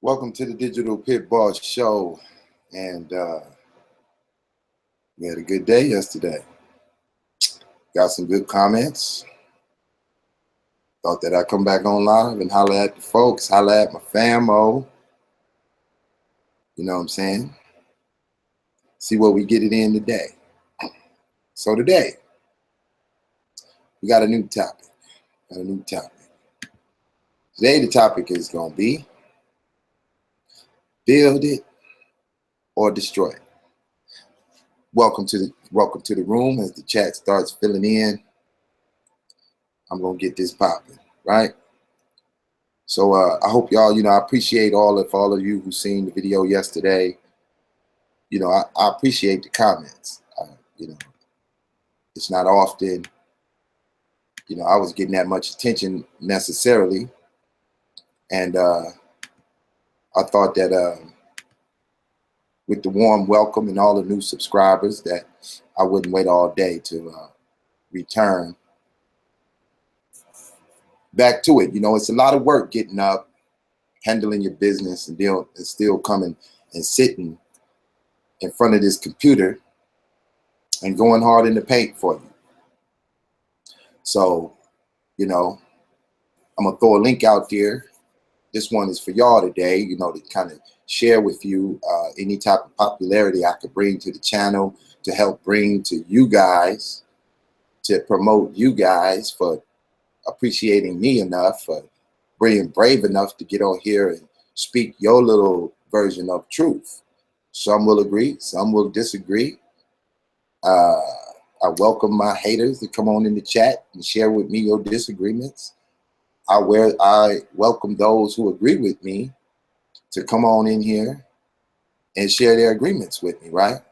Welcome to the Digital Pit Boss Show. And we had a good day yesterday. Got some good comments. Thought that I'd come back on live and holler at the folks, holler at my famo. You know what I'm saying? See what we get it in today. So today, we got a new topic. Today the topic is going to be build it or destroy it. Welcome to the room. As the chat starts filling in, I'm gonna get this popping, right? So I hope y'all, I appreciate all of you who seen the video yesterday. I appreciate the comments. It's not often, I was getting that much attention necessarily, and I thought that with the warm welcome and all the new subscribers that I wouldn't wait all day to return back to it. It's a lot of work getting up, handling your business, and still coming and sitting in front of this computer and going hard in the paint for you. So, I'm gonna throw a link out there. This one is for y'all today, to kind of share with you any type of popularity I could bring to the channel, to help bring to you guys, to promote you guys for appreciating me enough, for being brave enough to get on here and speak your little version of truth. Some will agree, some will disagree. I welcome my haters to come on in the chat and share with me your disagreements. I welcome those who agree with me to come on in here and share their agreements with me, right?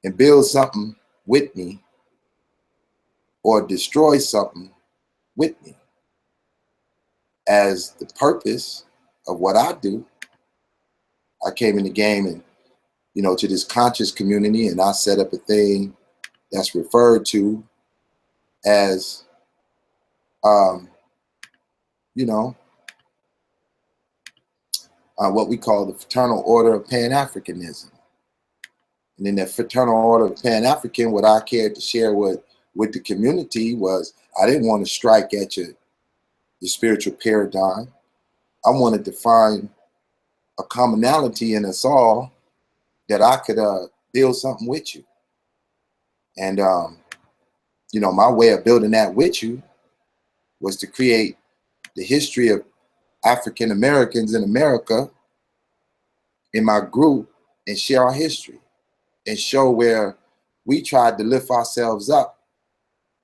And build something with me or destroy something with me. As the purpose of what I do, I came in the game and, to this conscious community, and I set up a thing that's referred to as, what we call the Fraternal Order of Pan-Africanism. And in that Fraternal Order of Pan-African, what I cared to share with the community was I didn't want to strike at your spiritual paradigm. I wanted to find a commonality in us all that I could build something with you. And, my way of building that with you was to create the history of African Americans in America in my group and share our history and show where we tried to lift ourselves up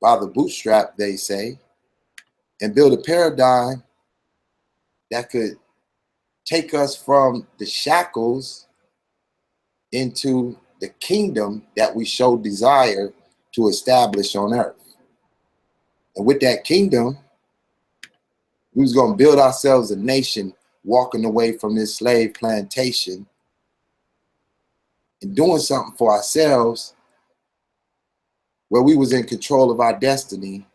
by the bootstrap, they say, and build a paradigm that could take us from the shackles into the kingdom that we show desire to establish on earth. And with that kingdom, we was going to build ourselves a nation walking away from this slave plantation and doing something for ourselves where we was in control of our destiny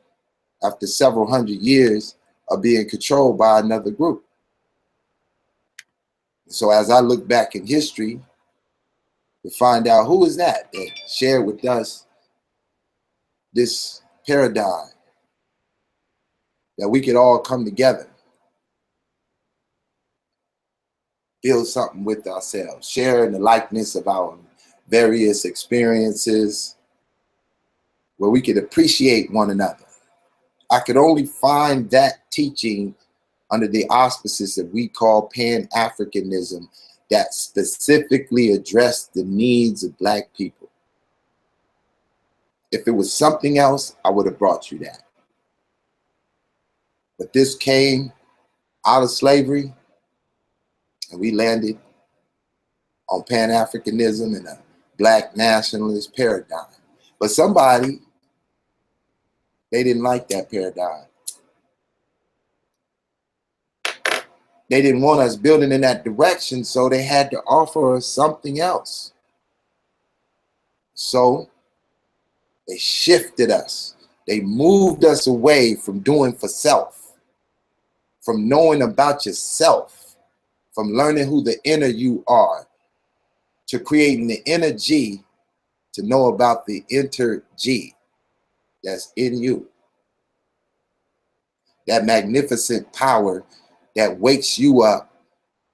after several hundred years of being controlled by another group. So as I look back in history to find out who is that shared with us this paradigm that we could all come together, build something with ourselves, share in the likeness of our various experiences where we could appreciate one another. I could only find that teaching under the auspices that we call Pan-Africanism that specifically addressed the needs of Black people. If it was something else, I would have brought you that. But this came out of slavery, and we landed on Pan-Africanism and a Black nationalist paradigm. But somebody, they didn't like that paradigm. They didn't want us building in that direction, so they had to offer us something else. So they shifted us. They moved us away from doing for self, from knowing about yourself, from learning who the inner you are to creating the inner G to know about the inner G that's in you. That magnificent power that wakes you up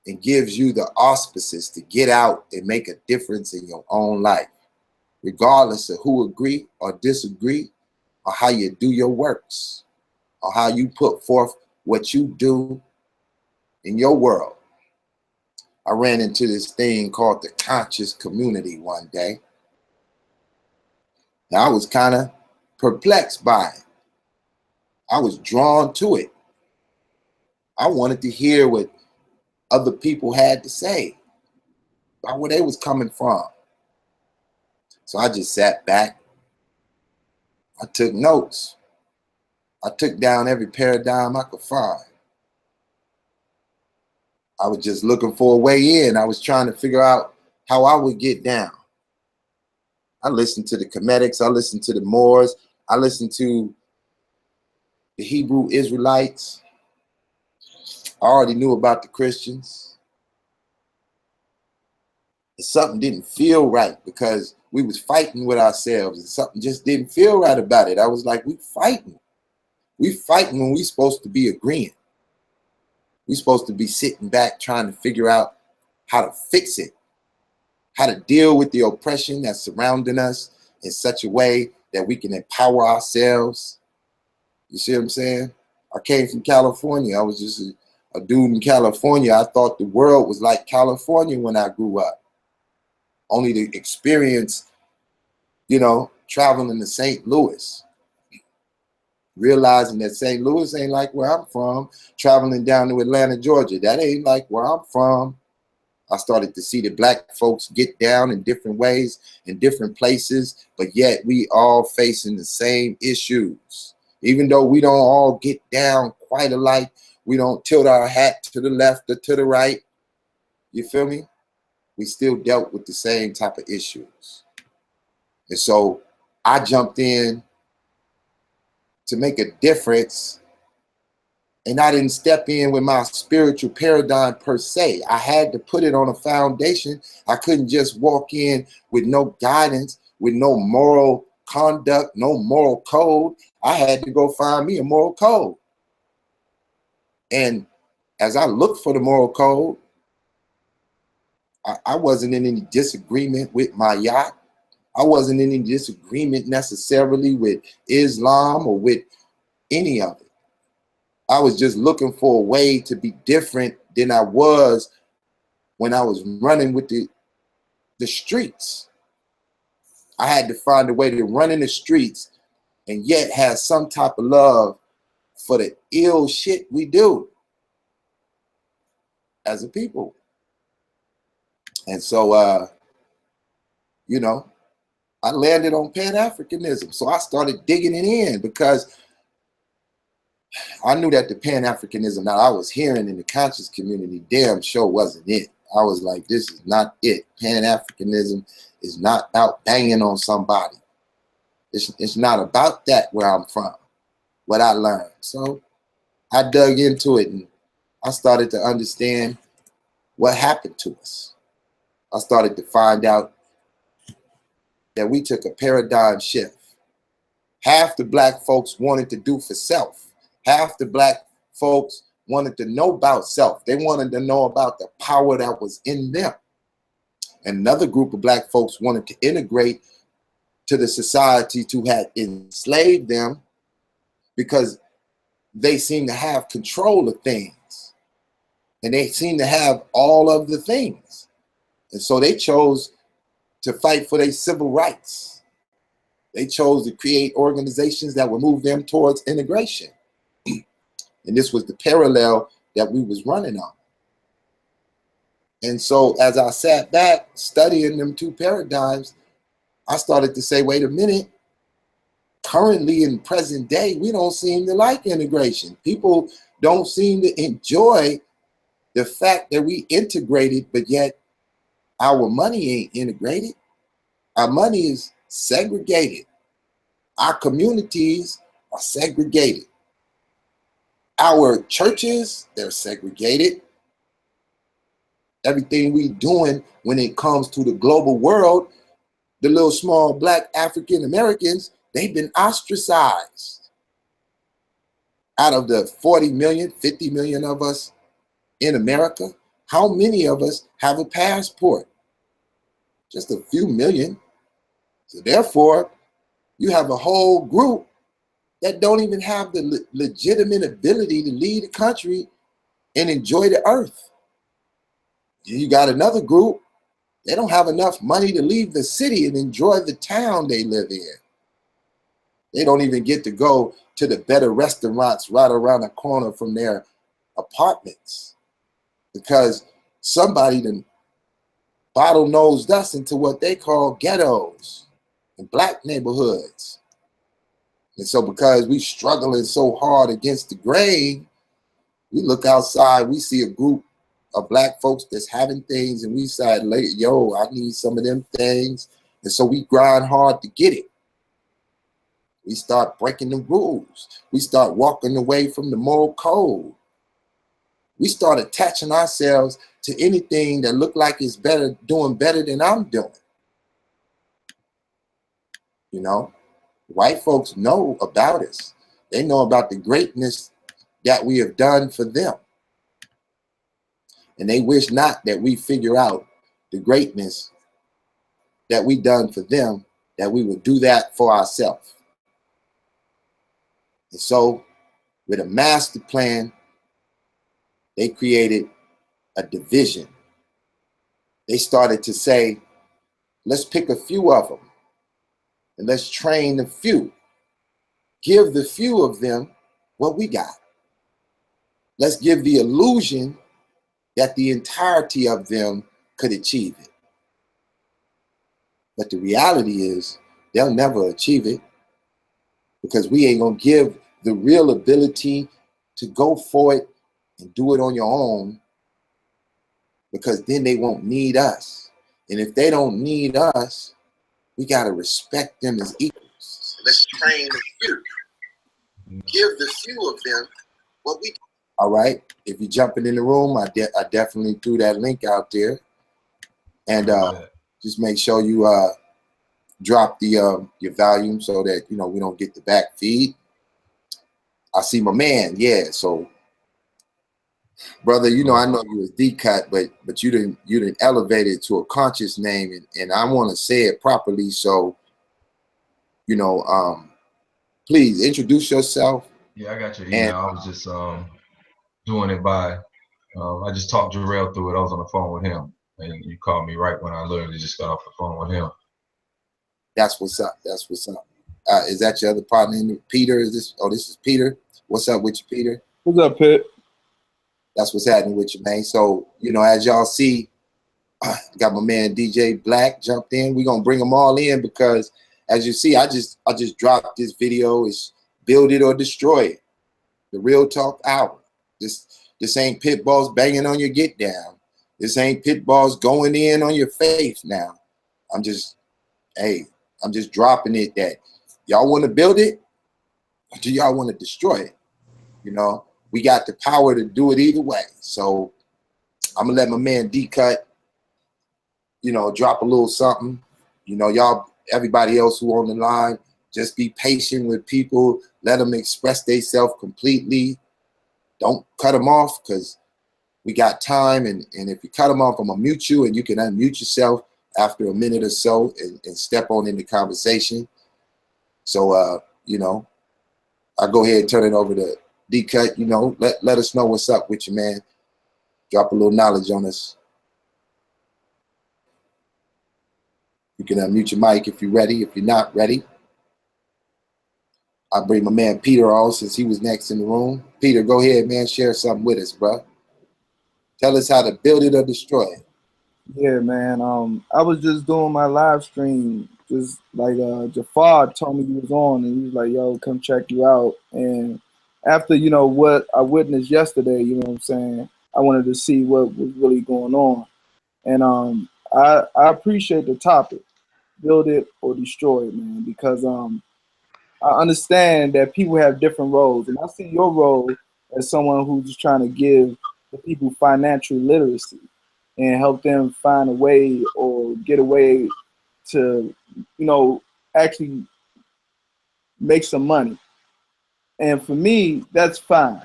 and gives you the auspices to get out and make a difference in your own life, regardless of who agree or disagree, or how you do your works, or how you put forth what you do in your world. I ran into this thing called the conscious community one day. And I was kind of perplexed by it. I was drawn to it. I wanted to hear what other people had to say about where they was coming from. So I just sat back. I took notes. I took down every paradigm I could find. I was just looking for a way in. I was trying to figure out how I would get down. I listened to the Comedics. I listened to the Moors. I listened to the Hebrew Israelites. I already knew about the Christians. And something didn't feel right because we was fighting with ourselves, and something just didn't feel right about it. I was like, we fighting. We fighting when we supposed to be agreeing. We supposed to be sitting back trying to figure out how to fix it, how to deal with the oppression that's surrounding us in such a way that we can empower ourselves. You see what I'm saying? I came from California. I was just a dude in California. I thought the world was like California when I grew up. Only to experience, you know, traveling to St. Louis, realizing that St. Louis ain't like where I'm from, traveling down to Atlanta, Georgia. That ain't like where I'm from. I started to see the black folks get down in different ways, in different places, but yet we all facing the same issues. Even though we don't all get down quite alike, we don't tilt our hat to the left or to the right. You feel me? We still dealt with the same type of issues. And so I jumped in to make a difference, and I didn't step in with my spiritual paradigm per se. I had to put it on a foundation. I couldn't just walk in with no guidance, with no moral conduct, no moral code. I had to go find me a moral code. And as I looked for the moral code, I wasn't in any disagreement with my yacht. I wasn't in any disagreement necessarily with Islam or with any of it. I was just looking for a way to be different than I was when I was running with the streets. I had to find a way to run in the streets and yet have some type of love for the ill shit we do as a people. And so, you know, I landed on Pan-Africanism. So I started digging it in because I knew that the Pan-Africanism that I was hearing in the conscious community damn sure wasn't it. I was like, this is not it. Pan-Africanism is not about banging on somebody. It's not about that where I'm from, what I learned. So I dug into it and I started to understand what happened to us. I started to find out that we took a paradigm shift. Half the black folks wanted to do for self. Half the black folks wanted to know about self. They wanted to know about the power that was in them. Another group of black folks wanted to integrate to the society who had enslaved them because they seem to have control of things. And they seem to have all of the things. And so they chose to fight for their civil rights. They chose to create organizations that would move them towards integration. And this was the parallel that we was running on. And so as I sat back studying them two paradigms, I started to say, wait a minute, currently in present day, we don't seem to like integration. People don't seem to enjoy the fact that we integrated, but yet our money ain't integrated. Our money is segregated. Our communities are segregated. Our churches, they're segregated. everything we doing when it comes to the global world, the little small black African Americans, they've been ostracized. Out of the 40 million, 50 million of us in America, how many of us have a passport? Just a few million. So therefore, you have a whole group that don't even have the legitimate ability to lead the country and enjoy the earth. You got another group, they don't have enough money to leave the city and enjoy the town they live in. They don't even get to go to the better restaurants right around the corner from their apartments because somebody done bottle-nosed us into what they call ghettos and black neighborhoods. And so because we struggling so hard against the grain, we look outside, we see a group of black folks that's having things, and we say, yo, I need some of them things. And so we grind hard to get it. We start breaking the rules. We start walking away from the moral code. We start attaching ourselves to anything that look like it's better, doing better than I'm doing. You know, white folks know about us. They know about the greatness that we have done for them. And they wish not that we figure out the greatness that we done for them, that we would do that for ourselves. And so with a master plan, they created a division. They started to say, let's pick a few of them and let's train the few. Give the few of them what we got. Let's give the illusion that the entirety of them could achieve it. But the reality is they'll never achieve it because we ain't gonna give the real ability to go for it and do it on your own, because then they won't need us. And if they don't need us, we gotta respect them as equals. Let's train the few. Give the few of them what we do. All right, if you're jumping in the room, I definitely threw that link out there. And just make sure you drop the your volume so that, you know, we don't get the back feed. I see my man, yeah. So, brother, you know, I know you was D-Cut, but you didn't elevate it to a conscious name, and I want to say it properly. So, you know, please introduce yourself. Yeah, I got your email. I was just doing it by. I just talked Jarrell through it. I was on the phone with him, and you called me right when I literally just got off the phone with him. That's what's up. That's what's up. Is that your other partner, Peter? Is this? Oh, this is Peter. What's up with you, Peter? What's up, Pitt? That's what's happening with you, man. So, you know, as y'all see, got my man DJ Black jumped in. We're gonna bring them all in because, as you see, I just dropped this video. It's Build It or Destroy It, the Real Talk Hour. This ain't pit balls banging on your get down. This ain't pit balls going in on your face now. I'm just dropping it that y'all want to build it, or do y'all want to destroy it? You know, we got the power to do it either way. So I'm gonna let my man D-Cut, you know, drop a little something. You know, y'all, everybody else who on the line, just be patient with people. Let them express themselves completely. Don't cut them off because we got time. And if you cut them off, I'm gonna mute you, and you can unmute yourself after a minute or so and step on in the conversation. So, you know, I'll go ahead and turn it over to D-Cut. You know, let us know what's up with you, man. Drop a little knowledge on us. You can unmute your mic if you're ready. If you're not ready, I'll bring my man Peter on since he was next in the room. Peter, go ahead, man. Share something with us, bro. Tell us how to build it or destroy it. Yeah, man. I was just doing my live stream, just like Jafar told me he was on, and he was like, "Yo, come check you out." And after, you know, what I witnessed yesterday, you know what I'm saying, I wanted to see what was really going on. And I appreciate the topic, build it or destroy it, man, because I understand that people have different roles, and I see your role as someone who's just trying to give the people financial literacy. and help them find a way or get a way to, actually make some money. And for me, that's fine.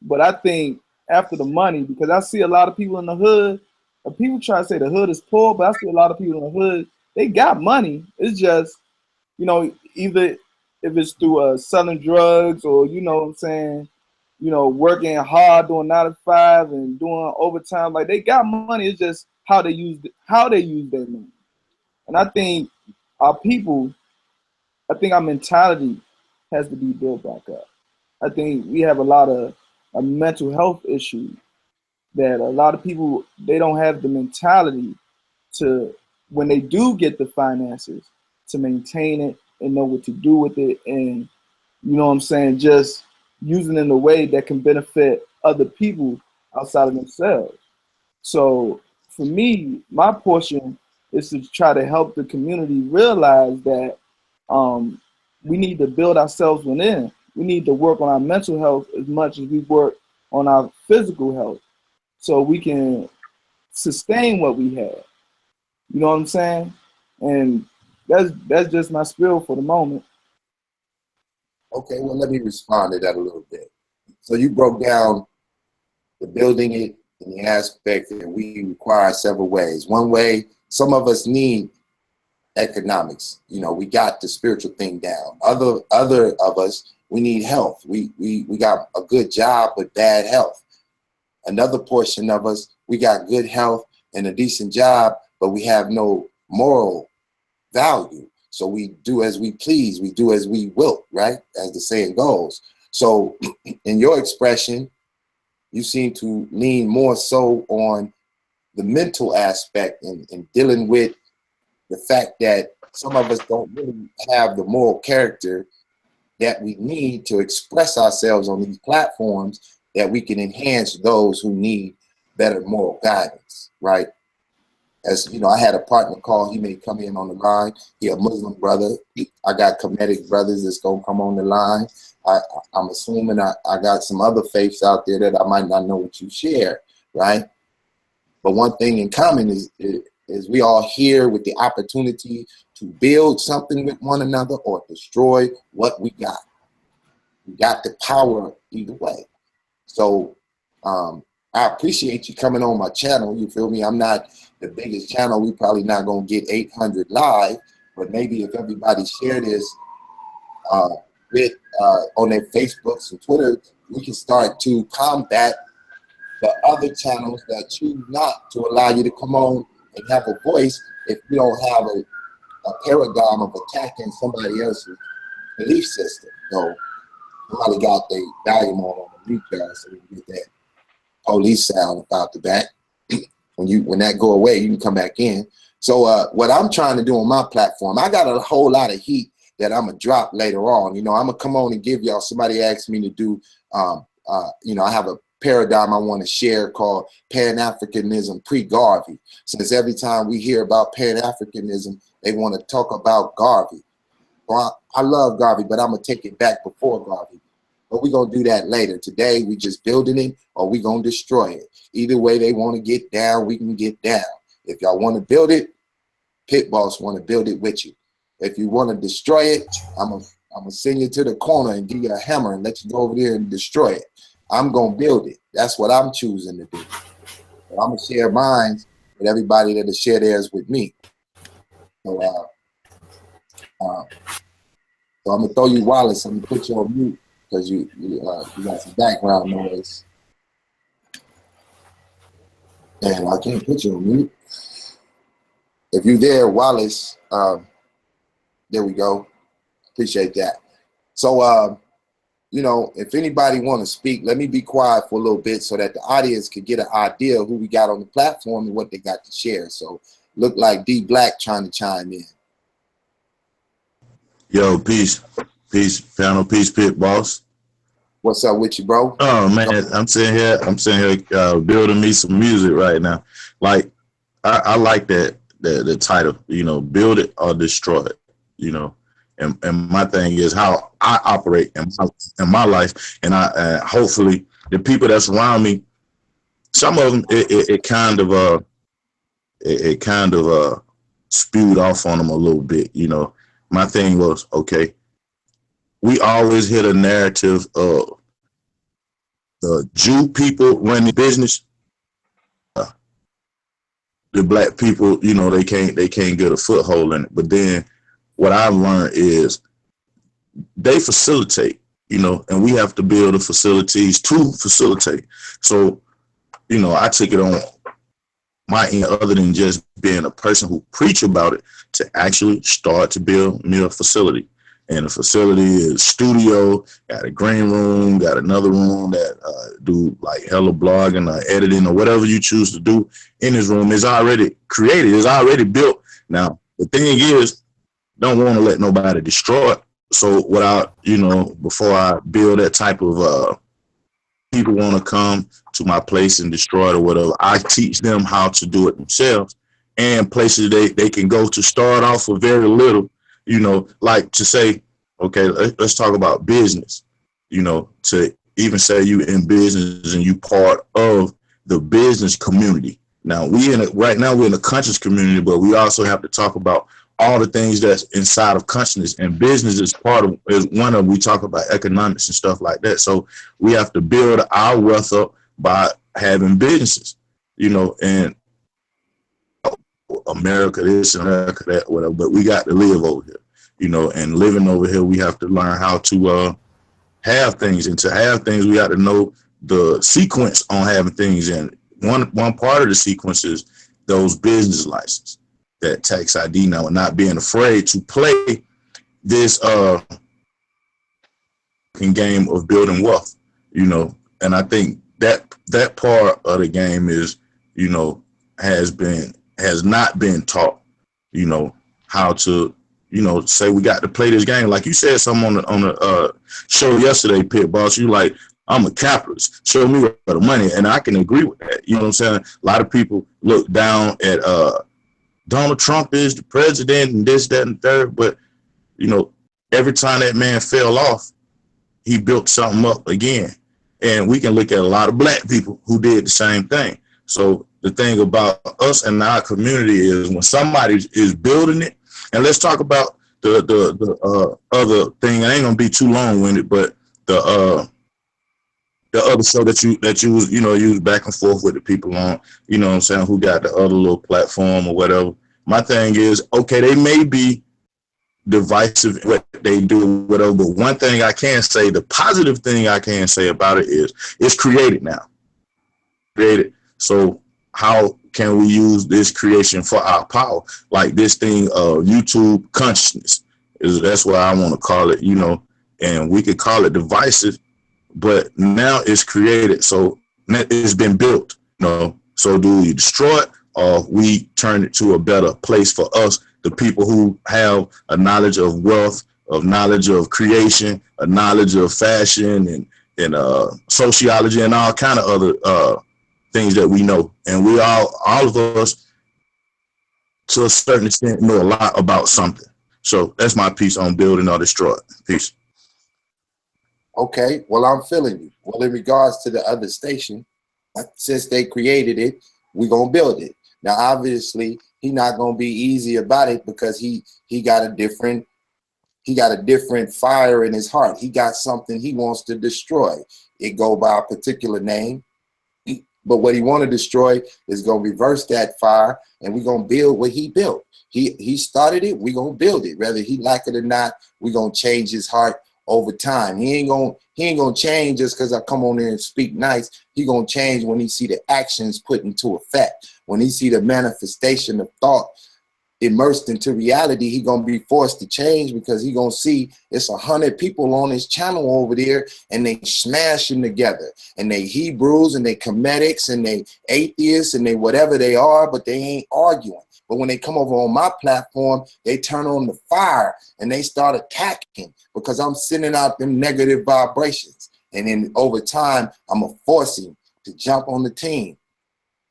But I think after the money, because I see a lot of people in the hood, people try to say the hood is poor, but I see a lot of people in the hood, they got money. It's just, either if it's through selling drugs or, what I'm saying, working hard, doing 9 to 5 and doing overtime, like they got money. It's just how they use their money. And I think our people, our mentality has to be built back up. I think we have a lot of mental health issues that a lot of people, they don't have the mentality to, when they do get the finances, to maintain it and know what to do with it, and just using it in a way that can benefit other people outside of themselves. So for me, my portion is to try to help the community realize that we need to build ourselves within. We need to work on our mental health as much as we work on our physical health, so we can sustain what we have. You know what I'm saying? And that's just my spiel for the moment. Okay, well, let me respond to that a little bit. So you broke down the building it in the aspect that we require several ways. One way, some of us need economics. We got the spiritual thing down. Other of us, we need health. We got a good job but bad health. Another portion of us, we got good health and a decent job, but we have no moral value. So we do as we please, we do as we will, right? As the saying goes. So in your expression, you seem to lean more so on the mental aspect and dealing with the fact that some of us don't really have the moral character that we need to express ourselves on these platforms, that we can enhance those who need better moral guidance, right? As you know, I had a partner call, he may come in on the line. He a Muslim brother. I got Kemetic brothers that's gonna come on the line. I'm assuming I got some other faiths out there that I might not know what you share, right? But one thing in common is we all here with the opportunity to build something with one another or destroy what we got. We got the power either way. So I appreciate you coming on my channel. You feel me? I'm not the biggest channel. We probably not gonna get 800 live, but maybe if everybody share this on their Facebooks and Twitter, we can start to combat the other channels that choose not to allow you to come on and have a voice if you don't have a paradigm of attacking somebody else's belief system. So somebody got their volume on the mute guys, so we can get that police sound about the back. When that go away, you can come back in. So what I'm trying to do on my platform, I got a whole lot of heat that I'm gonna drop later on. I'm gonna come on and give y'all. Somebody asked me to do, I have a paradigm I want to share called Pan-Africanism pre-Garvey. Since every time we hear about Pan-Africanism, they want to talk about Garvey. Well, I love Garvey, but I'm gonna take it back before Garvey. But we're gonna do that later. Today, we just building it or we gonna destroy it. Either way they want to get down, we can get down. If y'all want to build it, Pit Boss want to build it with you. If you want to destroy it, I'm gonna send you to the corner and give you a hammer and let you go over there and destroy it. I'm gonna build it. That's what I'm choosing to do. So I'm gonna share mine with everybody that'll share theirs with me. So, so I'm gonna throw you Wallace. I'm gonna put you on mute because you got some background noise, and I can't put you on mute. If you there, Wallace, there we go. Appreciate that. So, if anybody want to speak, let me be quiet for a little bit so that the audience can get an idea of who we got on the platform and what they got to share. So, look like D Black trying to chime in. Yo, peace, panel, peace, Pit Boss. What's up with you, bro? Oh man, I'm sitting here building me some music right now. Like I like that the title, build it or destroy it, And my thing is how I operate in my life, and I hopefully the people that's around me, some of them it kind of it kind of spewed off on them a little bit. You know, my thing was, okay, we always hit a narrative of the Jew people running business. The black people, you know, they can't get a foothold in it. But then what I've learned is they facilitate, you know, and we have to build the facilities to facilitate. So, you know, I took it on my end, other than just being a person who preach about it, to actually start to build me a facility. And the facility is studio, got a green room, got another room that do like hella blogging or editing or whatever you choose to do in this room is already created, is already built. Now, the thing is, don't want to let nobody destroy it. So without, you know, before I build that type of people want to come to my place and destroy it or whatever, I teach them how to do it themselves, and places they can go to start off with very little. You know, like to say, okay, let's talk about business, you know, to even say you in business and you part of the business community. Now, right now we're in a conscious community, but we also have to talk about all the things that's inside of consciousness, and business is one of, we talk about economics and stuff like that. So we have to build our wealth up by having businesses, you know, and America this, America that, whatever, but we got to live over here, you know, and living over here, we have to learn how to have things, and to have things, we got to know the sequence on having things. And one part of the sequence is those business licenses, that tax ID now, and not being afraid to play this game of building wealth, you know. And I think that part of the game is, you know, has not been taught, you know, how to, you know, say we got to play this game. Like you said something on the show yesterday, Pit Boss, you like, I'm a capitalist, show me where the money, and I can agree with that. You know what I'm saying? A lot of people look down at Donald Trump is the president and this, that, and third, but, you know, every time that man fell off, he built something up again. And we can look at a lot of black people who did the same thing. So the thing about us and our community is when somebody is building it, and let's talk about the other thing. I ain't gonna be too long-winded, but the other show that you was, you know, you was back and forth with the people on, you know what I'm saying, who got the other little platform or whatever. My thing is, okay, they may be divisive in what they do, whatever, but one thing I can say, the positive thing I can say about it is it's created now. Created. So how can we use this creation for our power? Like this thing of YouTube consciousness, that's what I want to call it, you know, and we could call it divisive, but now it's created, so it's been built, you know. So do we destroy it, or we turn it to a better place for us, the people who have a knowledge of wealth, of knowledge of creation, a knowledge of fashion and sociology and all kind of other things that we know. And we all of us, to a certain extent, know a lot about something. So that's my piece on building or destroy it. Peace. Okay, well, I'm feeling you. Well, in regards to the other station, since they created it, we're going to build it. Now, obviously, he's not going to be easy about it because he got a different fire in his heart. He got something he wants to destroy. It go by a particular name, but what he want to destroy is going to reverse that fire, and we're going to build what he built. He started it, we're going to build it. Whether he like it or not, we're going to change his heart over time. He ain't gonna change just because I come on there and speak nice. He gonna change when he see the actions put into effect. When he see the manifestation of thought immersed into reality, he gonna be forced to change, because he gonna see it's 100 people on his channel over there, and they smashing together, and they Hebrews and they Comedics and they atheists and they whatever they are, but they ain't arguing. But when they come over on my platform, they turn on the fire and they start attacking, because I'm sending out them negative vibrations. And then over time, I'm going to force him to jump on the team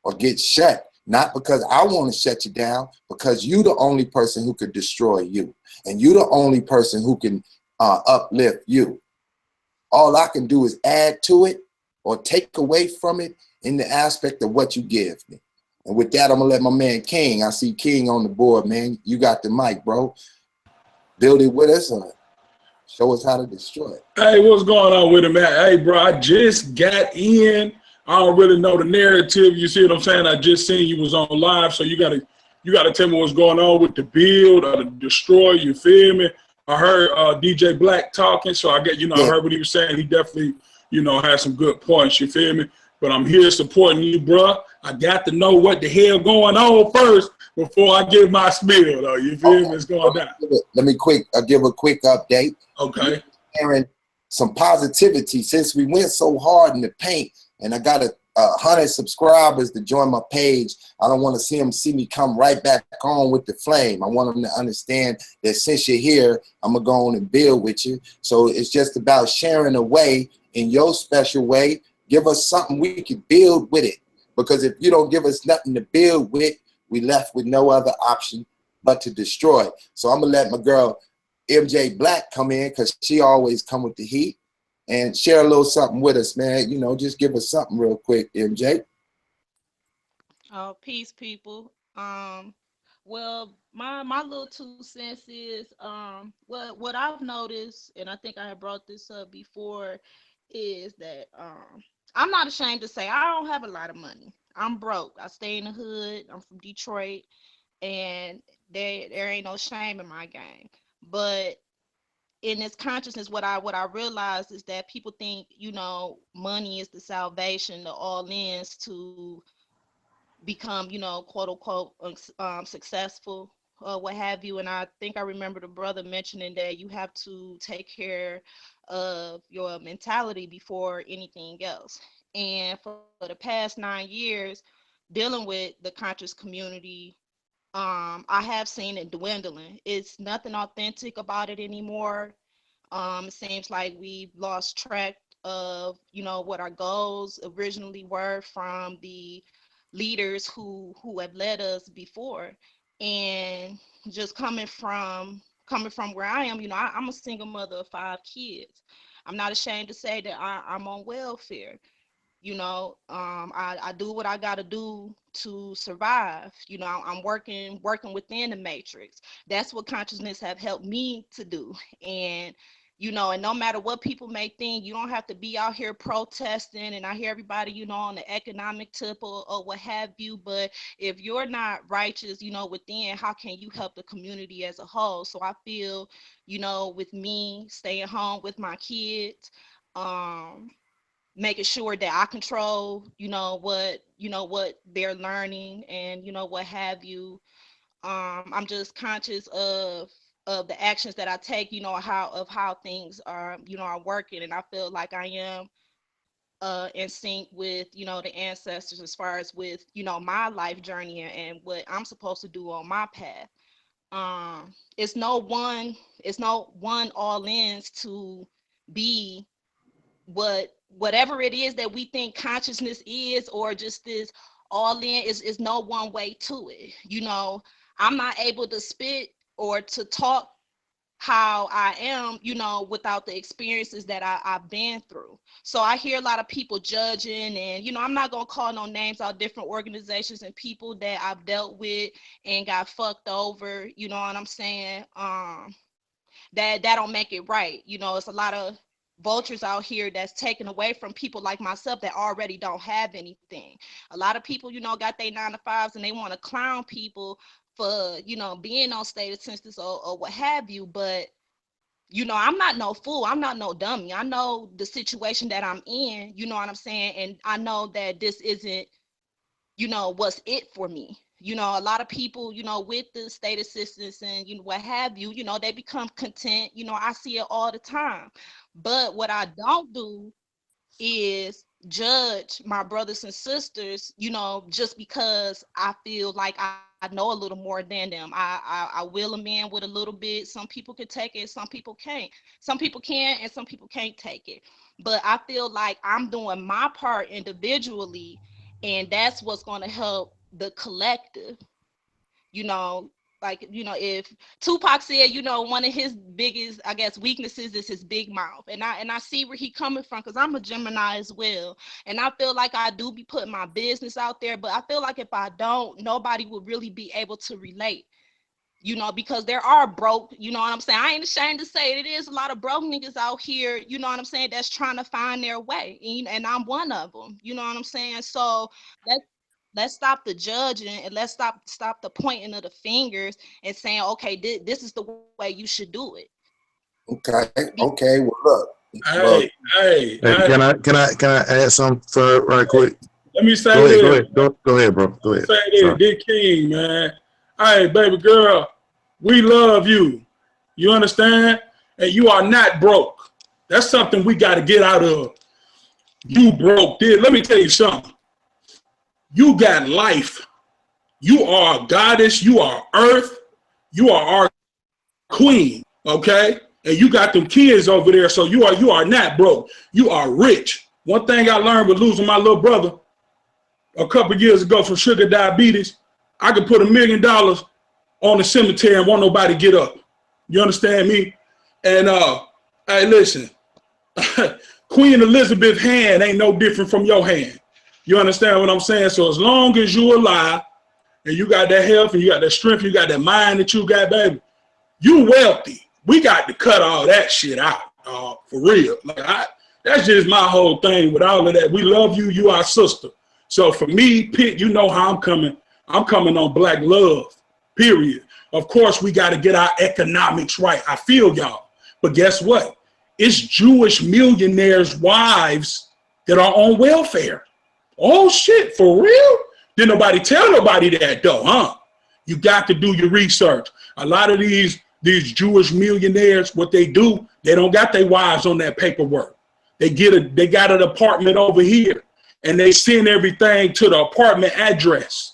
or get shut. Not because I want to shut you down, because you the only person who could destroy you. And you the only person who can uplift you. All I can do is add to it or take away from it in the aspect of what you give me. And with that, I'm gonna let my man King. I see King on the board, man. You got the mic, bro. Build it with us or show us how to destroy it. Hey, what's going on with it, man? Hey, bro, I just got in. I don't really know the narrative. You see what I'm saying? I just seen you was on live, so you gotta tell me what's going on with the build or the destroy. You feel me? I heard DJ Black talking, so I get I heard what he was saying. He definitely had some good points. You feel me? But I'm here supporting you, bro. I got to know what the hell going on first before I give my spiel, though. You feel me? It's going down. Let me give a quick update. Okay. Sharing some positivity since we went so hard in the paint, and I got 100 subscribers to join my page. I don't want to see them see me come right back on with the flame. I want them to understand that since you're here, I'm gonna go on and build with you. So it's just about sharing a way in your special way. Give us something we can build with it. Because if you don't give us nothing to build with, we left with no other option but to destroy. So I'm gonna let my girl MJ Black come in because she always come with the heat and share a little something with us, man. Just give us something real quick, MJ. Oh, peace, people. Well, my little 2 cents is what I've noticed, and I think I had brought this up before, is that I'm not ashamed to say I don't have a lot of money. I'm broke. I stay in the hood. I'm from Detroit, and there ain't no shame in my game. But in this consciousness, what I realized is that people think money is the salvation, the all ins to become quote unquote successful, what have you. And I think I remember the brother mentioning that you have to take care of your mentality before anything else. And for the past 9 years dealing with the conscious community, I have seen it dwindling. It's nothing authentic about it anymore. It seems like we've lost track of what our goals originally were from the leaders who have led us before. And just coming from where I am, I'm a single mother of 5 kids. I'm not ashamed to say that I'm on welfare. I do what I got to do to survive. I'm working within the matrix. That's what consciousness have helped me to do. And and no matter what people may think, you don't have to be out here protesting. And I hear everybody on the economic tip or what have you. But if you're not righteous, within, how can you help the community as a whole? So I feel, with me staying home with my kids, making sure that I control, what they're learning and, what have you. I'm just conscious of the actions that I take, how things are, are working. And I feel like I am in sync with, the ancestors as far as with, my life journey and what I'm supposed to do on my path. It's no one all ins to be whatever it is that we think consciousness is, or just this all in is no one way to it. I'm not able to spit or to talk how I am, without the experiences that I've been through. So I hear a lot of people judging, and I'm not gonna call no names out, different organizations and people that I've dealt with and got fucked over, you know what I'm saying? That don't make it right. It's a lot of vultures out here that's taken away from people like myself that already don't have anything. A lot of people, got their 9 to 5s and they want to clown people for, being on state attendance or what have you. But, I'm not no fool. I'm not no dummy. I know the situation that I'm in, you know what I'm saying? And I know that this isn't, what's it for me. A lot of people, with the state assistance and, what have you, they become content. I see it all the time. But what I don't do is judge my brothers and sisters, just because I feel like I know a little more than them. I will them in with a little bit. Some people can take it, some people can't. Some people can and some people can't take it. But I feel like I'm doing my part individually, and that's what's going to help the collective. Like, you know, if Tupac said, you know, one of his biggest, I guess, weaknesses is his big mouth. And I see where he coming from, because I'm a Gemini as well. And I feel like I do be putting my business out there, but I feel like if I don't, nobody would really be able to relate. You know, because there are broke, you know what I'm saying? I ain't ashamed to say it is a lot of broke niggas out here, you know what I'm saying, that's trying to find their way. And I'm one of them, you know what I'm saying? So let's stop the judging, and let's stop the pointing of the fingers and saying, okay, this is the way you should do it. Okay. Well, look. Hey, Can I add something right quick? Let me say Go ahead, bro. Go ahead. Say this, Dick King, man. Hey, baby girl, we love you. You understand? And you are not broke. That's something we got to get out of. You broke, dude. Let me tell you something. You got life. You are a goddess. You are earth. You are our queen, okay? And you got them kids over there, so you are not broke. You are rich. One thing I learned with losing my little brother a couple years ago from sugar diabetes, I could put $1 million on the cemetery and won't nobody get up. You understand me? And hey, listen, Queen Elizabeth's hand ain't no different from your hand. You understand what I'm saying? So as long as you're alive and you got that health and you got that strength, you got that mind that you got, baby, you wealthy. We got to cut all that shit out, for real. Like that's just my whole thing with all of that. We love you. You our sister. So for me, Pitt, you know how I'm coming. I'm coming on black love, period. Of course, we got to get our economics right. I feel y'all. But guess what? It's Jewish millionaires' wives that are on welfare. Oh, shit, for real? Didn't nobody tell nobody that, though, huh? You got to do your research. A lot of these Jewish millionaires, what they do, they don't got their wives on that paperwork. They got an apartment over here, and they send everything to the apartment address.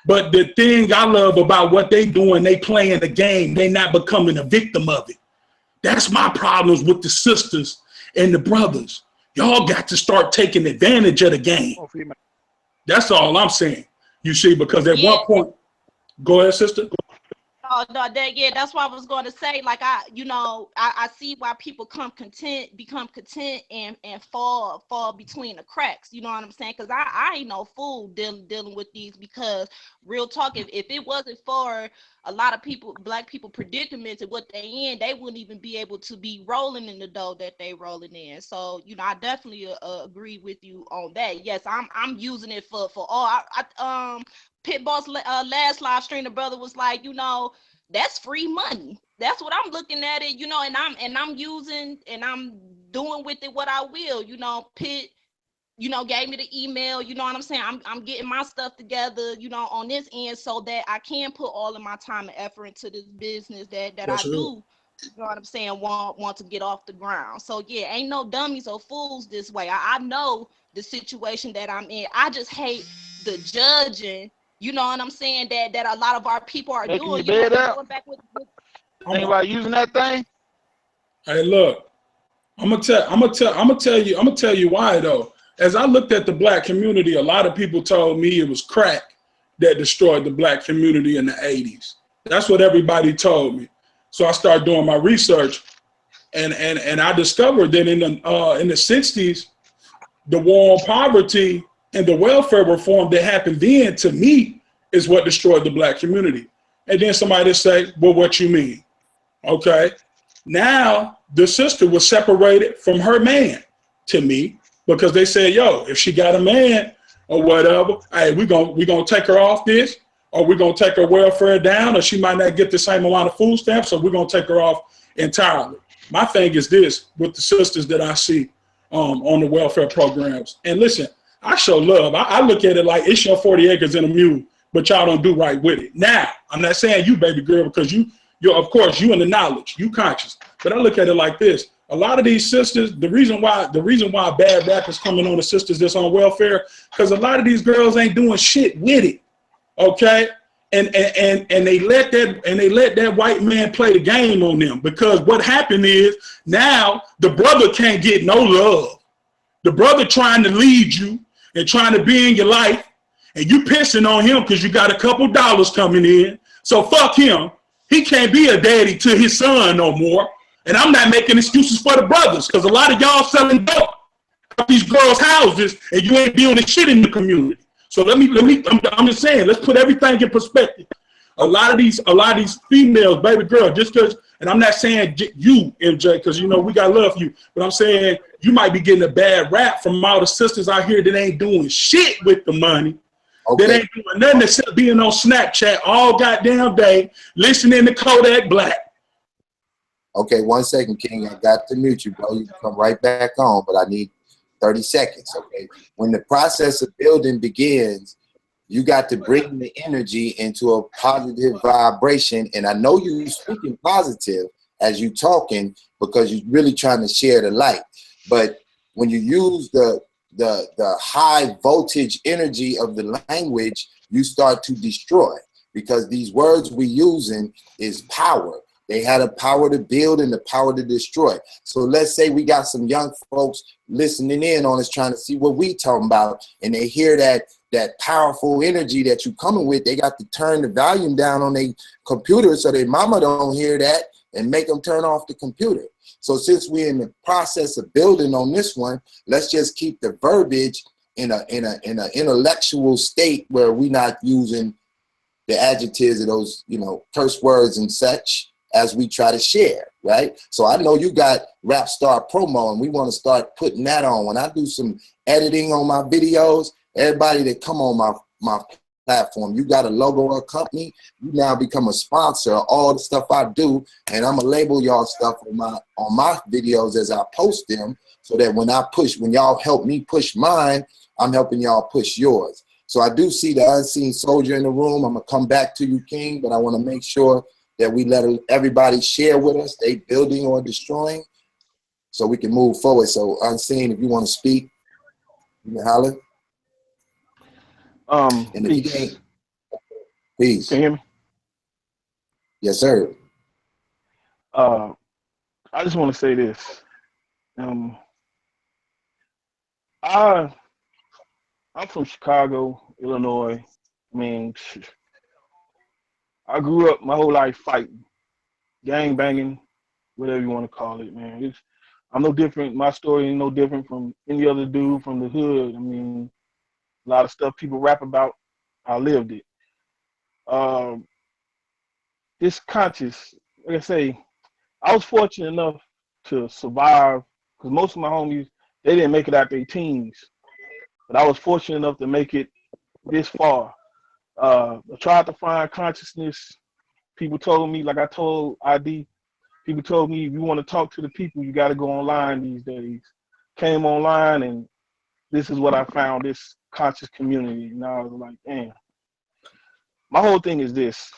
But the thing I love about what they doing, they playing the game. They not becoming a victim of it. That's my problems with the sisters and the brothers. Y'all got to start taking advantage of the game. That's all I'm saying. You see, because at one point, go ahead, sister. Oh, no, that's what I was going to say. Like, I see why people become content and fall between the cracks. You know what I'm saying? Because I ain't no fool dealing with these, because real talk, if it wasn't for a lot of people, black people predicaments and what they in, they wouldn't even be able to be rolling in the dough that they rolling in. So, you know, I definitely agree with you on that. Yes, I'm using it for all. Pitbull's last live stream, the brother was like, you know, that's free money. That's what I'm looking at it, you know, and I'm using and I'm doing with it what I will. You know, Pitt, you know, gave me the email, you know what I'm saying? I'm getting my stuff together, you know, on this end, so that I can put all of my time and effort into this business that I do. You know what I'm saying? Want to get off the ground. So yeah, ain't no dummies or fools this way. I know the situation that I'm in. I just hate the judging. You know what I'm saying? That a lot of our people are doing. You know, going back with think about using that thing. Hey, look, I'm gonna tell you why though. As I looked at the black community, a lot of people told me it was crack that destroyed the black community in the 80s. That's what everybody told me. So I started doing my research, and I discovered that in the 60s, the war on poverty and the welfare reform that happened then, to me, is what destroyed the black community. And then somebody say, well, what you mean? Okay. Now the sister was separated from her man, to me, because they said, yo, if she got a man or whatever, hey, we gonna take her off this, or we're gonna take her welfare down, or she might not get the same amount of food stamps, so we're gonna take her off entirely. My thing is this with the sisters that I see on the welfare programs. And listen, I show love. I look at it like it's your 40 acres and a mule, but y'all don't do right with it. Now, I'm not saying you, baby girl, because you're of course you in the knowledge, you conscious. But I look at it like this. A lot of these sisters, the reason why bad rap is coming on the sisters that's on welfare, because a lot of these girls ain't doing shit with it. Okay? And they let that white man play the game on them, because what happened is now the brother can't get no love. The brother trying to lead you and trying to be in your life, and you pissing on him because you got a couple dollars coming in, So fuck him. He can't be a daddy to his son no more. And I'm not making excuses for the brothers, because a lot of y'all selling dope at these girls' houses and you ain't building shit in the community. So I'm just saying, let's put everything in perspective. A lot of these females, baby girl, just because, and I'm not saying you, MJ, because you know we got love for you, but I'm saying you might be getting a bad rap from all the sisters out here that ain't doing shit with the money. Okay. That ain't doing nothing except being on Snapchat all goddamn day, listening to Kodak Black. Okay, 1 second, King. I got to mute you, bro. You can come right back on, but I need 30 seconds, okay? When the process of building begins, you got to bring the energy into a positive vibration. And I know you're speaking positive as you talking because you're really trying to share the light. But when you use the high voltage energy of the language, you start to destroy, because these words we using is power. They had a power to build and the power to destroy. So let's say we got some young folks listening in on us trying to see what we talking about, and they hear that powerful energy that you coming with. They got to turn the volume down on their computer so their mama don't hear that and make them turn off the computer. So since we're in the process of building on this one, let's just keep the verbiage in an intellectual state where we're not using the adjectives of those, you know, curse words and such as we try to share, right? So I know you got Rap Star promo, and we want to start putting that on. When I do some editing on my videos, everybody that come on my platform, you got a logo or a company, you now become a sponsor of all the stuff I do, and I'm gonna label y'all stuff on my videos as I post them, so that when y'all help me push mine, I'm helping y'all push yours. So I do see the unseen soldier in the room. I'm gonna come back to you, King, but I want to make sure that we let everybody share with us, they building or destroying, so we can move forward. So Unseen, if you want to speak, you can holler. And if you can't, please. Can you hear me? Yes, sir. I just want to say this. I'm from Chicago, Illinois. I mean, I grew up my whole life fighting, gang banging, whatever you want to call it, man. I'm no different. My story ain't no different from any other dude from the hood. I mean, a lot of stuff people rap about, I lived it. This conscious, like I say, I was fortunate enough to survive, because most of my homies, they didn't make it out their teens. But I was fortunate enough to make it this far. I tried to find consciousness. People told me, like I told ID, people told me, if you want to talk to the people, you got to go online these days. Came online, and this is what I found, this conscious community. And I was like, damn. My whole thing is this.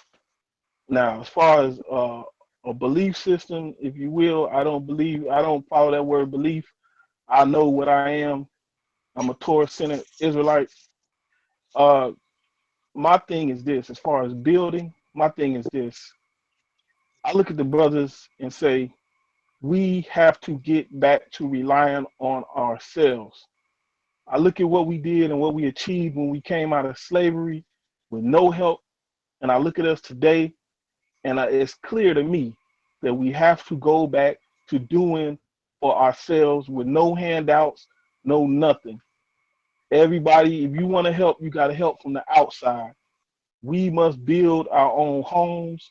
Now, as far as a belief system, if you will, I don't follow that word belief. I know what I am. I'm a Torah-centered Israelite. My thing is this, as far as building, my thing is this. I look at the brothers and say, we have to get back to relying on ourselves. I look at what we did and what we achieved when we came out of slavery with no help, and I look at us today, and it's clear to me that we have to go back to doing for ourselves with no handouts, no nothing. Everybody, if you want to help, you got to help from the outside. We must build our own homes,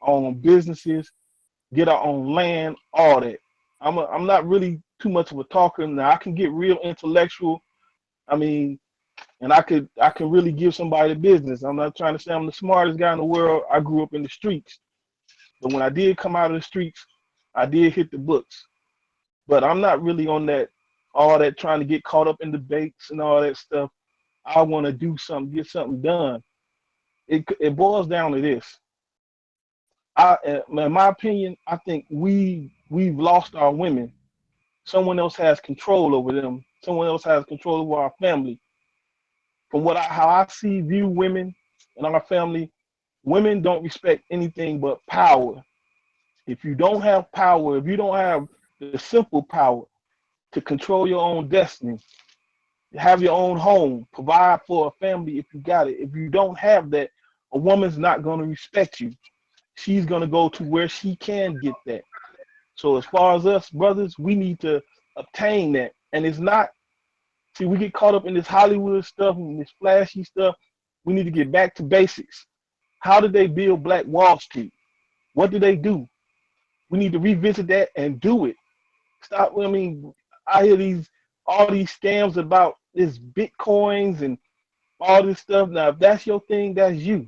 our own businesses, get our own land, all that. I'm not really too much of a talker. Now I can get real intellectual. I mean, and I can really give somebody business. I'm not trying to say I'm the smartest guy in the world. I grew up in the streets. But when I did come out of the streets, I did hit the books. But I'm not really on that, all that trying to get caught up in debates and all that stuff. I want to do something, get something done. It boils down to this. In my opinion, I think we've lost our women. Someone else has control over them. Someone else has control over our family. From how I view women in our family, women don't respect anything but power. If you don't have power, if you don't have the simple power to control your own destiny, have your own home, provide for a family if you got it. If you don't have that, a woman's not going to respect you. She's going to go to where she can get that. So as far as us brothers, we need to obtain that. And it's not, see, we get caught up in this Hollywood stuff and this flashy stuff. We need to get back to basics. How did they build Black Wall Street? What did they do? We need to revisit that and do it. Stop. I mean, I hear all these scams about this Bitcoins and all this stuff. Now, if that's your thing, that's you.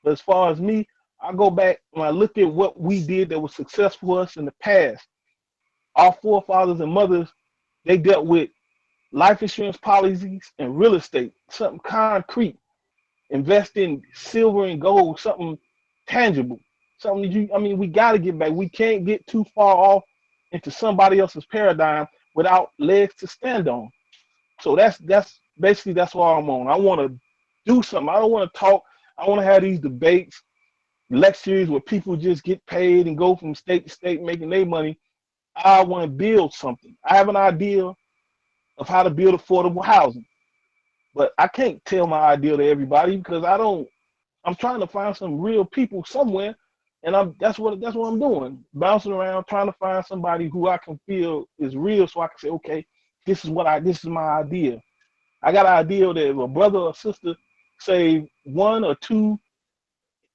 But as far as me, I go back when I look at what we did that was successful for us in the past. Our forefathers and mothers, they dealt with life insurance policies and real estate, something concrete. Invest in silver and gold, something tangible. Something we got to get back. We can't get too far off into somebody else's paradigm without legs to stand on. So that's basically what I'm on. I want to do something. I don't want to talk. I want to have these debates, lectures where people just get paid and go from state to state making their money. I want to build something. I have an idea of how to build affordable housing, but I can't tell my idea to everybody because I'm trying to find some real people somewhere, and that's what I'm doing, bouncing around trying to find somebody who I can feel is real, so I can say, okay, this is my idea. I got an idea that if a brother or sister save 1 or 2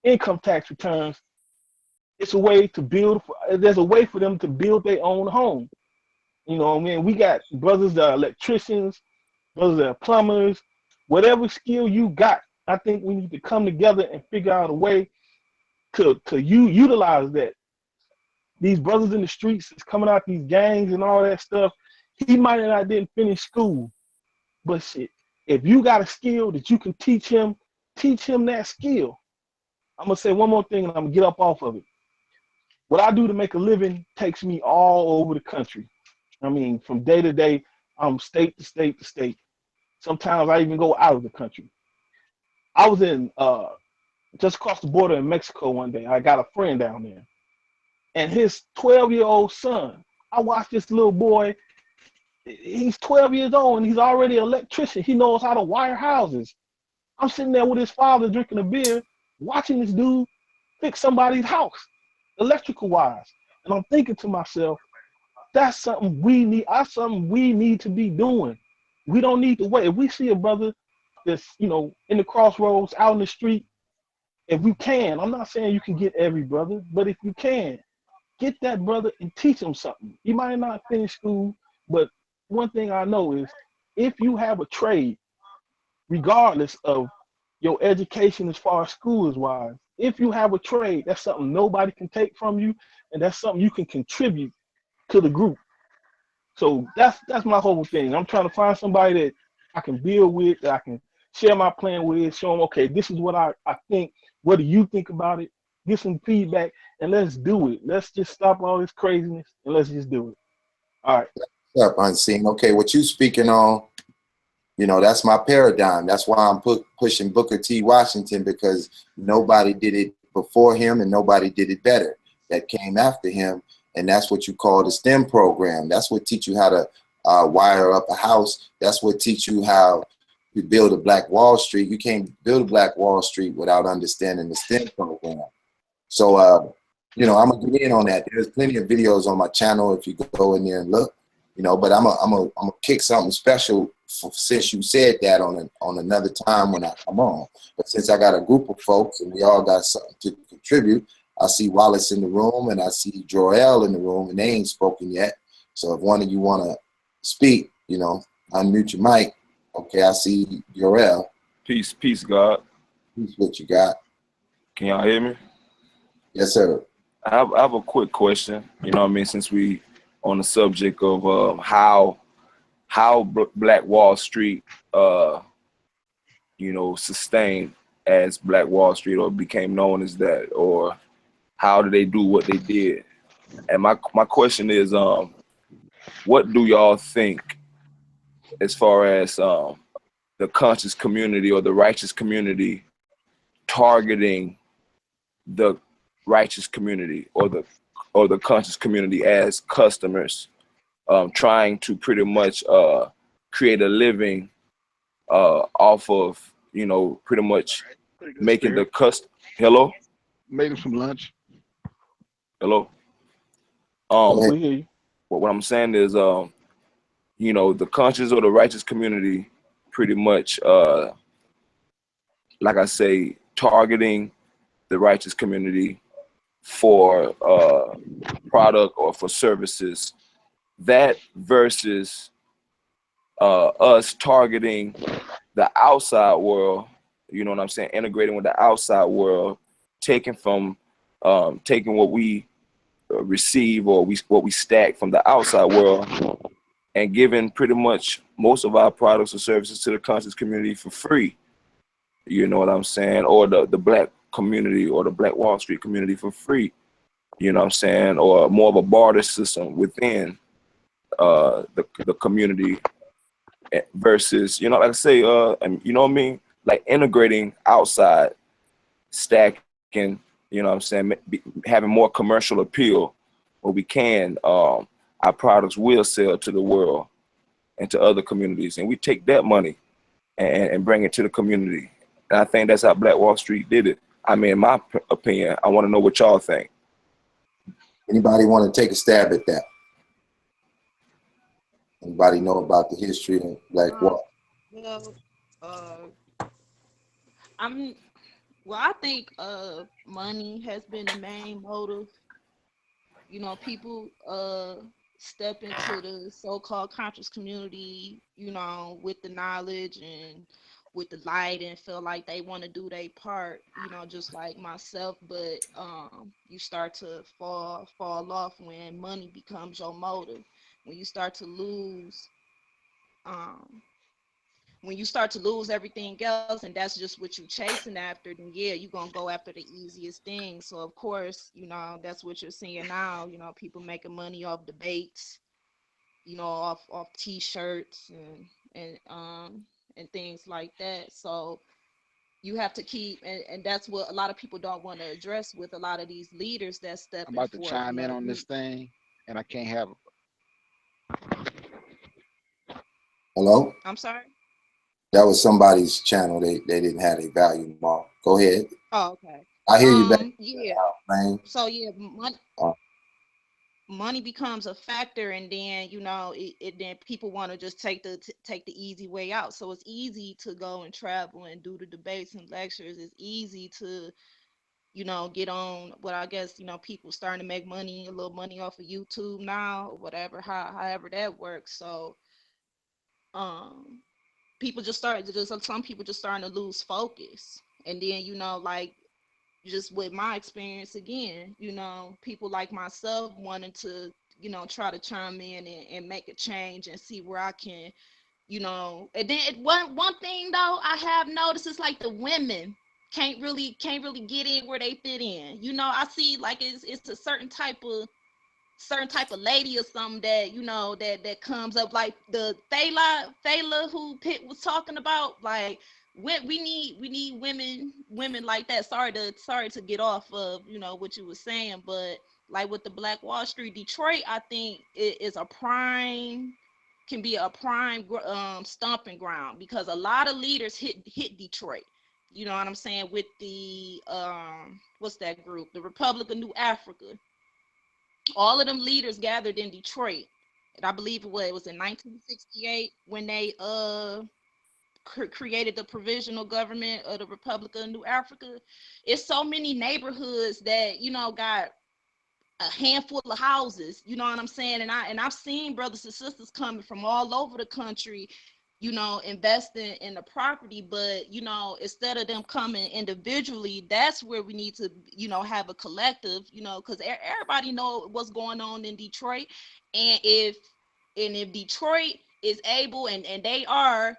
income tax returns, it's a way to build. There's a way for them to build their own home. You know what I mean? We got brothers that are electricians, brothers that are plumbers, whatever skill you got. I think we need to come together and figure out a way to utilize that. These brothers in the streets is coming out these gangs and all that stuff. He might not didn't finish school, but shit, if you got a skill that you can teach him that skill. I'm gonna say one more thing and I'm gonna get up off of it. What I do to make a living takes me all over the country. I mean, from day to day, I'm state to state to state. Sometimes I even go out of the country. I was in just across the border in Mexico one day. I got a friend down there, and his 12-year-old son. I watched this little boy. He's 12 years old and he's already an electrician. He knows how to wire houses. I'm sitting there with his father drinking a beer, watching this dude fix somebody's house, electrical wires. And I'm thinking to myself, that's something we need. That's something we need to be doing. We don't need to wait. If we see a brother that's, in the crossroads, out in the street, if we can, I'm not saying you can get every brother, but if you can, get that brother and teach him something. He might not finish school, but one thing I know is if you have a trade, regardless of your education as far as school is wise, if you have a trade, that's something nobody can take from you, and that's something you can contribute to the group. So that's my whole thing. I'm trying to find somebody that I can build with, that I can share my plan with, show them, okay, this is what I think. What do you think about it? Get some feedback, and let's do it. Let's just stop all this craziness, and let's just do it. All right. What's up, Unseen? Okay, what you speaking on, that's my paradigm. That's why I'm pushing Booker T. Washington, because nobody did it before him and nobody did it better that came after him. And that's what you call the STEM program. That's what teach you how to wire up a house. That's what teach you how to build a Black Wall Street. You can't build a Black Wall Street without understanding the STEM program. So, I'm going to get in on that. There's plenty of videos on my channel if you go in there and look, but I'm going to kick something special since you said that on another time when I come on. But since I got a group of folks and we all got something to contribute, I see Wallace in the room and I see Jorel in the room, and they ain't spoken yet. So if one of you want to speak, unmute your mic. Okay, I see Jorel. Peace, God. Peace, what you got? Can y'all hear me? Yes, sir. I have a quick question. Since we on the subject of how Black Wall Street, sustained as Black Wall Street or became known as that, or how did they do what they did? And my question is, what do y'all think as far as the conscious community or the righteous community targeting the righteous community or the conscious community as customers, trying to pretty much create a living off of pretty much making the custom. Hello, Made him some lunch. hello. Go ahead. We hear you. What I'm saying is, you know, the conscious or the righteous community, pretty much, like I say, targeting the righteous community for product or for services. That versus us targeting the outside world, you know what I'm saying, integrating with the outside world, taking what we receive or what we stack from the outside world, and giving pretty much most of our products or services to the conscious community for free. You know what I'm saying? Or the black community or the Black Wall Street community for free. You know what I'm saying? Or more of a barter system within the community versus, you know, like I say, and you know what I mean? Like integrating outside, stacking, you know what I'm saying? Having more commercial appeal where we can, our products will sell to the world and to other communities. And we take that money and bring it to the community. And I think that's how Black Wall Street did it. I mean, in my opinion, I want to know what y'all think. Anybody want to take a stab at that? Anybody know about the history of Black Wall? Well, I think money has been the main motive. You know, people step into the so-called conscious community, you know, with the knowledge and with the light and feel like they want to do their part, you know, just like myself. But you start to fall off when money becomes your motive. When you start to lose everything else, and that's just what you're chasing after, then yeah, you're gonna go after the easiest thing. So of course, you know, that's what you're seeing now, you know, people making money off debates, you know, off t-shirts and things like that. So you have to keep, and that's what a lot of people don't want to address with a lot of these leaders that step I'm about to forth. chime in on this thing, and I can't have Hello? I'm sorry. That was somebody's channel. They didn't have a volume off. Go ahead. Oh, okay. I hear you back. Yeah. Man. So yeah, money becomes a factor, and then, you know, then people want to just take the easy way out. So it's easy to go and travel and do the debates and lectures. It's easy to, you know, get on what I guess, you know, people starting to make a little money off of YouTube now, or whatever, however that works. So some people just starting to lose focus. And then, you know, like, just with my experience again, you know, people like myself wanting to, you know, try to chime in and make a change and see where I can, you know. And then one thing though I have noticed is like the women can't really get in where they fit in. You know, I see like it's a certain type of lady or something that, you know, that comes up, like the Thayla who Pitt was talking about. Like, we need women like that. Sorry to get off of, you know, what you were saying, but like with the Black Wall Street, Detroit, I think it is can be a prime stomping ground, because a lot of leaders hit Detroit. You know what I'm saying? With the what's that group? The Republic of New Africa. All of them leaders gathered in Detroit, and I believe it was in 1968 when they created the provisional government of the Republic of New Africa. It's so many neighborhoods that, you know, got a handful of houses, you know what I'm saying? And I've seen brothers and sisters coming from all over the country, you know, investing in the property. But, you know, instead of them coming individually, that's where we need to, you know, have a collective, you know, because everybody know what's going on in Detroit. And if Detroit is able, and they are,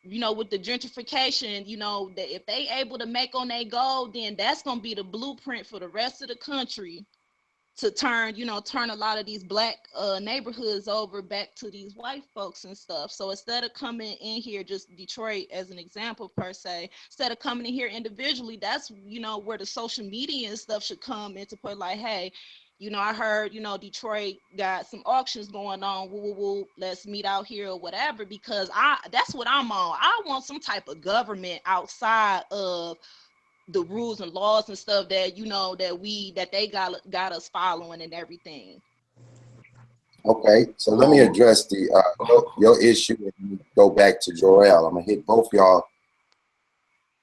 you know, with the gentrification, you know, that if they able to make on their goal, then that's going to be the blueprint for the rest of the country to turn a lot of these black neighborhoods over back to these white folks and stuff. So instead of coming in here, just Detroit as an example per se, instead of coming in here individually, that's, you know, where the social media and stuff should come into play. Like, hey, you know, I heard, you know, Detroit got some auctions going on. Woo, woo, woo, let's meet out here or whatever, because that's what I'm on. I want some type of government outside of the rules and laws and stuff that that they got us following and everything. Okay, so let me address the your issue and go back to Jorel. I'm gonna hit both y'all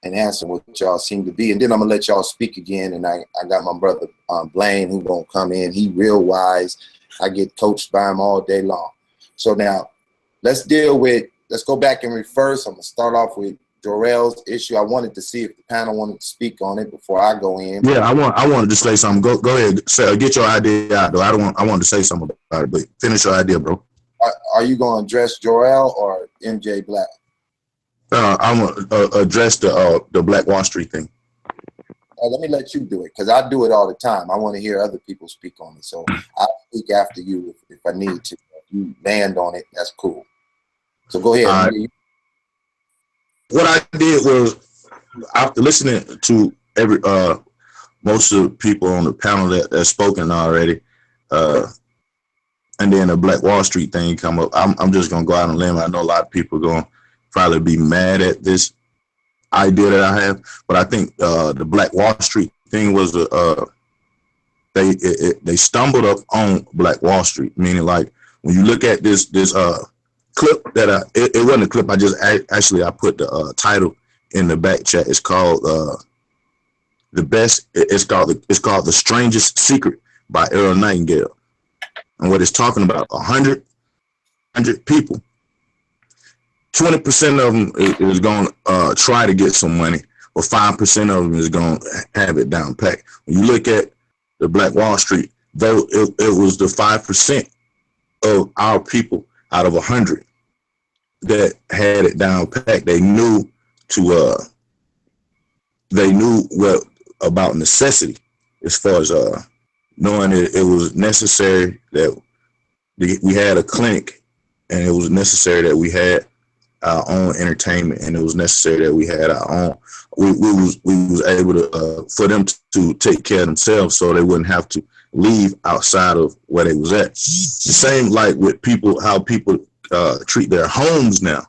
and answer what y'all seem to be, and then I'm gonna let y'all speak again. And I got my brother Blaine who gonna come in. He real wise. I get coached by him all day long. So now let's go back in reverse. I'm gonna start off with Jorel's issue. I wanted to see if the panel wanted to speak on it before I go in. Yeah, I wanted to say something. Go ahead. Get your idea out though. I wanted to say something about it, but finish your idea, bro. Are you gonna address Jorel or MJ Black? I'm gonna address the Black Wall Street thing. Let me let you do it because I do it all the time. I want to hear other people speak on it, so I'll speak after you if I need to. If you land on it, that's cool. So go ahead. What I did was, after listening to most of the people on the panel that's spoken already, and then the Black Wall Street thing come up, I'm just gonna go out on a limb. I know a lot of people are gonna probably be mad at this idea that I have, but I think the Black Wall Street thing was they stumbled up on Black Wall Street, meaning like when you look at this clip that it wasn't a clip. I just I put the title in the back chat. It's called It's called The Strangest Secret by Earl Nightingale, and what it's talking about 100 people. 20% of them is going to try to get some money, or 5% of them is going to have it down pat. When you look at the Black Wall Street, though, it was the 5% of our people out of 100 that had it down pat. They knew what about necessity, as far as knowing it was necessary that we had a clinic, and it was necessary that we had our own entertainment, and it was necessary that we had our own. We was able to for them to take care of themselves, so they wouldn't have to leave outside of where they was at. The same like with people, how people treat their homes now.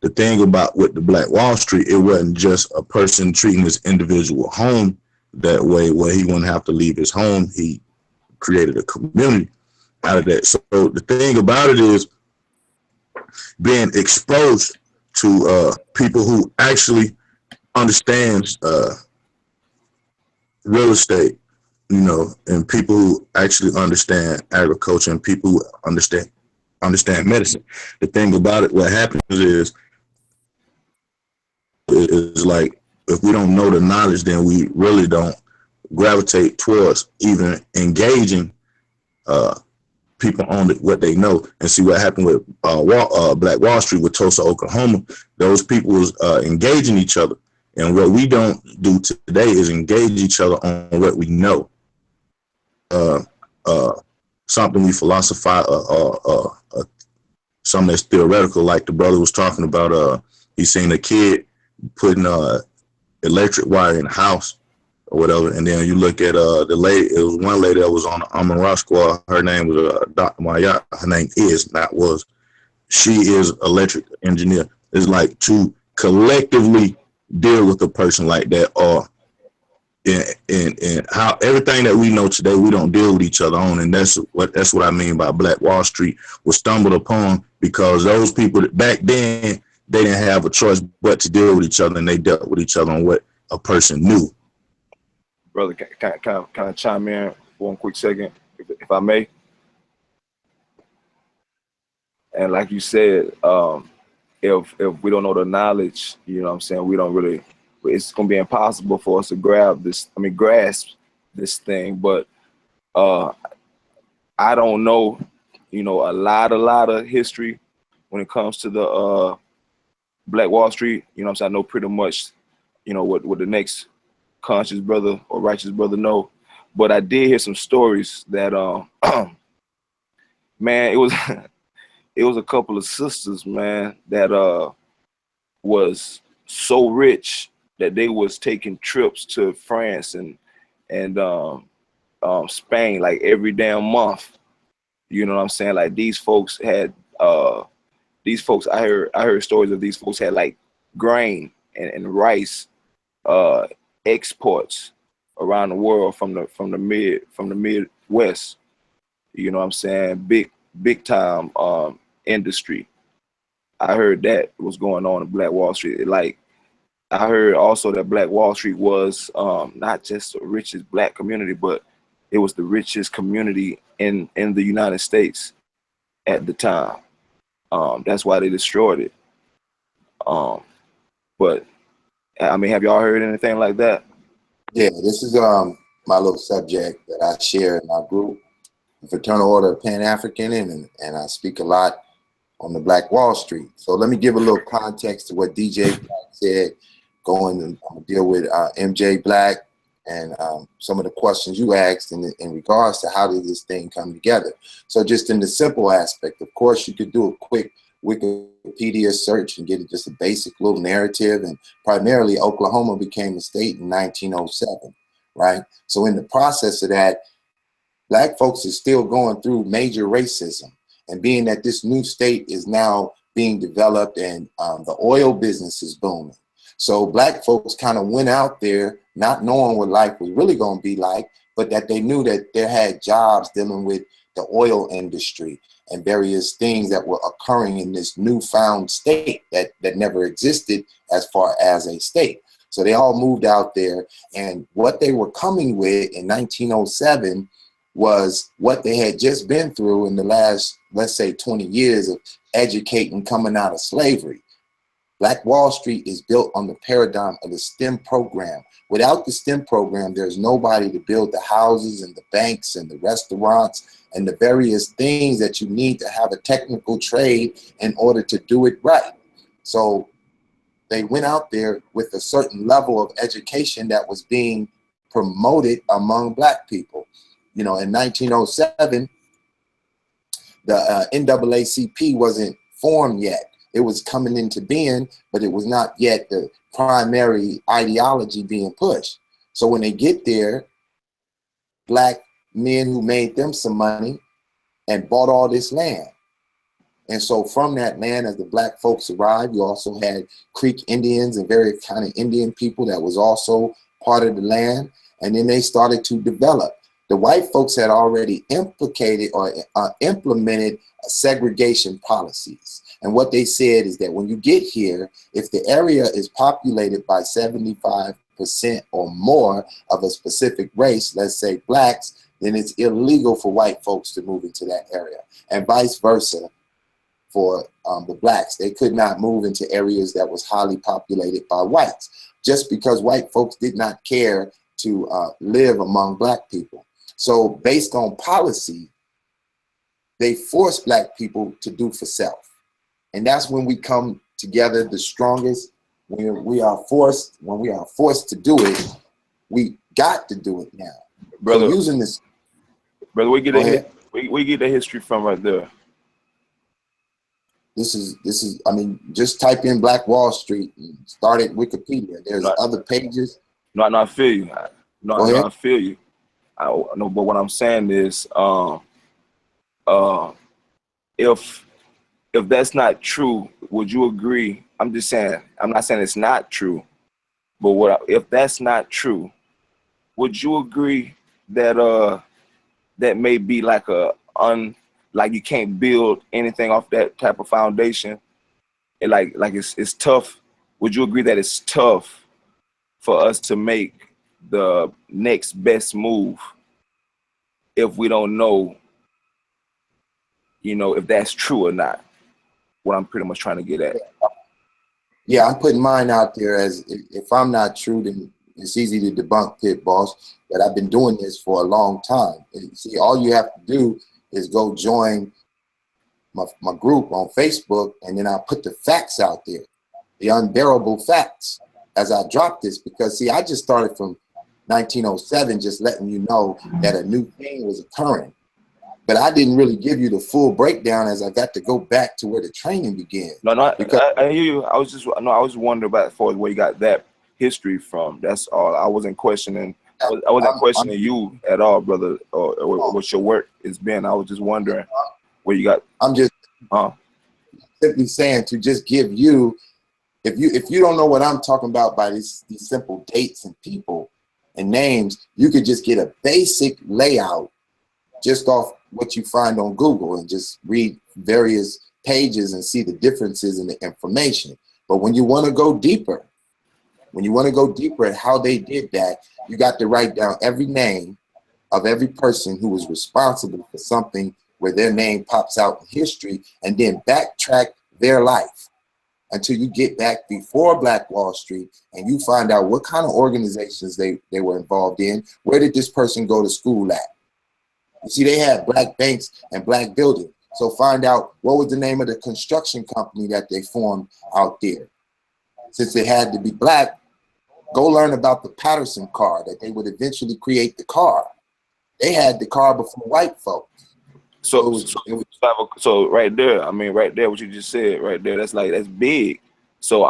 The thing about with the Black Wall Street, it wasn't just a person treating his individual home that way, where he wouldn't have to leave his home. He created a community out of that. So the thing about it is being exposed to people who actually understands real estate, and people who actually understand agriculture, and people who understand medicine. The thing about it, what happens is like, if we don't know the knowledge, then we really don't gravitate towards even engaging people on what they know. And see what happened with Black Wall Street with Tulsa, Oklahoma. Those people was engaging each other. And what we don't do today is engage each other on what we know. Something we philosophize, something that's theoretical, like the brother was talking about. He seen a kid putting electric wire in the house or whatever, and then you look at the lady. It was one lady that was on the Amon-Ra squad. Her name was Dr. Maya. Her name is, not was. She is electric engineer. It's like to collectively deal with a person like that, or in how everything that we know today, we don't deal with each other on, and that's what I mean by Black Wall Street was stumbled upon, because those people that back then, they didn't have a choice but to deal with each other, and they dealt with each other on what a person knew. Brother, can I chime in for 1 quick second, if I may? And like you said, if we don't know the knowledge, we don't really, it's going to be impossible for us to grasp this thing. But I don't know, a lot of history when it comes to the Black Wall Street. I know pretty much, what the next conscious brother or righteous brother know. But I did hear some stories that, man, it was a couple of sisters, man, that was so rich that they was taking trips to France and Spain like every damn month. You know what I'm saying? Like these folks had I heard stories of these folks had like grain and rice exports around the world from the Midwest. You know what I'm saying? Big time industry. I heard that was going on in Black Wall Street. Like, I heard also that Black Wall Street was not just the richest black community, but it was the richest community in the United States at the time. That's why they destroyed it. But I mean, have y'all heard anything like that? Yeah, this is my little subject that I share in my group, the Fraternal Order of Pan-African, and I speak a lot on the Black Wall Street. So let me give a little context to what DJ Black said, going and deal with MJ Black and some of the questions you asked in regards to how did this thing come together. So just in the simple aspect, of course, you could do a quick Wikipedia search and get just a basic little narrative. And primarily, Oklahoma became a state in 1907, right? So in the process of that, black folks are still going through major racism. And being that this new state is now being developed and the oil business is booming. So black folks kind of went out there not knowing what life was really going to be like, but that they knew that they had jobs dealing with the oil industry and various things that were occurring in this newfound state that never existed as far as a state. So they all moved out there, and what they were coming with in 1907 was what they had just been through in the last, let's say, 20 years of educating coming out of slavery. Black Wall Street is built on the paradigm of the STEM program. Without the STEM program, there's nobody to build the houses and the banks and the restaurants and the various things that you need to have a technical trade in order to do it right. So they went out there with a certain level of education that was being promoted among black people. You know, in 1907, the NAACP wasn't formed yet. It was coming into being, but it was not yet the primary ideology being pushed. So when they get there, black men who made them some money and bought all this land. And so from that land, as the black folks arrived, you also had Creek Indians and various kind of Indian people that was also part of the land. And then they started to develop. The white folks had already implicated or implemented segregation policies. And what they said is that when you get here, if the area is populated by 75% or more of a specific race, let's say blacks, then it's illegal for white folks to move into that area, and vice versa for the blacks. They could not move into areas that was highly populated by whites, just because white folks did not care to live among black people. So based on policy, they forced black people to do for self. And that's when we come together the strongest. When we are forced to do it, we got to do it now. Brother, so using this, brother, we get the history from right there. This is, I mean, just type in Black Wall Street and start at Wikipedia. There's other pages. No, I feel you. I feel you. I know, but what I'm saying is, if that's not true, would you agree? I'm just saying, I'm not saying it's not true, but if that's not true, would you agree that that may be like like you can't build anything off that type of foundation? And like it's tough. Would you agree that it's tough for us to make the next best move if we don't know, you know, if that's true or not? What I'm pretty much trying to get at. Yeah, I'm putting mine out there as if I'm not true, then it's easy to debunk, Pit Boss. But I've been doing this for a long time. And see, all you have to do is go join my group on Facebook, and then I'll put the facts out there, the unbearable facts, as I drop this. Because see, I just started from 1907, just letting you know that a new thing was occurring. But I didn't really give you the full breakdown, as I got to go back to where the training began. No, because I hear you. I was wondering about for where you got that history from. That's all. I wasn't questioning. I wasn't questioning you at all, brother, or what your work has been. I was just wondering where you got. I'm just simply saying to just give you if you don't know what I'm talking about by these simple dates and people and names, you could just get a basic layout just off what you find on Google and just read various pages and see the differences in the information. But when you want to go deeper, at how they did that, you got to write down every name of every person who was responsible for something where their name pops out in history, and then backtrack their life until you get back before Black Wall Street and you find out what kind of organizations they were involved in. Where did this person go to school at? You see, they had black banks and black buildings. So find out what was the name of the construction company that they formed out there. Since it had to be black, go learn about the Patterson car, that they would eventually create the car. They had the car before white folks. So right there, I mean, right there, what you just said, right there, that's big. So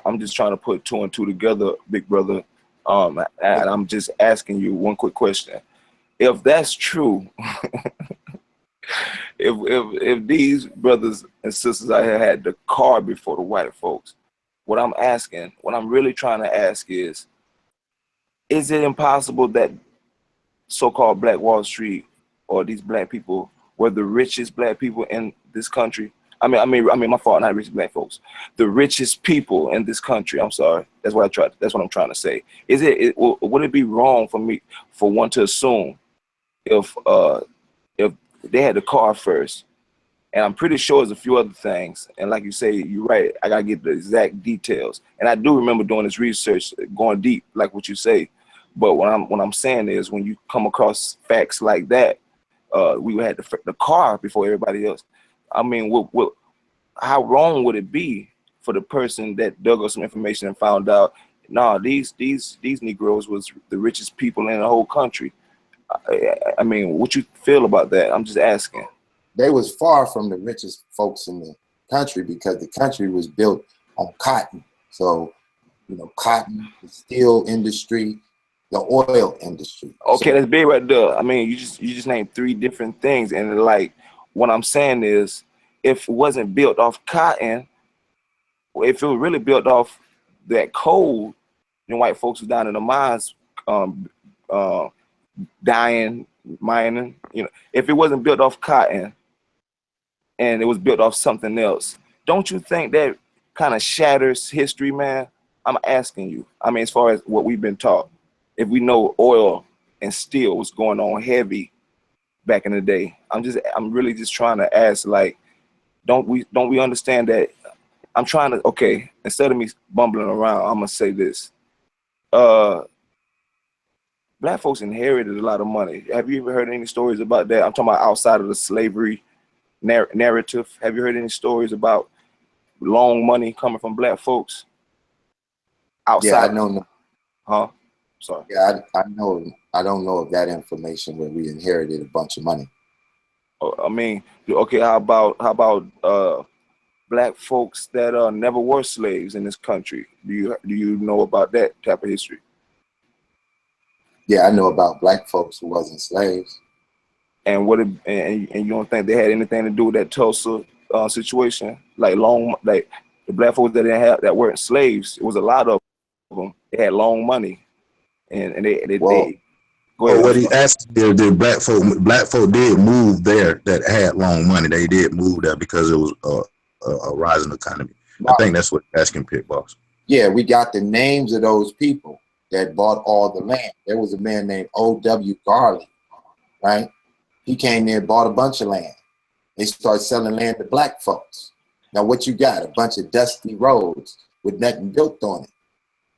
I'm just trying to put two and two together, big brother. And I'm just asking you one quick question. If that's true, if these brothers and sisters out here had the car before the white folks, what I'm really trying to ask is it impossible that so-called Black Wall Street or these black people were the richest black people in this country? I mean, my fault, not rich black folks. The richest people in this country. I'm sorry. That's what I'm trying to say. Would it be wrong for one to assume if they had the car first? And I'm pretty sure there's a few other things. And like you say, you're right. I gotta get the exact details. And I do remember doing this research, going deep, like what you say. But what I'm saying is, when you come across facts like that, we had the car before everybody else. I mean, how wrong would it be for the person that dug up some information and found out, nah, these Negroes was the richest people in the whole country? I mean, what you feel about that? I'm just asking. They was far from the richest folks in the country because the country was built on cotton. So, cotton, the steel industry, the oil industry. Okay, that's big right there. I mean, you just named three different things, and like what I'm saying is, if it wasn't built off cotton, if it was really built off that coal, then white folks was down in the mines, dying, mining. If it wasn't built off cotton and it was built off something else, don't you think that kind of shatters history, man? I'm asking you. I mean, as far as what we've been taught, if we know oil and steel was going on heavy back in the day, I'm really just trying to ask, like, don't we understand that? I'm trying to, okay, instead of me bumbling around, I'm gonna say this. Black folks inherited a lot of money. Have you ever heard any stories about that? I'm talking about outside of the slavery narrative. Have you heard any stories about long money coming from black folks? Outside? Yeah, I know. Huh? Sorry. Yeah, I know. I don't know of that information where we inherited a bunch of money. I mean, okay, how about black folks that never were slaves in this country? Do you know about that type of history? Yeah, I know about black folks who wasn't slaves. And and you don't think they had anything to do with that Tulsa situation? Like the black folks that weren't slaves, it was a lot of them. They had long money, and they go ahead. What he asked is, did black folk did move there that had long money. They did move there because it was a rising economy. I think that's what asking Pit Boss. Yeah, we got the names of those people that bought all the land. There was a man named O.W. Garley, right? He came there and bought a bunch of land. They started selling land to black folks. Now what you got? A bunch of dusty roads with nothing built on it.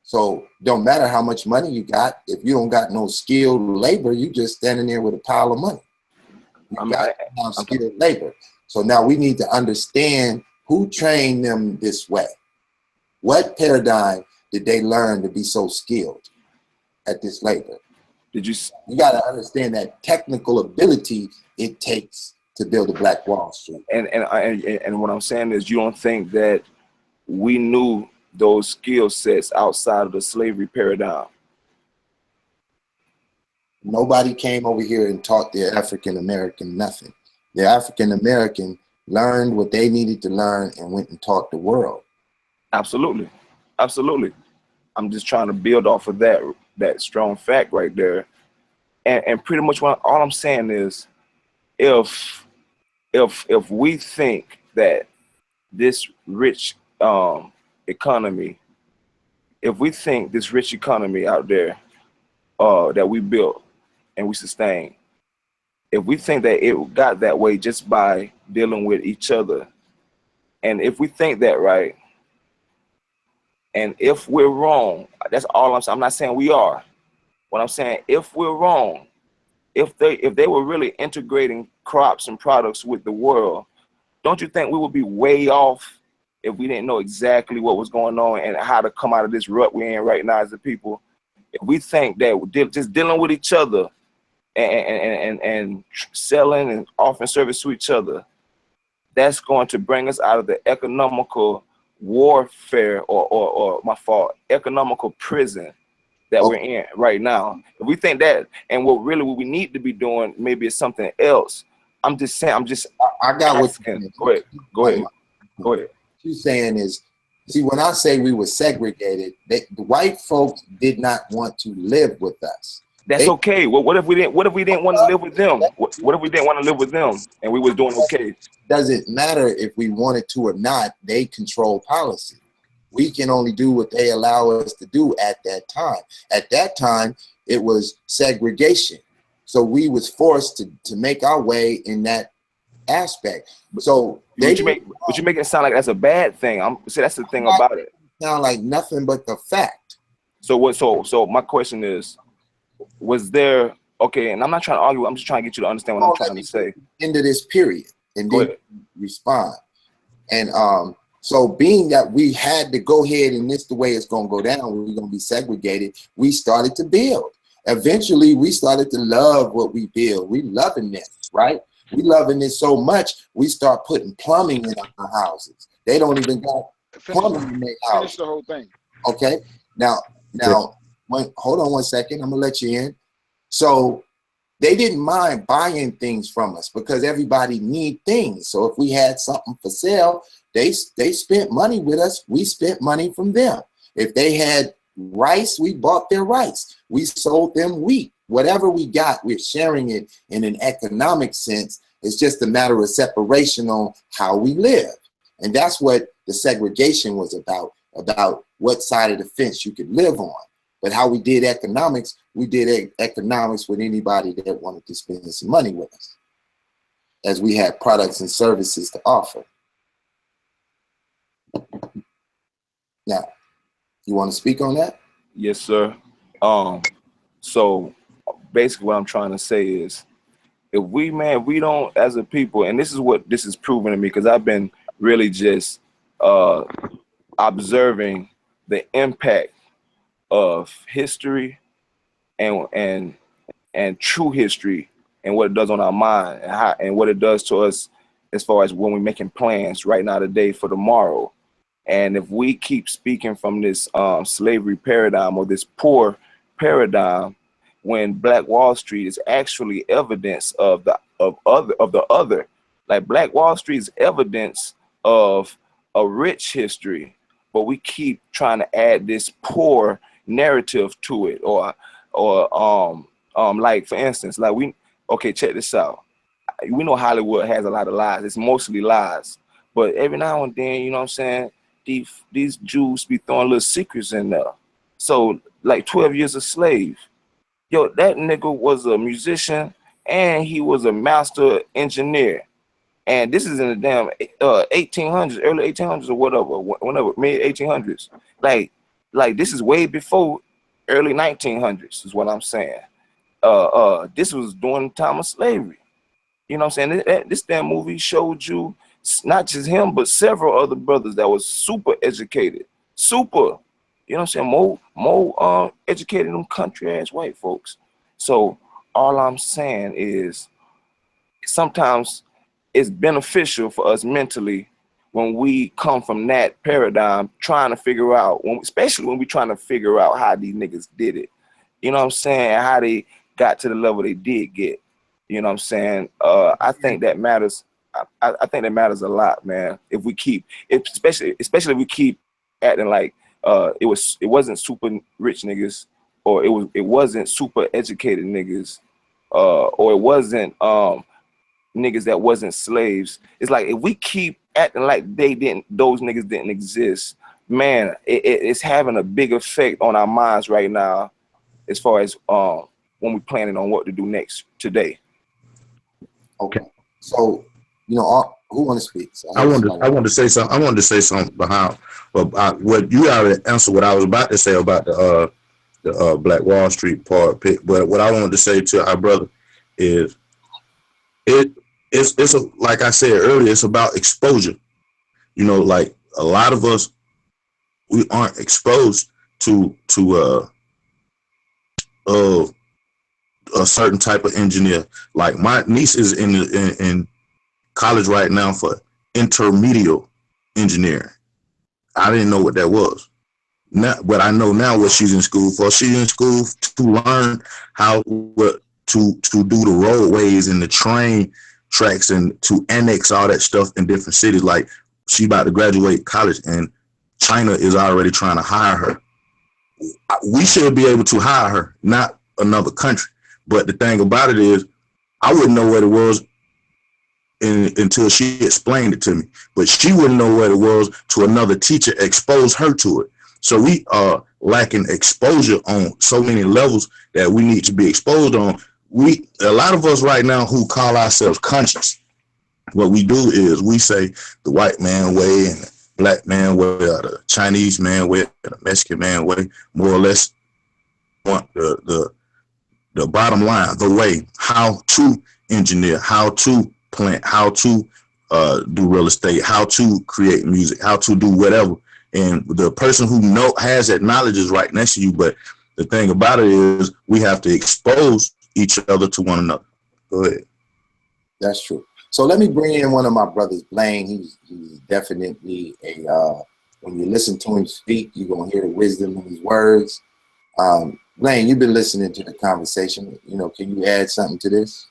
So don't matter how much money you got, if you don't got no skilled labor, you just standing there with a pile of money. You got skilled labor. So now we need to understand who trained them this way. What paradigm did they learn to be so skilled at this labor? You got to understand that technical ability it takes to build a Black Wall Street. And what I'm saying is, you don't think that we knew those skill sets outside of the slavery paradigm? Nobody came over here and taught the African American nothing. The African American learned what they needed to learn and went and taught the world. Absolutely, absolutely. I'm just trying to build off of that strong fact right there, and pretty much all I'm saying is, if we think that this rich economy, if we think this rich economy out there that we built and we sustain, if we think that it got that way just by dealing with each other, and if we think that, right, and if we're wrong, that's all I'm saying. I'm not saying we are. What I'm saying, if we're wrong, if they were really integrating crops and products with the world, don't you think we would be way off if we didn't know exactly what was going on and how to come out of this rut we're in right now as a people? If we think that just dealing with each other and selling and offering service to each other, that's going to bring us out of the economical warfare or economical prison that we're in right now. If we think that, and what we need to be doing maybe is something else. I'm just saying, I got what you're saying. Go ahead. What you're saying is, see, when I say we were segregated, the white folks did not want to live with us. That's okay. Well, what if we didn't want to live with them? What if we didn't want to live with them and we was doing okay? Doesn't matter if we wanted to or not. They control policy. We can only do what they allow us to do at that time. At that time, it was segregation. So we was forced to make our way in that aspect. So but you make it sound like that's a bad thing. That's the thing about it. Sound like nothing but the fact. So what? So my question is, was there, okay? And I'm not trying to argue. I'm just trying to get you to understand what I'm trying to say. Into this period, and then respond. And so being that we had to go ahead and this the way it's going to go down, we're going to be segregated, we started to build. Eventually, we started to love what we build. We loving this, right? We loving this so much, we start putting plumbing in our houses. They don't even got plumbing in their house. Finish the whole thing. Okay. Now, hold on 1 second. I'm gonna let you in. So they didn't mind buying things from us because everybody need things. So if we had something for sale, they spent money with us. We spent money from them. If they had rice, we bought their rice. We sold them wheat. Whatever we got, we're sharing it in an economic sense. It's just a matter of separation on how we live. And that's what the segregation was about what side of the fence you could live on. But how we did economics, we did economics with anybody that wanted to spend some money with us, as we had products and services to offer. Now, you want to speak on that? Yes, sir. So basically what I'm trying to say is, if we don't, as a people, and this is what this is proving to me, because I've been really just observing the impact of history and true history and what it does on our mind and what it does to us as far as when we're making plans right now today for tomorrow. And if we keep speaking from this slavery paradigm or this poor paradigm, when Black Wall Street is actually evidence of the other, like Black Wall Street is evidence of a rich history, but we keep trying to add this poor narrative to it, or like for instance, like check this out. We know Hollywood has a lot of lies. It's mostly lies, but every now and then, you know what I'm saying, these Jews be throwing little secrets in there. So like 12 Years a Slave, yo, that nigga was a musician and he was a master engineer. And this is in the damn 1800s, early 1800s or whatever, whenever, mid 1800s. Like this is way before early 1900s is what I'm saying. This was during the time of slavery. You know what I'm saying? This damn movie showed you not just him, but several other brothers that was super educated. Super. You know what I'm saying? More educated than country ass white folks. So all I'm saying is sometimes it's beneficial for us mentally when we come from that paradigm, trying to figure out, especially when we're trying to figure out how these niggas did it. You know what I'm saying? How they got to the level they did get. You know what I'm saying? I think that matters. I think that matters a lot, man. If we keep, especially if we keep acting like it wasn't super rich niggas, or it wasn't super educated niggas, or it wasn't niggas that wasn't slaves. It's like if we keep acting like those niggas didn't exist, man, it's having a big effect on our minds right now, as far as when we're planning on what to do next today. Okay. So, you know, who want to speak? So I wanted to say something. I wanted to say something behind what you already answered. What I was about to say about the Black Wall Street part. But what I wanted to say to our brother is it's like I said earlier, it's about exposure. You know, like a lot of us, we aren't exposed to a certain type of engineer. Like my niece is in college right now for intermediate engineering. I didn't know what that was. Now, but I know now what she's in school for. She's in school to learn how to do the roadways and the train tracks and to annex all that stuff in different cities. Like she's about to graduate college and China is already trying to hire her. We should be able to hire her, not another country. But the thing about it is, I wouldn't know what it was until she explained it to me. But she wouldn't know what it was to another teacher expose her to it. So we are lacking exposure on so many levels that we need to be exposed on. A lot of us right now who call ourselves conscious, what we do is we say the white man way and the black man way, or the Chinese man way, or the Mexican man way, more or less want the bottom line, the way, how to engineer, how to plant, how to do real estate, how to create music, how to do whatever. And the person who has that knowledge is right next to you. But the thing about it is we have to expose each other to one another. Go ahead. That's true. So let me bring in one of my brothers, Blaine. He's definitely when you listen to him speak, you're going to hear the wisdom in his words. Blaine, you've been listening to the conversation. You know, can you add something to this?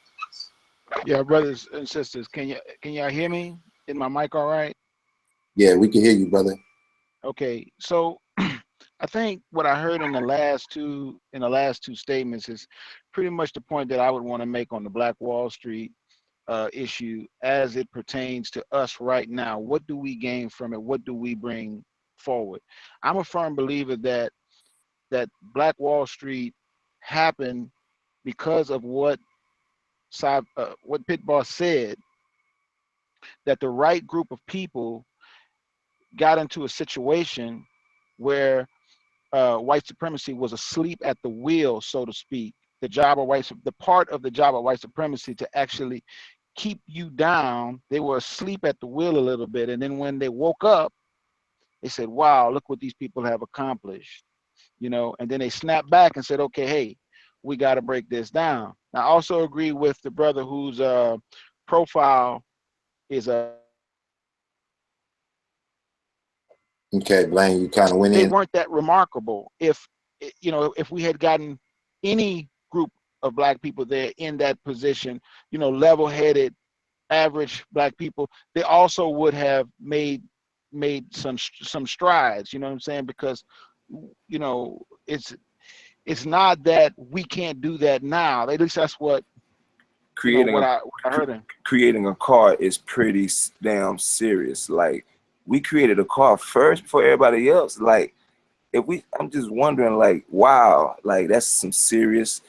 Yeah, brothers and sisters, can y'all hear me? Is my mic all right? Yeah, we can hear you, brother. Okay, so I think what I heard in the last two statements is pretty much the point that I would want to make on the Black Wall Street issue as it pertains to us right now. What do we gain from it? What do we bring forward? I'm a firm believer that Black Wall Street happened because of what Pit Boss said, that the right group of people got into a situation where white supremacy was asleep at the wheel, so to speak. The part of the job of white supremacy to actually keep you down, they were asleep at the wheel a little bit. And then when they woke up, they said, wow, look what these people have accomplished, you know, and then they snapped back and said, okay, hey, we got to break this down. I also agree with the brother whose profile is Okay, Blaine, you kind of went they in. weren't that remarkable. If we had gotten any group of black people there in that position, you know, level-headed, average black people, they also would have made some strides. You know what I'm saying? Because, you know, it's not that we can't do that now. At least that's what I heard. Creating a car is pretty damn serious. Like, we created a car first before everybody else. Like, I'm just wondering, like, wow, like that's some serious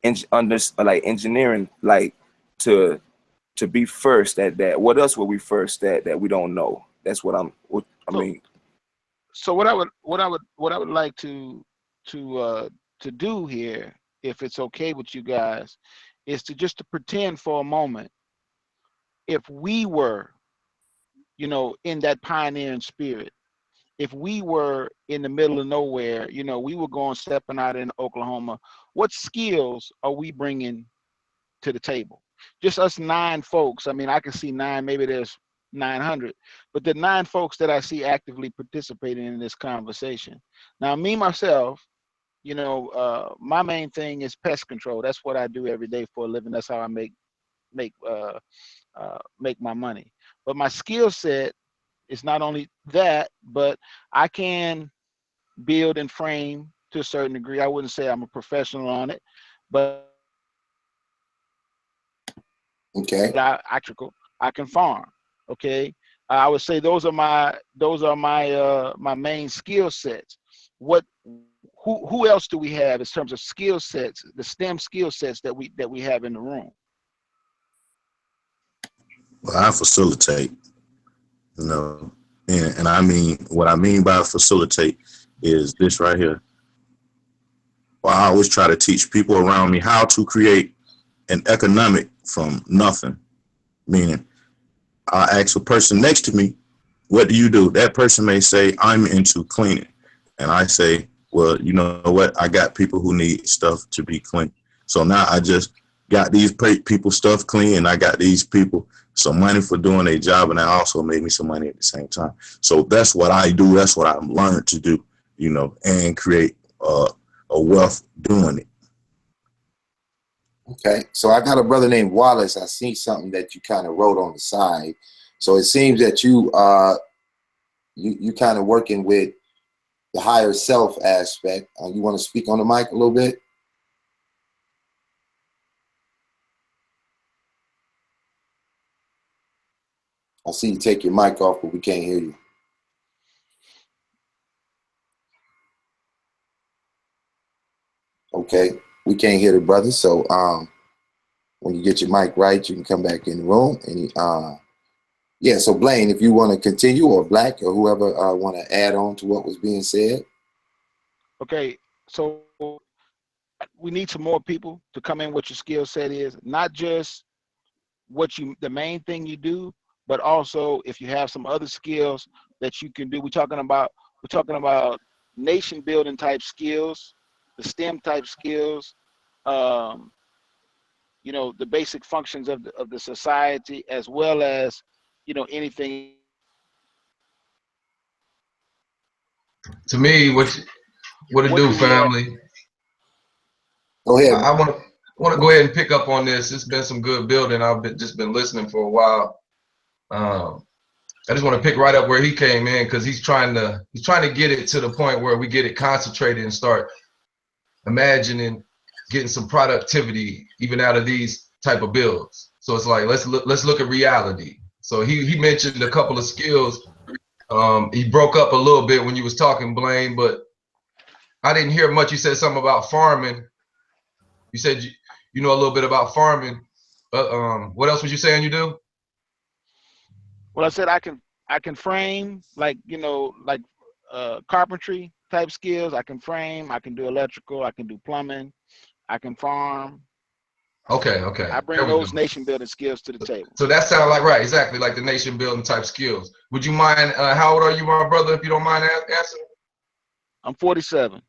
engineering, like to be first at that. What else were we first at that we don't know? That's what I mean. So what I would like to do here, if it's okay with you guys, is to pretend for a moment if we were, you know, in that pioneering spirit, if we were in the middle of nowhere, you know, we were stepping out in Oklahoma, what skills are we bringing to the table? Just us 9 folks. I mean, I can see 9, maybe there's 900, but the 9 folks that I see actively participating in this conversation. Now, me, myself, you know, my main thing is pest control. That's what I do every day for a living. That's how I make my money. But my skill set it's not only that, but I can build and frame to a certain degree. I wouldn't say I'm a professional on it, but Okay. I can farm. Okay. I would say those are my my main skill sets. Who else do we have in terms of skill sets, the STEM skill sets that we have in the room? Well, I facilitate, you know, and I mean, what I mean by facilitate is this right here. Well, I always try to teach people around me how to create an economic from nothing. Meaning, I ask a person next to me, what do you do? That person may say, I'm into cleaning. And I say, well, you know what? I got people who need stuff to be clean. So now I just got these people stuff clean, and I got these people some money for doing their job, and that also made me some money at the same time. So that's what I do. That's what I've learned to do, you know, and create a wealth doing it. Okay, so I got a brother named Wallace. I see something that you kind of wrote on the side. So it seems that you kind of working with the higher self aspect. You want to speak on the mic a little bit? I see you take your mic off, but we can't hear you. Okay, we can't hear the brother. So when you get your mic right, you can come back in the room. And yeah, so Blaine, if you want to continue, or Black, or whoever want to add on to what was being said. Okay, so we need some more people to come in. What your skill set is, not just the main thing you do, but also if you have some other skills that you can do. We're talking about nation building type skills, the STEM type skills, you know, the basic functions of the society, as well as, you know, anything. To me, what it do, family? Go ahead. I want to go ahead and pick up on this. It's been some good building. I've just been listening for a while. I just want to pick right up where he came in, because he's trying to get it to the point where we get it concentrated and start imagining getting some productivity even out of these type of builds. So it's like, let's look at reality. So he mentioned a couple of skills. He broke up a little bit when you was talking, Blaine, but I didn't hear much. You said something about farming. You said you know a little bit about farming. What else was you saying you do? Well, I said I can frame, like, you know, like carpentry type skills. I can frame, I can do electrical, I can do plumbing, I can farm. Okay. I bring those nation building skills to the table. So that sounds like right, exactly like the nation building type skills. Would you mind, how old are you, my brother, if you don't mind answering? I'm 47.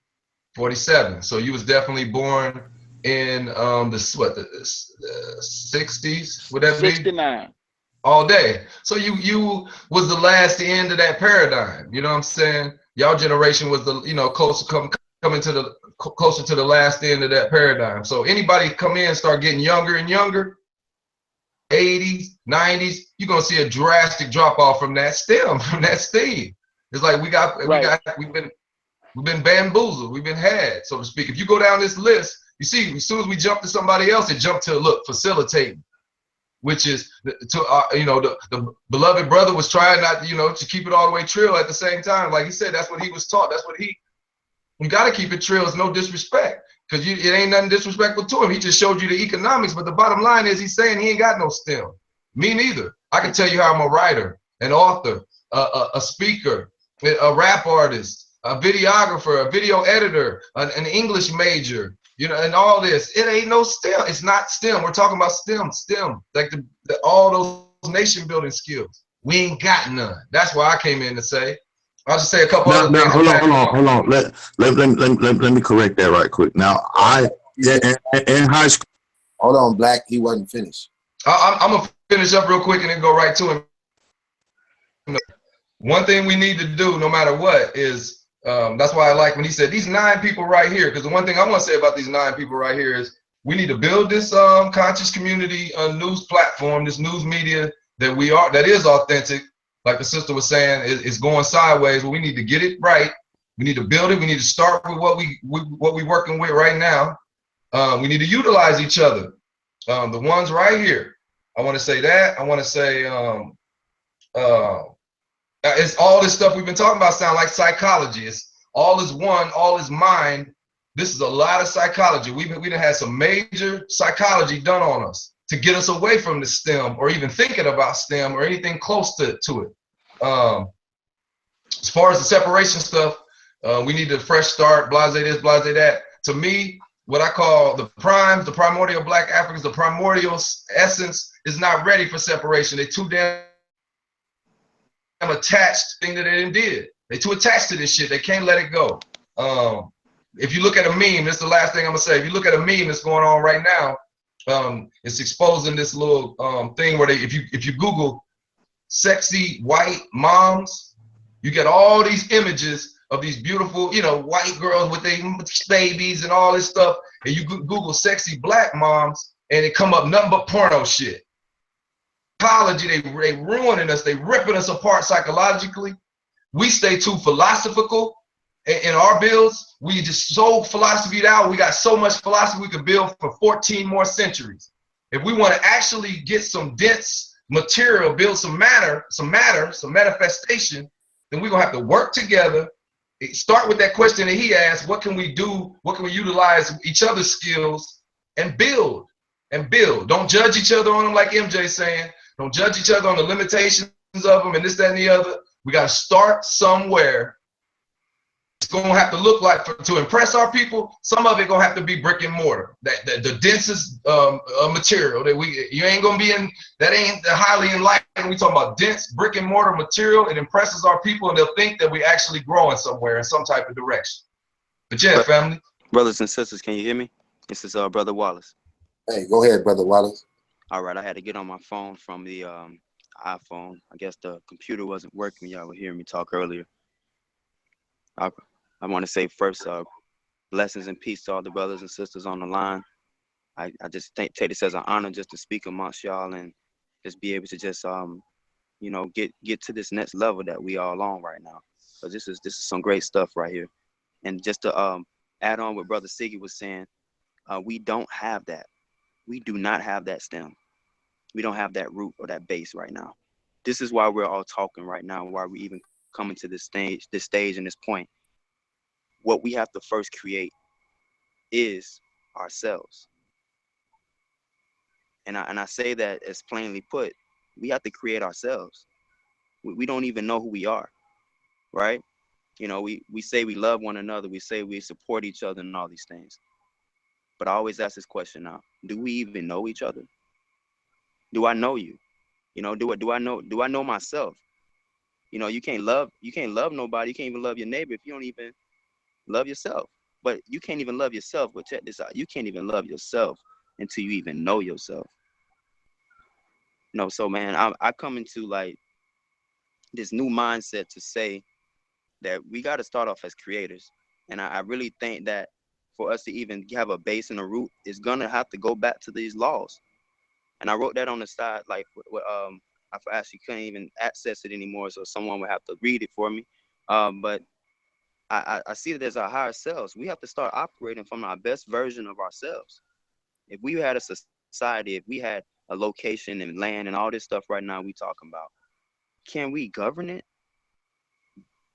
47. So you was definitely born in the 60s, would that be? 69. All day. So you was the last end of that paradigm. You know what I'm saying? Y'all generation was the, you know, closer to the last end of that paradigm. So anybody come in and start getting younger and younger, 80s, 90s, you're gonna see a drastic drop off from that STEM, from that STEAM. It's like we've been bamboozled, we've been had, so to speak. If you go down this list, you see, as soon as we jump to somebody else, it jumped to facilitating, which is you know, the beloved brother was trying not, you know, to keep it all the way trill at the same time. Like he said, that's what he was taught. That's what you got to keep it trill. It's no disrespect, because it ain't nothing disrespectful to him. He just showed you the economics. But the bottom line is he's saying he ain't got no STEM. Me neither. I can tell you how I'm a writer, an author, a speaker, a rap artist, a videographer, a video editor, an English major, you know, and all this. It ain't no STEM. It's not STEM. We're talking about STEM, like all those nation building skills. We ain't got none. That's why I came in to say. I'll just say a couple other things. Hold on. Let me correct that right quick. Now, in high school. Hold on, Black. He wasn't finished. I'm gonna finish up real quick and then go right to him. One thing we need to do, no matter what, is that's why I like when he said these 9 people right here. Because the one thing I want to say about these 9 people right here is we need to build this conscious community news platform, this news media that is authentic. like the sister was saying, is going sideways. Well, we need to get it right. We need to build it. We need to start with what we working with right now. We need to utilize each other. The ones right here. I want to say that. I want to say it's all this stuff we've been talking about sound like psychology. It's all is one, all is mind. This is a lot of psychology. We done had some major psychology done on us to get us away from the STEM or even thinking about STEM or anything close to it. As far as the separation stuff, we need a fresh start, blase this, blase that. To me, what I call the primes, the primordial Black Africans, the primordial essence is not ready for separation. They're too damn attached thing that they did. They too attached to this shit. They can't let it go. If you look at a meme, that's the last thing I'm gonna say. If you look at a meme that's going on right now, it's exposing this little thing where if you Google sexy white moms, you get all these images of these beautiful, white girls with their babies and all this stuff, and you Google sexy Black moms, and it come up nothing but porno shit. Psychology, they ruining us, they ripping us apart psychologically. We stay too philosophical in our builds. We just so philosophied out. We got so much philosophy we could build for 14 more centuries. If we want to actually get some dense material, build some matter, some manifestation, then we're gonna have to work together. Start with that question that he asked: what can we do? What can we utilize each other's skills and build? And build. Don't judge each other on them, like MJ saying. Don't judge each other on the limitations of them and this, that, and the other. We got to start somewhere. It's going to have to look like, to impress our people, some of it going to have to be brick and mortar. The densest material. You ain't going to be in, that ain't the highly enlightened. We talking about dense brick and mortar material. It impresses our people and they'll think that we actually growing somewhere in some type of direction. But yeah, family. Brothers and sisters, can you hear me? This is Brother Wallace. Hey, go ahead, Brother Wallace. All right, I had to get on my phone from the iPhone. I guess the computer wasn't working. Y'all were hearing me talk earlier. I want to say first, blessings and peace to all the brothers and sisters on the line. I just take this as an honor just to speak amongst y'all and just be able to just get to this next level that we all on right now. So this is some great stuff right here. And just to add on what Brother Siggy was saying, we don't have that. We do not have that stem. We don't have that root or that base right now. This is why we're all talking right now, why we even coming to this stage and this point. What we have to first create is ourselves. And I say that as plainly put, we have to create ourselves. We don't even know who we are, right? We say we love one another. We say we support each other and all these things. But I always ask this question now: do we even know each other? Do I know you? Do I know myself? You can't love nobody. You can't even love your neighbor if you don't even love yourself. But you can't even love yourself. But check this out: you can't even love yourself until you even know yourself. So man, I come into like this new mindset to say that we got to start off as creators, and I really think that for us to even have a base and a root, is gonna have to go back to these laws. And I wrote that on the side, like I actually couldn't even access it anymore, so someone would have to read it for me. But I see that as our higher selves, we have to start operating from our best version of ourselves. If we had a society, if we had a location and land and all this stuff right now we talking about, can we govern it?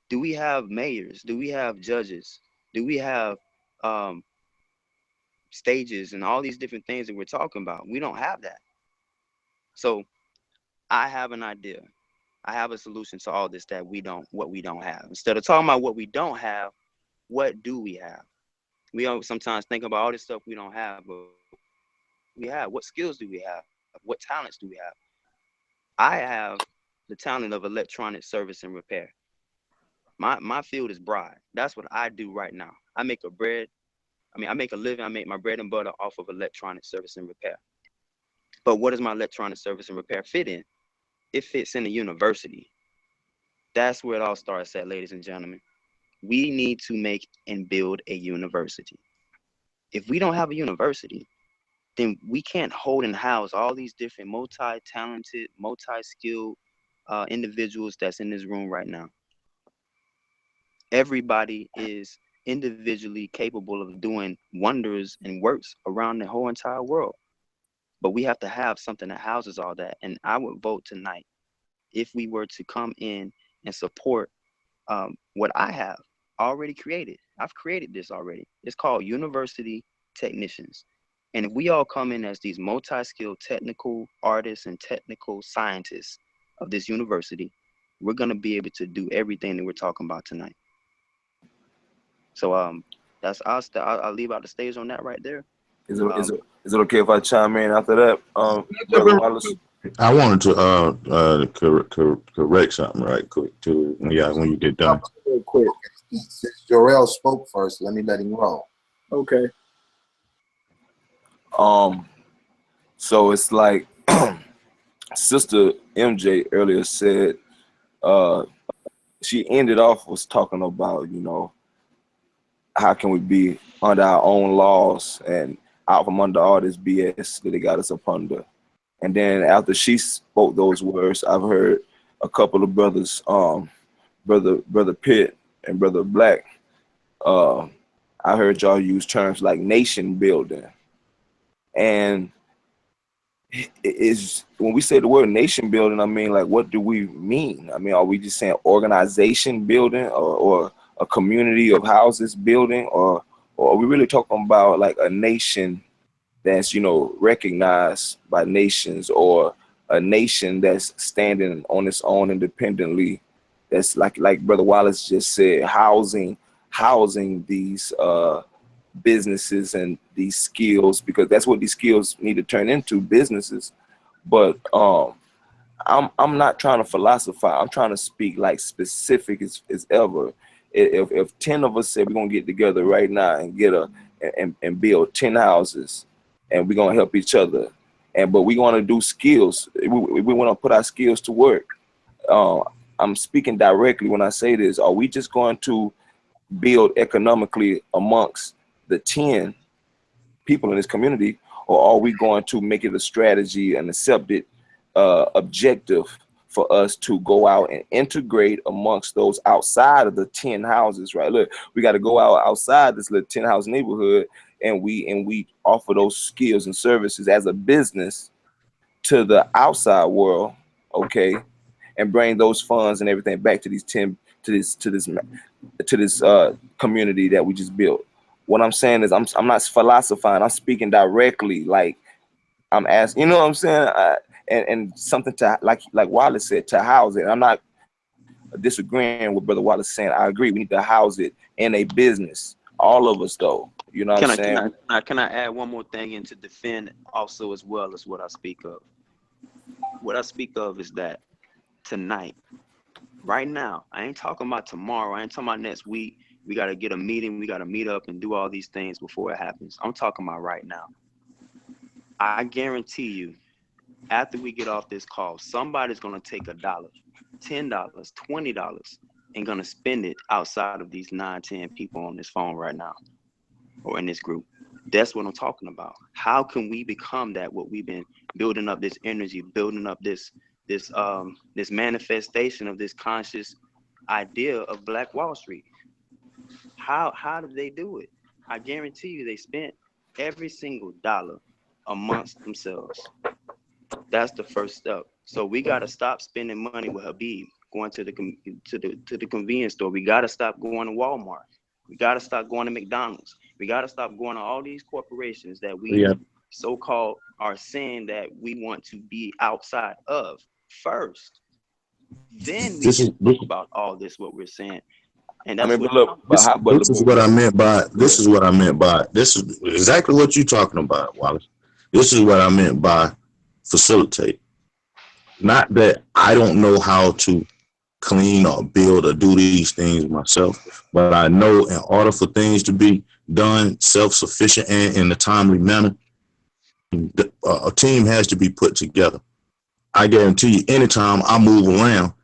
Do we have mayors? Do we have judges? Do we have stages and all these different things that we're talking about? We don't have that. So I have an idea. I have a solution to all this what we don't have. Instead of talking about what we don't have, what do we have? We sometimes think about all this stuff we don't have, but we have. What skills do we have? What talents do we have? I have the talent of electronic service and repair. My field is broad. That's what I do right now. I make a living. I make my bread and butter off of electronic service and repair. But what does my electronic service and repair fit in? It fits in a university. That's where it all starts at, ladies and gentlemen. We need to make and build a university. If we don't have a university, then we can't hold and house all these different multi-talented, multi-skilled individuals that's in this room right now. Everybody is individually capable of doing wonders and works around the whole entire world. But we have to have something that houses all that. And I would vote tonight if we were to come in and support what I have already created. I've created this already. It's called University Technicians. And if we all come in as these multi-skilled technical artists and technical scientists of this university, we're going to be able to do everything that we're talking about tonight. So that's us. I'll leave out the stage on that right there. Is it okay if I chime in after that, Brother Wallace? I wanted to correct something right quick too. When you get done. Real quick, since Jarrell spoke first, let him roll. Okay. So it's like Sister MJ earlier said, she ended off was talking about, you know, how can we be under our own laws and out from under all this BS that they got us up under. And then after she spoke those words, I've heard a couple of brothers, Brother Pitt and Brother Black, I heard y'all use terms like nation building. And is when we say the word nation building, I mean, like, what do we mean? I mean, are we just saying organization building or a community of houses building, or are we really talking about like a nation that's, you know, recognized by nations, or a nation that's standing on its own independently, that's like Brother Wallace just said, housing these businesses and these skills, because that's what these skills need to turn into, businesses. But I'm not trying to philosophize. I'm trying to speak like specific as ever. If 10 of us say we're gonna get together right now and get and build 10 houses, and we're gonna help each other, but we want to do skills. We want to put our skills to work. I'm speaking directly when I say this. Are we just going to build economically amongst the 10 people in this community, or are we going to make it a strategy and accepted objective for us to go out and integrate amongst those outside of the 10 houses, right? Look, we got to go outside this little 10 house neighborhood, and we offer those skills and services as a business to the outside world, okay, and bring those funds and everything back to these 10 to this community that we just built. What I'm saying is I'm not philosophizing. I'm speaking directly, like I'm asking, you know what I'm saying? And something to like Wallace said, to house it. I'm not disagreeing with Brother Wallace saying. I agree. We need to house it in a business. All of us, though. You know what I'm saying? Can I add one more thing in to defend also as well as what I speak of? What I speak of is that tonight, right now, I ain't talking about tomorrow. I ain't talking about next week. We got to get a meeting. We got to meet up and do all these things before it happens. I'm talking about right now. I guarantee you, after we get off this call, somebody's going to take $1, $10, $20 and going to spend it outside of these 9, 10 people on this phone right now or in this group. That's what I'm talking about. How can we become that, what we've been building up, this energy, building up this manifestation of this conscious idea of Black Wall Street? How did they do it? I guarantee you they spent every single dollar amongst themselves. That's the first step. So we got to stop spending money with Habib, going to the convenience store. We got to stop going to Walmart. We got to stop going to McDonald's. We got to stop going to all these corporations that we so-called are saying that we want to be outside of first. Then we can talk about all this, what we're saying. And that's this is what I meant by this is exactly what you're talking about, Wallace. This is what I meant by facilitate. Not that I don't know how to clean or build or do these things myself, but I know in order for things to be done self-sufficient and in a timely manner, a team has to be put together. I guarantee you, anytime I move around,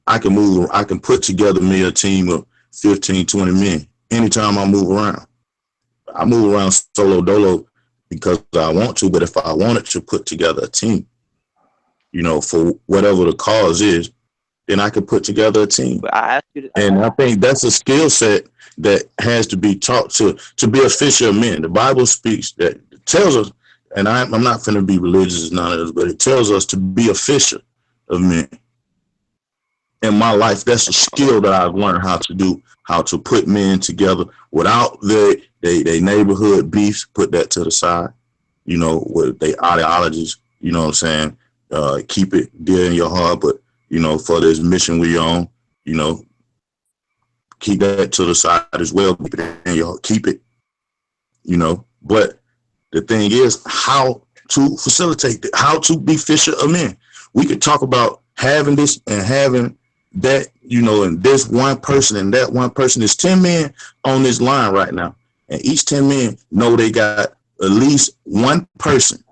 I can put together me a team of 15, 20 men. Anytime I move around solo dolo because I want to, but if I wanted to put together a team, you know, for whatever the cause is, then I can put together a team. But I asked you to, And I think that's a skill set that has to be taught to be a fisher of men. The Bible speaks that tells us, and I'm not going to be religious, none of this, but it tells us to be a fisher of men. In my life, that's a skill that I've learned how to do, how to put men together without their neighborhood beefs, put that to the side, you know, with their ideologies, you know what I'm saying? Keep it dear in your heart, but, you know, for this mission we're on, you know, keep that to the side as well. Keep it in your heart, keep it, you know. But the thing is how to facilitate it, how to be fisher of men. We could talk about having this and having that, you know, and this one person and that one person. There's 10 men on this line right now. And each 10 men know they got at least one person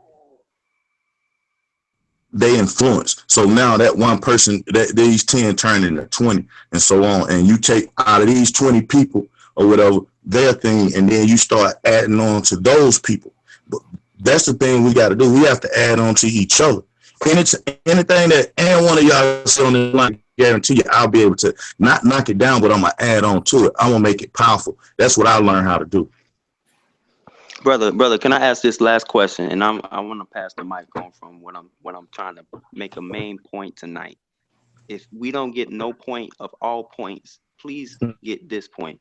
they influence. So now that one person, that these 10 turn into 20 and so on. And you take out of these 20 people or whatever, their thing, and then you start adding on to those people. But that's the thing we got to do. We have to add on to each other. Anything that any one of y'all sit on the line, guarantee you I'll be able to not knock it down, but I'm going to add on to it. I'm going to make it powerful. That's what I learned how to do. brother, can I ask this last question? And I want to pass the mic on from what I'm trying to make a main point tonight. If we don't get no point of all points, please get this point.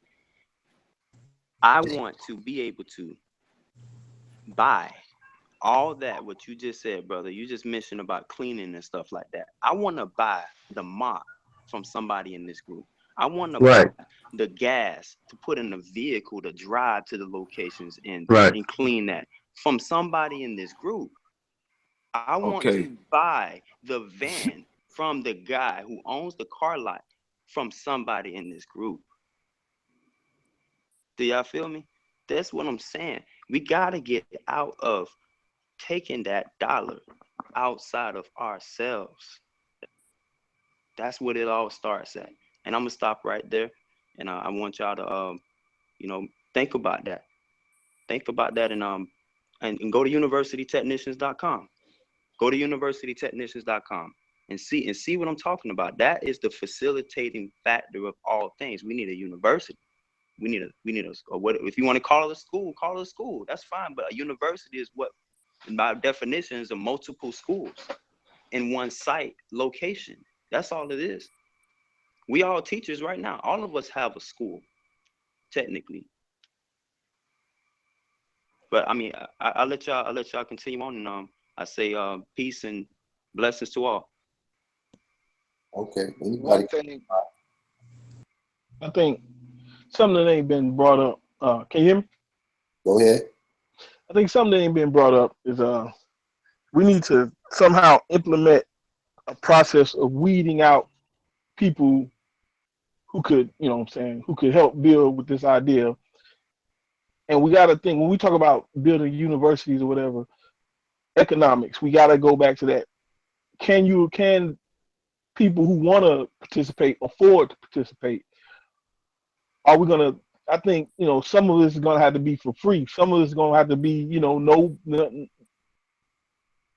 I want to be able to buy all that what you just said, brother. You just mentioned about cleaning and stuff like that. I want to buy the mop from somebody in this group. I want to buy the gas to put in the vehicle to drive to the locations and clean that from somebody in this group. I want to buy the van from the guy who owns the car lot from somebody in this group. Do y'all feel me? That's what I'm saying. We got to get out of taking that dollar outside of ourselves. That's what it all starts at. And I'm gonna stop right there. And I want y'all to, you know, think about that. Think about that, and go to universitytechnicians.com. Go to universitytechnicians.com and see what I'm talking about. That is the facilitating factor of all things. We need a university. We need a what if you want to call it a school, call it a school. That's fine. But a university is what, by definition, is a multiple schools in one site location. That's all it is. We all teachers right now. All of us have a school, technically. But I mean, I'll let y'all continue on, and I say peace and blessings to all. Okay. Anybody? I think something that ain't been brought up. Can you hear me? Go ahead. I think something that ain't been brought up is we need to somehow implement a process of weeding out people who could, you know what I'm saying, who could help build with this idea. And we got to think, when we talk about building universities or whatever, economics, we got to go back to that. Can people who want to participate afford to participate? Are we going to, I think, you know, some of this is going to have to be for free. Some of this is going to have to be, you know, nothing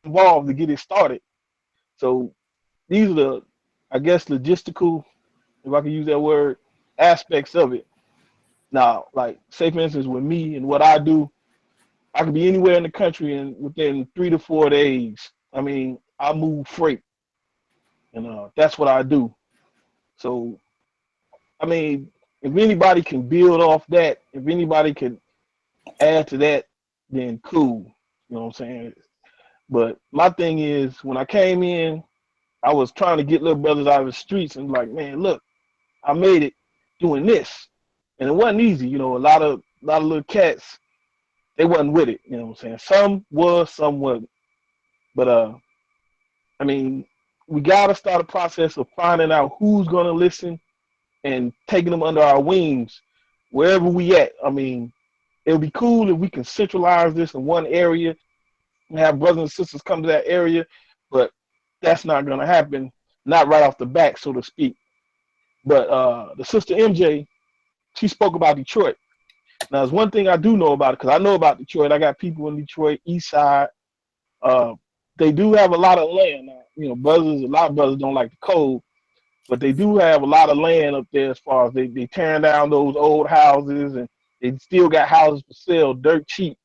involved to get it started. So these are the, I guess, logistical, if I can use that word, aspects of it. Now, like, say for instance, with me and what I do, I could be anywhere in the country and within 3 to 4 days. I mean, I move freight, and that's what I do. So, I mean, if anybody can build off that, if anybody can add to that, then cool. You know what I'm saying? But my thing is, when I came in, I was trying to get little brothers out of the streets and like, man, look, I made it doing this. And it wasn't easy, you know, a lot of little cats, they wasn't with it, you know what I'm saying? Some was, some wasn't. But I mean, we gotta start a process of finding out who's gonna listen and taking them under our wings wherever we at. I mean, it would be cool if we can centralize this in one area and have brothers and sisters come to that area, but that's not gonna happen, not right off the bat, so to speak. But the sister MJ, she spoke about Detroit. Now, there's one thing I do know about it, because I know about Detroit. I got people in Detroit, East Side. They do have a lot of land. Now, you know, a lot of brothers don't like the cold. but they do have a lot of land up there as far as they tearing down those old houses, and they still got houses for sale dirt cheap.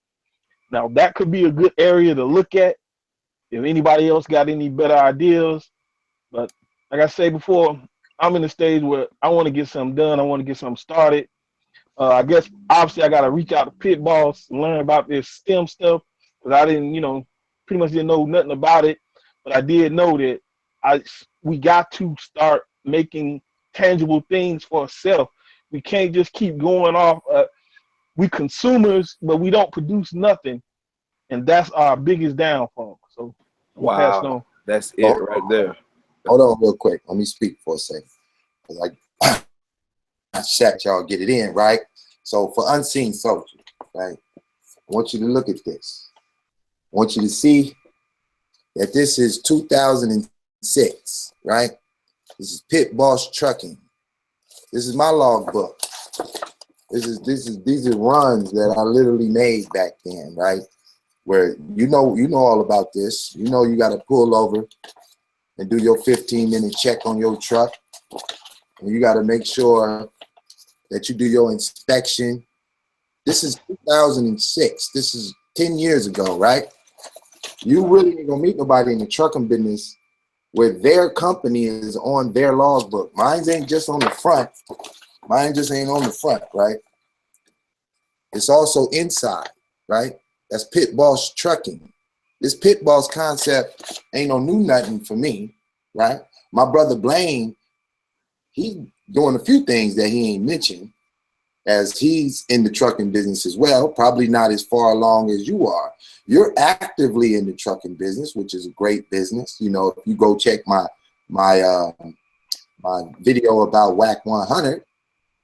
Now that could be a good area to look at if anybody else got any better ideas. But like I said before, I'm in the stage where I want to get something done. I want to get something started. I guess obviously I got to reach out to Pit Boss and learn about this STEM stuff, because I didn't, pretty much didn't know nothing about it. But I did know that we got to start making tangible things for ourselves. We can't just keep going off. We consumers, but we don't produce nothing, and that's our biggest downfall. So I'm gonna pass it on. That's it right there. Hold on real quick. Let me speak for a second. Like I shot y'all get it in, right? So for Unseen Soldier, right? I want you to look at this. I want you to see that this is 2006, right? This is Pit Boss Trucking. This is my logbook. These are runs that I literally made back then, right? Where you know all about this. You know you got to pull over and do your 15-minute check on your truck. And you got to make sure that you do your inspection. This is 2006. This is 10 years ago, right? You really ain't gonna meet nobody in the trucking business where their company is on their logbook. Mine ain't just on the front. Mine just ain't on the front, right? It's also inside, right? That's Pit Boss Trucking. This Pit Boss concept ain't no new nothing for me, right? My brother Blaine, he's doing a few things that he ain't mentioned, as he's in the trucking business as well, probably not as far along as you are. You're actively in the trucking business, which is a great business. You know, if you go check my video about Whack 100,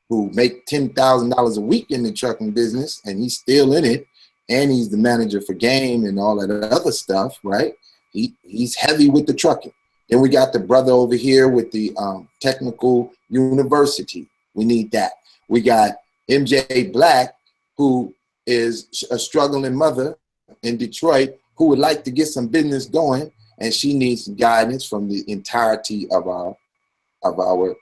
who make $10,000 a week in the trucking business, and he's still in it, and he's the manager for Game and all that other stuff, right? He's heavy with the trucking. Then we got the brother over here with the technical university. We need that. We got MJ Black, who is a struggling mother in Detroit who would like to get some business going, and she needs guidance from the entirety of our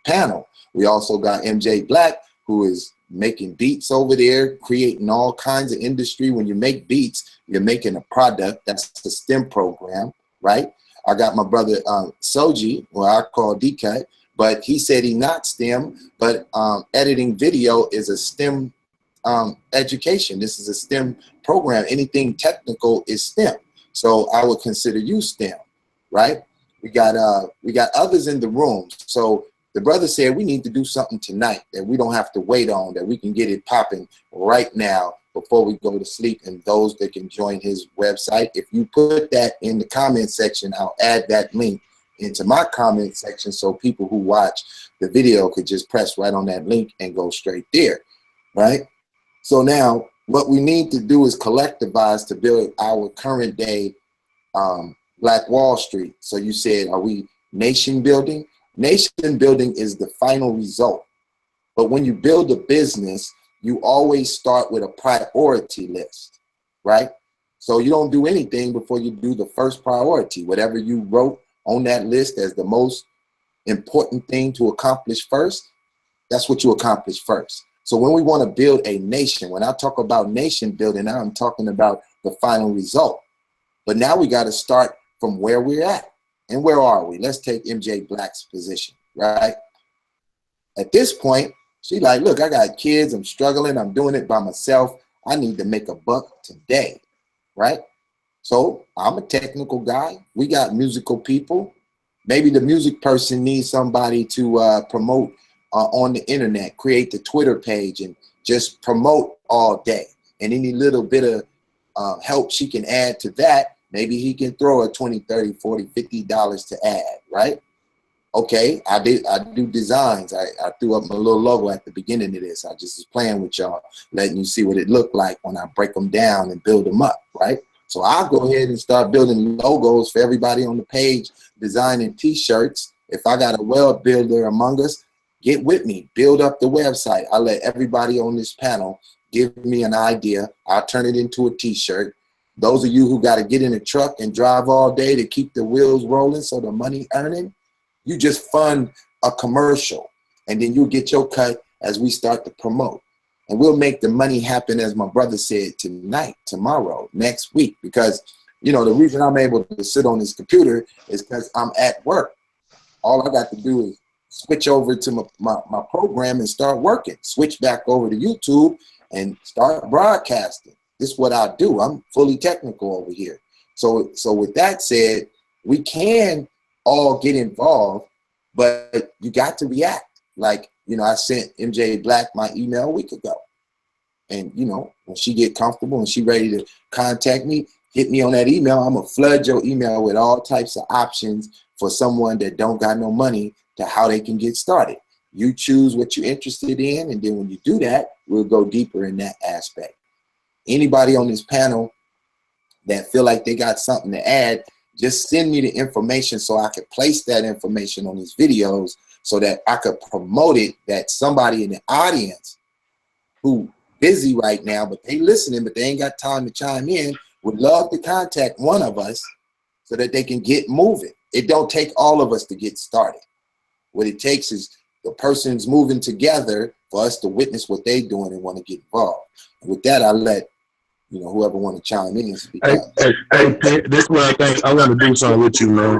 panel. We also got MJ Black, who is making beats over there, creating all kinds of industry. When you make beats, you're making a product. That's the STEM program, right? I got my brother Soji, who I call D-Cut, but he said he not STEM, but editing video is a STEM education. This is a STEM program. Anything technical is STEM. So I would consider you STEM, right? We got others in the room. So the brother said we need to do something tonight that we don't have to wait on, that we can get it popping right now before we go to sleep, and those that can join his website. If you put that in the comment section, I'll add that link into my comment section so people who watch the video could just press right on that link and go straight there, right? So now what we need to do is collectivize to build our current day Black Wall Street. So you said, are we nation building? Nation building is the final result. But when you build a business, you always start with a priority list, right? So you don't do anything before you do the first priority. Whatever you wrote on that list as the most important thing to accomplish first, that's what you accomplish first. So when we want to build a nation, when I talk about nation building, I'm talking about the final result. But now we got to start from where we're at. And where are we? Let's take MJ Black's position, right? At this point, she like, look, I got kids, I'm struggling, I'm doing it by myself. I need to make a buck today, right? So I'm a technical guy. We got musical people. Maybe the music person needs somebody to promote on the internet, create the Twitter page and just promote all day. And any little bit of help she can add to that, maybe he can throw a $20, $30, $40, $50 to add, right? Okay, I do designs. I threw up my little logo at the beginning of this. I just was playing with y'all, letting you see what it looked like when I break them down and build them up, right? So I'll go ahead and start building logos for everybody on the page, designing t-shirts. If I got a web builder among us, get with me, build up the website. I'll let everybody on this panel give me an idea. I'll turn it into a t-shirt. Those of you who got to get in a truck and drive all day to keep the wheels rolling so the money earning, you just fund a commercial, and then you'll get your cut as we start to promote. And we'll make the money happen, as my brother said, tonight, tomorrow, next week. Because, you know, the reason I'm able to sit on this computer is because I'm at work. All I got to do is switch over to my program and start working. Switch back over to YouTube and start broadcasting. This is what I do. I'm fully technical over here. So with that said, we can all get involved, but you got to react. Like, you know, I sent MJ Black my email a week ago. And, you know, when she get comfortable and she ready to contact me, hit me on that email. I'm going to flood your email with all types of options for someone that don't got no money to how they can get started. You choose what you're interested in, and then when you do that, we'll go deeper in that aspect. Anybody on this panel that feel like they got something to add, just send me the information so I could place that information on these videos so that I could promote it, that somebody in the audience who busy right now, but they listening, but they ain't got time to chime in, would love to contact one of us so that they can get moving. It don't take all of us to get started. What it takes is the person's moving together for us to witness what they doing and want to get involved. And with that, I'll let, you know, whoever want to chime in and speak up. Hey, this is what I think. I want to do something with you, man,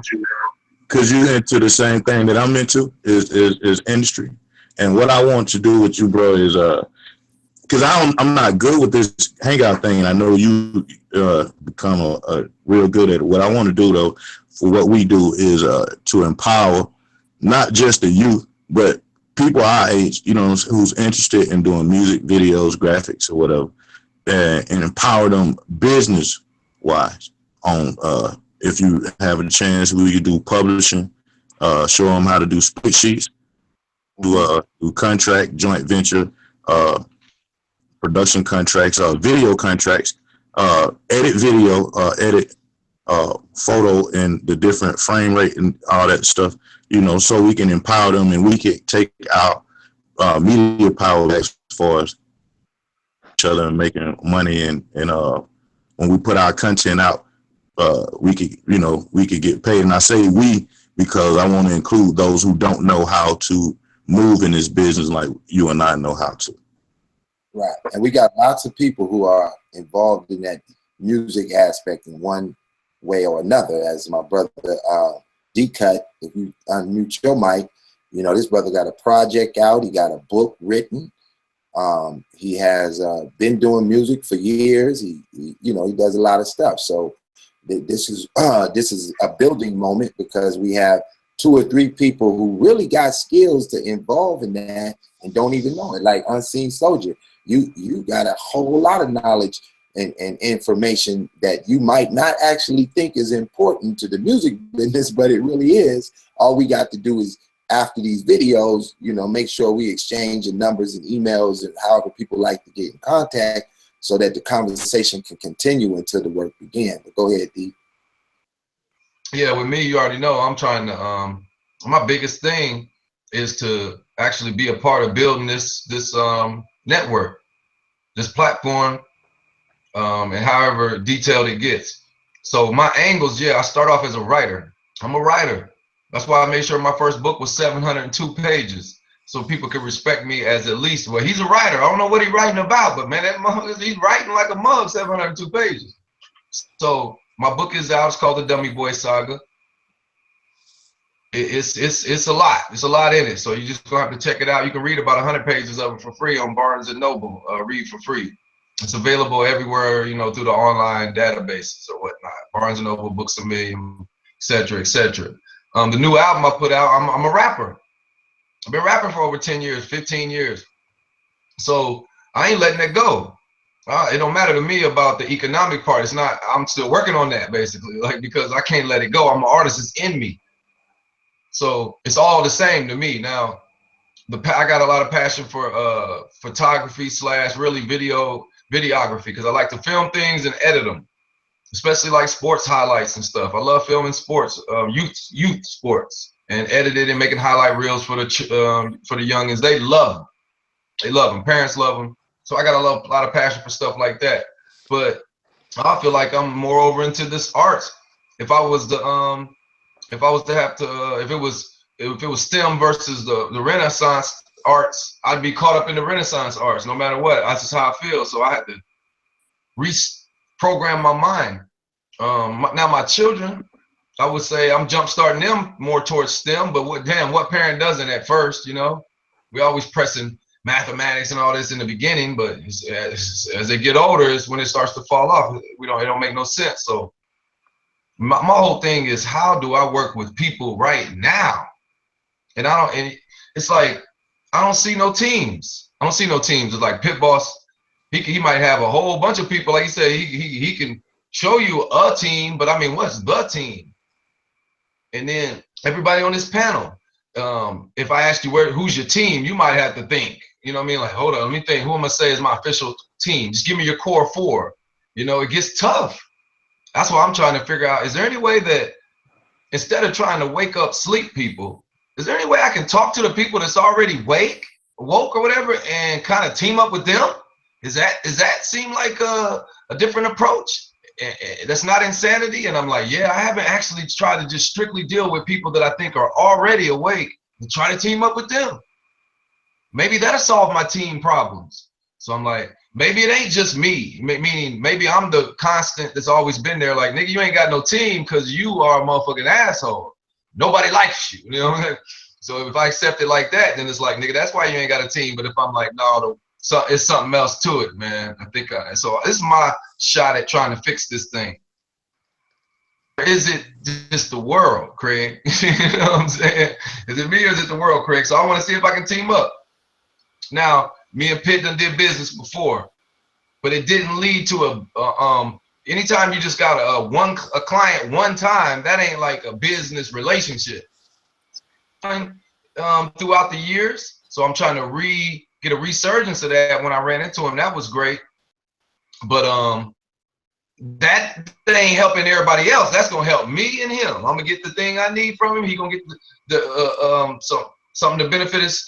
because you're into the same thing that I'm into, is industry. And what I want to do with you, bro, is because I'm not good with this hangout thing. I know you become a real good at it. What I want to do, though, for what we do is to empower not just the youth, but people our age, you know, who's interested in doing music, videos, graphics, or whatever, and empower them business-wise. On if you have a chance, we could do publishing, show them how to do split sheets, do contract, joint venture, production contracts, video contracts, edit video, edit photo and the different frame rate and all that stuff, you know, so we can empower them and we can take our media power as far as each other and making money. And when we put our content out, we could get paid. And I say we because I want to include those who don't know how to move in this business like you and I know how to. Right. And we got lots of people who are involved in that music aspect in one way or another. As my brother D-Cut, if you unmute your mic, you know, this brother got a project out. He got a book written. He has been doing music for years. He does a lot of stuff. So this is a building moment because we have 2 or 3 people who really got skills to involve in that and don't even know it. Like Unseen Soldier, you got a whole lot of knowledge and information that you might not actually think is important to the music business, but it really is. All we got to do is, after these videos, you know, make sure we exchange the numbers and emails and however people like to get in contact so that the conversation can continue until the work begins. But go ahead, D. Yeah, with me, you already know I'm trying to, my biggest thing is to actually be a part of building this network, this platform, and however detailed it gets. So my angles, I start off as a writer. I'm a writer. That's why I made sure my first book was 702 pages, so people could respect me as at least, well, he's a writer. I don't know what he's writing about, but man, he's writing like a mug, 702 pages. So my book is out. It's called The Dummy Boy Saga. It's a lot. It's a lot in it. So you just gonna have to check it out. You can read about 100 pages of it for free on Barnes & Noble. Read for free. It's available everywhere, you know, through the online databases or whatnot. Barnes & Noble, Books A Million, et cetera, et cetera. The new album I put out, I'm a rapper. I've been rapping for over 10 years, 15 years. So I ain't letting it go. It don't matter to me about the economic part. It's not, I'm still working on that basically, like, because I can't let it go. I'm an artist, it's in me. So it's all the same to me. Now, I got a lot of passion for photography / really videography, because I like to film things and edit them, especially like sports highlights and stuff. I love filming sports, youth sports, and edit it and making highlight reels for the youngins. They love them. They love them. Parents love them. So I got a lot of passion for stuff like that. But I feel like I'm more over into this arts. If it was if it was STEM versus the Renaissance arts, I'd be caught up in the Renaissance arts no matter what. That's just how I feel. So I had to reprogram my mind. Now my children, I would say I'm jump starting them more towards STEM, but what parent doesn't at first, you know? We always pressing mathematics and all this in the beginning, but as they get older, is when it starts to fall off. It don't make no sense. So my whole thing is, how do I work with people right now? And it's like, I don't see no teams. I don't see no teams. It's like Pit Boss, he might have a whole bunch of people. Like you said, he can show you a team, but I mean, what's the team? And then everybody on this panel, if I ask you who's your team, you might have to think, you know what I mean? Like, hold on, let me think, who am I say is my official team? Just give me your core four. You know, it gets tough. That's what I'm trying to figure out. Is there any way that instead of trying to wake up sleep people, is there any way I can talk to the people that's already woke or whatever, and kind of team up with them? Does that seem like a different approach? That's not insanity? And I'm like, yeah, I haven't actually tried to just strictly deal with people that I think are already awake and try to team up with them. Maybe that'll solve my team problems. So I'm like, maybe it ain't just me, meaning maybe I'm the constant that's always been there. Like, nigga, you ain't got no team because you are a motherfucking asshole. Nobody likes you, you know? So if I accept it like that, then it's like, nigga, that's why you ain't got a team. But if I'm like, no, it's something else to it, man. I think so. This is my shot at trying to fix this thing. Is it just the world, Craig? You know what I'm saying? Is it me or is it the world, Craig? So I want to see if I can team up. Now, me and Pitt done did business before, but it didn't lead to anytime you just got a client one time, that ain't like a business relationship. Throughout the years, so I'm trying to get a resurgence of that. When I ran into him, that was great, but that ain't helping everybody else. That's gonna help me and him. I'm gonna get the thing I need from him. He gonna get something to benefit his,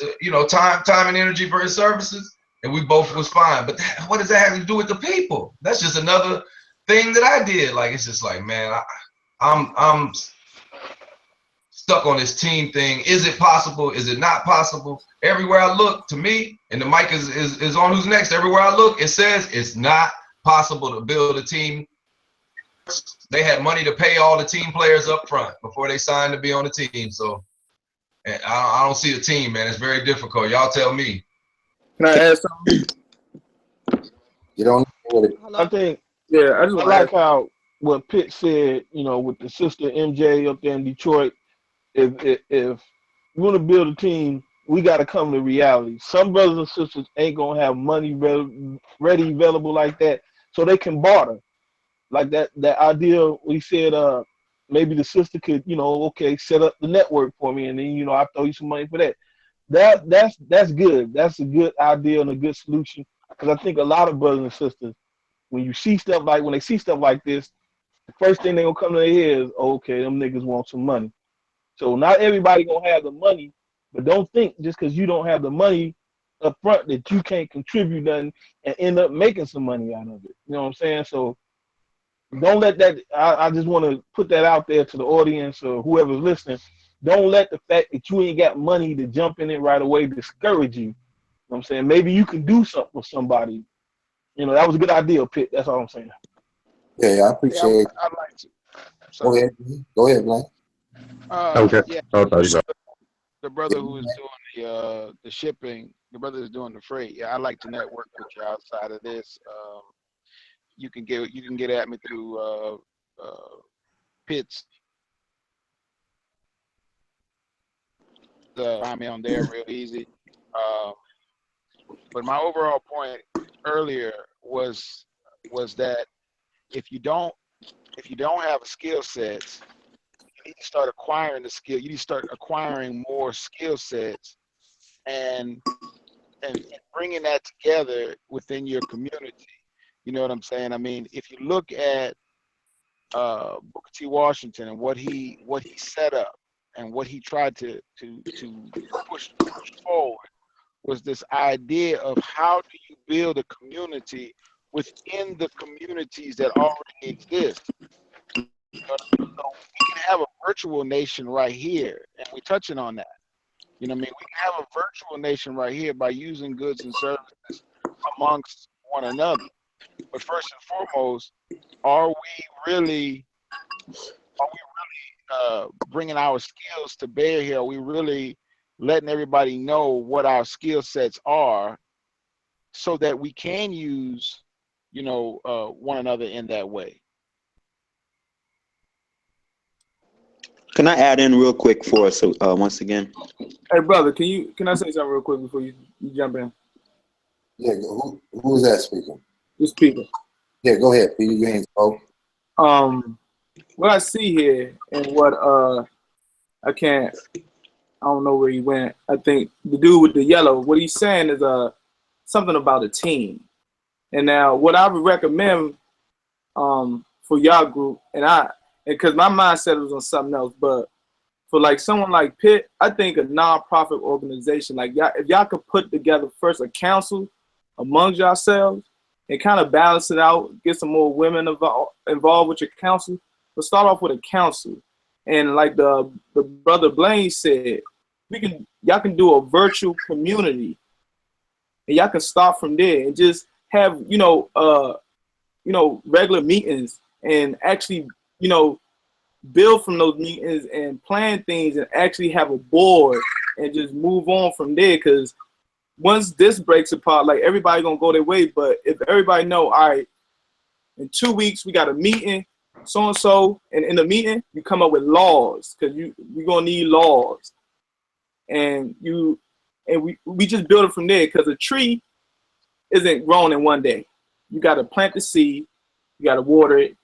time and energy for his services, and we both was fine. But what does that have to do with the people? That's just another thing that I did. Like, it's just like, man, I'm stuck on this team thing. Is it possible? Is it not possible? Everywhere I look, to me, and the mic is on who's next. Everywhere I look, it says it's not possible to build a team. They had money to pay all the team players up front before they signed to be on the team. So I don't see a team, man. It's very difficult. Y'all tell me. Can I add something? You don't know what it, I think, Yeah, I just I want like to how what Pitt said, with the sister MJ up there in Detroit. If you want to build a team, we got to come to reality. Some brothers and sisters ain't gonna have money ready available like that, so they can barter. Like that idea we said, maybe the sister could, okay, set up the network for me, and then I throw you some money for that. That's good. That's a good idea and a good solution, because I think a lot of brothers and sisters, when they see stuff like this, the first thing they gonna come to their head is, okay, them niggas want some money. So not everybody gonna have the money, but don't think just because you don't have the money up front that you can't contribute nothing and end up making some money out of it. You know what I'm saying? So don't let that. I just want to put that out there to the audience or whoever's listening. Don't let the fact that you ain't got money to jump in it right away discourage you. You know what I'm saying? Maybe you can do something with somebody. That was a good idea, Pitt. That's all I'm saying. yeah, I appreciate. I'd like to. Go ahead, Blaine. Okay. Yeah, Oh, sorry. the brother who is doing the shipping, the brother is doing the freight. Yeah, I'd like to network with you outside of this. You can get at me through Pitt's. Find me on there real easy. But my overall point earlier was that if you don't have skill sets, you need to start acquiring the skill. You need to start acquiring more skill sets and bringing that together within your community. You know what I'm saying? I mean, if you look at Booker T. Washington and what he set up and what he tried to push forward was this idea of how do you build a community within the communities that already exist. know what I mean? So we can have a virtual nation right here, and we're touching on that. You know what I mean? We can have a virtual nation right here by using goods and services amongst one another. But first and foremost, are we really bringing our skills to bear here? Are we really letting everybody know what our skill sets are so that we can use, one another in that way? Can I add in real quick for us once again? Hey, brother, can I say something real quick before you jump in? Yeah, who's that speaking? Just Peter. Yeah, go ahead, Peter. You ain't spoke. What I see here and what I don't know where he went. I think the dude with the yellow, what he's saying is something about a team. And now what I would recommend for y'all group, and because my mindset was on something else, but for like someone like Pitt, I think a nonprofit organization like y'all, if y'all could put together first a council amongst yourselves and kind of balance it out, get some more women involved with your council, but start off with a council. And like the brother Blaine said, y'all can do a virtual community, and y'all can start from there and just have regular meetings and actually build from those meetings and plan things and actually have a board and just move on from there. Because once this breaks apart, like everybody gonna go their way. But if everybody know, all right, in 2 weeks we got a meeting, so and so, and in the meeting you come up with laws, because we gonna need laws, and we just build it from there. Because a tree isn't grown in one day. You got to plant the seed, you got to water it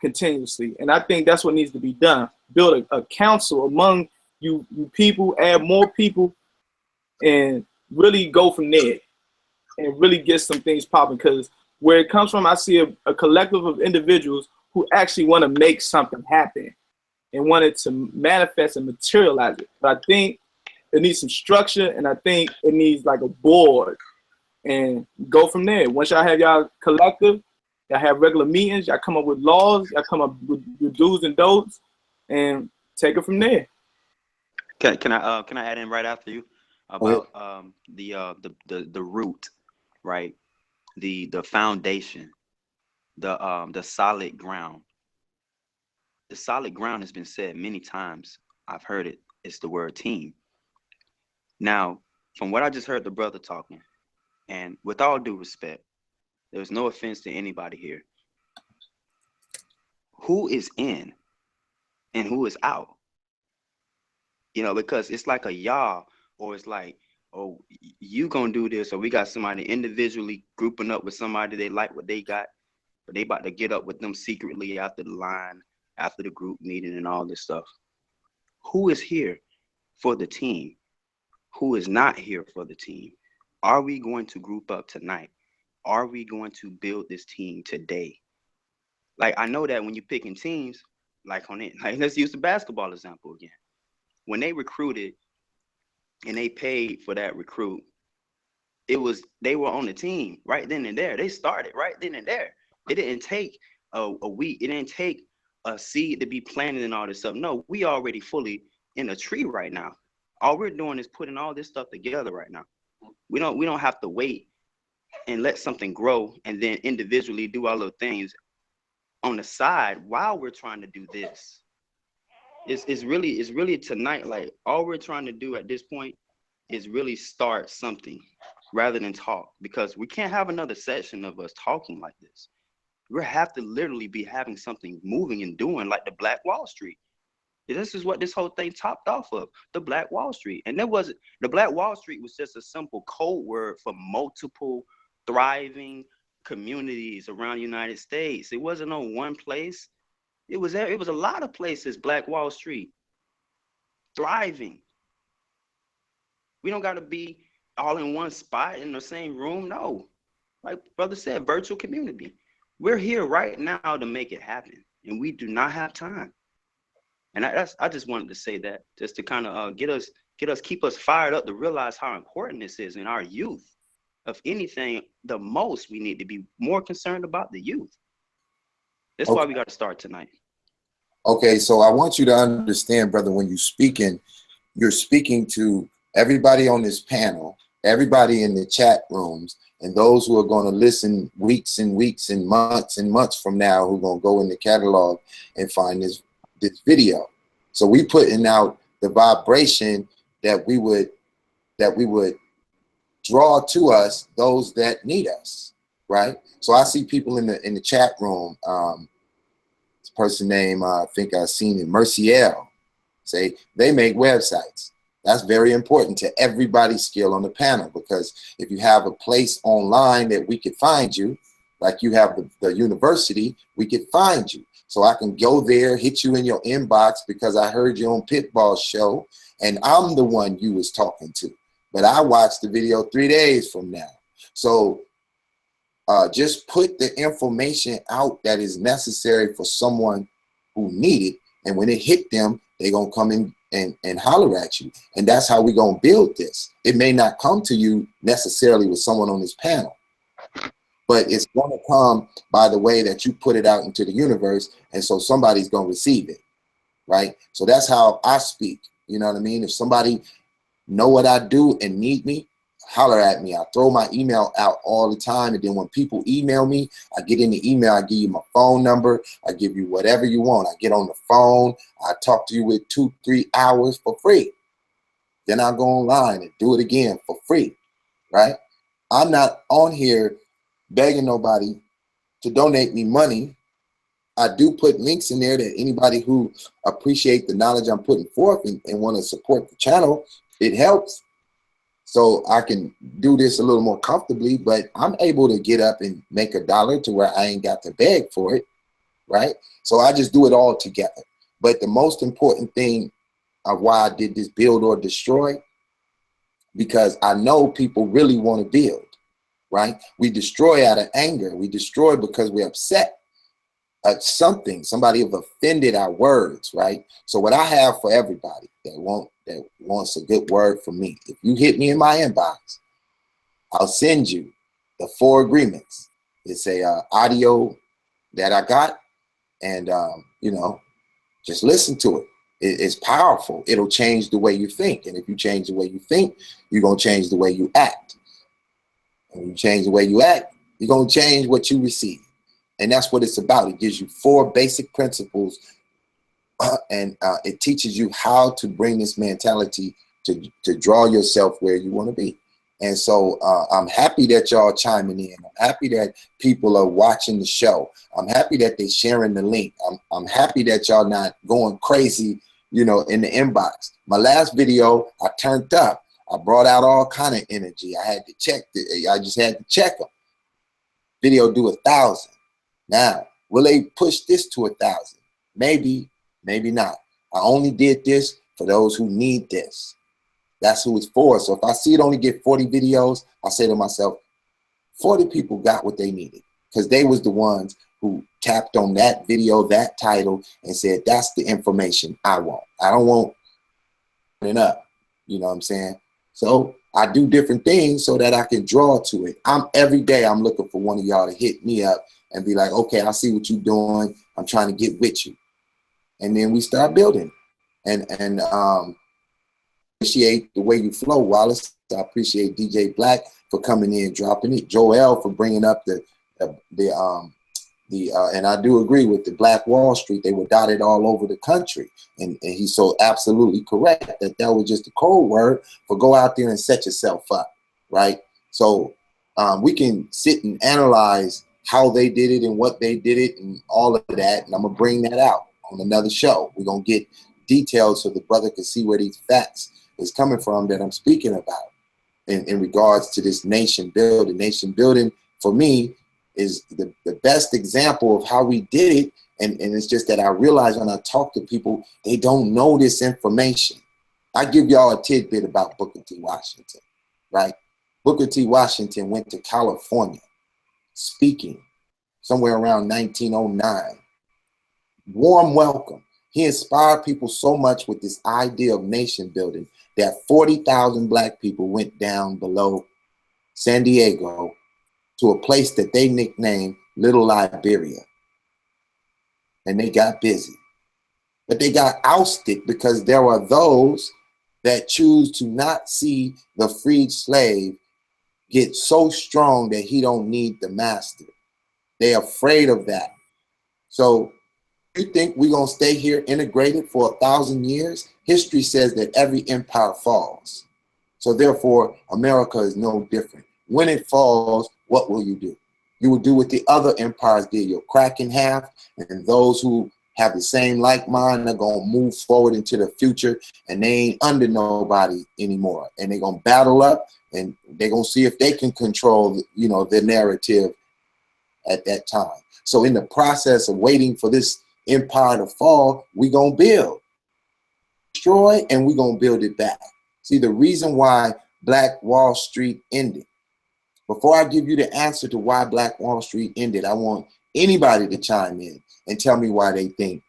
continuously, and I think that's what needs to be done. Build a council among you people, add more people, and really go from there and really get some things popping. Because where it comes from, I see a collective of individuals who actually want to make something happen and want it to manifest and materialize it. But I think it needs some structure, and I think it needs like a board, and go from there. Once y'all have y'all collective, y'all have regular meetings, y'all come up with laws, y'all come up with your do's and don'ts, and take it from there. Can I add in right after you about the root, right? The foundation, the solid ground. The solid ground has been said many times. I've heard it. It's the word team. Now, from what I just heard the brother talking, and with all due respect, there's no offense to anybody here, who is in and who is out? Because it's like a y'all, or it's like, oh, you gonna do this, or we got somebody individually grouping up with somebody they like what they got, but they about to get up with them secretly after the line, after the group meeting and all this stuff. Who is here for the team? Who is not here for the team? Are we going to group up tonight? Are we going to build this team today? Like, I know that when you're picking teams, like let's use the basketball example again. When they recruited and they paid for that recruit, they were on the team right then and there. They started right then and there. It didn't take a week. It didn't take a seed to be planted and all this stuff. No, we already fully in a tree right now. All we're doing is putting all this stuff together right now. We don't have to wait and let something grow and then individually do our little things on the side while we're trying to do this. It's really tonight, like all we're trying to do at this point is really start something rather than talk, because we can't have another session of us talking like this. We have to literally be having something moving and doing, like the Black Wall Street. This is what this whole thing topped off of, the Black Wall Street. And the Black Wall Street was just a simple code word for multiple thriving communities around the United States. It wasn't on one place. It was a lot of places, Black Wall Street, thriving. We don't got to be all in one spot in the same room. No, like brother said, virtual community. We're here right now to make it happen, and we do not have time. And I just wanted to say that, just to kind of keep us fired up to realize how important this is in our youth. If anything, the most we need to be more concerned about the youth. That's why we got to start tonight. Okay, so I want you to understand, brother, when you're speaking to everybody on this panel, everybody in the chat rooms, and those who are going to listen weeks and weeks and months from now, who are going to go in the catalog and find this video. So we putting out the vibration that we would draw to us those that need us, right? So I see people in the chat room. This person named I think I've seen it, Merciel, say they make websites. That's very important to everybody's skill on the panel, because if you have a place online that we could find you, like you have the university, we could find you. So I can go there, hit you in your inbox because I heard you on Pitball's show and I'm the one you was talking to. But I watched the video 3 days from now. So just put the information out that is necessary for someone who need it. And when it hit them, they're going to come in and holler at you. And that's how we're going to build this. It may not come to you necessarily with someone on this panel, but it's going to come by the way that you put it out into the universe. And so somebody's going to receive it, right? So that's how I speak. You know what I mean? If somebody know what I do and need me, holler at me. I throw my email out all the time. And then when people email me, I get in the email, I give you my phone number, I give you whatever you want. I get on the phone, I talk to you with 2-3 hours for free. Then I go online and do it again for free, right? I'm not on here begging nobody to donate me money. I do put links in there that anybody who appreciate the knowledge I'm putting forth and want to support the channel, it helps. So I can do this a little more comfortably, but I'm able to get up and make $1 to where I ain't got to beg for it, right? So I just do it all together. But the most important thing of why I did this build or destroy, because I know people really want to build, right? We destroy out of anger. We destroy because we're upset at something. Somebody have offended our words, right? So what I have for everybody that wants a good word from me, if you hit me in my inbox, I'll send you the 4 agreements. It's a audio that I got, and you know, just listen to it. It's powerful. It'll change the way you think, and if you change the way you think, you're gonna change the way you act. And when you change the way you act, you're gonna change what you receive. And that's what it's about. It gives you 4 basic principles, and it teaches you how to bring this mentality to draw yourself where you want to be. And so I'm happy that y'all chiming in. I'm happy that people are watching the show. I'm happy that they're sharing the link. I'm happy that y'all not going crazy, you know, in the inbox. My last video, I turned up. I brought out all kind of energy. I had to check. I just had to check them. Video do 1,000. Now, will they push this to 1,000? Maybe, maybe not. I only did this for those who need this. That's who it's for. So if I see it only get 40 videos, I say to myself, 40 people got what they needed, because they was the ones who tapped on that video, that title, and said, that's the information I want. I don't want it up. You know what I'm saying? So I do different things so that I can draw to it. Every day I'm looking for one of y'all to hit me up and be like, okay, I see what you're doing. I'm trying to get with you. And then we start building. And appreciate the way you flow, Wallace. I appreciate DJ Black for coming in, dropping it. Joel for bringing up and I do agree with the Black Wall Street. They were dotted all over the country. And he's so absolutely correct that was just a code word for go out there and set yourself up, right? So we can sit and analyze how they did it and what they did it and all of that. And I'm going to bring that out on another show. We're going to get details so the brother can see where these facts is coming from that I'm speaking about in regards to this nation building. Nation building, for me, is the best example of how we did it. And it's just that I realize when I talk to people, they don't know this information. I give y'all a tidbit about Booker T. Washington, right? Booker T. Washington went to California speaking somewhere around 1909. Warm welcome. He inspired people so much with this idea of nation building that 40,000 Black people went down below San Diego to a place that they nicknamed Little Liberia. And they got busy. but they got ousted because there are those that choose to not see the freed slave get so strong that he don't need the master. They're afraid of that. So you think we're going to stay here integrated for 1,000 years? History says that every empire falls. So therefore, America is no different. When it falls, what will you do? You will do what the other empires did. You'll crack in half, and those who have the same like mind are going to move forward into the future, and they ain't under nobody anymore. And they're going to battle up, and they're going to see if they can control, you know, the narrative at that time. So in the process of waiting for this empire to fall, we're going to build, destroy, and we're going to build it back. See, the reason why Black Wall Street ended, before I give you the answer to why Black Wall Street ended, I want anybody to chime in and tell me why they think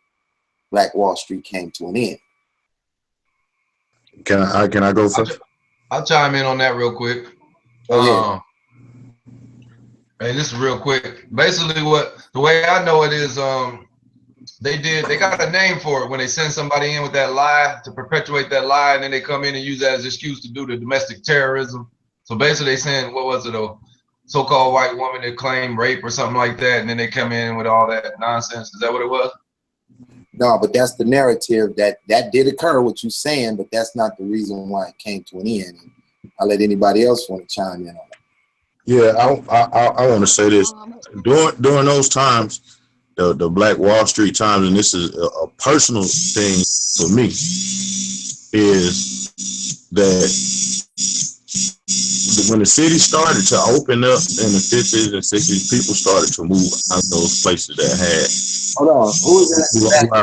Black Wall Street came to an end. Can I go first? I'll chime in on that real quick. Go ahead. Hey, this is real quick. Basically, the way I know it is, they got a name for it when they send somebody in with that lie to perpetuate that lie, and then they come in and use that as an excuse to do the domestic terrorism. So basically, they saying, what was it, a so-called white woman that claimed rape or something like that, and then they come in with all that nonsense. Is that what it was? No, but that's the narrative that did occur, what you're saying, but that's not the reason why it came to an end. I'll let anybody else want to chime in on it. Yeah, I want to say this. During those times, the Black Wall Street times, and this is a personal thing for me, is that when the city started to open up in the 50s and 60s, people started to move out of those places that had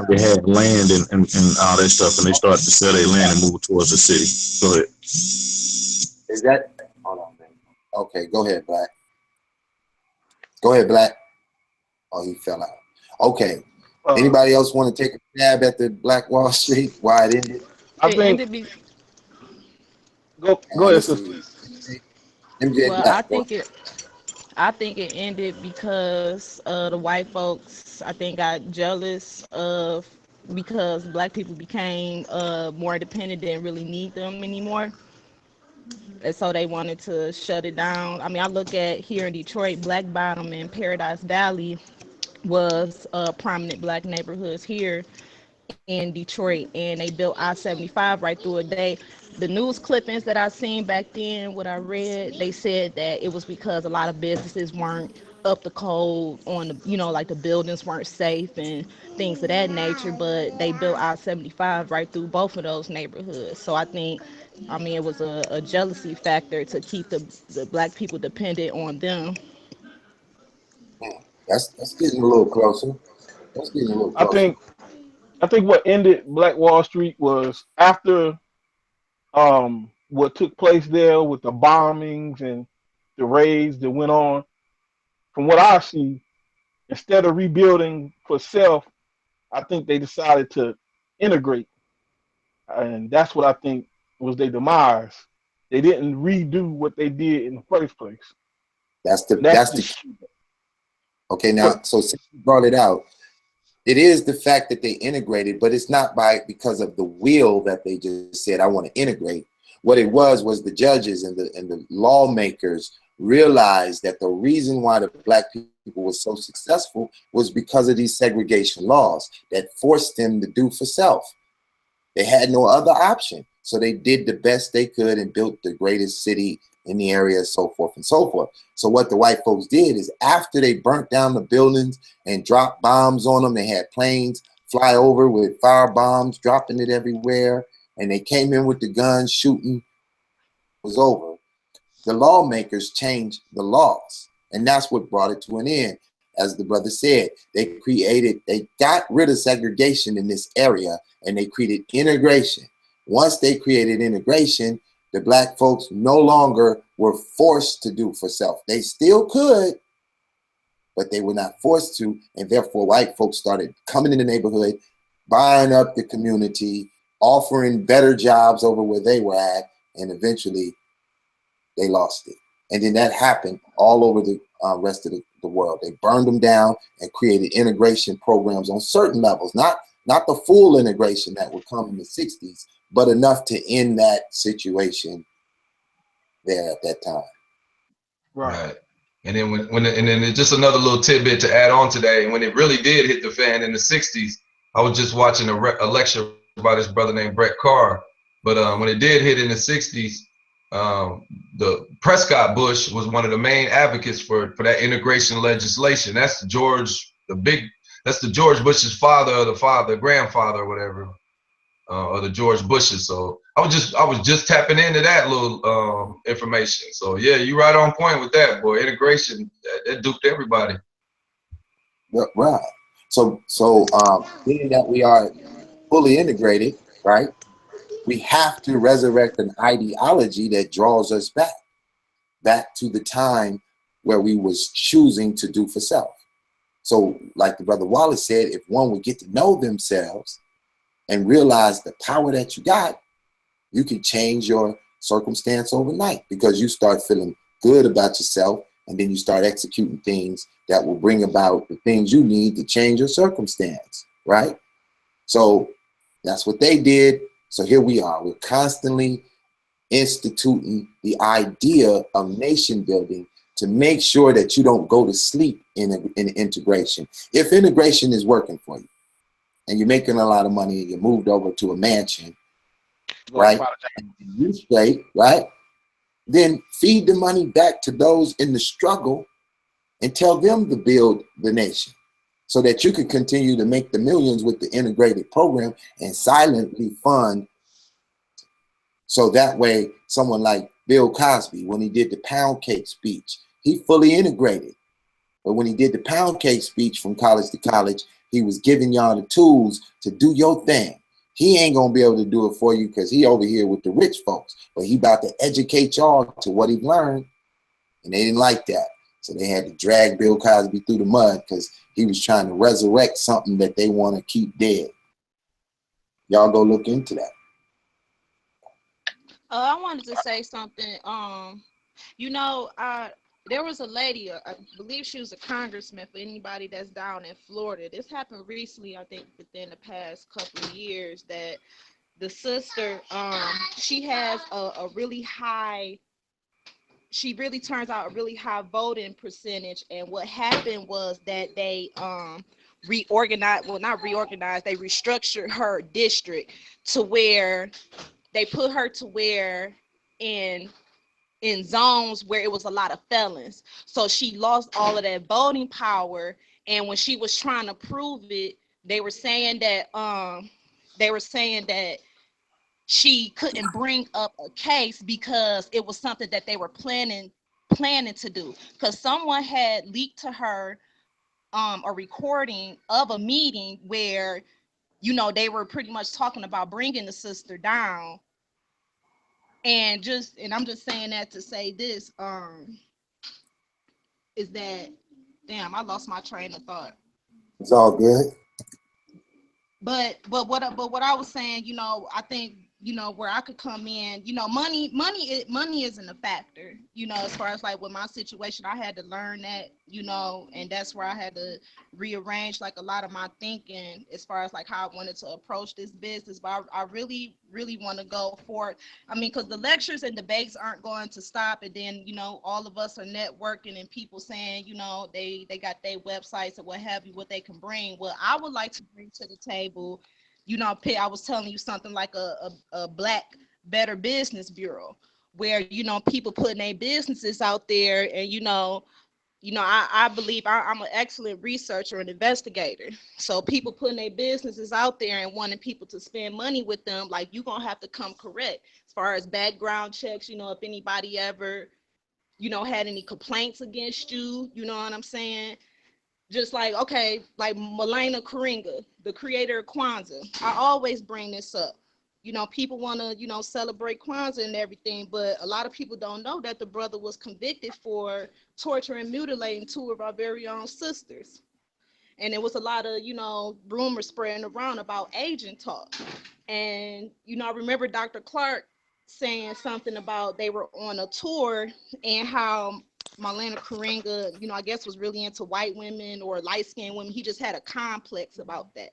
they had land and all that stuff, and they started to sell their land and move towards the city. Go ahead. Is that? Hold on, man. Okay, go ahead, Black. Go ahead, Black. Oh, he fell out. Okay. Anybody else want to take a stab at the Black Wall Street? Why it ended? I think. Go ahead, sister. Well, I think it ended because the white folks, I think, got jealous of because black people became more dependent, didn't really need them anymore. And so they wanted to shut it down. I mean, I look at here in Detroit, Black Bottom and Paradise Valley was prominent black neighborhoods here in Detroit, and they built I-75 right through it. The news clippings that I seen back then, what I read, they said that it was because a lot of businesses weren't up to code on the, you know, like the buildings weren't safe and things of that nature, but they built I-75 right through both of those neighborhoods. So I think, I mean, it was a jealousy factor to keep the black people dependent on them. That's getting a little closer. That's getting a little closer. I think what ended Black Wall Street was after what took place there with the bombings and the raids that went on. From what I see, instead of rebuilding for self, I think they decided to integrate, and that's what I think was their demise. They didn't redo what they did in the first place. That's the okay. Now, so since you brought it out, it is the fact that they integrated, but it's not because of the will that they just said, I want to integrate. What it was the judges and the lawmakers realized that the reason why the black people were so successful was because of these segregation laws that forced them to do for self. They had no other option. So they did the best they could and built the greatest city in the area, so forth and so forth. So what the white folks did is after they burnt down the buildings and dropped bombs on them, they had planes fly over with fire bombs, dropping it everywhere, and they came in with the guns, shooting, it was over. The lawmakers changed the laws, and that's what brought it to an end. As the brother said, they got rid of segregation in this area, and they created integration. Once they created integration, the black folks no longer were forced to do for self. They still could, but they were not forced to, and therefore white folks started coming in the neighborhood, buying up the community, offering better jobs over where they were at, and eventually they lost it. And then that happened all over the rest of the world. They burned them down and created integration programs on certain levels, not not the full integration that would come in the 60s, but enough to end that situation there at that time. Right. And then and then just another little tidbit to add on to that. And when it really did hit the fan in the 60s, I was just watching a lecture by this brother named Brett Carr. But when it did hit in the 60s, the Prescott Bush was one of the main advocates for that integration legislation. That's George Bush's father, grandfather, or whatever, or the George Bushes. So I was just tapping into that little information. So yeah, you right on point with that, boy. Integration that duped everybody. Right. So being that we are fully integrated, right? We have to resurrect an ideology that draws us back to the time where we was choosing to do for self. So like the brother Wallace said, if one would get to know themselves and realize the power that you got, you can change your circumstance overnight, because you start feeling good about yourself, and then you start executing things that will bring about the things you need to change your circumstance, right? So that's what they did. So here we are. We're constantly instituting the idea of nation building to make sure that you don't go to sleep in integration. If integration is working for you and you're making a lot of money and you moved over to a mansion, right, and you straight, right, then feed the money back to those in the struggle and tell them to build the nation, so that you can continue to make the millions with the integrated program and silently fund. So that way, someone like Bill Cosby, when he did the pound cake speech, he fully integrated. But when he did the pound cake speech from college to college, he was giving y'all the tools to do your thing. He ain't gonna be able to do it for you because he over here with the rich folks, but he about to educate y'all to what he learned, and they didn't like that. So they had to drag Bill Cosby through the mud because he was trying to resurrect something that they want to keep dead. Y'all go look into that. I wanted to say something. There was a lady, I believe she was a congressman, for anybody that's down in Florida. This happened recently, I think within the past couple of years, that the sister, she has a really high, she really turns out a really high voting percentage. And what happened was that they reorganized, well, not reorganized, they restructured her district to where they put her to where in zones where it was a lot of felons. So she lost all of that voting power. And when she was trying to prove it, they were saying that she couldn't bring up a case because it was something that they were planning to do. Because someone had leaked to her a recording of a meeting where, they were pretty much talking about bringing the sister down. And I'm just saying that to say this, is that, damn, I lost my train of thought. It's all good. But what I was saying, I think, where I could come in, money isn't a factor, as far as like with my situation. I had to learn that, and that's where I had to rearrange like a lot of my thinking as far as like how I wanted to approach this business. But I really, really want to go for it. I mean, because the lectures and debates aren't going to stop. And then, all of us are networking and people saying, they got their websites or what have you, what they can bring. What I would like to bring to the table, I was telling you something like a Black Better Business Bureau, where, people putting their businesses out there. And, I believe I'm an excellent researcher and investigator. So people putting their businesses out there and wanting people to spend money with them, like, you're going to have to come correct as far as background checks. If anybody ever, had any complaints against you, you know what I'm saying? Just like, okay, like Malena Karinga, the creator of Kwanzaa. I always bring this up. People want to, celebrate Kwanzaa and everything, but a lot of people don't know that the brother was convicted for torturing and mutilating 2 of our very own sisters. And there was a lot of, rumors spreading around about agent talk. And, I remember Dr. Clark saying something about they were on a tour and how Malena Karinga, I guess was really into white women or light-skinned women. He just had a complex about that.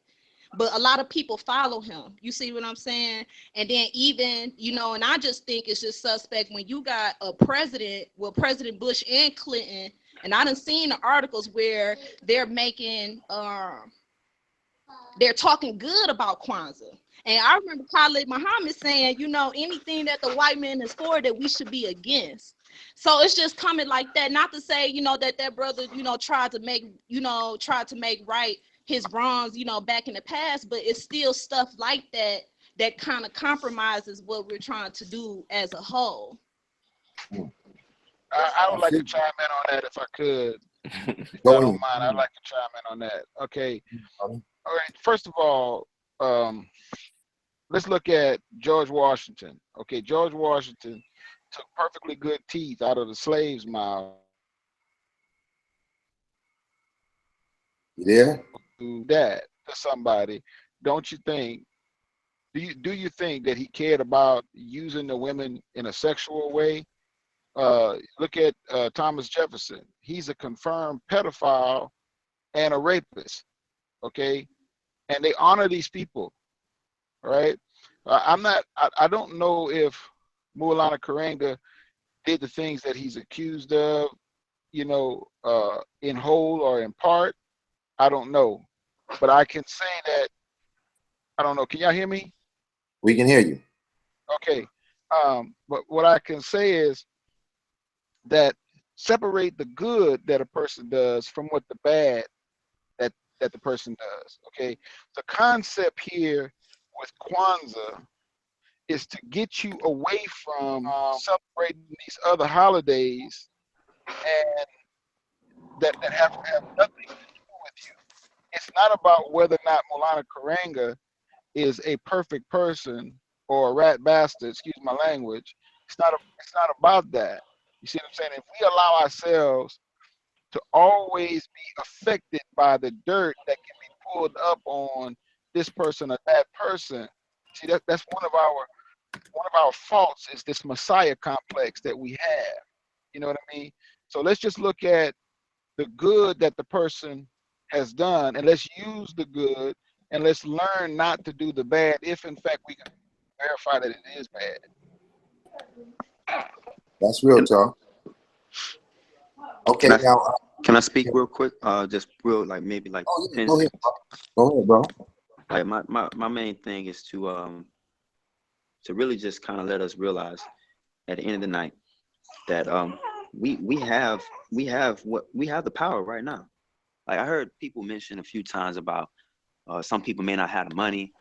but a lot of people follow him. You see what I'm saying? And then even, you know, and I just think it's just suspect when you got a president, well, President Bush and Clinton, and I done seen the articles where they're making, they're talking good about Kwanzaa. And I remember Khalid Muhammad saying, you know, anything that the white man is for, that we should be against. So it's just coming like that. Not to say, you know, that that brother, you know, tried to make right his wrongs, you know, back in the past, but it's still stuff like that that kind of compromises what we're trying to do as a whole. I would like to chime in on that if I could. If Go I don't ahead. mind, I'd like to chime in on that. Okay. All right. First of all, let's look at George Washington. Okay, George Washington took perfectly good teeth out of the slave's mouth. You there? Do that to somebody. Don't you think? Do you think that he cared about using the women in a sexual way? Look at Thomas Jefferson. He's a confirmed pedophile and a rapist. Okay, and they honor these people. Right? I don't know if Maulana Karenga did the things that he's accused of, you know, in whole or in part. I don't know, but I can say that, I don't know. Can y'all hear me? We can hear you. Okay. But what I can say is that separate the good that a person does from what the bad that the person does. Okay. The concept here with Kwanzaa is to get you away from celebrating these other holidays and that have nothing to do with you. It's not about whether or not Maulana Karenga is a perfect person or a rat bastard, excuse my language. It's not about that. You see what I'm saying? If we allow ourselves to always be affected by the dirt that can be pulled up on this person or that person, see, that's one of our faults, is this Messiah complex that we have. You know what I mean? So let's just look at the good that the person has done, and let's use the good, and let's learn not to do the bad if in fact we can verify that it is bad. That's real talk. Okay, Can I speak real quick? Just real, like maybe like. Oh, yeah, go ahead, bro. Go ahead, bro. Like my main thing is to really just kind of let us realize at the end of the night that we have the power right now. Like I heard people mention a few times about some people may not have the money,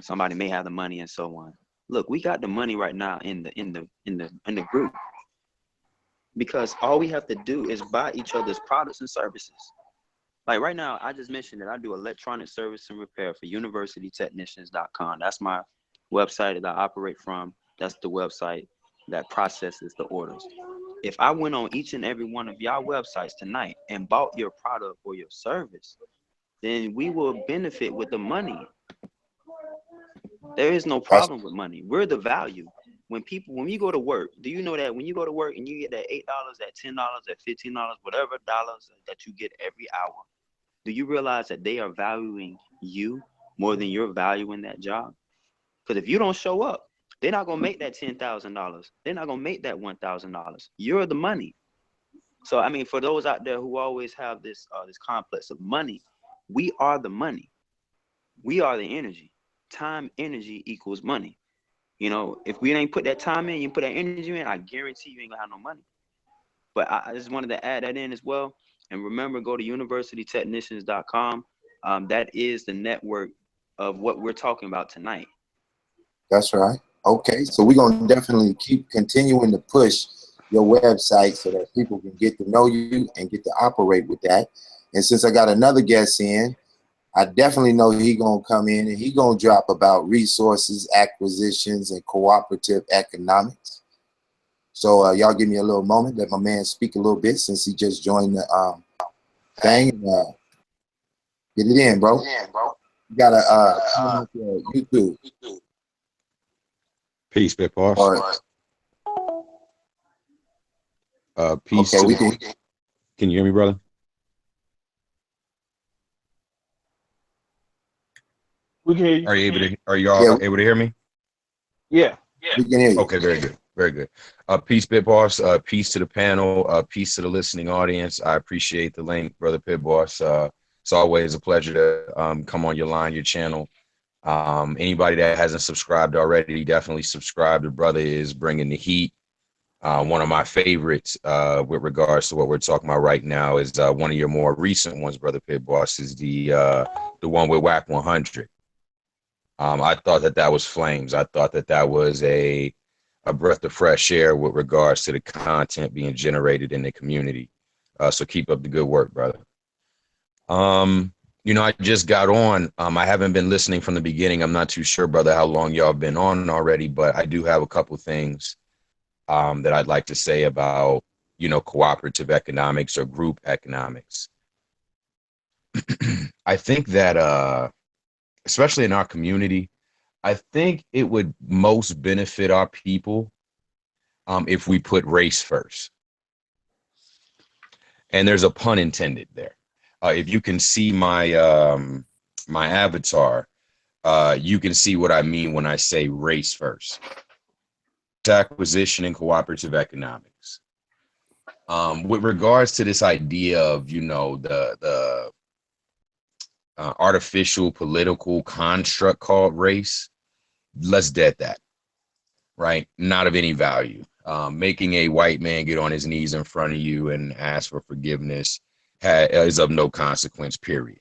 somebody may have the money, and so on. Look, we got the money right now in the group, because all we have to do is buy each other's products and services. Like right now, I just mentioned that I do electronic service and repair for universitytechnicians.com. That's my website that I operate from. That's the website that processes the orders. If I went on each and every one of y'all websites tonight and bought your product or your service, then we will benefit with the money. There is no problem with money. We're the value. When you go to work, do you know that when you go to work and you get that $8, that $10, that $15, whatever dollars that you get every hour, do you realize that they are valuing you more than you're valuing that job? Because if you don't show up, they're not gonna make that $10,000. They're not gonna make that $1,000. You're the money. So I mean, for those out there who always have this complex of money, we are the money. We are the energy. Time, energy equals money. You know, if we ain't put that time in, you put that energy in, I guarantee you ain't gonna have no money. But I just wanted to add that in as well. And remember, go to universitytechnicians.com. That is the network of what we're talking about tonight. That's right. Okay, so we're gonna definitely keep continuing to push your website so that people can get to know you and get to operate with that. And since I got another guest in, I definitely know he gonna come in and he gonna drop about resources, acquisitions, and cooperative economics. So y'all give me a little moment, let my man speak a little bit since he just joined the thing. Get it in, bro. You gotta YouTube. Peace, Big Boss. Peace. Okay, can you hear me, brother? We can hear you. Are y'all Yeah, able to hear me? Yeah. we can hear you. Okay, very good. Very good. Peace, Pit Boss. Peace to the panel. Peace to the listening audience. I appreciate the link, Brother Pit Boss. It's always a pleasure to come on your line, your channel. Anybody that hasn't subscribed already, definitely subscribe. The brother is bringing the heat. One of my favorites with regards to what we're talking about right now is one of your more recent ones, Brother Pit Boss, is the one with WAC 100. I thought that was flames. I thought that was a breath of fresh air with regards to the content being generated in the community. So keep up the good work, brother. I just got on. I haven't been listening from the beginning. I'm not too sure, brother, how long y'all been on already, but I do have a couple things that I'd like to say about, cooperative economics or group economics. I think that, especially in our community, I think it would most benefit our people if we put race first. And there's a pun intended there. If you can see my my avatar, you can see what I mean when I say race first. Acquisition and cooperative economics. With regards to this idea of, the artificial political construct called race, let's dead that, right? Not of any value. Making a white man get on his knees in front of you and ask for forgiveness is of no consequence, period.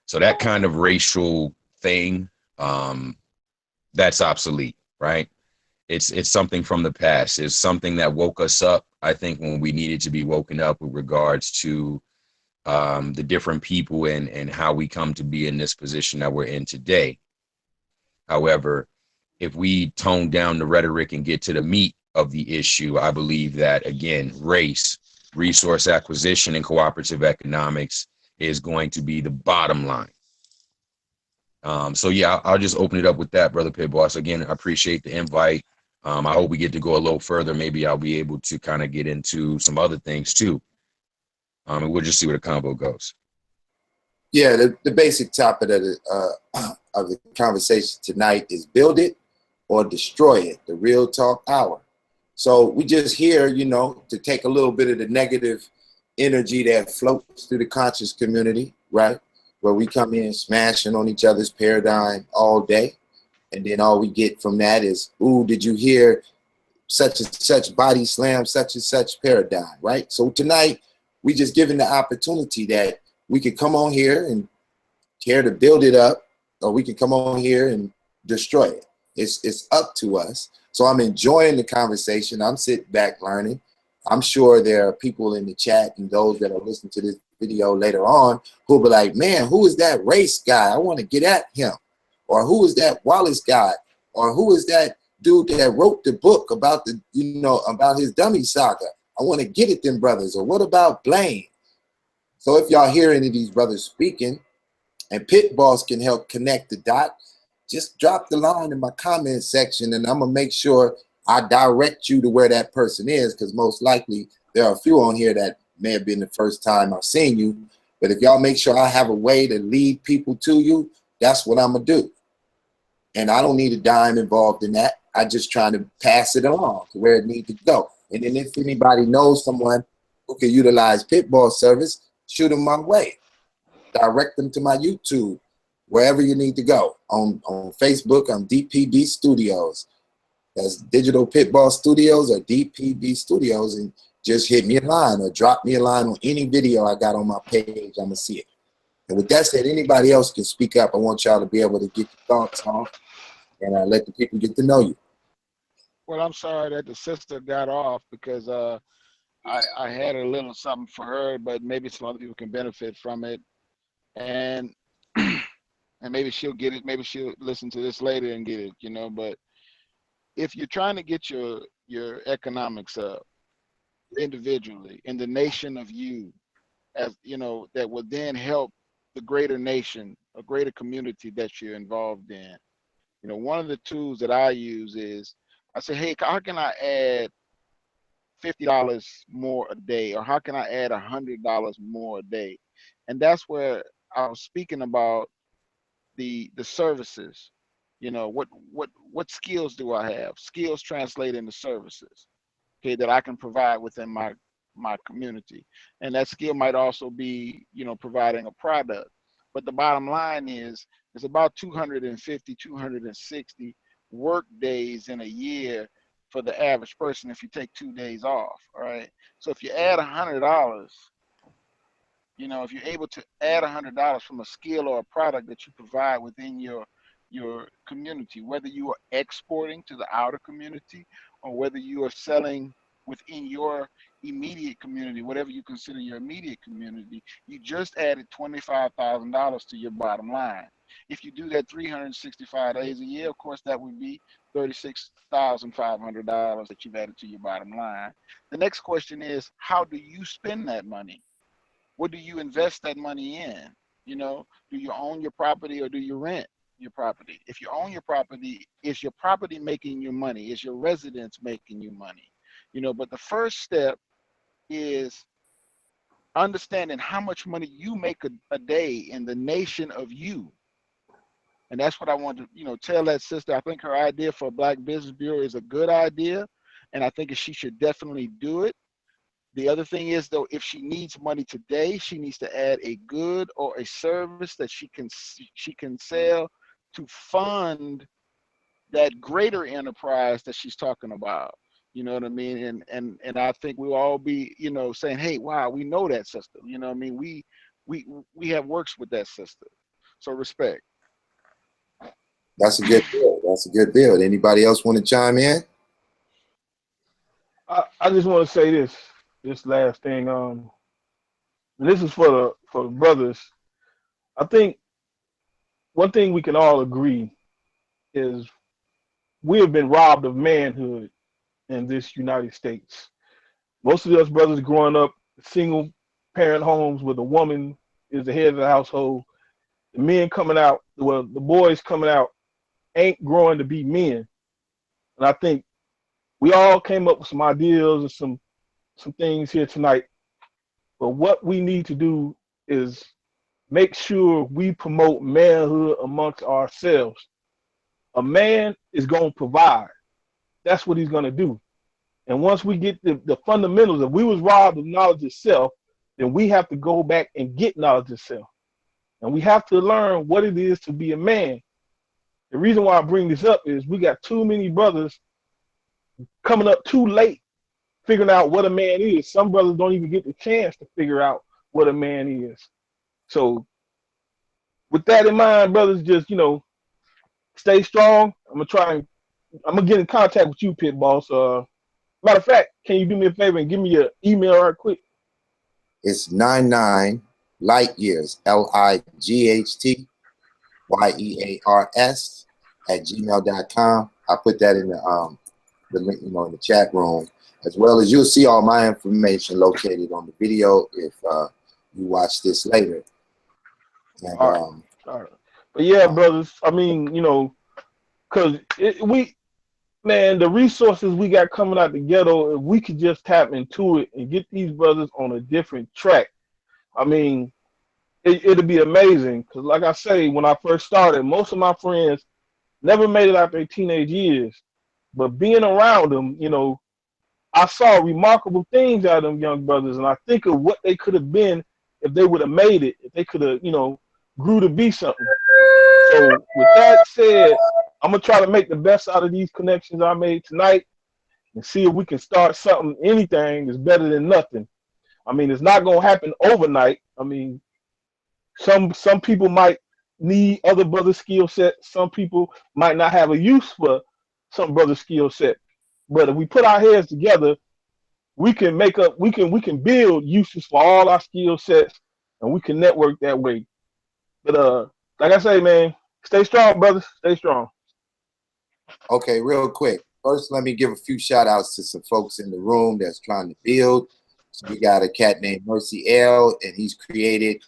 So that kind of racial thing, that's obsolete, right? It's something from the past. It's something that woke us up, I think, when we needed to be woken up with regards to the different people and how we come to be in this position that we're in today. However, if we tone down the rhetoric and get to the meat of the issue, I believe that, again, race, resource acquisition, and cooperative economics is going to be the bottom line. So yeah, I'll just open it up with that, Brother Pit Boss. Again, I appreciate the invite. I hope we get to go a little further. Maybe I'll be able to kind of get into some other things too. And we'll just see where the combo goes. Yeah, the basic topic of the conversation tonight is build it or destroy it, the real talk hour. So we just here, to take a little bit of the negative energy that floats through the conscious community, right? Where we come in smashing on each other's paradigm all day. And then all we get from that is, ooh, did you hear such and such body slam, such and such paradigm, right? So tonight, we just given the opportunity that we could come on here and care to build it up, or we could come on here and destroy it. It's up to us. So I'm enjoying the conversation. I'm sitting back learning. I'm sure there are people in the chat and those that are listening to this video later on who'll be like, man, who is that race guy? I want to get at him. Or who is that Wallace guy? Or who is that dude that wrote the book about about his dummy saga? I want to get at them brothers. Or what about Blaine? So if y'all hear any of these brothers speaking and Pit Boss can help connect the dot, just drop the line in my comment section and I'm going to make sure I direct you to where that person is, because most likely there are a few on here that may have been the first time I've seen you. But if y'all make sure I have a way to lead people to you, that's what I'm going to do. And I don't need a dime involved in that. I just trying to pass it along to where it needs to go. And then if anybody knows someone who can utilize Pit Boss service, shoot them my way. Direct them to my YouTube, wherever you need to go. On Facebook, I'm DPB Studios. That's Digital Pit Boss Studios or DPB Studios. And just hit me a line or drop me a line on any video I got on my page. I'm going to see it. And with that said, anybody else can speak up. I want y'all to be able to get your thoughts on and let the people get to know you. Well, I'm sorry that the sister got off because I had a little something for her, but maybe some other people can benefit from it. And and maybe she'll get it. Maybe she'll listen to this later and get it, But if you're trying to get your economics up individually in the nation of you, as that will then help the greater nation, a greater community that you're involved in. One of the tools that I use is I say, hey, how can I add $50 more a day, or how can I add $100 more a day? And that's where I was speaking about the services. You know, what skills do I have? Skills translate into services, okay, that I can provide within my community. And that skill might also be, you know, providing a product. But the bottom line is, it's about 250, 260 work days in a year for the average person if you take 2 days off. All right. So if you add $100, you know, if you're able to add $100 from a skill or a product that you provide within your community, whether you are exporting to the outer community or whether you are selling within your immediate community, whatever you consider your immediate community, you just added $25,000 to your bottom line. If you do that 365 days a year, of course, that would be $36,500 that you've added to your bottom line. The next question is, how do you spend that money? What do you invest that money in? You know, do you own your property or do you rent your property? If you own your property, is your property making you money? Is your residence making you money? You know, but the first step is understanding how much money you make a day in the nation of you. And that's what I want to, you know, tell that sister. I think her idea for a Black Business Bureau is a good idea, and I think she should definitely do it. The other thing is, though, if she needs money today, she needs to add a good or a service that she can sell to fund that greater enterprise that she's talking about. You know what I mean? And I think we'll all be, you know, saying, hey, wow, we know that sister. You know what I mean? We have works with that sister. So respect. That's a good build. That's a good build. Anybody else want to chime in? I just want to say this last thing. And this is for the brothers. I think one thing we can all agree is we have been robbed of manhood in this United States. Most of us brothers growing up single parent homes where the woman is the head of the household. The men coming out, well, the boys coming out ain't growing to be men. And I think we all came up with some ideas and some things here tonight. But what we need to do is make sure we promote manhood amongst ourselves. A man is going to provide. That's what he's going to do. And once we get the fundamentals, if we was robbed of knowledge of self, then we have to go back and get knowledge of self. And we have to learn what it is to be a man. The reason why I bring this up is we got too many brothers coming up too late figuring out what a man is. Some brothers don't even get the chance to figure out what a man is. So with that in mind, brothers, just, you know, stay strong. I'm gonna get in contact with you, Pit Boss. Matter of fact, can you do me a favor and give me your email right quick? It's 99 light years, LIGHTYEARS @gmail.com. I put that in the link, you know, in the chat room, as well as you'll see all my information located on the video if you watch this later. And, all right. But yeah, brothers, I mean, you know, because man, the resources we got coming out the ghetto, if we could just tap into it and get these brothers on a different track, I mean, it'll be amazing. Because like I say, when I first started, most of my friends never made it out their teenage years. But being around them, you know, I saw remarkable things out of them young brothers. And I think of what they could have been if they would have made it, if they could have, you know, grew to be something. So with that said, I'm going to try to make the best out of these connections I made tonight and see if we can start something. Anything is better than nothing. I mean, it's not going to happen overnight. I mean, some people might need other brothers' skill sets. Some people might not have a use for some brother's skill set. But if we put our heads together, we can build uses for all our skill sets, and we can network that way. But like I say, man, stay strong, brothers. Stay strong. Okay, real quick. First, let me give a few shout outs to some folks in the room that's trying to build. So we got a cat named Mercy L, and he's created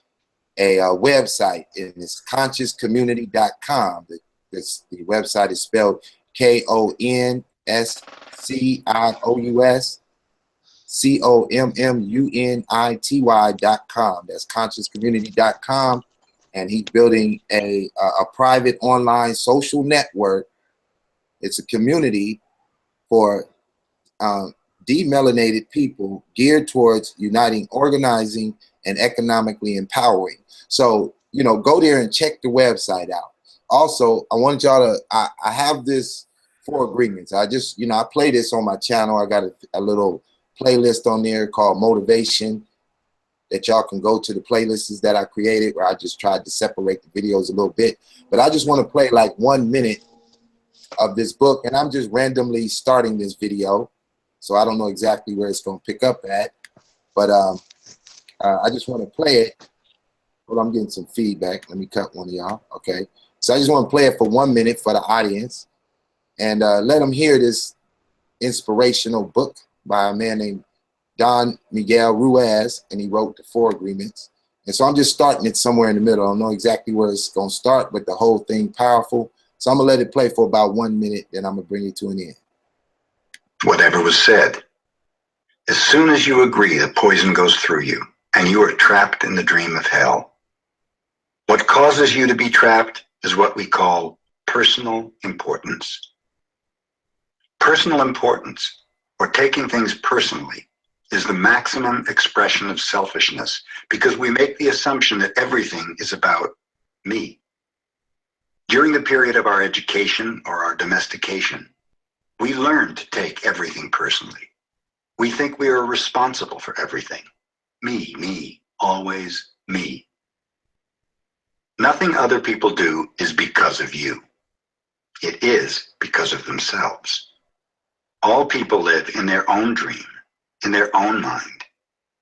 a website, and it's consciouscommunity.com. The website is spelled KONSCIOUSCOMMUNITY.com. That's consciouscommunity.com. and he's building a private online social network. It's a community for demelanated people geared towards uniting, organizing, and economically empowering. So, you know, go there and check the website out. Also, I want y'all to, I have this 4 agreements. I just, you know, I play this on my channel. I got a little playlist on there called Motivation that y'all can go to. The playlists that I created where I just tried to separate the videos a little bit. But I just want to play like 1 minute of this book, and I'm just randomly starting this video. So I don't know exactly where it's going to pick up at, but I just want to play it. Well, I'm getting some feedback. Let me cut one of y'all. Okay. So I just want to play it for 1 minute for the audience and let them hear this inspirational book by a man named Don Miguel Ruiz, and he wrote the 4 agreements. And so I'm just starting it somewhere in the middle. I don't know exactly where it's going to start, but the whole thing powerful. So I'm going to let it play for about 1 minute, then I'm going to bring it to an end. Whatever was said, as soon as you agree that poison goes through you and you are trapped in the dream of hell, what causes you to be trapped is what we call personal importance. Personal importance, or taking things personally, is the maximum expression of selfishness because we make the assumption that everything is about me. During the period of our education or our domestication, we learn to take everything personally. We think we are responsible for everything. Me, always me. Nothing other people do is because of you. It is because of themselves. All people live in their own dream, in their own mind.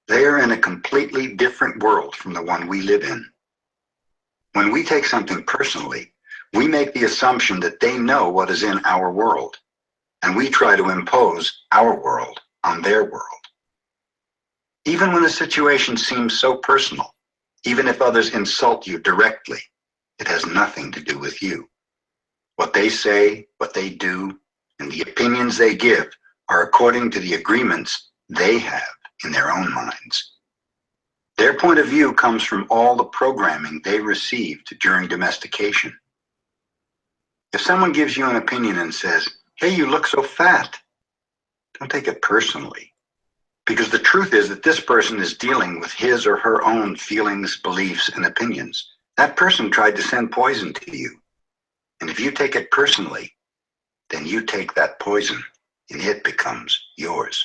They are in a completely different world from the one we live in. When we take something personally, we make the assumption that they know what is in our world, and we try to impose our world on their world. Even when the situation seems so personal, even if others insult you directly, it has nothing to do with you. What they say, what they do, and the opinions they give are according to the agreements they have in their own minds. Their point of view comes from all the programming they received during domestication. If someone gives you an opinion and says, "Hey, you look so fat," don't take it personally, because the truth is that this person is dealing with his or her own feelings, beliefs, and opinions. That person tried to send poison to you. And if you take it personally, then you take that poison and it becomes yours.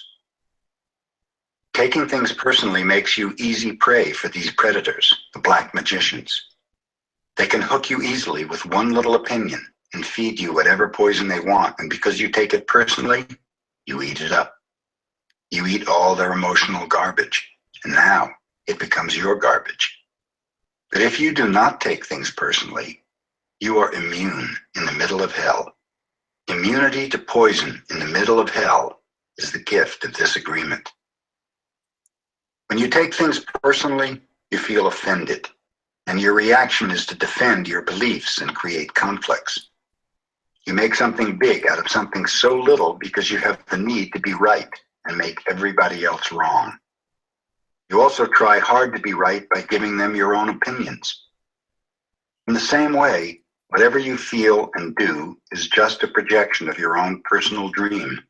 Taking things personally makes you easy prey for these predators, the black magicians. They can hook you easily with one little opinion and feed you whatever poison they want. And because you take it personally, you eat it up. You eat all their emotional garbage, and now it becomes your garbage. But if you do not take things personally, you are immune in the middle of hell. Immunity to poison in the middle of hell is the gift of this agreement. When you take things personally, you feel offended, and your reaction is to defend your beliefs and create conflicts. You make something big out of something so little because you have the need to be right and make everybody else wrong. You also try hard to be right by giving them your own opinions. In the same way, whatever you feel and do is just a projection of your own personal dream,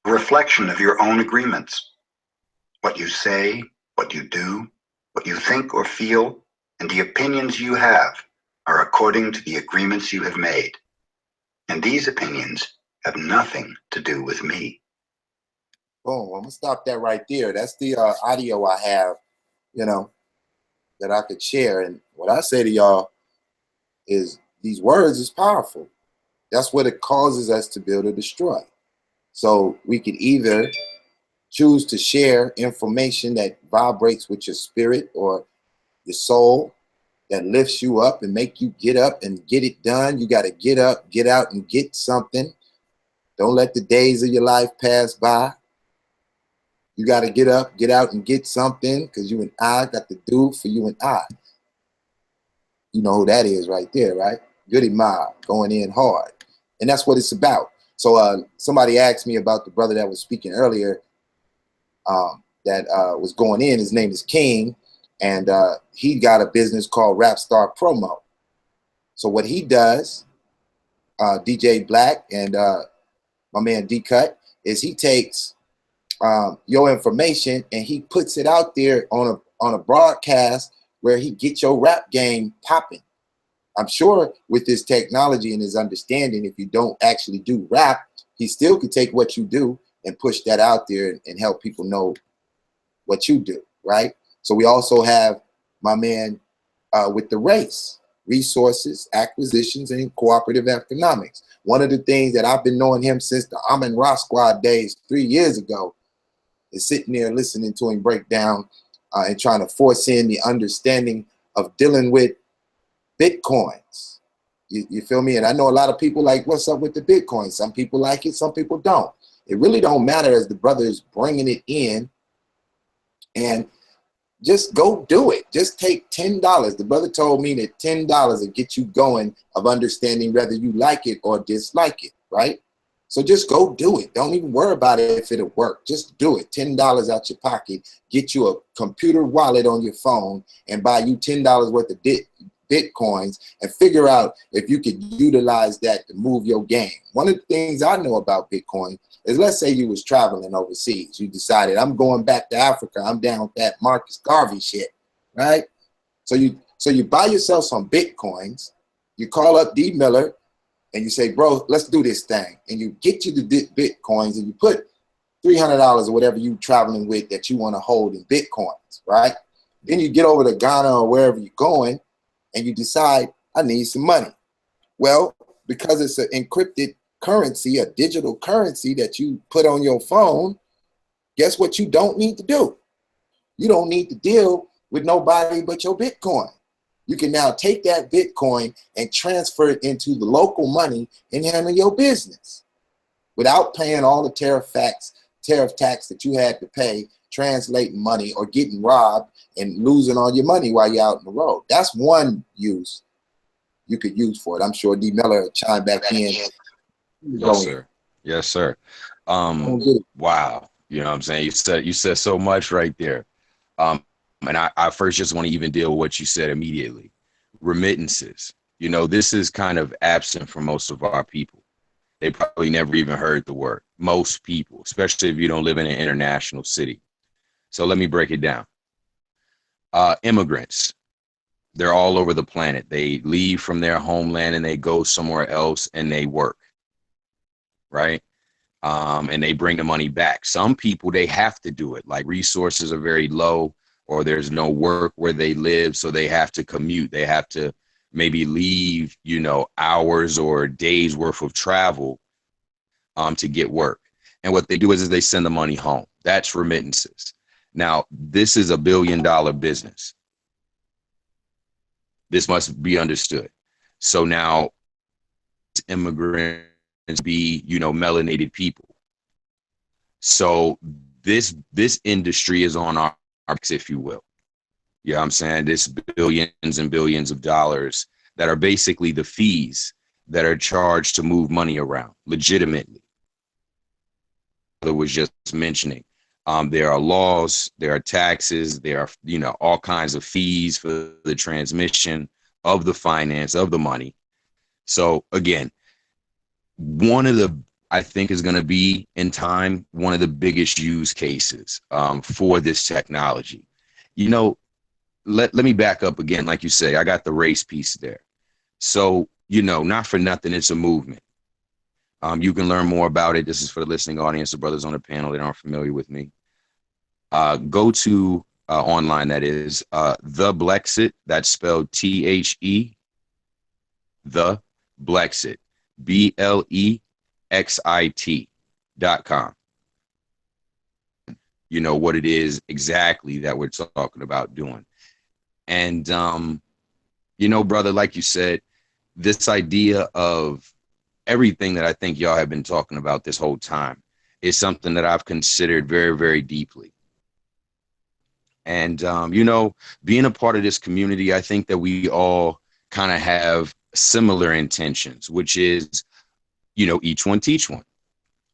a reflection of your own agreements. What you say, what you do, what you think or feel, and the opinions you have are according to the agreements you have made. And these opinions have nothing to do with me. Boom. I'm gonna stop that right there. That's the audio I have, you know, that I could share. And what I say to y'all is these words is powerful. That's what it causes us to build or destroy. So we could either choose to share information that vibrates with your spirit or your soul, that lifts you up and make you get up and get it done. You got to get up, get out, and get something. Don't let the days of your life pass by. You got to get up, get out, and get something, because you and I got to do for you and I. You know who that is right there, right? Goody Mob, going in hard. And that's what it's about. So somebody asked me about the brother that was speaking earlier that was going in. His name is King. and he got a business called Rap Star Promo. So what he does, DJ Black and my man D Cut, is he takes your information and he puts it out there on a broadcast where he gets your rap game popping. I'm sure with his technology and his understanding, if you don't actually do rap, he still could take what you do and push that out there and help people know what you do, right? So we also have my man with the race, resources, acquisitions, and cooperative economics. One of the things that I've been knowing him since the Amin Ra Squad days 3 years ago is sitting there listening to him break down and trying to force in the understanding of dealing with Bitcoins. You feel me? And I know a lot of people like, what's up with the Bitcoin? Some people like it, some people don't. It really don't matter as the brother is bringing it in, and just go do it. Just take $10. The brother told me that $10 will get you going of understanding whether you like it or dislike it, right? So just go do it. Don't even worry about it if it'll work. Just do it. $10 out your pocket, get you a computer wallet on your phone, and buy you $10 worth of Bitcoins, and figure out if you could utilize that to move your game. One of the things I know about Bitcoin is, let's say you was traveling overseas. You decided, I'm going back to Africa. I'm down with that Marcus Garvey shit, right? So you buy yourself some Bitcoins. You call up D Miller and you say, bro, let's do this thing. And you get you the Bitcoins and you put $300 or whatever you traveling with that you want to hold in Bitcoins, right? Then you get over to Ghana or wherever you're going and you decide, I need some money. Well, because it's an encrypted currency, a digital currency that you put on your phone, guess what you don't need to do? You don't need to deal with nobody but your Bitcoin. You can now take that Bitcoin and transfer it into the local money and handle your business without paying all the tariff tax that you had to pay, translating money or getting robbed and losing all your money while you're out on the road. That's one use you could use for it. I'm sure D Miller will chime back in. Yes, sir. Yes, sir. Wow. You know what I'm saying? You said so much right there. And I first just want to even deal with what you said immediately. Remittances. You know, this is kind of absent for most of our people. They probably never even heard the word. Most people, especially if you don't live in an international city. So let me break it down. Immigrants. They're all over the planet. They leave from their homeland and they go somewhere else and they work. Right? And they bring the money back. Some people, they have to do it. Like resources are very low or there's no work where they live. So they have to commute. They have to maybe leave, you know, hours or days worth of travel to get work. And what they do is they send the money home. That's remittances. Now, this is $1 billion business. This must be understood. So now immigrants be, you know, melanated people. So this industry is on our backs, if you will. You know what I'm saying? This billions and billions of dollars that are basically the fees that are charged to move money around legitimately. I was just mentioning, there are laws, there are taxes, there are, you know, all kinds of fees for the transmission of the finance of the money. So again, one of the, I think is going to be in time, one of the biggest use cases for this technology. You know, let me back up again. Like you say, I got the race piece there. So, you know, not for nothing, it's a movement. You can learn more about it. This is for the listening audience, the brothers on the panel that aren't familiar with me. Go to online, that is The Blexit. That's spelled THE, The Blexit, BLEXIT.com. You know what it is exactly that we're talking about doing. And, you know, brother, like you said, this idea of everything that I think y'all have been talking about this whole time is something that I've considered very, very deeply. And, you know, being a part of this community, I think that we all kind of have similar intentions, which is, you know, each one teach one,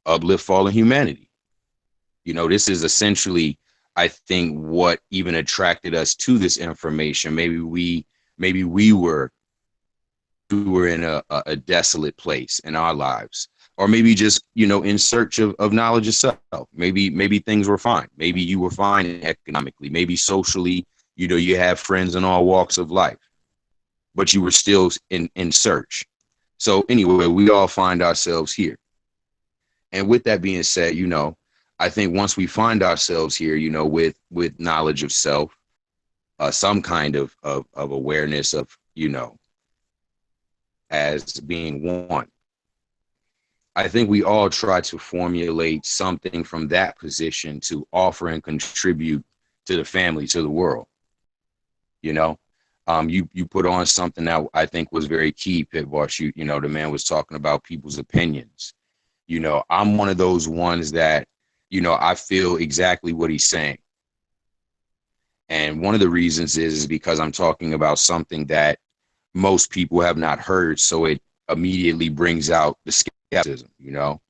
uplift fallen humanity. You know, this is essentially I think what even attracted us to this information, maybe we were in a desolate place in our lives, or maybe just, you know, in search of knowledge itself. Maybe things were fine. Maybe you were fine economically, maybe socially, you know, you have friends in all walks of life, but you were still in search. So anyway, we all find ourselves here. And with that being said, you know, I think once we find ourselves here, you know, with knowledge of self, some kind of awareness of, you know, as being one, I think we all try to formulate something from that position to offer and contribute to the family, to the world. You know, you put on something that I think was very key, Pit Boss. You know, the man was talking about people's opinions. You know, I'm one of those ones that, you know, I feel exactly what he's saying. And one of the reasons is because I'm talking about something that most people have not heard. So it immediately brings out the skepticism, you know.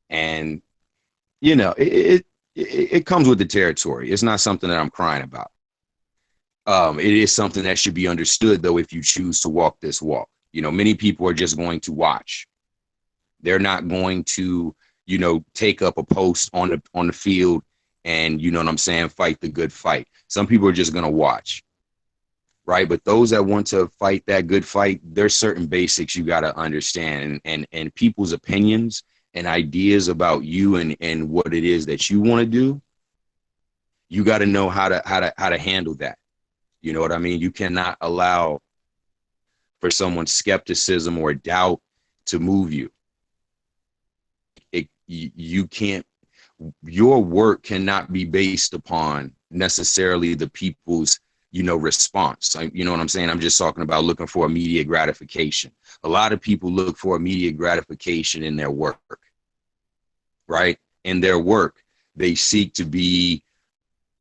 And, you know, it comes with the territory. It's not something that I'm crying about. It is something that should be understood, though, if you choose to walk this walk. You know, many people are just going to watch. They're not going to, you know, take up a post on the field and, you know what I'm saying, fight the good fight. Some people are just going to watch, right? But those that want to fight that good fight, there's certain basics you got to understand, and people's opinions and ideas about you and what it is that you want to do. You got to know how to handle that. You know what I mean? You cannot allow for someone's skepticism or doubt to move you. You can't, your work cannot be based upon necessarily the people's, you know, response. You know what I'm saying? I'm just talking about looking for immediate gratification. A lot of people look for immediate gratification in their work, right? In their work, they seek to be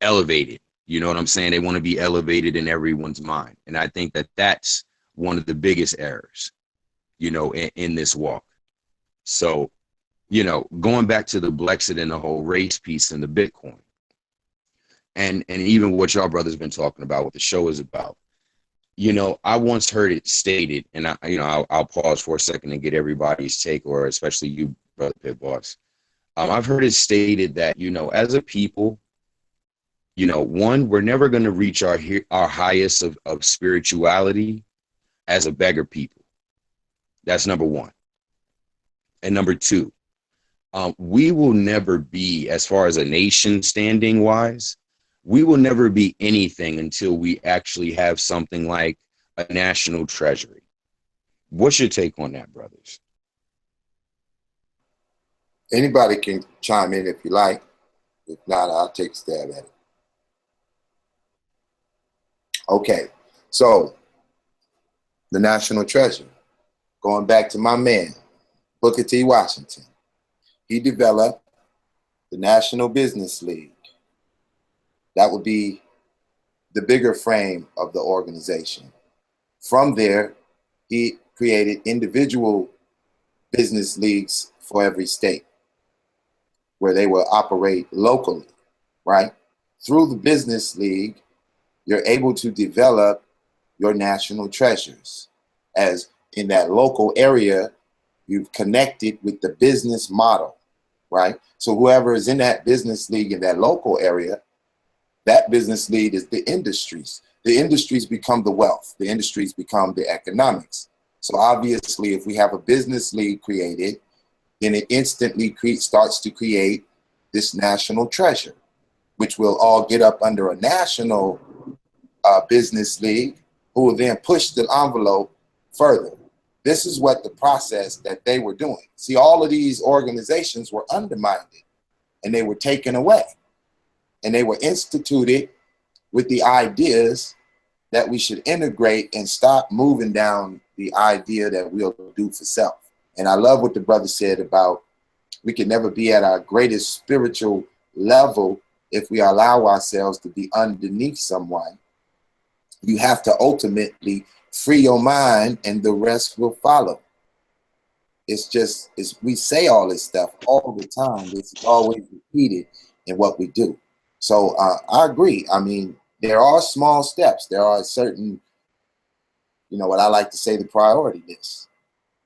elevated. You know what I'm saying? They want to be elevated in everyone's mind. And I think that that's one of the biggest errors, you know, in this walk. So, you know, going back to the Blexit and the whole race piece and the Bitcoin, and even what y'all brothers been talking about, what the show is about, you know, I once heard it stated, and I'll pause for a second and get everybody's take, or especially you, Brother Pit Boss. I've heard it stated that, you know, as a people, you know, one, we're never going to reach our highest of spirituality as a beggar people. That's number one. And number two, we will never be, as far as a nation standing wise, we will never be anything until we actually have something like a national treasury. What's your take on that, brothers? Anybody can chime in if you like. If not, I'll take a stab at it. Okay, so the national treasure, going back to my man, Booker T. Washington. He developed the National Business League. That would be the bigger frame of the organization. From there, he created individual business leagues for every state where they will operate locally, right? Through the business league, you're able to develop your national treasures, as in that local area, you've connected with the business model, right? So whoever is in that business league in that local area, that business league is the industries. The industries become the wealth. The industries become the economics. So obviously, if we have a business league created, then it instantly starts to create this national treasure, which will all get up under a national business league, who will then push the envelope further. This is what the process that they were doing. See, all of these organizations were undermined and they were taken away, and they were instituted with the ideas that we should integrate and stop moving down the idea that we'll do for self. And I love what the brother said about we can never be at our greatest spiritual level if we allow ourselves to be underneath someone. You have to ultimately free your mind and the rest will follow. We say all this stuff all the time. It's always repeated in what we do. So I agree. I mean, there are small steps. There are certain, you know, what I like to say, the priority list.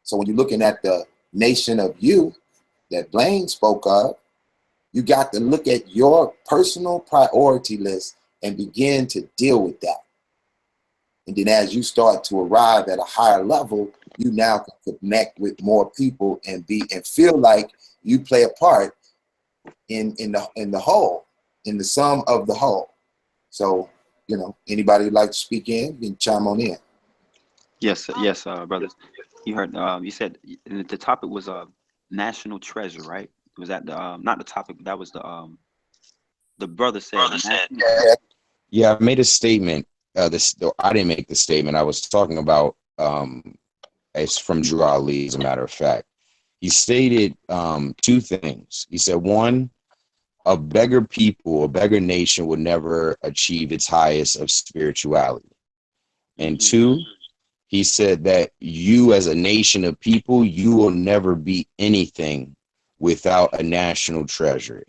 So when you're looking at the nation of you that Blaine spoke of, you got to look at your personal priority list and begin to deal with that. And then as you start to arrive at a higher level, you now can connect with more people and feel like you play a part in the whole, in the sum of the whole. So, you know, anybody who'd like to speak in, you can chime on in. Yes, brothers. You heard. You said the topic was national treasure, right? Was that the not the topic? But that was the brother said. Yeah, I made a statement. I didn't make the statement. I was talking about. It's from Drew Ali, as a matter of fact. He stated two things. He said, one, a beggar people, a beggar nation would never achieve its highest of spirituality. And two, he said that you as a nation of people, you will never be anything without a national treasury.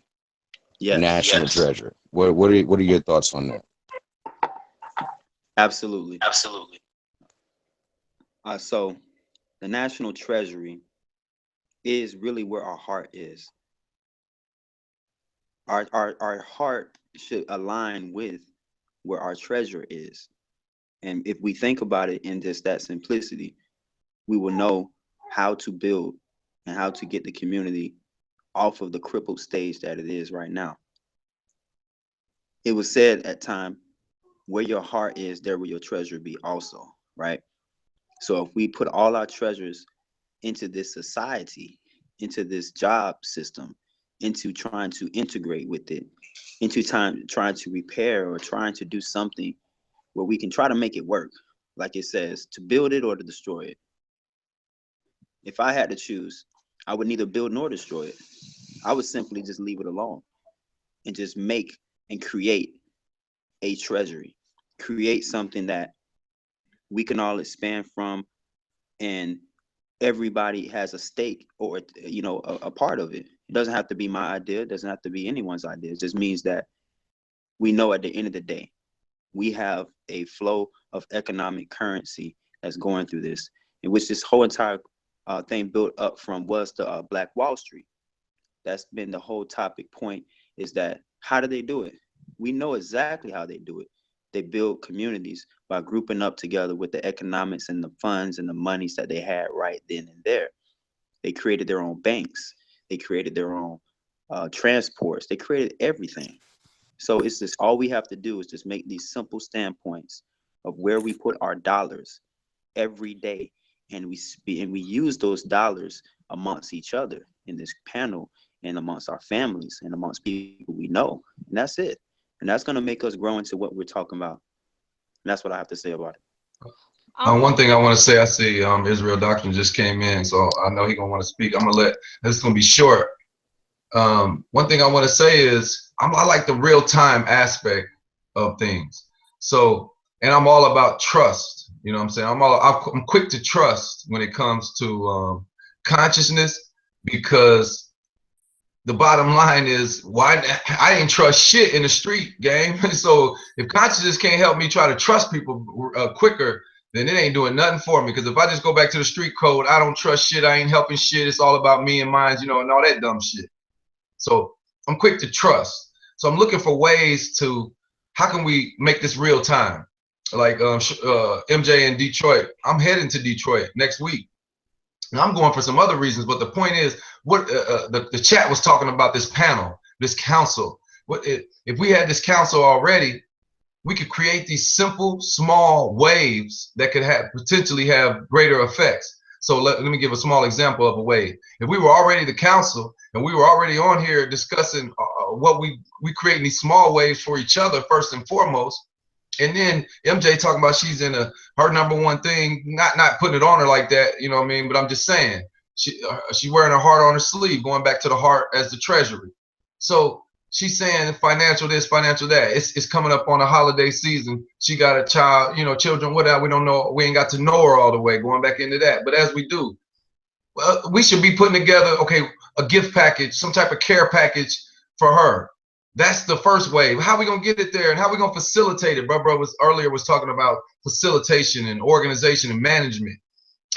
Yes. National treasure. What are your thoughts on that? Absolutely. So the national treasury is really where our heart is. Our heart should align with where our treasure is. And if we think about it in just that simplicity, we will know how to build and how to get the community off of the crippled stage that it is right now. It was said at time, where your heart is, there will your treasure be also, right? So if we put all our treasures into this society, into this job system, into trying to integrate with it, into trying to repair or trying to do something where we can try to make it work, like it says, to build it or to destroy it. If I had to choose, I would neither build nor destroy it. I would simply just leave it alone and just make and create a treasury, create something that we can all expand from, and everybody has a stake or, you know, a part of it. It doesn't have to be my idea. It doesn't have to be anyone's idea. It just means that we know at the end of the day, we have a flow of economic currency that's going through this, in which this whole entire thing built up from was the Black Wall Street. That's been the whole topic point, is that how do they do it? We know exactly how they do it. They build communities by grouping up together with the economics and the funds and the monies that they had right then and there. They created their own banks. They created their own transports. They created everything. So it's just, all we have to do is just make these simple standpoints of where we put our dollars every day. And we use those dollars amongst each other in this panel and amongst our families and amongst people we know. And that's it. And that's going to make us grow into what we're talking about. And that's what I have to say about it. One thing I want to say, I see Israel Doctrine just came in, so I know he's going to want to speak. I'm going to let, this is going to be short. One thing I want to say is I like the real-time aspect of things. So, and I'm all about trust. You know what I'm saying? I'm quick to trust when it comes to consciousness, because the bottom line is, why I ain't trust shit in the street game. So if consciousness can't help me try to trust people quicker, then it ain't doing nothing for me. Because if I just go back to the street code, I don't trust shit, I ain't helping shit, it's all about me and mine, you know, and all that dumb shit. So I'm quick to trust. So I'm looking for ways to, how can we make this real time? Like MJ in Detroit, I'm heading to Detroit next week. And I'm going for some other reasons, but the point is, what the chat was talking about, this panel, this council. If we had this council already, we could create these simple, small waves that could potentially have greater effects. So let me give a small example of a wave. If we were already the council and we were already on here discussing what we creating these small waves for each other first and foremost. And then MJ talking about she's in her #1 thing, not putting it on her like that, you know what I mean? But I'm just saying, she wearing her heart on her sleeve, going back to the heart as the treasury. So she's saying financial this, financial that. It's coming up on a holiday season. She got a child, you know, children, whatever. We don't know. We ain't got to know her all the way, going back into that. But as we do, well, we should be putting together, okay, a gift package, some type of care package for her. That's the first wave. How we gonna get it there, and how we gonna facilitate it? Bro was earlier was talking about facilitation and organization and management.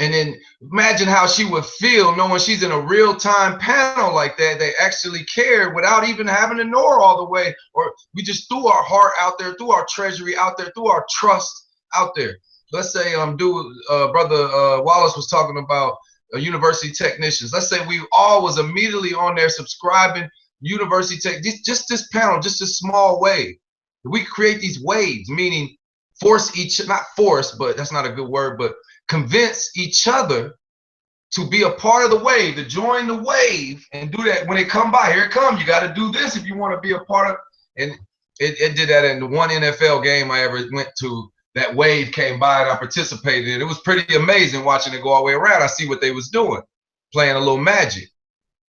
And then imagine how she would feel knowing she's in a real-time panel like that. They actually cared without even having to know her all the way, or we just threw our heart out there, threw our treasury out there, threw our trust out there. Let's say brother Wallace was talking about university technicians. Let's say we all was immediately on there subscribing university tech, just this panel, just a small wave. We create these waves, meaning not force, but that's not a good word, but convince each other to be a part of the wave, to join the wave and do that. When they come by, here it comes, you got to do this if you want to be a part of. And it did that in the one NFL game I ever went to. That wave came by and I participated in it. It was pretty amazing watching it go all the way around. I see what they was doing, playing a little magic.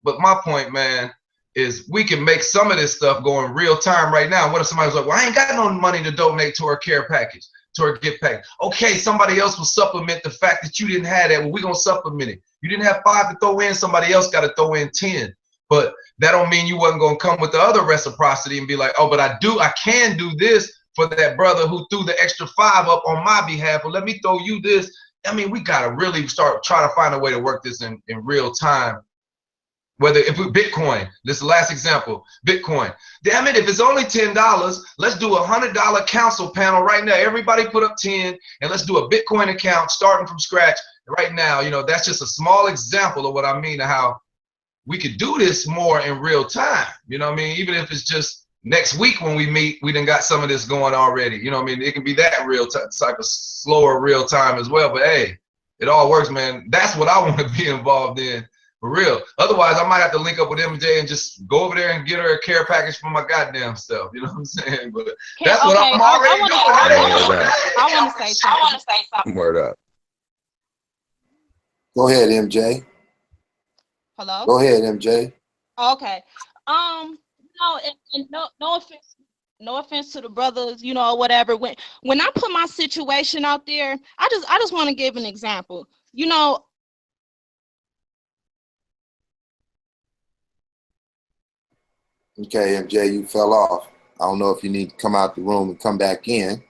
But my point, man, is we can make some of this stuff go in real time right now. What if somebody's like, well, I ain't got no money to donate to her care package, to her gift package. Okay, somebody else will supplement the fact that you didn't have that. Well, we're going to supplement it. You didn't have 5 to throw in, somebody else got to throw in 10. But that don't mean you wasn't going to come with the other reciprocity and be like, oh, but I can do this for that brother who threw the extra 5 up on my behalf. Well, let me throw you this. I mean, we got to really start trying to find a way to work this in real time. Whether if we Bitcoin, this is the last example, Bitcoin. Damn it, if it's only $10, let's do a $100 council panel right now. Everybody put up 10 and let's do a Bitcoin account starting from scratch right now. You know, that's just a small example of what I mean, of how we could do this more in real time. You know what I mean? Even if it's just next week when we meet, we done got some of this going already. You know what I mean? It can be that real type of slower real time as well. But hey, it all works, man. That's what I want to be involved in. For real. Otherwise, I might have to link up with MJ and just go over there and get her a care package for my goddamn stuff. You know what I'm saying? But that's what I'm already doing. I want to say something. Word up. Go ahead, MJ. Hello? Go ahead, MJ. Okay. No offense to the brothers, you know, whatever. When I put my situation out there, I just want to give an example. You know, Okay, MJ, you fell off. I don't know if you need to come out the room and come back in,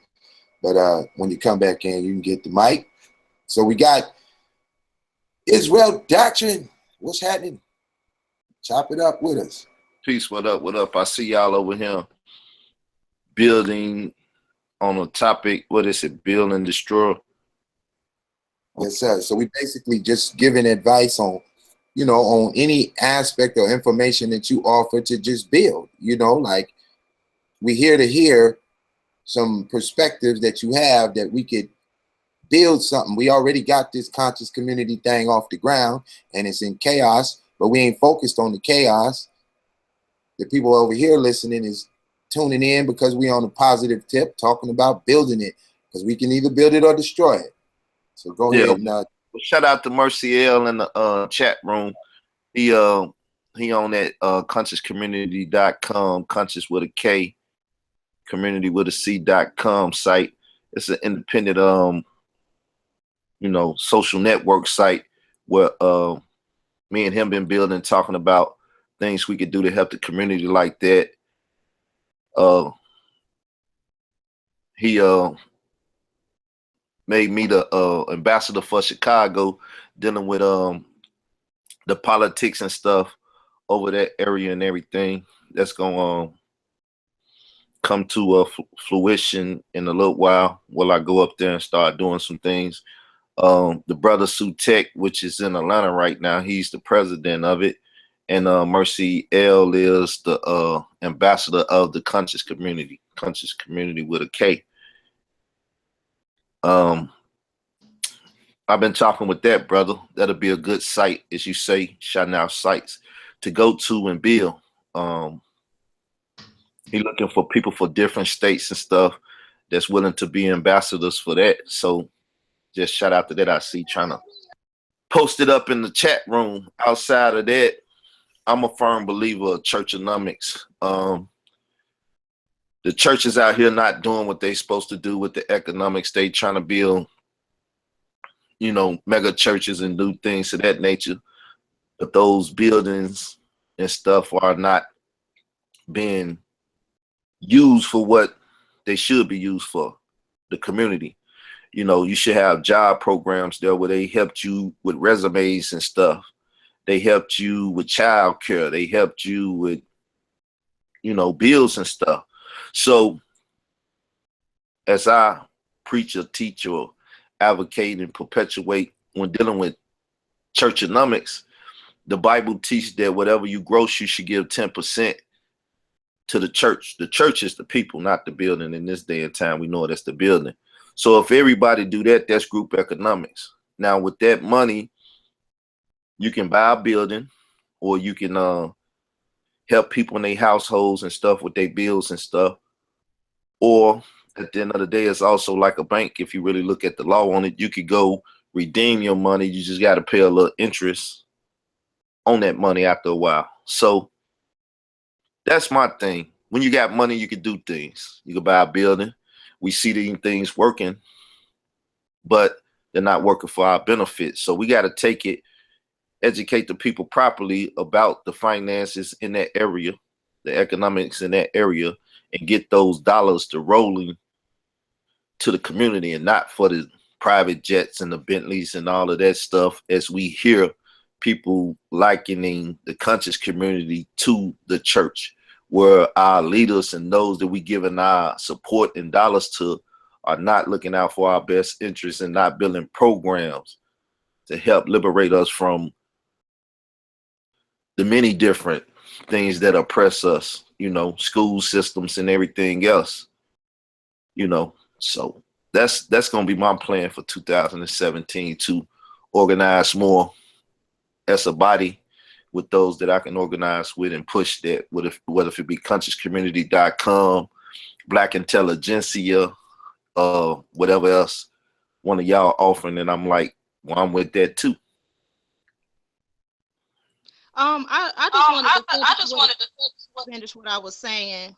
but when you come back in, you can get the mic. So we got Israel Doctrine. What's happening? Chop it up with us. Peace, what up, what up? I see y'all over here building on a topic, what is it, build and destroy? Yes, sir. So we basically just giving advice on, you know, on any aspect or information that you offer to just build, you know, like we here to hear some perspectives that you have that we could build something. We already got this conscious community thing off the ground and it's in chaos, but we ain't focused on the chaos. The people over here listening is tuning in because we on a positive tip talking about building it, because we can either build it or destroy it. So go ahead and shout out to Mercy L in the chat room. He on that consciouscommunity.com, conscious with a K, community with a C.com site. It's an independent you know, social network site where me and him been building, talking about things we could do to help the community like that. He made me the ambassador for Chicago, dealing with the politics and stuff over that area and everything. That's gonna come to fruition in a little while. While I go up there and start doing some things. The brother Sutek, which is in Atlanta right now, he's the president of it, and Mercy L is the ambassador of the conscious community with a K. I've been talking with that brother. That'll be a good site, as you say, shouting out sites to go to and build. He looking for people for different states and stuff that's willing to be ambassadors for that. So just shout out to that. I see trying to post it up in the chat room. Outside of that, I'm a firm believer of churchonomics. The churches out here not doing what they supposed to do with the economics. They trying to build, you know, mega churches and do things of that nature. But those buildings and stuff are not being used for what they should be used for, the community. You know, you should have job programs there where they helped you with resumes and stuff. They helped you with child care. They helped you with, you know, bills and stuff. So as I preach or teach or advocate and perpetuate when dealing with churchonomics, the Bible teaches that whatever you gross, you should give 10% to the church. The church is the people, not the building. In this day and time, we know that's the building. So if everybody do that, that's group economics. Now with that money, you can buy a building, or you can help people in their households and stuff with their bills and stuff. Or at the end of the day, it's also like a bank. If you really look at the law on it, you could go redeem your money. You just got to pay a little interest on that money after a while. So that's my thing. When you got money, you can do things. You can buy a building. We see these things working, but they're not working for our benefit. So we got to take it, educate the people properly about the finances in that area, the economics in that area, and get those dollars to rolling to the community and not for the private jets and the Bentleys and all of that stuff, as we hear people likening the conscious community to the church, where our leaders and those that we giving our support and dollars to are not looking out for our best interests and not building programs to help liberate us from the many different things that oppress us, you know, school systems and everything else, you know. So that's going to be my plan for 2017, to organize more as a body with those that I can organize with and push that, whether it be consciouscommunity.com, Black Intelligentsia, whatever else one of y'all offering, and I'm like, well, I'm with that too. I just wanted to finish what I was saying.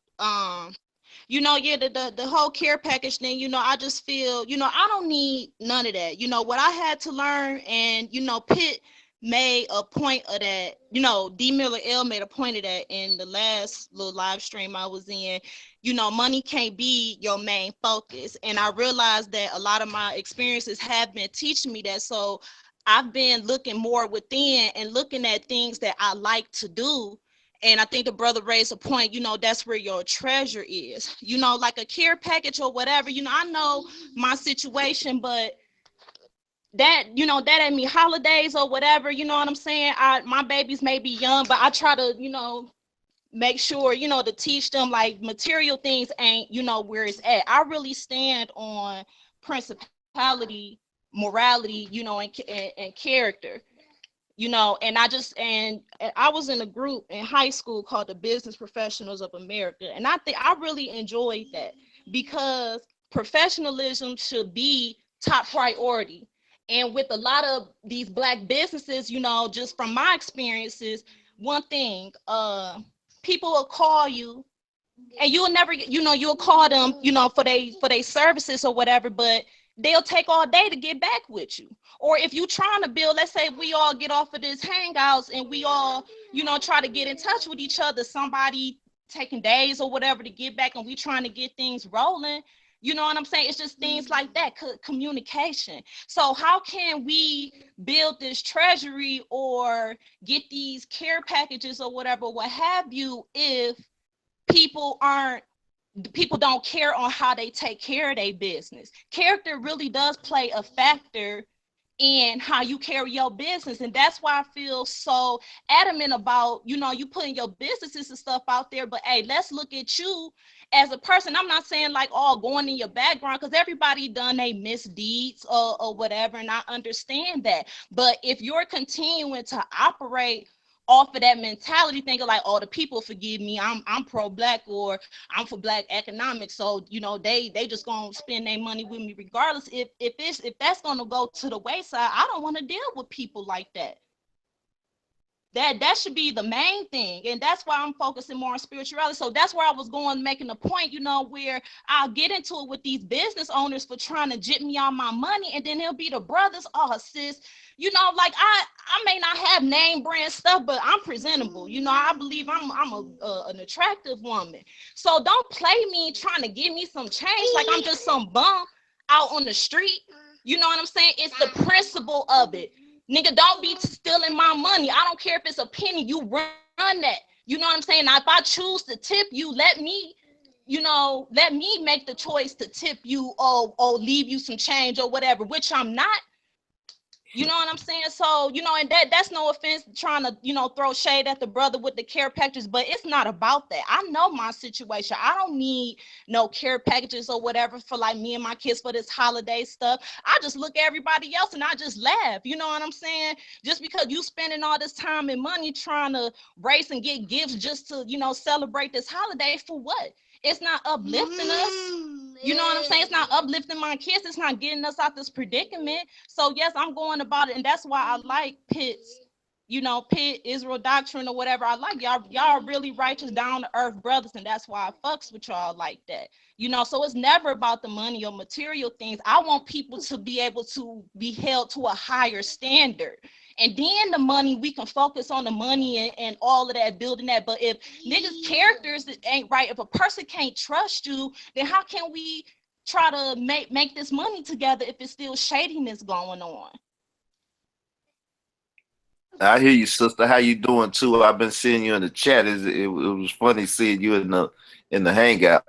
You know, yeah, the whole care package thing, you know, I just feel, you know, I don't need none of that. You know, what I had to learn, and, you know, Pitt made a point of that, you know, D. Miller L made a point of that in the last little live stream I was in. You know, money can't be your main focus. And I realized that a lot of my experiences have been teaching me that. So I've been looking more within and looking at things that I like to do. And I think the brother raised a point, you know, that's where your treasure is, you know, like a care package or whatever. You know, I know my situation, but that, you know, that ain't me holidays or whatever, you know what I'm saying? My babies may be young, but I try to, you know, make sure, you know, to teach them like material things ain't, you know, where it's at. I really stand on principality, morality, you know, and character. You know, and I was in a group in high school called the Business Professionals of America. And I think I really enjoyed that, because professionalism should be top priority. And with a lot of these Black businesses, you know, just from my experiences, one thing, people will call you and you'll never, you know, you'll call them, you know, for they services or whatever, but they'll take all day to get back with you. Or if you're trying to build, let's say we all get off of this hangouts and we all, you know, try to get in touch with each other, somebody taking days or whatever to get back, and we trying to get things rolling. You know what I'm saying? It's just things like that, communication. So how can we build this treasury or get these care packages or whatever, what have you, if people don't care on how they take care of their business? Character really does play a factor in how you carry your business. And that's why I feel so adamant about, you know, you putting your businesses and stuff out there, but hey, let's look at you as a person. I'm not saying like all going in your background, because everybody done a misdeeds or whatever, and I understand that. But if you're continuing to operate off of that mentality, thinking like, oh, the people forgive me, I'm pro-Black, or I'm for Black economics, so you know they just gonna spend their money with me regardless. If that's gonna go to the wayside, I don't want to deal with people like that. That should be the main thing, and that's why I'm focusing more on spirituality. So that's where I was going, making a point, you know, where I'll get into it with these business owners for trying to jip me on my money, and then it'll be the brothers, oh sis, you know, like I may not have name brand stuff, but I'm presentable, you know. I believe I'm an attractive woman. So don't play me trying to give me some change like I'm just some bum out on the street. You know what I'm saying? It's the principle of it. Nigga, don't be stealing my money. I don't care if it's a penny. You run that. You know what I'm saying? Now, if I choose to tip you, let me make the choice to tip you or leave you some change or whatever, which I'm not. You know what I'm saying? So, you know, and that's no offense trying to, you know, throw shade at the brother with the care packages, but it's not about that. I know my situation. I don't need no care packages or whatever for like me and my kids for this holiday stuff. I just look at everybody else and I just laugh. You know what I'm saying? Just because you spending all this time and money trying to race and get gifts just to, you know, celebrate this holiday for what? It's not uplifting us. You know what I'm saying? It's not uplifting my kids. It's not getting us out this predicament. So yes, I'm going about it. And that's why I like Pitt's, you know, Pitt, Israel Doctrine or whatever. I like y'all. Y'all are really righteous, down to earth brothers. And that's why I fucks with y'all like that. You know, so it's never about the money or material things. I want people to be able to be held to a higher standard. And then the money, we can focus on the money and all of that, building that. But if niggas' characters ain't right, if a person can't trust you, then how can we try to make this money together if it's still shadiness going on? I hear you, sister. How you doing too? I've been seeing you in the chat. It was funny seeing you in the hangout.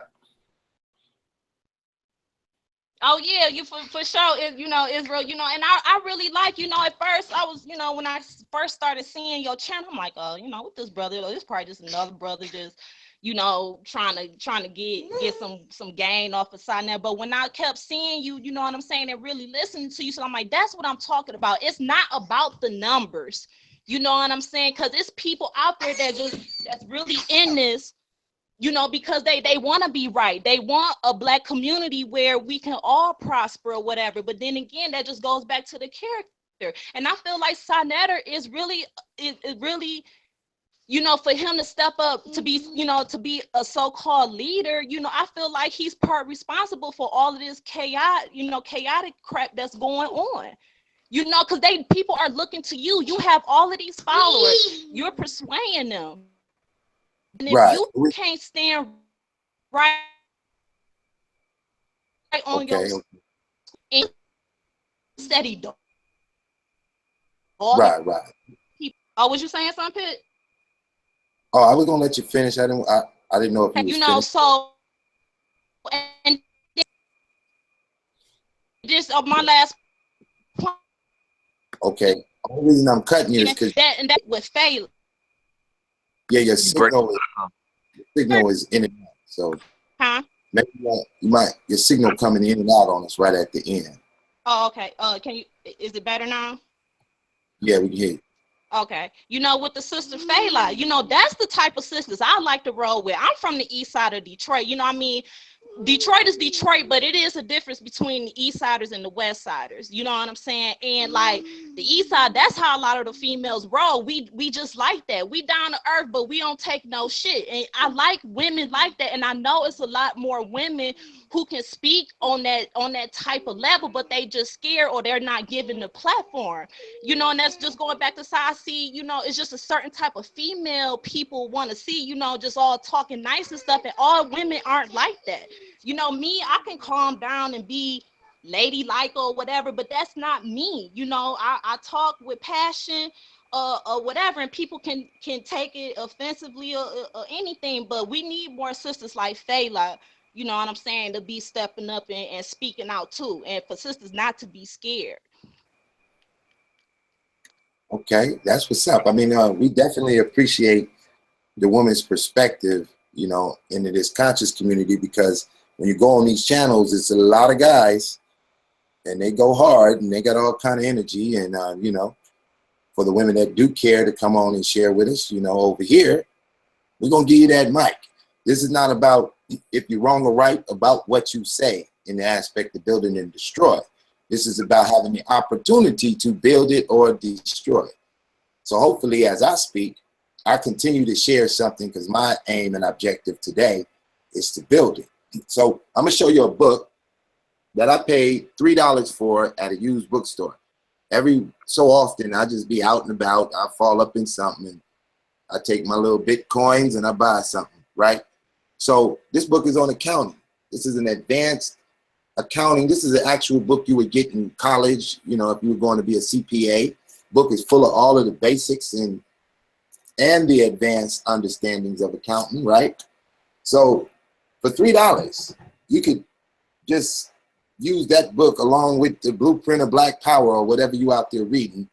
Oh yeah, you for sure. You know, Israel, you know, and I really like, you know, at first I was, you know, when I first started seeing your channel, I'm like, oh, you know, with this brother, this probably just another brother just, you know, trying to get some gain off of side now. But when I kept seeing you, you know what I'm saying, and really listening to you, so I'm like, that's what I'm talking about. It's not about the numbers, you know what I'm saying? Because it's people out there that's really in this, you know, because they want to be right. They want a Black community where we can all prosper or whatever. But then again, that just goes back to the character. And I feel like Sonetter is really, you know, for him to step up to be, you know, to be a so-called leader, you know, I feel like he's part responsible for all of this chaotic crap that's going on. You know, because people are looking to you. You have all of these followers. You're persuading them. And if you can't stand right on your steady dog. Right. Oh, was you saying something, Pitt? Oh, I was gonna let you finish. I didn't know if you was you know finished. So and just my last point. Okay. The only reason I'm cutting you is because that with fail. Yeah, your signal is in and out. So maybe your signal coming in and out on us right at the end. Oh, okay. Is it better now? Yeah, we can hear you. Okay. You know, with the sister Fela, you know, that's the type of sisters I like to roll with. I'm from the east side of Detroit. You know what I mean? Detroit is Detroit, but it is a difference between the east siders and the west siders. You know what I'm saying? And like the east side, that's how a lot of the females roll. We just like that. We down to earth, but we don't take no shit. And I like women like that. And I know it's a lot more women who can speak on that type of level, but they just scared or they're not given the platform. You know, and that's just going back to side. I see, you know, it's just a certain type of female people want to see, you know, just all talking nice and stuff. And all women aren't like that. You know, me, I can calm down and be ladylike or whatever, but that's not me. You know, I talk with passion or whatever, and people can take it offensively or anything, but we need more sisters like Fela, you know what I'm saying, to be stepping up and speaking out too, and for sisters not to be scared. Okay, that's what's up. I mean, we definitely appreciate the woman's perspective, you know, into this conscious community, because when you go on these channels, it's a lot of guys and they go hard and they got all kind of energy. And, you know, for the women that do care to come on and share with us, you know, over here, we're going to give you that mic. This is not about if you're wrong or right about what you say in the aspect of building and destroy. This is about having the opportunity to build it or destroy it. So hopefully as I speak, I continue to share something, because my aim and objective today is to build it. So I'm gonna show you a book that I paid $3 for at a used bookstore. Every so often I just be out and about, I fall up in something and I take my little Bitcoins and I buy something, right? So this book is on accounting. This is an advanced accounting. This is an actual book you would get in college, you know, if you were going to be a CPA. Book is full of all of the basics and the advanced understandings of accounting, right? So for $3, you could just use that book along with the Blueprint of Black Power or whatever you out there reading,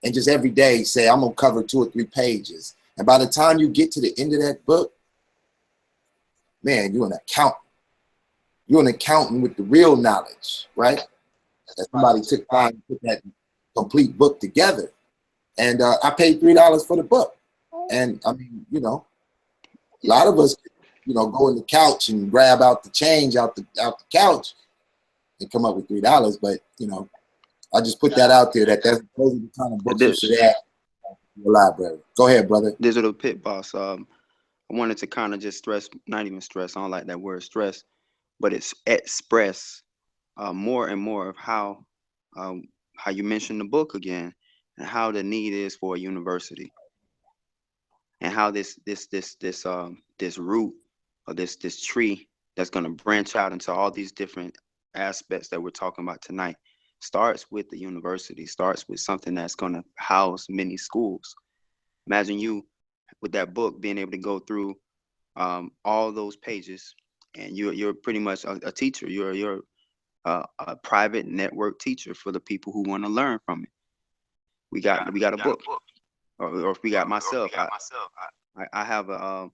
and just every day say, I'm gonna cover 2 or 3 pages. And by the time you get to the end of that book, man, you're an accountant. You're an accountant with the real knowledge, right? That somebody took time to put that complete book together. And I paid $3 for the book. And I mean, you know, a lot of us, you know, go in the couch and grab out the change out the couch and come up with $3. But you know, I just put that out there that those are the kind of books you should have in your library. Go ahead, brother. Digital Pit Boss. I wanted to kind of just stress, not even stress, I don't like that word stress, but it's express more and more of how you mentioned the book again, and how the need is for a university, and how this root or this tree that's going to branch out into all these different aspects that we're talking about tonight starts with the university, starts with something that's going to house many schools. Imagine you with that book being able to go through all those pages, and you're pretty much a teacher. You're a private network teacher for the people who want to learn from it. We got a book, or if we got myself. I have a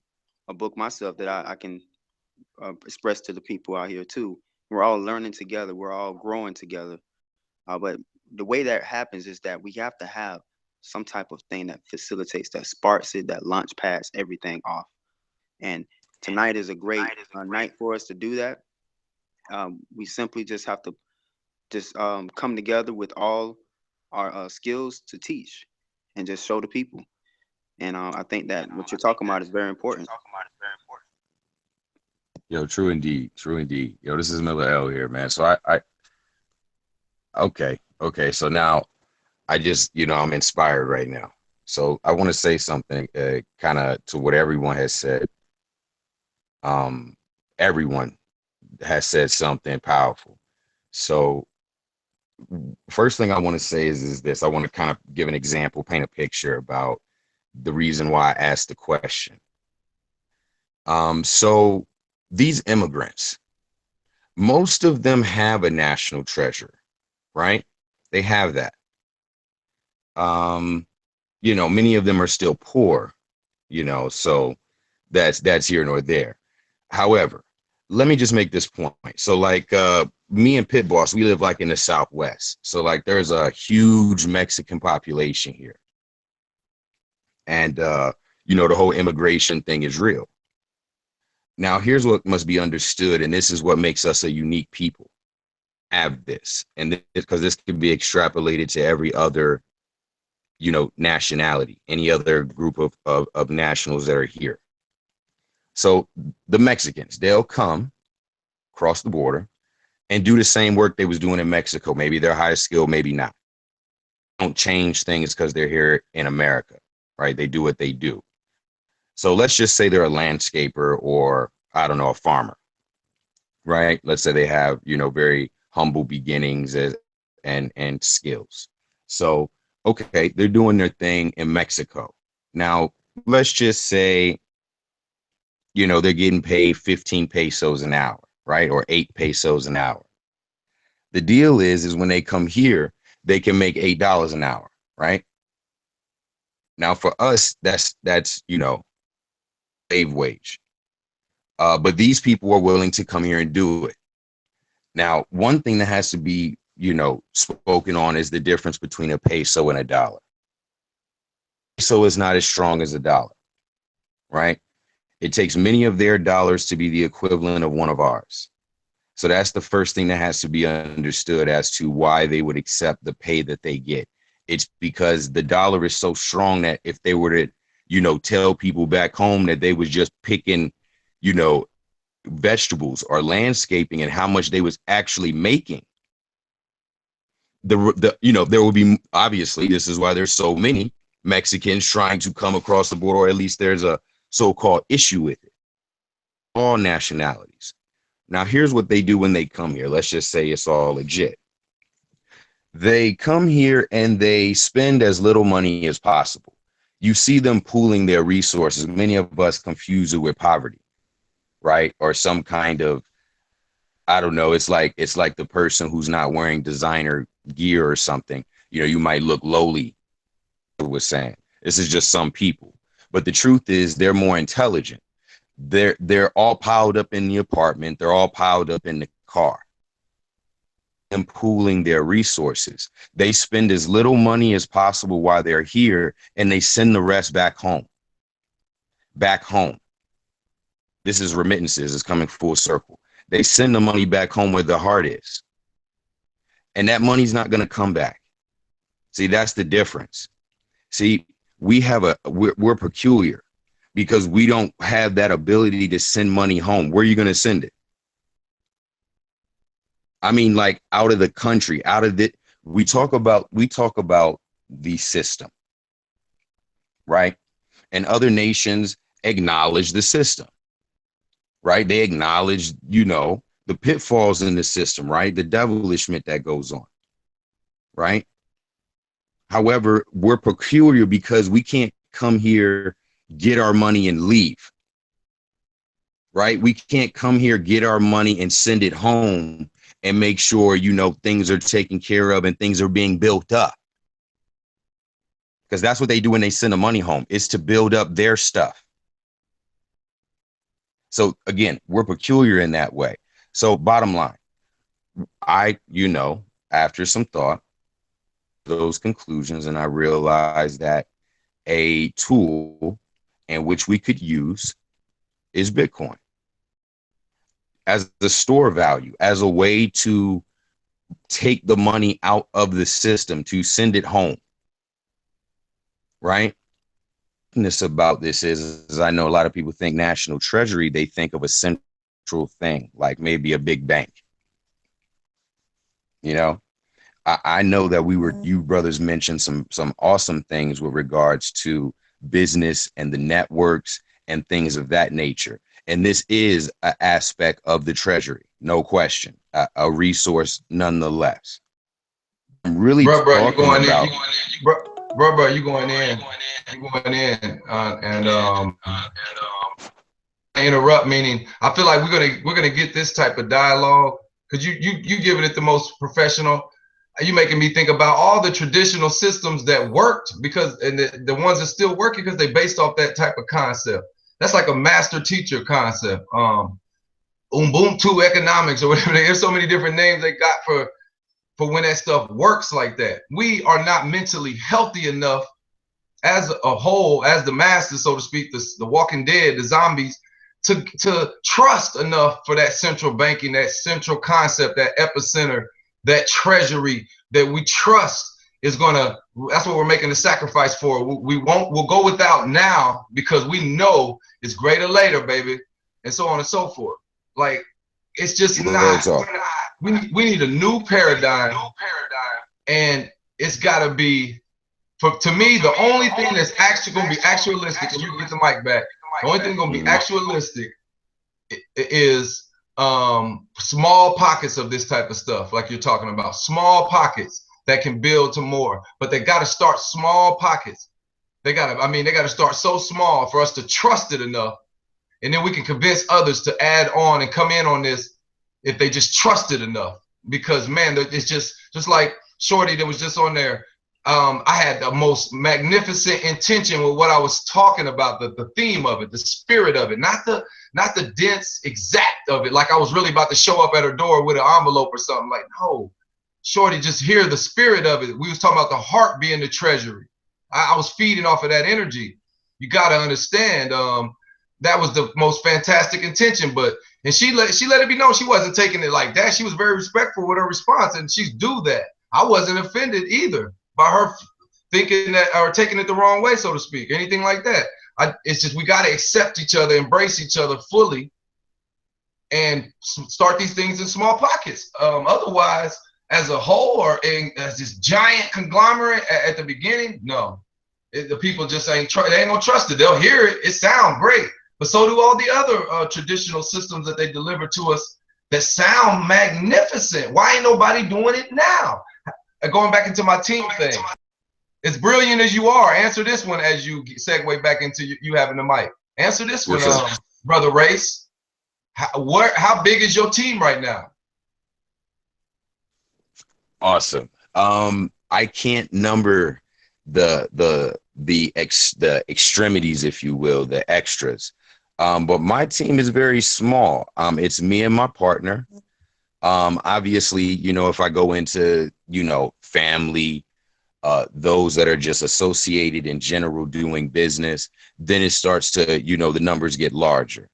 book myself that I can express to the people out here too. We're all learning together. We're all growing together. But the way that happens is that we have to have some type of thing that facilitates, that sparks it, that launch pads everything off. And tonight is a great night for us to do that. We simply just have to come together with all our skills to teach and just show the people. And I think that what you're talking about is very important. Yo, true indeed. True indeed. Yo, this is Miller L here, man. So okay. So now I just, you know, I'm inspired right now. So I want to say something kind of to what everyone has said. Everyone has said something powerful. So first thing I want to say is this. I want to kind of give an example, paint a picture about the reason why I asked the question. So these immigrants, most of them have a national treasure, right? They have that. You know, many of them are still poor, you know, so that's here nor there. However, let me just make this point. So like me and Pit Boss, we live like in the Southwest. So like there's a huge Mexican population here. And, you know, the whole immigration thing is real. Now, here's what must be understood, and this is what makes us a unique people. Have this, and because this could be extrapolated to every other, you know, nationality, any other group of nationals that are here. So the Mexicans, they'll come across the border and do the same work they was doing in Mexico. Maybe they're higher skilled, maybe not. Don't change things because they're here in America, right? They do what they do. So let's just say they're a landscaper or, I don't know, a farmer, right? Let's say they have, you know, very humble beginnings and skills. So, okay, they're doing their thing in Mexico. Now, let's just say, you know, they're getting paid 15 pesos an hour, right? Or 8 pesos an hour. The deal is when they come here, they can make $8 an hour, right? Now, for us, that's, you know, slave wage. But these people are willing to come here and do it. Now, one thing that has to be, you know, spoken on is the difference between a peso and a dollar. Peso is not as strong as a dollar, right? It takes many of their dollars to be the equivalent of one of ours. So that's the first thing that has to be understood as to why they would accept the pay that they get. It's because the dollar is so strong that if they were to, you know, tell people back home that they was just picking, you know, vegetables or landscaping and how much they was actually making, the you know, there will be, obviously, this is why there's so many Mexicans trying to come across the border, or at least there's a so-called issue with it. All nationalities. Now, here's what they do when they come here. Let's just say it's all legit. They come here and they spend as little money as possible. You see them pooling their resources. Many of us confuse it with poverty, right? Or some kind of, I don't know, it's like the person who's not wearing designer gear or something. You know, you might look lowly, was saying. This is just some people. But the truth is they're more intelligent. They're all piled up in the apartment. They're all piled up in the car and pooling their resources. They spend as little money as possible while they're here, and they send the rest back home. Back home. This is remittances. It's coming full circle. They send the money back home where the heart is. And that money's not going to come back. See, that's the difference. See, we're peculiar because we don't have that ability to send money home. Where are you going to send it? I mean, like out of the country, out of it. We talk about the system, right? And other nations acknowledge the system, right? They acknowledge, you know, the pitfalls in the system, right? The devilishment that goes on, right? However, we're peculiar because we can't come here, get our money and leave, right? We can't come here, get our money and send it home and make sure, you know, things are taken care of and things are being built up. Because that's what they do when they send the money home, is to build up their stuff. So again, we're peculiar in that way. So bottom line, you know, after some thought, those conclusions, and I realized that a tool in which we could use is Bitcoin as the store value, as a way to take the money out of the system, to send it home, right? This about this is I know a lot of people think National Treasury, they think of a central thing, like maybe a big bank. You know, I know that you brothers mentioned some awesome things with regards to business and the networks and things of that nature. And this is an aspect of the Treasury, no question, a resource nonetheless. I'm really you going about. You going in, and interrupt. Meaning, I feel like we're gonna get this type of dialogue because you giving it the most professional. You making me think about all the traditional systems that worked and the ones that still working because they based off that type of concept. That's like a master teacher concept. Ubuntu economics or whatever. There's so many different names they got for when that stuff works like that. We are not mentally healthy enough as a whole, as the masses, so to speak, the walking dead, the zombies, to trust enough for that central banking, that central concept, that epicenter, that treasury that we trust is gonna, that's what we're making the sacrifice for. We'll go without now because we know it's greater later, baby, and so on and so forth. Like, it's just we need a new paradigm, and it's gotta be, to me, the only thing that's actually gonna be actualistic, and you can get the mic back, the only thing gonna be actualistic is small pockets of this type of stuff, like you're talking about, small pockets that can build to more, but they got to start small pockets. They got to start so small for us to trust it enough, and then we can convince others to add on and come in on this if they just trust it enough. Because man, it's just like Shorty that was just on there. I had the most magnificent intention with what I was talking about, the theme of it, the spirit of it, not the dense exact of it. Like I was really about to show up at her door with an envelope or something. Like, no, Shorty, just hear the spirit of it. We was talking about the heart being the treasury. I was feeding off of that energy. You got to understand, that was the most fantastic intention. And she let it be known she wasn't taking it like that. She was very respectful with her response, and she's do that. I wasn't offended either by her thinking that or taking it the wrong way, so to speak, anything like that. It's just we got to accept each other, embrace each other fully, and start these things in small pockets. Otherwise, as a whole or as this giant conglomerate at the beginning, no. The people just ain't they ain't gonna trust it. They'll hear it. It sounds great. But so do all the other traditional systems that they deliver to us that sound magnificent. Why ain't nobody doing it now? Going back into my team thing. As brilliant as you are, answer this one as you segue back into you having the mic. Answer this one, Brother Race. How big is your team right now? Awesome. I can't number the extremities, if you will, the extras. But my team is very small. It's me and my partner. Obviously, you know, if I go into, you know, family, those that are just associated in general doing business, then it starts to, you know, the numbers get larger.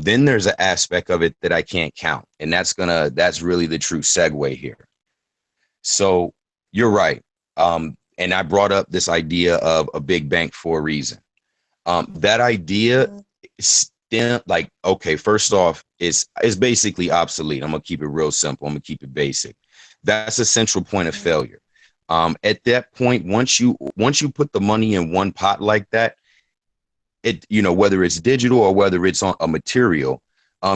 Then there's an aspect of it that I can't count. And that's really the true segue here. So you're right. And I brought up this idea of a big bank for a reason. That idea like, okay, first off, it's basically obsolete. I'm gonna keep it real simple. I'm gonna keep it basic. That's a central point of failure. At that point, once you put the money in one pot like that, it, you know, whether it's digital or whether it's on a material,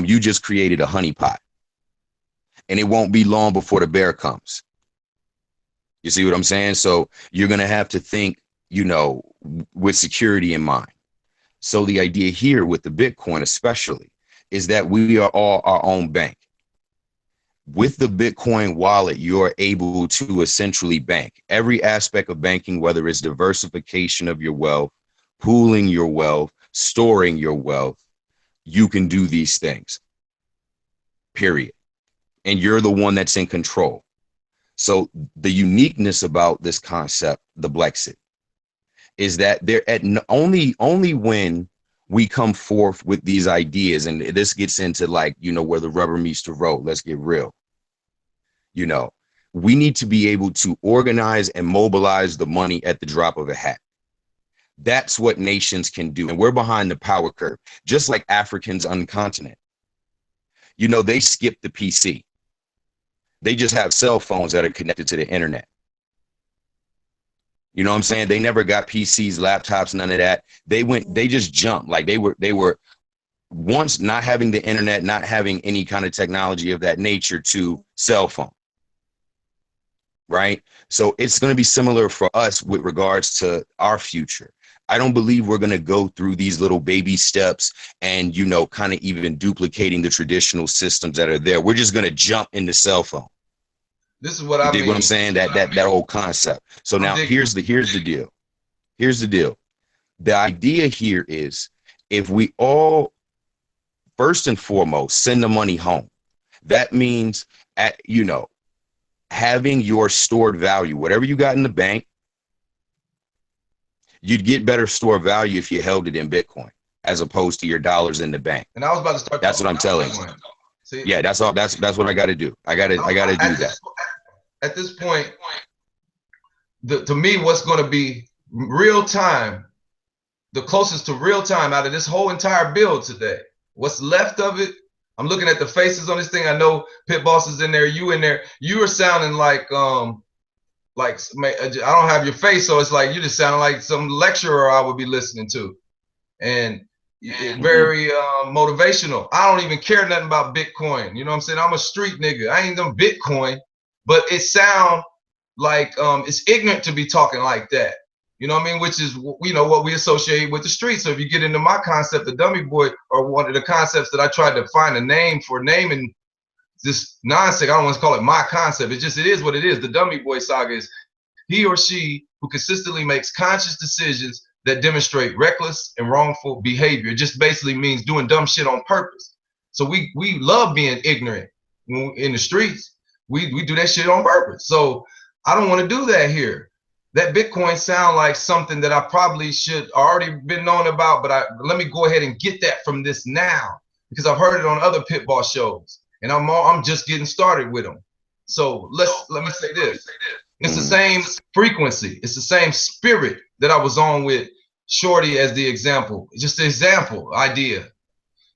you just created a honey pot, and it won't be long before the bear comes. You see what I'm saying? So you're going to have to think, you know, with security in mind. So the idea here with the Bitcoin especially is that we are all our own bank. With the Bitcoin wallet, you're able to essentially bank every aspect of banking, whether it's diversification of your wealth, pooling your wealth, storing your wealth. You can do these things, period. And you're the one that's in control. So the uniqueness about this concept, the Blexit, is that they're at only when we come forth with these ideas, and this gets into, like, you know, where the rubber meets the road. Let's get real. You know, we need to be able to organize and mobilize the money at the drop of a hat. That's what nations can do. And we're behind the power curve, just like Africans on the continent. You know, they skip the PC. They just have cell phones that are connected to the internet. You know what I'm saying? They never got PCs, laptops, none of that. They just jumped. Like they were once not having the internet, not having any kind of technology of that nature, to cell phone. Right? So it's going to be similar for us with regards to our future. I don't believe we're going to go through these little baby steps and, you know, kind of even duplicating the traditional systems that are there. We're just going to jump into cell phone. This is what I mean. What I'm saying? That old concept. So now here's the deal. Here's the deal. The idea here is, if we all, first and foremost, send the money home, that means, you know, having your stored value, whatever you got in the bank, you'd get better stored value if you held it in Bitcoin as opposed to your dollars in the bank. And I was about to start. That's what I'm telling you. See, yeah, that's all. That's what I got to do. I got to do that. At this point, to me, what's going to be real time, the closest to real time out of this whole entire build today, what's left of it, I'm looking at the faces on this thing. I know Pit Boss is in there, you in there. You are sounding like I don't have your face, so it's like you just sound like some lecturer I would be listening to, and very motivational. I don't even care nothing about Bitcoin. You know what I'm saying? I'm a street nigga. I ain't done Bitcoin, but it sound like it's ignorant to be talking like that. You know what I mean? Which is, you know, what we associate with the streets. So if you get into my concept, the Dummy Boy, or one of the concepts that I tried to find a name for naming this nonsense, I don't want to call it my concept. It is what it is. The Dummy Boy saga is he or she who consistently makes conscious decisions that demonstrate reckless and wrongful behavior. It just basically means doing dumb shit on purpose. So we love being ignorant in the streets. We do that shit on purpose. So I don't want to do that here. That Bitcoin sound like something that I probably should already been known about, but let me go ahead and get that from this now, because I've heard it on other Pit Boss shows, and I'm just getting started with them. So let me say this. It's the same frequency. It's the same spirit that I was on with Shorty as the example. Just the example idea.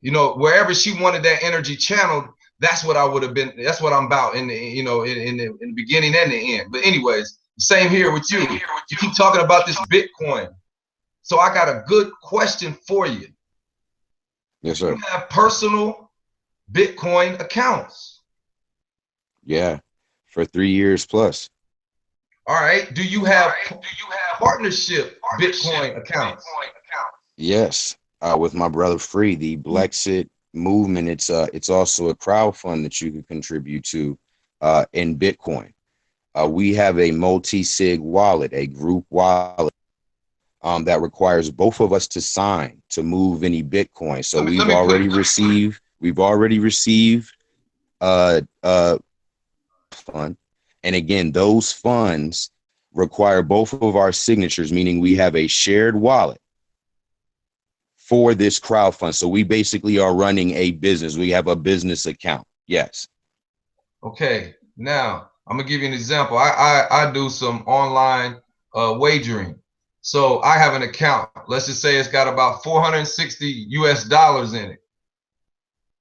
You know, wherever she wanted that energy channeled, that's what I would have been. That's what I'm about in the, you know, in the beginning and the end. But anyways, same here with you. You keep talking about this Bitcoin. So I got a good question for you. Yes, sir. You have personal Bitcoin accounts. Yeah, for 3 years plus. All right. Do you have partnership Bitcoin accounts? Yes, with my brother Free, the Blexit movement. It's also a crowdfund that you can contribute to in Bitcoin. We have a multi-sig wallet, a group wallet that requires both of us to sign to move any Bitcoin. So we've already received fund. And again, those funds require both of our signatures, meaning we have a shared wallet for this crowdfund. So we basically are running a business. We have a business account. Yes. Okay. Now I'm gonna give you an example. I do some online wagering. So I have an account. Let's just say it's got about 460 US dollars in it.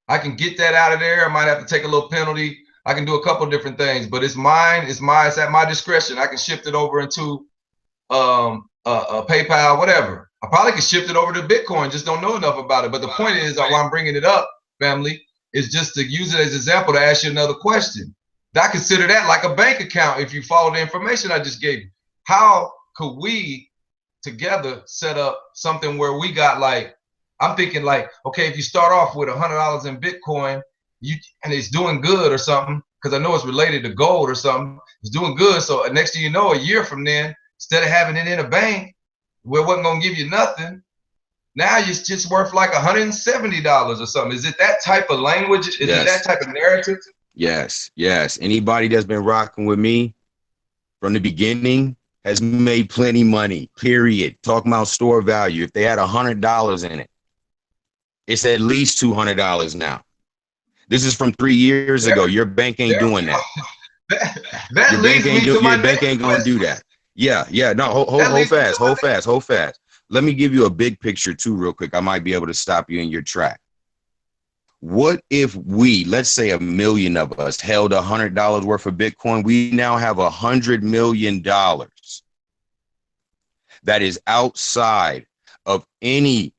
I can get that out of there. I might have to take a little penalty. I can do a couple different things, but it's mine. It's at my discretion. I can shift it over into a PayPal, whatever. I probably could shift it over to Bitcoin. Just don't know enough about it. But the point is, why I'm bringing it up, family, is just to use it as an example to ask you another question. I consider that like a bank account. If you follow the information I just gave you, how could we together set up something where we got, like, I'm thinking like, okay, if you start off with $100 in Bitcoin, and it's doing good or something, because I know it's related to gold or something, it's doing good. So next thing you know, a year from then, instead of having it in a bank where it wasn't gonna give you nothing, now it's just worth like $170 or something. Is it that type of language? Is it that type of narrative? Yes, yes. Anybody that's been rocking with me from the beginning has made plenty money, period. Talking about store value. If they had $100 in it, it's at least $200 now. This is from 3 years ago. Your bank ain't doing that. That leads me to my Your bank ain't gonna do that. Yeah. No, hold fast. Let me give you a big picture too, real quick. I might be able to stop you in your track. What if we, let's say 1 million of us, held $100 worth of Bitcoin? We now have $100 million that is outside of any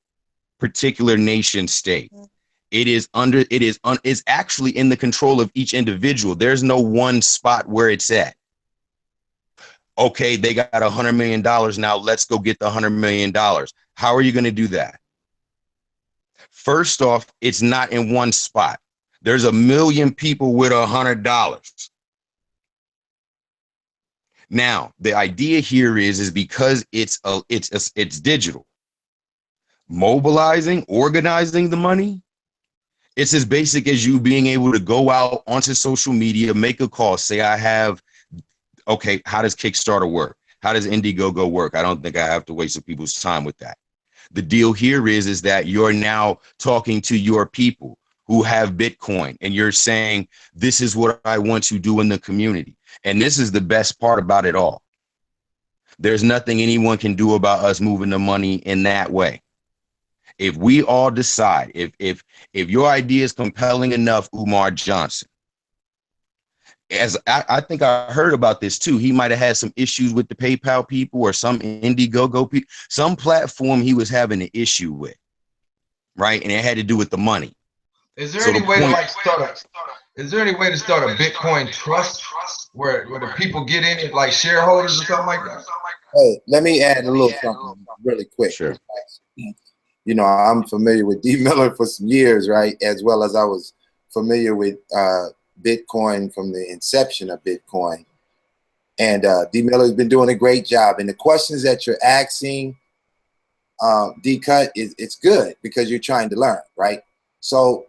particular nation state. It's actually in the control of each individual. There's no one spot where it's at. Okay, they got $100 million now. Let's go get the $100 million. How are you going to do that? First off, it's not in one spot. There's 1 million people with $100. Now, the idea here is because it's digital. Mobilizing, organizing the money, it's as basic as you being able to go out onto social media, make a call, say I have, okay, how does Kickstarter work? How does Indiegogo work? I don't think I have to waste some people's time with that. The deal here is that you're now talking to your people who have Bitcoin and you're saying, this is what I want to do in the community. And this is the best part about it all. There's nothing anyone can do about us moving the money in that way. If we all decide, if your idea is compelling enough, Umar Johnson, as I think I heard about this too, he might have had some issues with the PayPal people or some Indiegogo people, some platform he was having an issue with, right? And it had to do with the money. Is there any way to start a Bitcoin trust where the people get in it like shareholders or something like that? Hey, let me add a little something really quick. Sure. You know, I'm familiar with D. Miller for some years, right? As well as I was familiar with Bitcoin from the inception of Bitcoin. And D. Miller has been doing a great job. And the questions that you're asking, D-Cut, it's good because you're trying to learn, right? So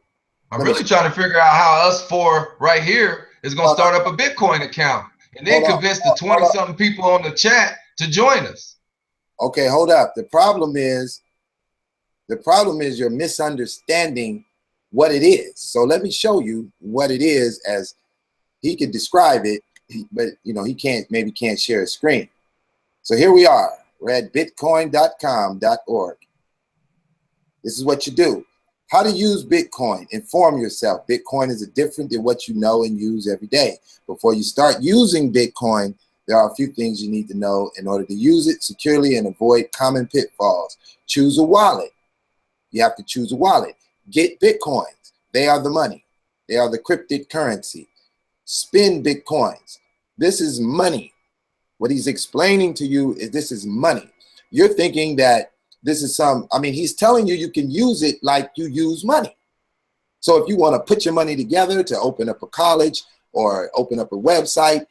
I'm really trying to figure out how us four right here is going to start up a Bitcoin account and then convince the 20-something people on the chat to join us. Okay, hold up. The problem is you're misunderstanding what it is. So let me show you what it is as he could describe it but you know, he can't share his screen. So here we are. We're at bitcoin.com.org. This is what you do. How to use Bitcoin. Inform yourself. Bitcoin is different than what you know and use every day. Before you start using Bitcoin, there are a few things you need to know in order to use it securely and avoid common pitfalls. Choose a wallet. You have to choose a wallet. Get Bitcoins. They are the money. They are the cryptid currency. Spend Bitcoins. This is money. What he's explaining to you is this is money. You're thinking that this is he's telling you can use it like you use money. So if you want to put your money together to open up a college or open up a website,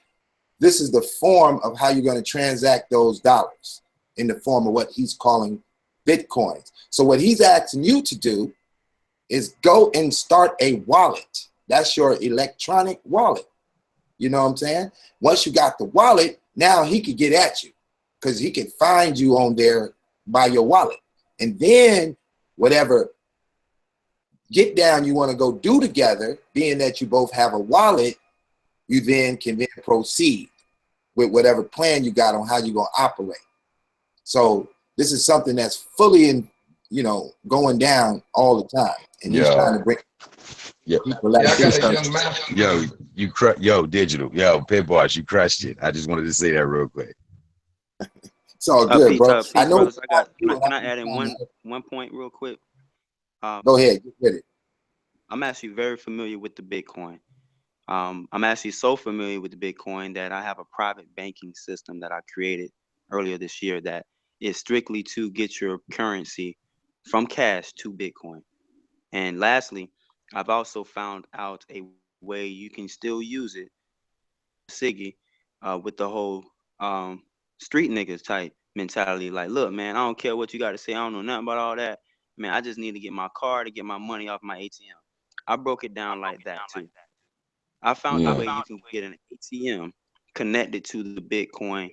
this is the form of how you're going to transact those dollars in the form of what he's calling Bitcoins. So what he's asking you to do is go and start a wallet. That's your electronic wallet. You know what I'm saying? Once you got the wallet, now he could get at you because he can find you on there by your wallet. And then whatever get down you want to go do together, being that you both have a wallet, you then can proceed with whatever plan you got on how you're going to operate. So this is something that's fully going down all the time. And he's trying to bring people like Digital. Pit Boss, you crushed it. I just wanted to say that real quick. It's all good, bro. I know. Can I add in one point real quick? Go ahead, get with it. I'm actually very familiar with the Bitcoin. I'm actually so familiar with the Bitcoin that I have a private banking system that I created earlier this year that is strictly to get your currency from cash to Bitcoin. And lastly, I've also found out a way you can still use it, Siggy, with the whole street niggas type mentality. Like, look, man, I don't care what you got to say. I don't know nothing about all that. Man, I just need to get my card to get my money off my ATM. I broke it down like that too. I found a way you can get an ATM connected to the Bitcoin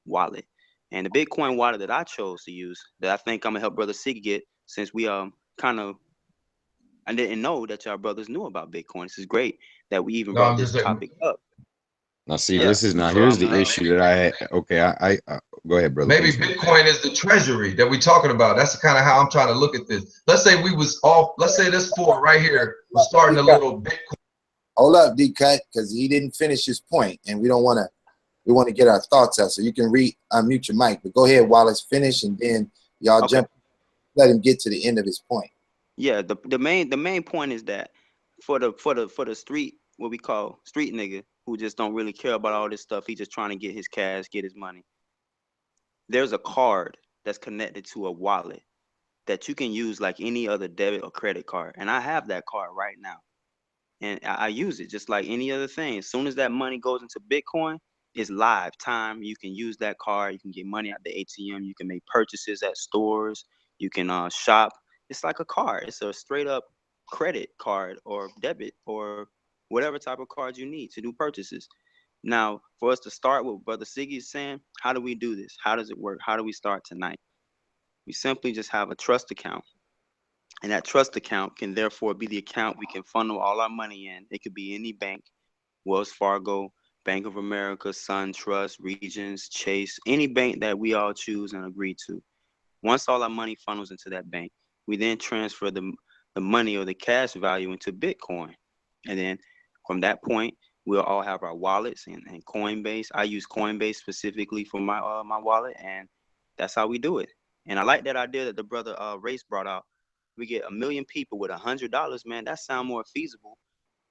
wallet. And the Bitcoin wallet that I chose to use, that I think I'm gonna help Brother Siggy get, since we I didn't know that y'all brothers knew about Bitcoin. This is great that we even brought this topic up. Now, see, here's the issue that I had. Okay, I go ahead, brother. Maybe Bitcoin is the treasury that we're talking about. That's kind of how I'm trying to look at this. Let's say let's say this four right here was starting a little Bitcoin. Hold up, D-Cut, because he didn't finish his point, and we want to get our thoughts out. So you can unmute your mic, but go ahead, Wallace, finish, and then y'all jump. Let him get to the end of his point. Yeah, the main point is that for the street, what we call street nigga, who just don't really care about all this stuff, he just trying to get his cash, get his money. There's a card that's connected to a wallet that you can use like any other debit or credit card, and I have that card right now. And I use it just like any other thing. As soon as that money goes into Bitcoin, it's live time. You can use that card. You can get money out the ATM. You can make purchases at stores. You can shop. It's like a card. It's a straight up credit card or debit or whatever type of card you need to do purchases. Now, for us to start with Brother Siggy is saying, how do we do this? How does it work? How do we start tonight? We simply just have a trust account. And that trust account can therefore be the account we can funnel all our money in. It could be any bank, Wells Fargo, Bank of America, SunTrust, Regions, Chase, any bank that we all choose and agree to. Once all our money funnels into that bank, we then transfer the money or the cash value into Bitcoin. And then from that point, we'll all have our wallets and Coinbase. I use Coinbase specifically for my wallet, and that's how we do it. And I like that idea that the brother Race brought out. We get 1 million people with $100, man. That sounds more feasible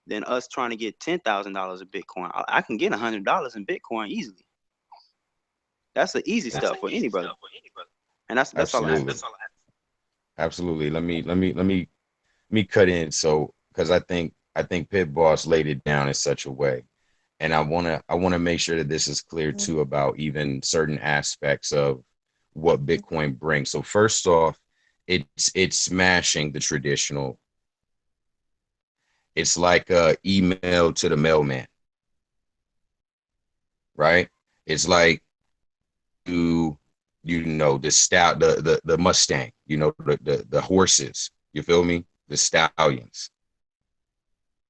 than us trying to get $10,000 of Bitcoin. I can get $100 in Bitcoin easily. That's the easy stuff for any brother. And that's all I have. Absolutely. Let me cut in. So, because I think Pit Boss laid it down in such a way, and I wanna make sure that this is clear too about even certain aspects of what Bitcoin brings. So first off, it's smashing the traditional. It's like a email to the mailman, right? It's like the Mustang, the horses, you feel me? The stallions,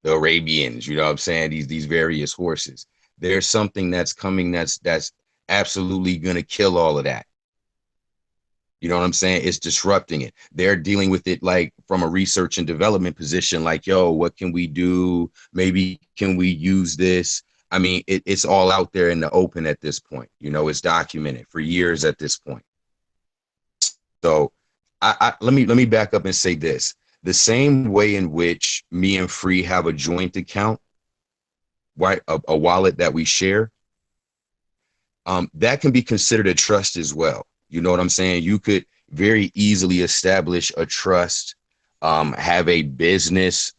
the Arabians, you know what I'm saying? These various horses. There's something that's coming that's absolutely going to kill all of that. You know what I'm saying? It's disrupting it. They're dealing with it like from a research and development position, like, yo, what can we do? Maybe can we use this? I mean, it's all out there in the open at this point. You know, it's documented for years at this point. So let me back up and say this. The same way in which me and Free have a joint account, right? A wallet that we share, that can be considered a trust as well. You know what I'm saying? You could very easily establish a trust, have a business,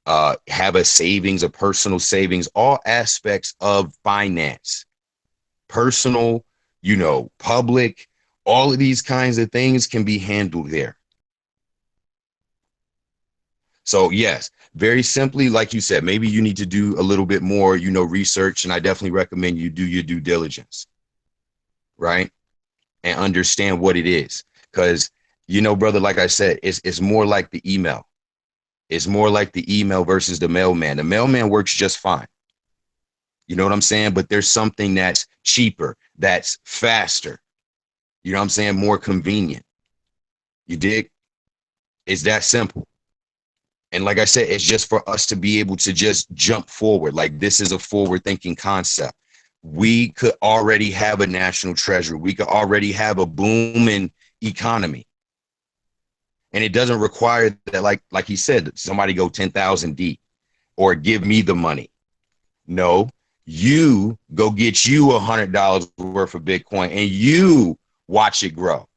have a savings, a personal savings, all aspects of finance, personal, you know, public, all of these kinds of things can be handled there. So yes, very simply, like you said, maybe you need to do a little bit more, you know, research, and I definitely recommend you do your due diligence, right? And understand what it is. Because, you know, brother, like I said, it's more like the email. It's more like the email versus the mailman. The mailman works just fine. You know what I'm saying? But there's something that's cheaper, that's faster. You know what I'm saying? More convenient. You dig? It's that simple. And like I said, it's just for us to be able to just jump forward. Like, this is a forward thinking concept. We could already have a national treasury. We could already have a booming economy. And it doesn't require that, like he said, somebody go 10,000 deep or give me the money. No, you go get you $100 worth of Bitcoin and you watch it grow.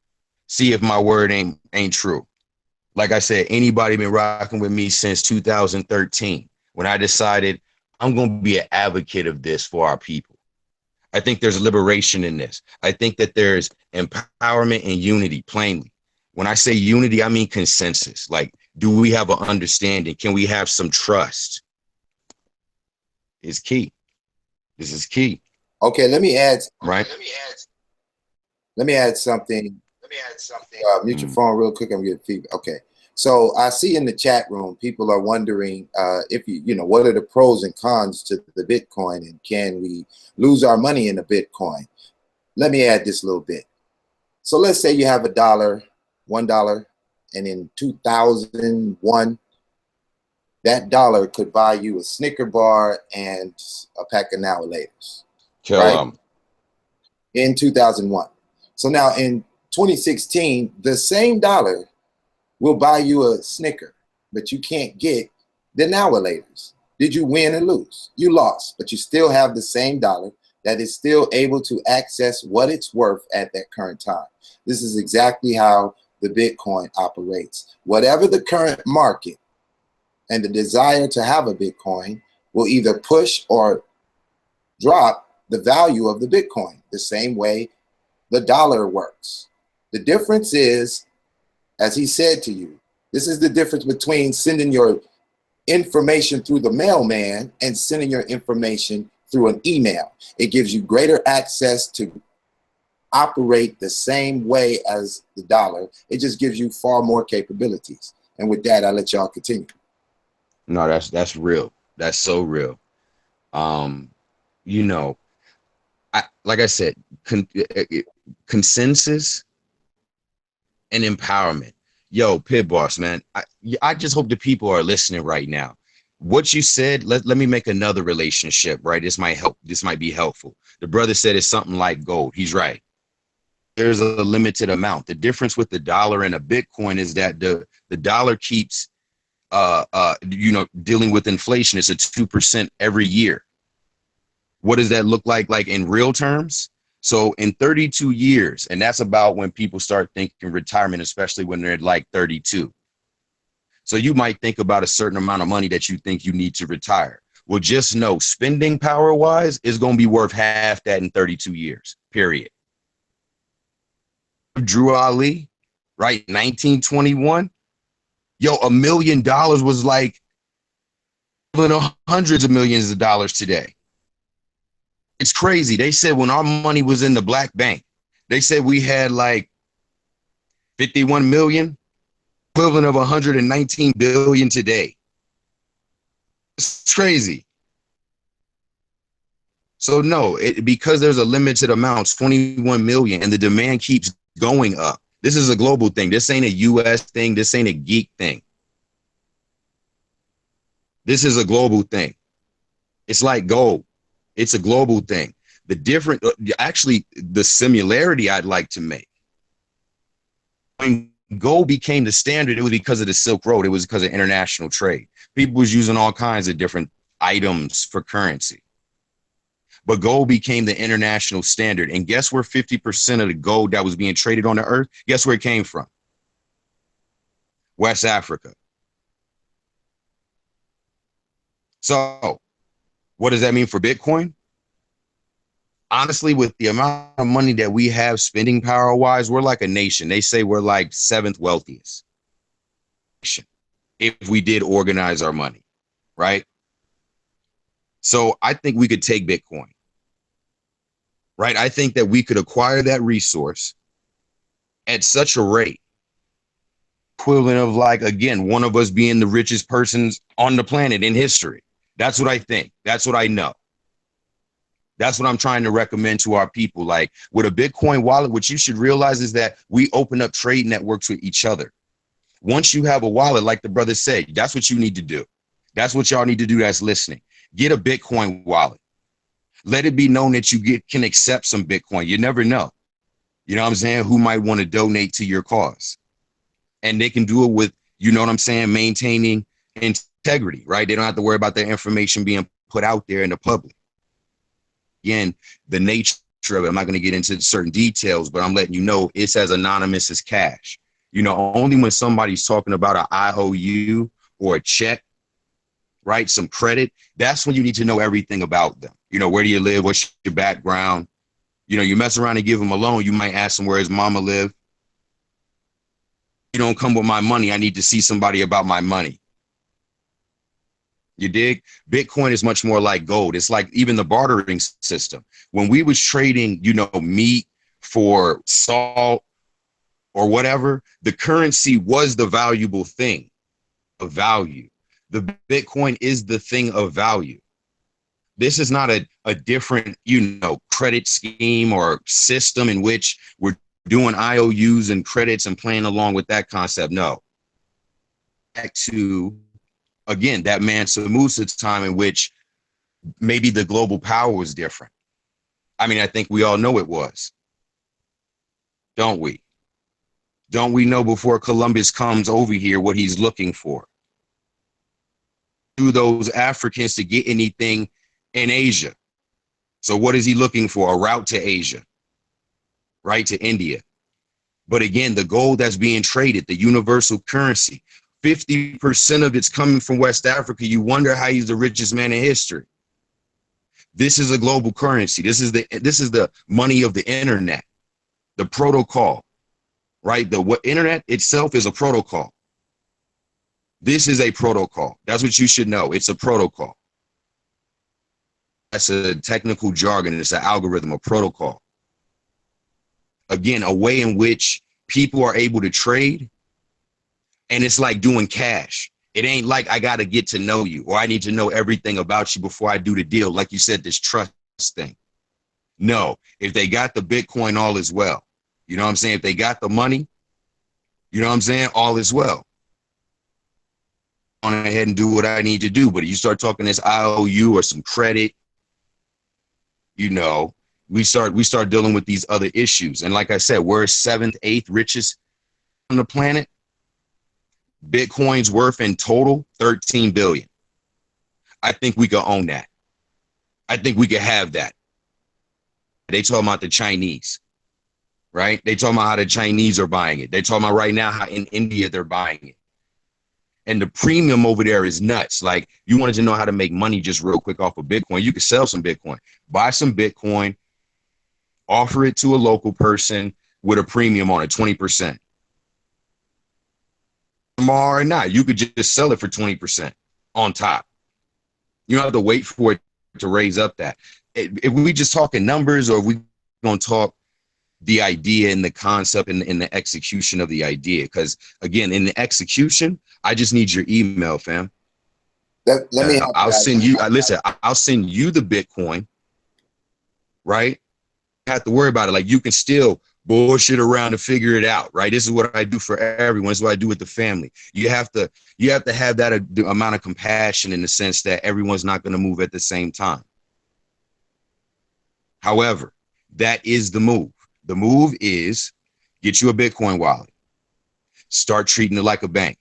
See if my word ain't true. Like I said, anybody been rocking with me since 2013 when I decided I'm going to be an advocate of this for our people. I think there's liberation in this. I think that there's empowerment and unity, plainly. When I say unity, I mean consensus. Like, do we have an understanding? Can we have some trust? It's key. This is key. Okay, let me add. Right. Let me add something. Mute your phone real quick. I'm getting feedback. Okay. So I see in the chat room, people are wondering if you know, what are the pros and cons to the Bitcoin, and can we lose our money in the Bitcoin? Let me add this a little bit. So let's say you have $1, and in 2001, that dollar could buy you a Snicker bar and a pack of Now and Laters. Right? In 2001. So now in 2016, the same dollar will buy you a Snicker, but you can't get the Now and Laters. Did you win or lose? You lost, but you still have the same dollar that is still able to access what it's worth at that current time. This is exactly how the Bitcoin operates. Whatever the current market and the desire to have a Bitcoin will either push or drop the value of the Bitcoin, the same way the dollar works. The difference is, as he said to you, this is the difference between sending your information through the mailman and sending your information through an email. It gives you greater access to operate the same way as the dollar. It just gives you far more capabilities. And with that, I'll let y'all continue. No, that's real. That's so real. You know, like I said, consensus and empowerment. Yo, Pit Boss, man, I just hope the people are listening right now. What you said, let me make another relationship, right? This might help. This might be helpful. The brother said it's something like gold. He's right. There's a limited amount. The difference with the dollar and a Bitcoin is that the dollar keeps, you know, dealing with inflation. It's a 2% every year. What does that look like in real terms? So in 32 years, and that's about when people start thinking retirement, especially when they're like 32. So you might think about a certain amount of money that you think you need to retire. Well, just know spending power wise is going to be worth half that in 32 years, period. Drew Ali, right? 1921. Yo, $1 million was like hundreds of millions of dollars today. It's crazy. They said when our money was in the black bank, they said we had like 51 million, equivalent of 119 billion today. It's crazy. So no, because there's a limited amount, 21 million, and the demand keeps going up. This is a global thing. This ain't a US thing. This ain't a geek thing. This is a global thing. It's like gold. It's a global thing. The different, actually, the similarity I'd like to make. When gold became the standard, it was because of the Silk Road. It was because of international trade. People was using all kinds of different items for currency. But gold became the international standard. And guess where 50% of the gold that was being traded on the earth, guess where it came from? West Africa. So what does that mean for Bitcoin? Honestly, with the amount of money that we have spending power wise, we're like a nation. They say we're like 7th wealthiest if we did organize our money, right? So I think we could take Bitcoin, right? I think that we could acquire that resource at such a rate, equivalent of, like, again, one of us being the richest persons on the planet in history. That's what I think. That's what I know. That's what I'm trying to recommend to our people. Like, with a Bitcoin wallet, what you should realize is that we open up trade networks with each other. Once you have a wallet, like the brother said, that's what you need to do. That's what y'all need to do that's listening. Get a Bitcoin wallet. Let it be known that you can accept some Bitcoin. You never know. You know what I'm saying? Who might want to donate to your cause. And they can do it with, you know what I'm saying, maintaining integrity, right? They don't have to worry about their information being put out there in the public. Again, the nature of it, I'm not going to get into certain details, but I'm letting you know it's as anonymous as cash. You know, only when somebody's talking about an IOU or a check, right, some credit, that's when you need to know everything about them. You know, where do you live? What's your background? You know, you mess around and give them a loan, you might ask them where his mama live. You don't come with my money. I need to see somebody about my money. You dig? Bitcoin is much more like gold. It's like even the bartering system. When we was trading, you know, meat for salt or whatever, the currency was the valuable thing of value. The Bitcoin is the thing of value. This is not a different, you know, credit scheme or system in which we're doing IOUs and credits and playing along with that concept. No. Back to, again, that Mansa Musa's time, in which maybe the global power was different. I mean, I think we all know it was. Don't we? Don't we know before Columbus comes over here what he's looking for? Do those Africans to get anything in Asia? So what is he looking for? A route to Asia, right? To India. But again, the gold that's being traded, the universal currency, 50% of it's coming from West Africa. You wonder how he's the richest man in history. This is a global currency. This is the money of the internet, the protocol, right? The internet itself is a protocol. This is a protocol. That's what you should know. It's a protocol. That's a technical jargon. It's an algorithm, a protocol. Again, a way in which people are able to trade. And it's like doing cash. It ain't like I got to get to know you or I need to know everything about you before I do the deal. Like you said, this trust thing. No, if they got the Bitcoin, all is well. You know what I'm saying? If they got the money, you know what I'm saying? All is well. On ahead and do what I need to do. But if you start talking this IOU or some credit, you know, we start dealing with these other issues. And like I said, we're 7th, 8th richest on the planet. Bitcoin's worth in total 13 billion. I think we could own that. I think we could have that. They talking about the Chinese, right? They talking about how the Chinese are buying it. They talking about right now how in India they're buying it. And the premium over there is nuts. Like, you wanted to know how to make money just real quick off of Bitcoin. You could sell some Bitcoin, buy some Bitcoin, offer it to a local person with a premium on it, 20%. Tomorrow or not, you could just sell it for 20% on top. You don't have to wait for it to raise up that. If we just talking numbers, or if we gonna talk the idea and the concept and the execution of the idea? Because again, in the execution, I just need your email, fam. Let me help I'll you out. send you. Listen, I'll send you the Bitcoin. right? You have to worry about it. Like, you can still bullshit around to figure it out, right? This is what I do for everyone. This is what I do with the family. You have to have that amount of compassion, in the sense that everyone's not going to move at the same time. However, that is the move. The move is get you a Bitcoin wallet. Start treating it like a bank,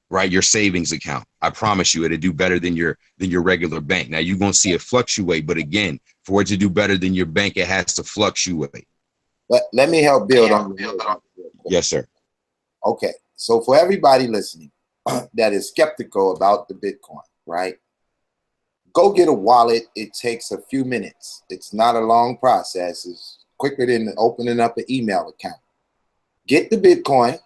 right? Your savings account. I promise you, it'll do better than your regular bank. Now, you're going to see it fluctuate, but again, for it to do better than your bank, it has to fluctuate. Let me help build on that. Yes, sir. Okay, so for everybody listening that is skeptical about the Bitcoin, right? Go get a wallet. It takes a few minutes. It's not a long process. It's quicker than opening up an email account. Get the Bitcoin.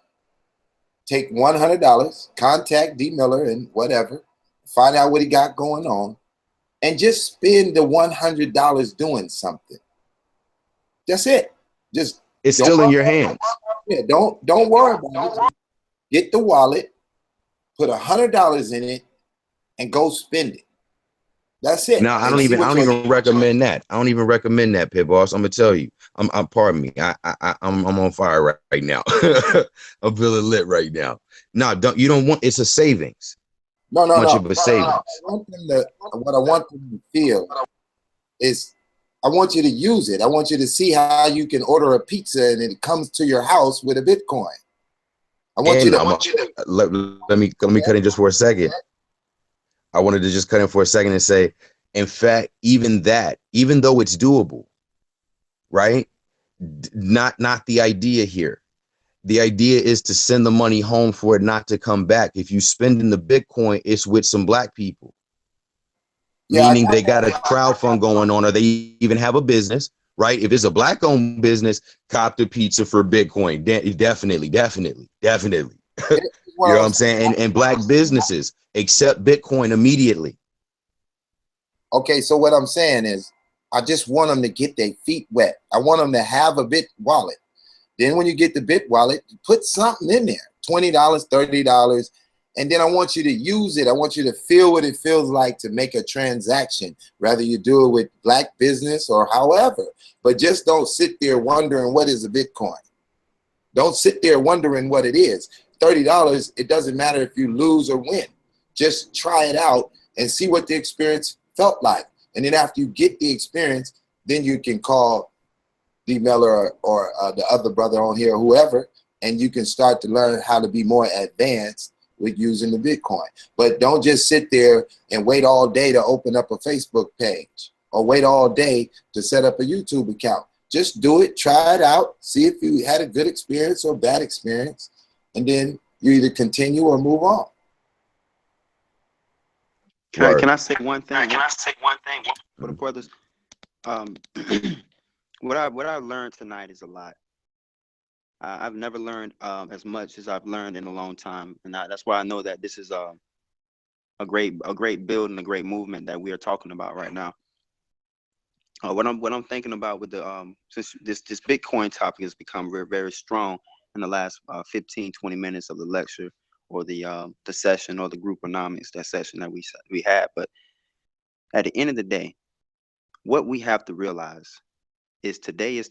Take $100. Contact D Miller and whatever. Find out what he got going on, and just spend the $100 doing something. That's it. Just it's still in your hands. Yeah, don't worry about it. Get the wallet, put $100 in it, and go spend it. That's it. No, I don't even recommend that. I don't even recommend that, Pit Boss. I'm gonna tell you. Pardon me. I'm on fire right now. I'm feeling lit right now. No, you don't want. It's a savings. No. Much of a savings. What I want them to feel is, I want you to use it. I want you to see how you can order a pizza and it comes to your house with a Bitcoin. Let me cut in just for a second. I wanted to just cut in for a second and say, in fact, even though it's doable, right? Not the idea here. The idea is to send the money home for it not to come back. If you spend in the Bitcoin, it's with some black people. Meaning they got a crowdfund going on, or they even have a business, right? If it's a black-owned business, cop the pizza for Bitcoin. Definitely. You know what I'm saying? And black businesses accept Bitcoin immediately. Okay, so what I'm saying is, I just want them to get their feet wet. I want them to have a Bit wallet. Then when you get the Bit wallet, put something in there, $20, $30, and then I want you to use it. I want you to feel what it feels like to make a transaction, whether you do it with black business or however. But just don't sit there wondering what is a Bitcoin. Don't sit there wondering what it is. $30, it doesn't matter if you lose or win. Just try it out and see what the experience felt like. And then after you get the experience, then you can call D Miller or the other brother on here, whoever, and you can start to learn how to be more advanced with using the Bitcoin. But don't just sit there and wait all day to open up a Facebook page, or wait all day to set up a YouTube account. Just do it, try it out, see if you had a good experience or bad experience, and then you either continue or move on. Can I say one thing? For the brothers, what I learned tonight is a lot. I've never learned as much as I've learned in a long time, and that's why I know that this is a great build and a great movement that we are talking about right now. What I'm thinking about with the since this Bitcoin topic has become very, very strong in the last 15-20 minutes of the lecture, or the session, or the Grouponomics, that session that we had. But at the end of the day, what we have to realize is today,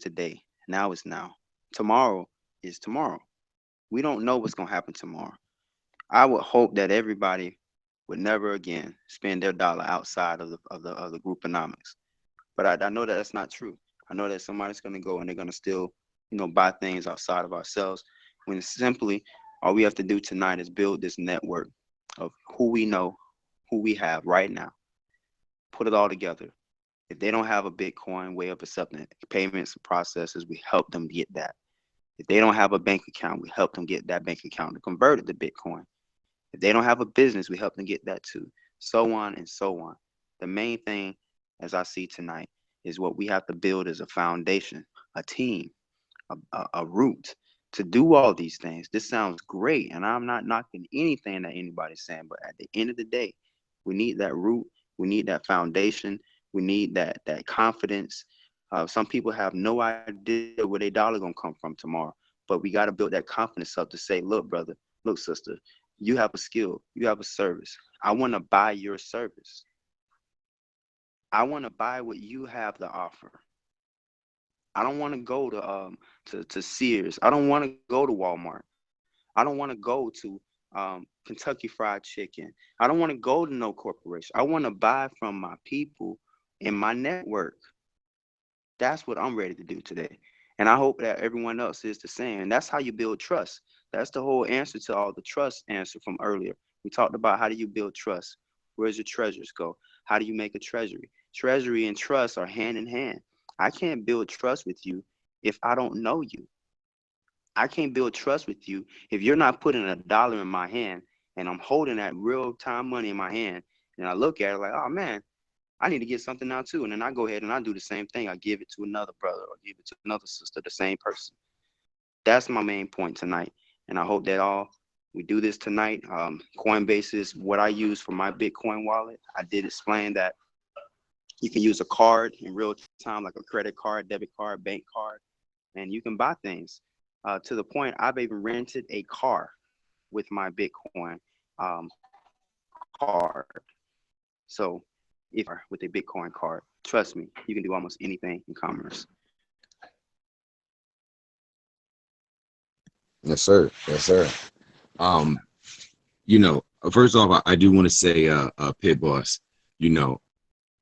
now is now, tomorrow is tomorrow. We don't know what's gonna happen tomorrow. I would hope that everybody would never again spend their dollar outside of the Grouponomics. But I know that that's not true. I know that somebody's gonna go and they're gonna still, buy things outside of ourselves, when simply all we have to do tonight is build this network of who we know, who we have right now, put it all together. If they don't have a Bitcoin way of accepting payments and processes, we help them get that. If they don't have a bank account, we help them get that bank account to convert it to Bitcoin. If they don't have a business, we help them get that too. So on and so on. The main thing, as I see tonight, is what we have to build is a foundation, a team, a root to do all these things. This sounds great, and I'm not knocking anything that anybody's saying, but at the end of the day, we need that root, we need that foundation, we need that confidence. Some people have no idea where their dollar gonna come from tomorrow, but we got to build that confidence up to say, look, brother, look, sister, you have a skill, you have a service. I want to buy your service. I want to buy what you have to offer. I don't want to go to Sears. I don't want to go to Walmart. I don't want to go to Kentucky Fried Chicken. I don't want to go to no corporation. I want to buy from my people in my network. That's what I'm ready to do today. And I hope that everyone else is the same. And that's how you build trust. That's the whole answer to all the trust answer from earlier. We talked about how do you build trust? Where's your treasures go? How do you make a treasury? Treasury and trust are hand in hand. I can't build trust with you if I don't know you. I can't build trust with you if you're not putting $1 in my hand and I'm holding that real time money in my hand and I look at it like, oh man, I need to get something now too. And then I go ahead and I do the same thing. I give it to another brother or give it to another sister, the same person. That's my main point tonight. And I hope that we do this tonight. Coinbase is what I use for my Bitcoin wallet. I did explain that you can use a card in real time, like a credit card, debit card, bank card, and you can buy things. To the point, I've even rented a car with my Bitcoin card. So if with a Bitcoin card, trust me, you can do almost anything in commerce. Yes, sir. Yes, sir. You know, first off, I do want to say, Pit Boss, you know,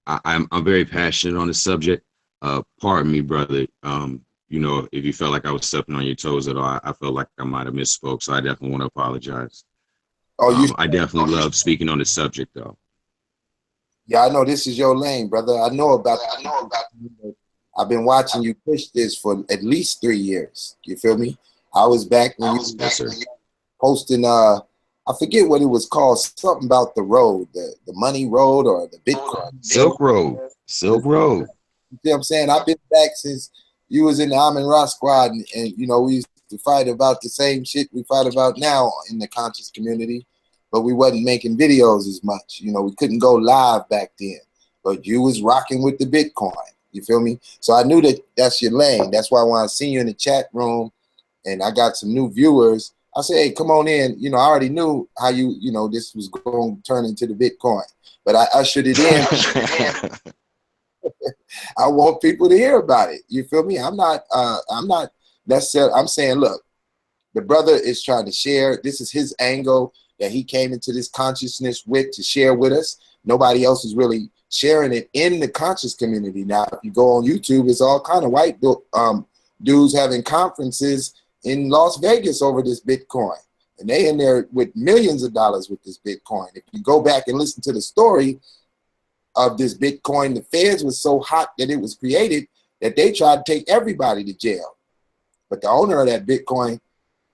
I'm very passionate on the subject. Pardon me, brother. You know, if you felt like I was stepping on your toes at all, I felt like I might have misspoke. So I definitely want to apologize. I definitely love speaking on the subject, though. Yeah, I know this is your lane, brother. I know about. I've been watching you push this for at least 3 years. You feel me? I was back when you posting. I forget what it was called. Something about the road, the money road or the Bitcoin. Silk Road. Silk Road. You see what I'm saying? I've been back since you was in the Amin Ra squad, and you know we used to fight about the same shit we fight about now in the conscious community, but we wasn't making videos as much. You know, we couldn't go live back then, but you was rocking with the Bitcoin. You feel me? So I knew that that's your lane. That's why when I seen you in the chat room and I got some new viewers, I said, hey, come on in. You know, I already knew how you know, this was going to turn into the Bitcoin, but I ushered it in. I want people to hear about it. You feel me? I'm not necessarily, I'm saying, look, the brother is trying to share. This is his angle that he came into this consciousness with to share with us. Nobody else is really sharing it in the conscious community. Now, if you go on YouTube, it's all kind of white dudes having conferences in Las Vegas over this Bitcoin. And they in there with millions of dollars with this Bitcoin. If you go back and listen to the story of this Bitcoin, the feds was so hot that it was created that they tried to take everybody to jail. But the owner of that Bitcoin,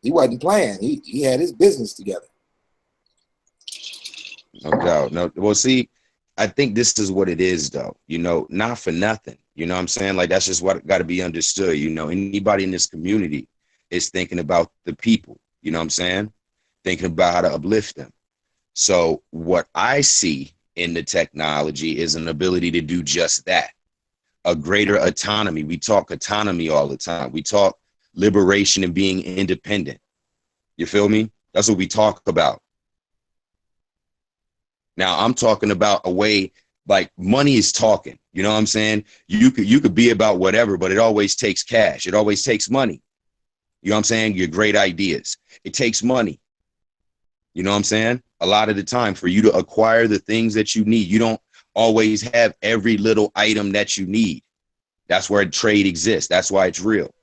he wasn't playing. He had his business together. No doubt. No, well, see, I think this is what it is, though. You know, not for nothing. You know what I'm saying? Like, that's just what got to be understood. You know, anybody in this community is thinking about the people. You know what I'm saying? Thinking about how to uplift them. So what I see in the technology is an ability to do just that. A greater autonomy. We talk autonomy all the time. We talk liberation and being independent. You feel me? That's what we talk about. Now I'm talking about a way like money is talking. You know what I'm saying? You could be about whatever, but it always takes cash. It always takes money. You know what I'm saying? Your great ideas. It takes money. You know what I'm saying? A lot of the time for you to acquire the things that you need, you don't always have every little item that you need. That's where trade exists. That's why it's real.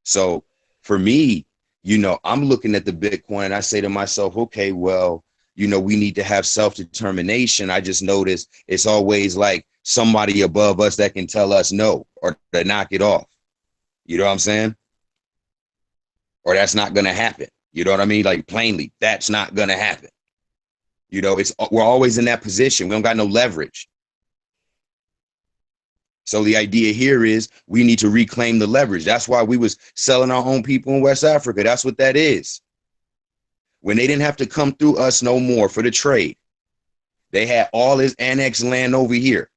So for me, you know, I'm looking at the Bitcoin. I say to myself, okay, well, you know, we need to have self-determination. I just noticed it's always like somebody above us that can tell us no or to knock it off. You know what I'm saying? Or that's not going to happen. You know what I mean? Like plainly, that's not going to happen. You know, we're always in that position. We don't got no leverage. So the idea here is we need to reclaim the leverage. That's why we was selling our own people in West Africa. That's what that is. When they didn't have to come through us no more for the trade, they had all this annexed land over here.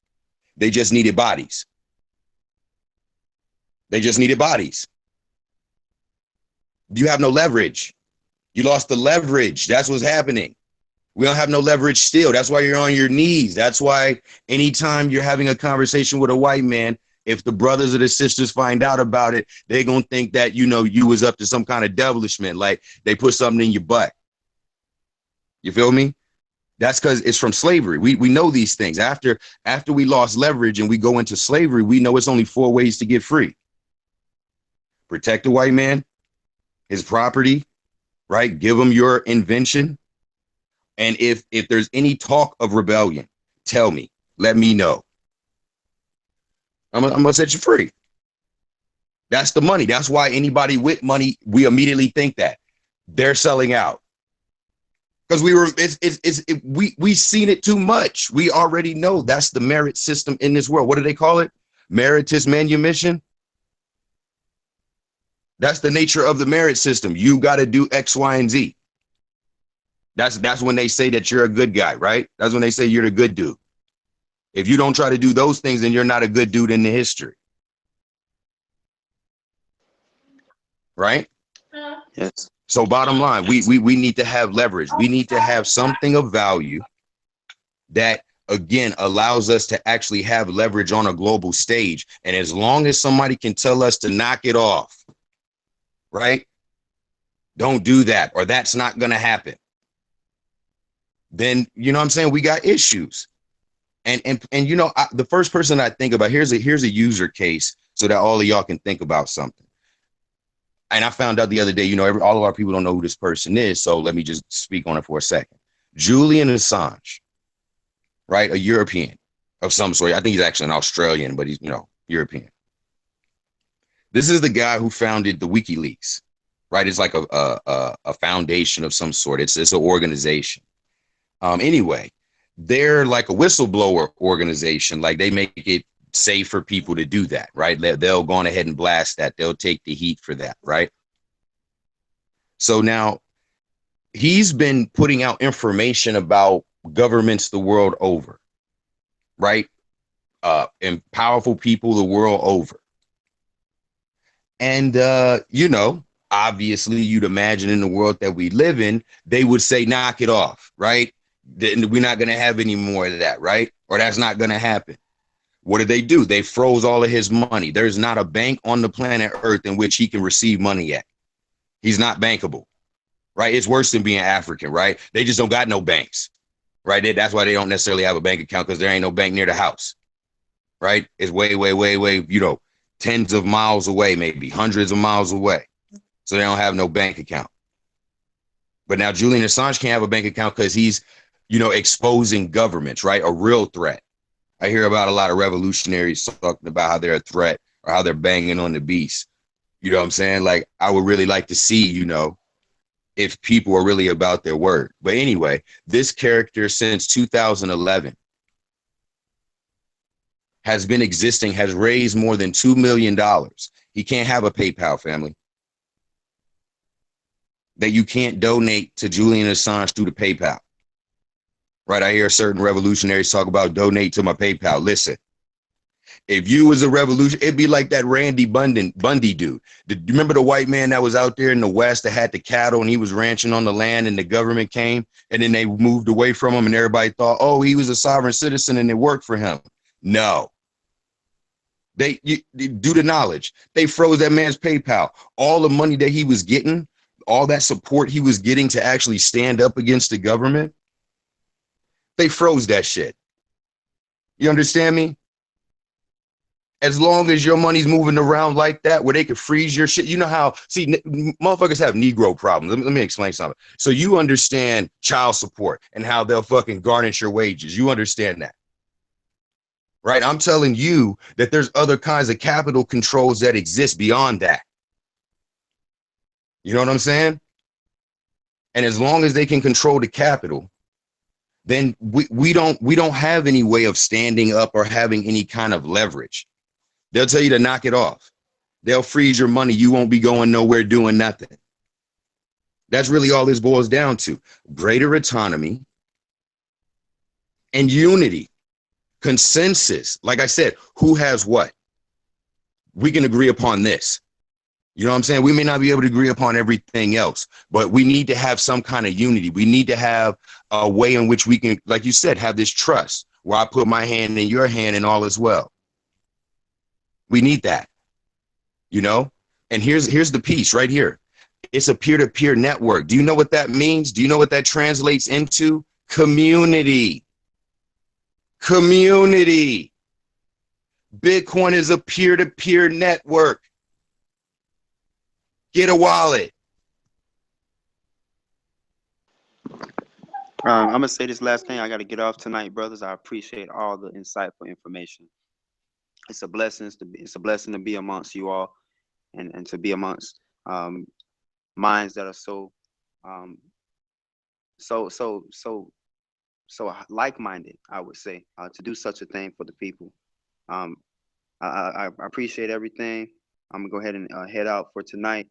They just needed bodies. They just needed bodies. You have no leverage. You lost the leverage. That's what's happening. We don't have no leverage still. That's why you're on your knees. That's why anytime you're having a conversation with a white man, If the brothers or the sisters find out about it, they're going to think that, you know, you was up to some kind of devilishment, like they put something in your butt. You feel me? That's because it's from slavery. We know these things. After we lost leverage and we go into slavery, we know it's only 4 ways to get free. Protect the white man, his property, right? Give him your invention. And if there's any talk of rebellion, tell me, let me know. I'm gonna set you free. That's the money. That's why anybody with money, we immediately think that they're selling out. Because we've seen it too much. We already know that's the merit system in this world. What do they call it? Meritus manumission. That's the nature of the merit system. You got to do X, Y, and Z. That's when they say that you're a good guy, right? That's when they say you're a good dude. If you don't try to do those things, then you're not a good dude in the history. Right? Yes. So bottom line, we need to have leverage. We need to have something of value that, again, allows us to actually have leverage on a global stage. And as long as somebody can tell us to knock it off, right? Don't do that, or that's not going to happen. Then, you know what I'm saying? We got issues. And you know, the first person I think about, here's a user case so that all of y'all can think about something. And I found out the other day, you know, all of our people don't know who this person is. So let me just speak on it for a second. Julian Assange, right? A European of some sort. I think he's actually an Australian, but he's, you know, European. This is the guy who founded the WikiLeaks, right? It's like a foundation of some sort. It's an organization. Anyway, they're like a whistleblower organization. Like they make it safe for people to do that, right? They'll go on ahead and blast that. They'll take the heat for that, right? So now he's been putting out information about governments the world over, right? And powerful people the world over. And, you know, obviously you'd imagine in the world that we live in, they would say, knock it off, right? We're not going to have any more of that, right? Or that's not going to happen. What did they do? They froze all of his money. There's not a bank on the planet Earth in which he can receive money at. He's not bankable, right? It's worse than being African, right? They just don't got no banks, right? That's why they don't necessarily have a bank account, because there ain't no bank near the house, right? It's way, you know, tens of miles away, maybe hundreds of miles away. So they don't have no bank account. But now Julian Assange can't have a bank account because he's, you know, exposing governments, right? A real threat. I hear about a lot of revolutionaries talking about how they're a threat or how they're banging on the beast. You know what I'm saying? Like, I would really like to see, you know, if people are really about their word. But anyway, this character since 2011 has been existing, has raised more than $2 million. He can't have a PayPal, family. That you can't donate to Julian Assange through the PayPal. Right, I hear certain revolutionaries talk about donate to my PayPal. Listen, if you was a revolution, it'd be like that Randy Bundy dude. Do you remember the white man that was out there in the West that had the cattle and he was ranching on the land and the government came and then they moved away from him and everybody thought, oh, he was a sovereign citizen and it worked for him. No. They due to knowledge, they froze that man's PayPal. All the money that he was getting, all that support he was getting to actually stand up against the government, they froze that shit. You understand me? As long as your money's moving around like that, where they could freeze your shit. You know how, see, motherfuckers have Negro problems. Let me explain something. So you understand child support and how they'll fucking garnish your wages. You understand that, right? I'm telling you that there's other kinds of capital controls that exist beyond that. You know what I'm saying? And as long as they can control the capital, then we don't have any way of standing up or having any kind of leverage. They'll tell you to knock it off. They'll freeze your money. You won't be going nowhere doing nothing. That's really all this boils down to. Greater autonomy and unity, consensus. Like I said, who has what? We can agree upon this. You know what I'm saying? We may not be able to agree upon everything else, but we need to have some kind of unity. We need to have a way in which we can, like you said, have this trust where I put my hand in your hand and all is well. We need that, you know? And here's the piece right here. It's a peer-to-peer network. Do you know what that means? Do you know what that translates into? Community. Community. Bitcoin is a peer-to-peer network. Get a wallet. I'm gonna say this last thing. I got to get off tonight, brothers. I appreciate all the insightful information. It's a blessing to be amongst you all, and to be amongst minds that are so like-minded. I would say to do such a thing for the people. I appreciate everything. I'm gonna go ahead and head out for tonight,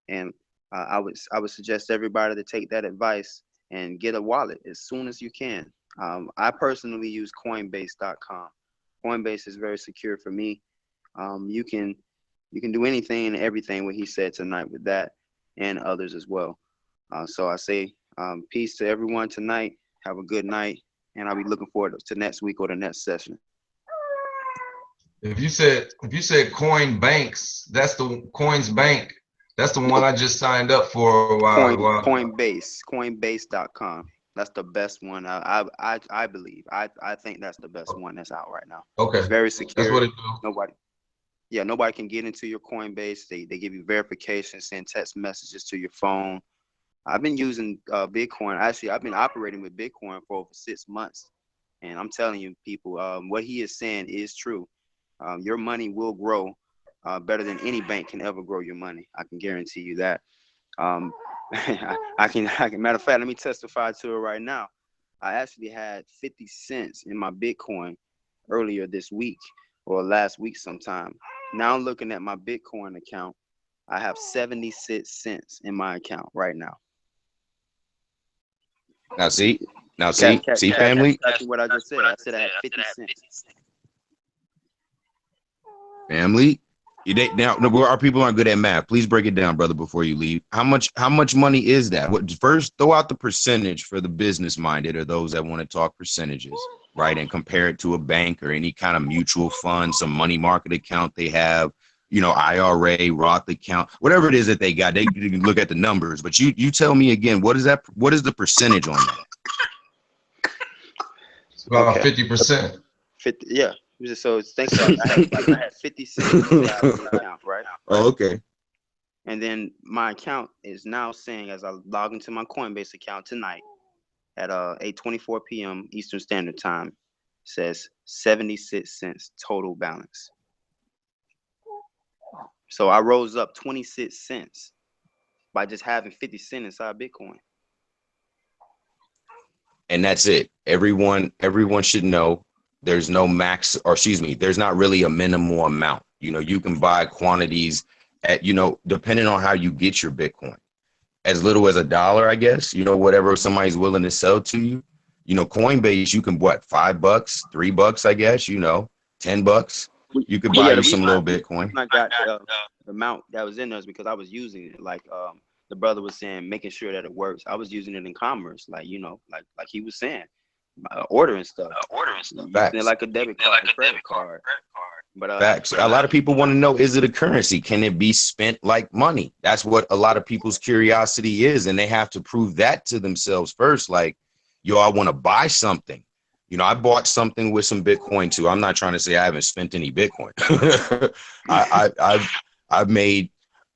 and I would suggest everybody to take that advice and get a wallet as soon as you can. I personally use Coinbase.com. Coinbase is very secure for me. You can do anything and everything what he said tonight with that, and others as well. So I say peace to everyone tonight. Have a good night, and I'll be looking forward to next week or the next session. If you said Coin Banks, that's the Coins Bank. That's the one I just signed up for a while. Coinbase.com. That's the best one. I believe. I think that's the best one that's out right now. Okay. It's very secure. That's what it do. Nobody can get into your Coinbase. They give you verification, send text messages to your phone. I've been using Bitcoin. Actually, I've been operating with Bitcoin for over 6 months, and I'm telling you, people, what he is saying is true. Your money will grow better than any bank can ever grow your money. I can guarantee you that. I can. Matter of fact, let me testify to it right now. I actually had 50 cents in my Bitcoin earlier this week or last week sometime. Now looking at my Bitcoin account, I have 76 cents in my account right now. Now see, family. That's what I just said. I said I had 50 cents. Family. Now, our people aren't good at math. Please break it down, brother, before you leave. How much money is that? First, throw out the percentage for the business-minded or those that want to talk percentages, right? And compare it to a bank or any kind of mutual fund, some money market account they have, IRA, Roth account, whatever it is that they got. They can look at the numbers. But you tell me again, what is that? What is the percentage on that? It's about 50%. 50, yeah. So think about it. I had 50 cents in the account, right? Oh, okay. And then my account is now saying, as I log into my Coinbase account tonight at 8:24 p.m. Eastern Standard Time, says 76 cents total balance. So I rose up 26 cents by just having 50 cents inside Bitcoin. And that's it. Everyone should know. There's no max, or excuse me, there's not really a minimal amount. You can buy quantities at, depending on how you get your Bitcoin, as little as $1, I guess, whatever somebody's willing to sell to you. Coinbase, you can $5, $3, I guess, $10. You could buy you some little Bitcoin. I got the amount that was in there is because I was using it. Like the brother was saying, making sure that it works. I was using it in commerce, like he was saying. Ordering stuff. Facts. Using it like a debit card, a credit card. But facts. A lot of people want to know, is it a currency? Can it be spent like money? That's what a lot of people's curiosity is, and they have to prove that to themselves first. Like, I want to buy something. I bought something with some Bitcoin too. I'm not trying to say I haven't spent any Bitcoin. I've made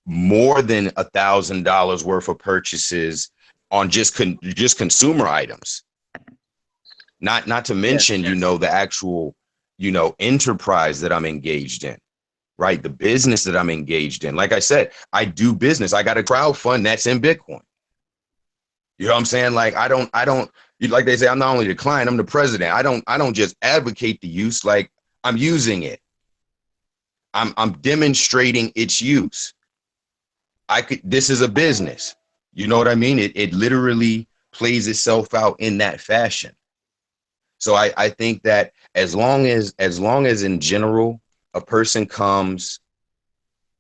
more than $1,000 worth of purchases on just consumer items. Not to mention, the actual, enterprise that I'm engaged in, right? The business that I'm engaged in. Like I said, I do business. I got a crowdfund that's in Bitcoin. You know what I'm saying? Like, I don't, like they say, I'm not only the client, I'm the president. I don't just advocate the use, like I'm using it. I'm demonstrating its use. This is a business. You know what I mean? It literally plays itself out in that fashion. So I think that as long as in general, a person comes,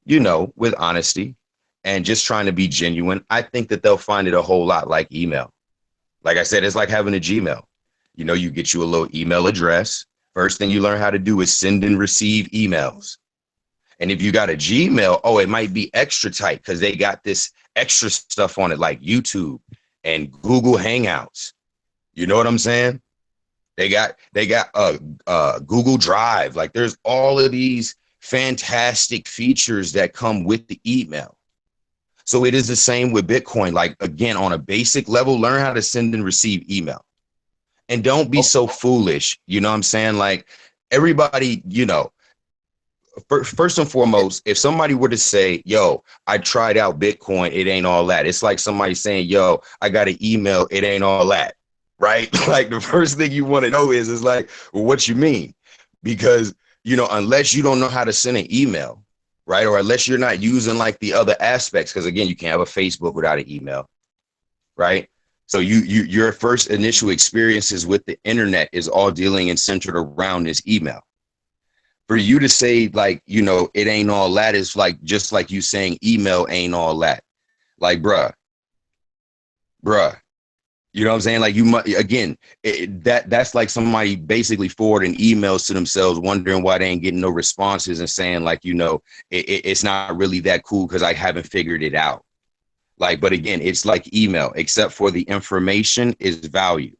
with honesty and just trying to be genuine, I think that they'll find it a whole lot like email. Like I said, it's like having a Gmail. You get you a little email address. First thing you learn how to do is send and receive emails. And if you got a Gmail, oh, it might be extra tight because they got this extra stuff on it like YouTube and Google Hangouts. You know what I'm saying? They got Google Drive. Like there's all of these fantastic features that come with the email. So it is the same with Bitcoin. Like, again, on a basic level, learn how to send and receive email. And don't be so foolish. You know what I'm saying? Like everybody, you know, first and foremost, if somebody were to say, yo, I tried out Bitcoin, it ain't all that. It's like somebody saying, yo, I got an email, it ain't all that. Right? Like the first thing you want to know is like, well, what you mean? Because, you know, unless you don't know how to send an email, right? Or unless you're not using like the other aspects, because again, you can't have a Facebook without an email, right? So your first initial experiences with the internet is all dealing and centered around this email. For you to say like, you know, it ain't all that is like, just like you saying email ain't all that. Like, bruh, you know what I'm saying? Like you might, again, that's like somebody basically forwarding emails to themselves, wondering why they ain't getting no responses and saying like, you know, it's not really that cool because I haven't figured it out. Like, but again, it's like email, except for the information is value.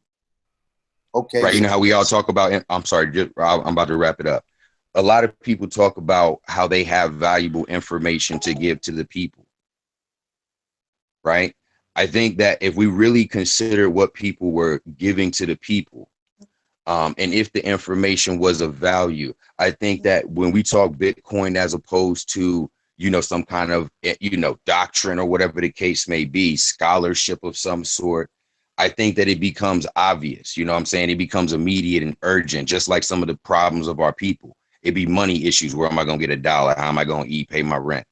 Okay. Right. You know how we all talk about, I'm sorry, I'm about to wrap it up. A lot of people talk about how they have valuable information to give to the people. Right. I think that if we really consider what people were giving to the people, and if the information was of value, I think that when we talk Bitcoin as opposed to, you know, some kind of, you know, doctrine or whatever the case may be, scholarship of some sort, I think that it becomes obvious. You know what I'm saying? It becomes immediate and urgent, just like some of the problems of our people. It'd be money issues. Where am I going to get $1? How am I going to eat, pay my rent?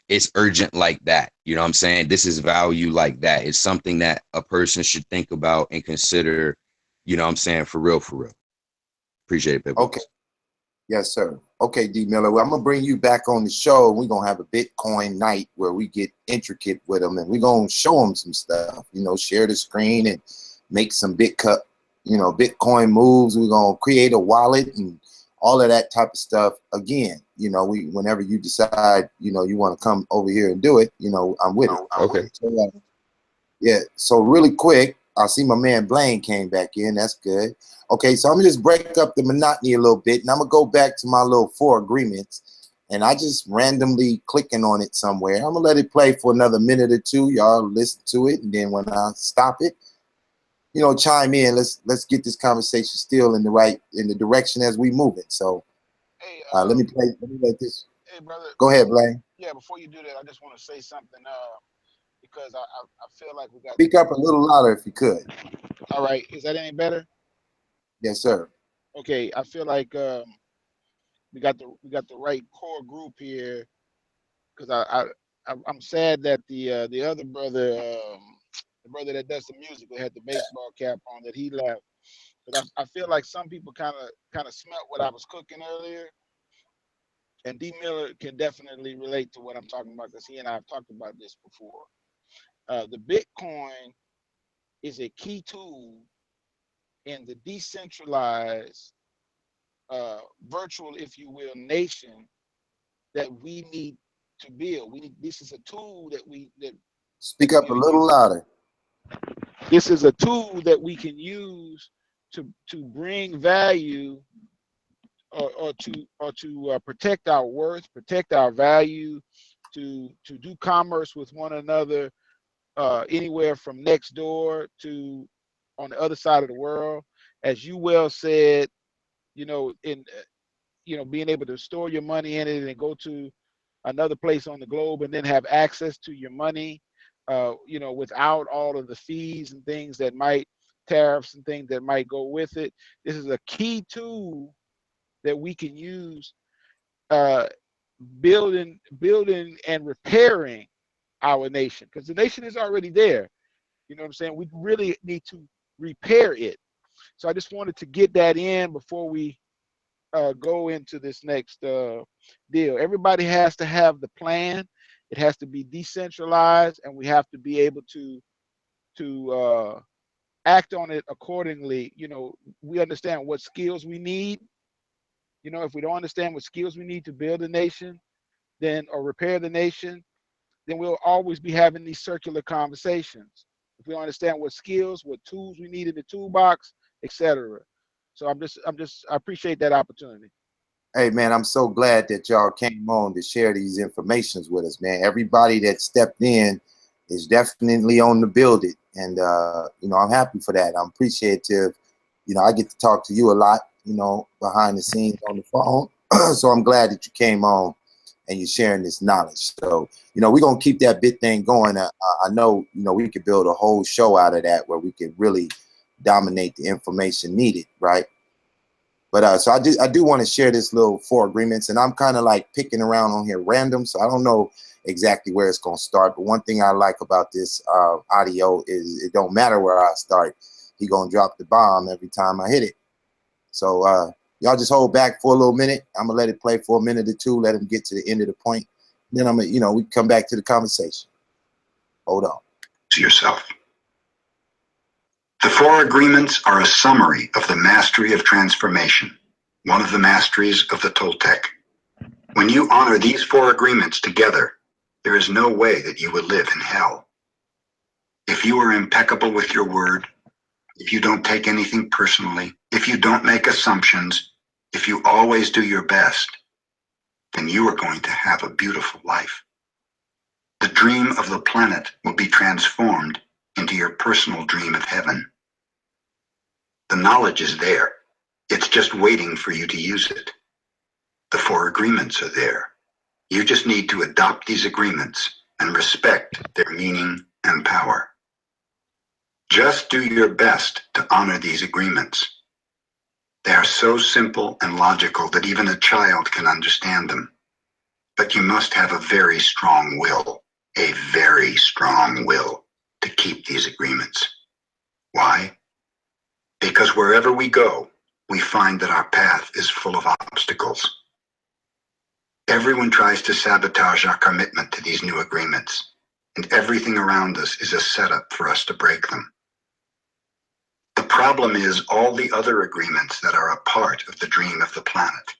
It's urgent like that. You know what I'm saying? This is value like that. It's something that a person should think about and consider, you know what I'm saying? For real, for real. Appreciate it, Pip. Okay. Yes, sir. Okay, D Miller. Well, I'm gonna bring you back on the show. We're gonna have a Bitcoin night where we get intricate with them, and we're gonna show them some stuff. You know, share the screen and make some Bitcoin moves. We're gonna create a wallet and all of that type of stuff. Again, you know, whenever you decide, you know, you want to come over here and do it, you know, I'm with it. Okay. So, yeah. So really quick, I see my man Blaine came back in. That's good. Okay, so I'm gonna just break up the monotony a little bit, and I'm gonna go back to my little 4 agreements, and I just randomly clicking on it somewhere. I'm gonna let it play for another minute or two. Y'all listen to it, and then when I stop it, you know, chime in. Let's get this conversation still in the direction as we move it. So Hey, let me let this. hey, brother. Go ahead, Blaine. Yeah, before you do that, I just want to say something because I feel like we got. Speak up a little louder if you could. All right, is that any better? Yes, sir. Okay, I feel like we got the right core group here because I'm sad that the other brother, the brother that does the music, that had the baseball cap on, that he left. But I feel like some people kind of smelt what I was cooking earlier, and D Miller can definitely relate to what I'm talking about because he and I have talked about this before. The Bitcoin is a key tool in the decentralized virtual, if you will, nation that we need to build. This is a tool that Speak up a little louder. This is a tool that we can use to bring value or to protect our worth, protect our value, to do commerce with one another, anywhere from next door to on the other side of the world. As you well said, you know, being able to store your money in it and go to another place on the globe and then have access to your money, you know, without all of the fees and things that tariffs and things that might go with it. This is a key tool that we can use, building and repairing our nation, because the nation is already there. You know what I'm saying? We really need to repair it. So I just wanted to get that in before we go into this next deal. Everybody has to have the plan. It has to be decentralized, and we have to be able to act on it accordingly. You know, we understand what skills we need. You know, if we don't understand what skills we need to build a nation, then or repair the nation, then we'll always be having these circular conversations. If we don't understand what skills, what tools we need in the toolbox, etc. So I appreciate that opportunity. Hey man, I'm so glad that y'all came on to share these informations with us, man. Everybody that stepped in is definitely on the build it. And you know, I'm happy for that. I'm appreciative. You know, I get to talk to you a lot, you know, behind the scenes on the phone. So I'm glad that you came on and you're sharing this knowledge. So, you know, we're going to keep that bit thing going. I know, you know, we could build a whole show out of that where we could really dominate the information needed, right? But so I do want to share this little 4 agreements, and I'm kind of like picking around on here random, so I don't know exactly where it's going to start. But one thing I like about this audio is it don't matter where I start. He going to drop the bomb every time I hit it. So y'all just hold back for a little minute. I'm going to let it play for a minute or two, let him get to the end of the point. Then I'm going to, you know, we come back to the conversation. Hold on. To yourself. The 4 agreements are a summary of the mastery of transformation, one of the masteries of the Toltec. When you honor these 4 agreements together, there is no way that you would live in hell. If you are impeccable with your word, if you don't take anything personally, if you don't make assumptions, if you always do your best, then you are going to have a beautiful life. The dream of the planet will be transformed into your personal dream of heaven. The knowledge is there. It's just waiting for you to use it. The 4 agreements are there. You just need to adopt these agreements and respect their meaning and power. Just do your best to honor these agreements. They are so simple and logical that even a child can understand them. But you must have a very strong will, a very strong will to keep these agreements. Why? Because wherever we go, we find that our path is full of obstacles. Everyone tries to sabotage our commitment to these new agreements, and everything around us is a setup for us to break them. The problem is all the other agreements that are a part of the dream of the planet.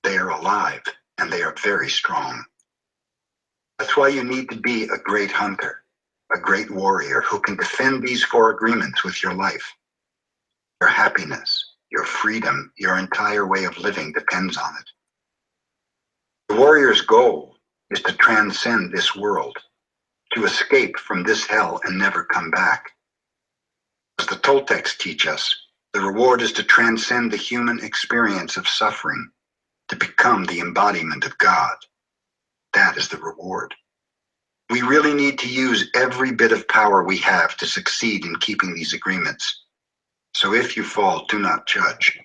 They are alive, and they are very strong. That's why you need to be a great hunter, a great warrior who can defend these 4 agreements with your life. Your happiness, your freedom, your entire way of living depends on it. The warrior's goal is to transcend this world, to escape from this hell and never come back. As the Toltecs teach us, the reward is to transcend the human experience of suffering, to become the embodiment of God. That is the reward. We really need to use every bit of power we have to succeed in keeping these agreements. So if you fall, do not judge.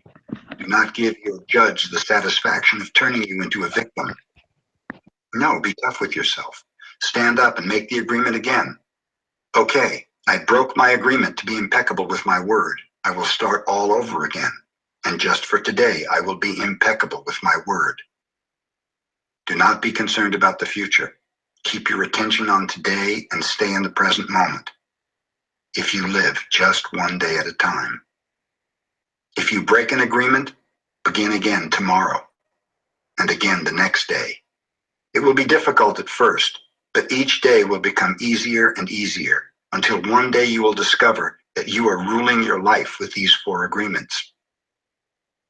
Do not give your judge the satisfaction of turning you into a victim. No, be tough with yourself. Stand up and make the agreement again. Okay, I broke my agreement to be impeccable with my word. I will start all over again. And just for today, I will be impeccable with my word. Do not be concerned about the future. Keep your attention on today and stay in the present moment. If you live just one day at a time. If you break an agreement, begin again tomorrow, and again the next day. It will be difficult at first, but each day will become easier and easier until one day you will discover that you are ruling your life with these 4 agreements.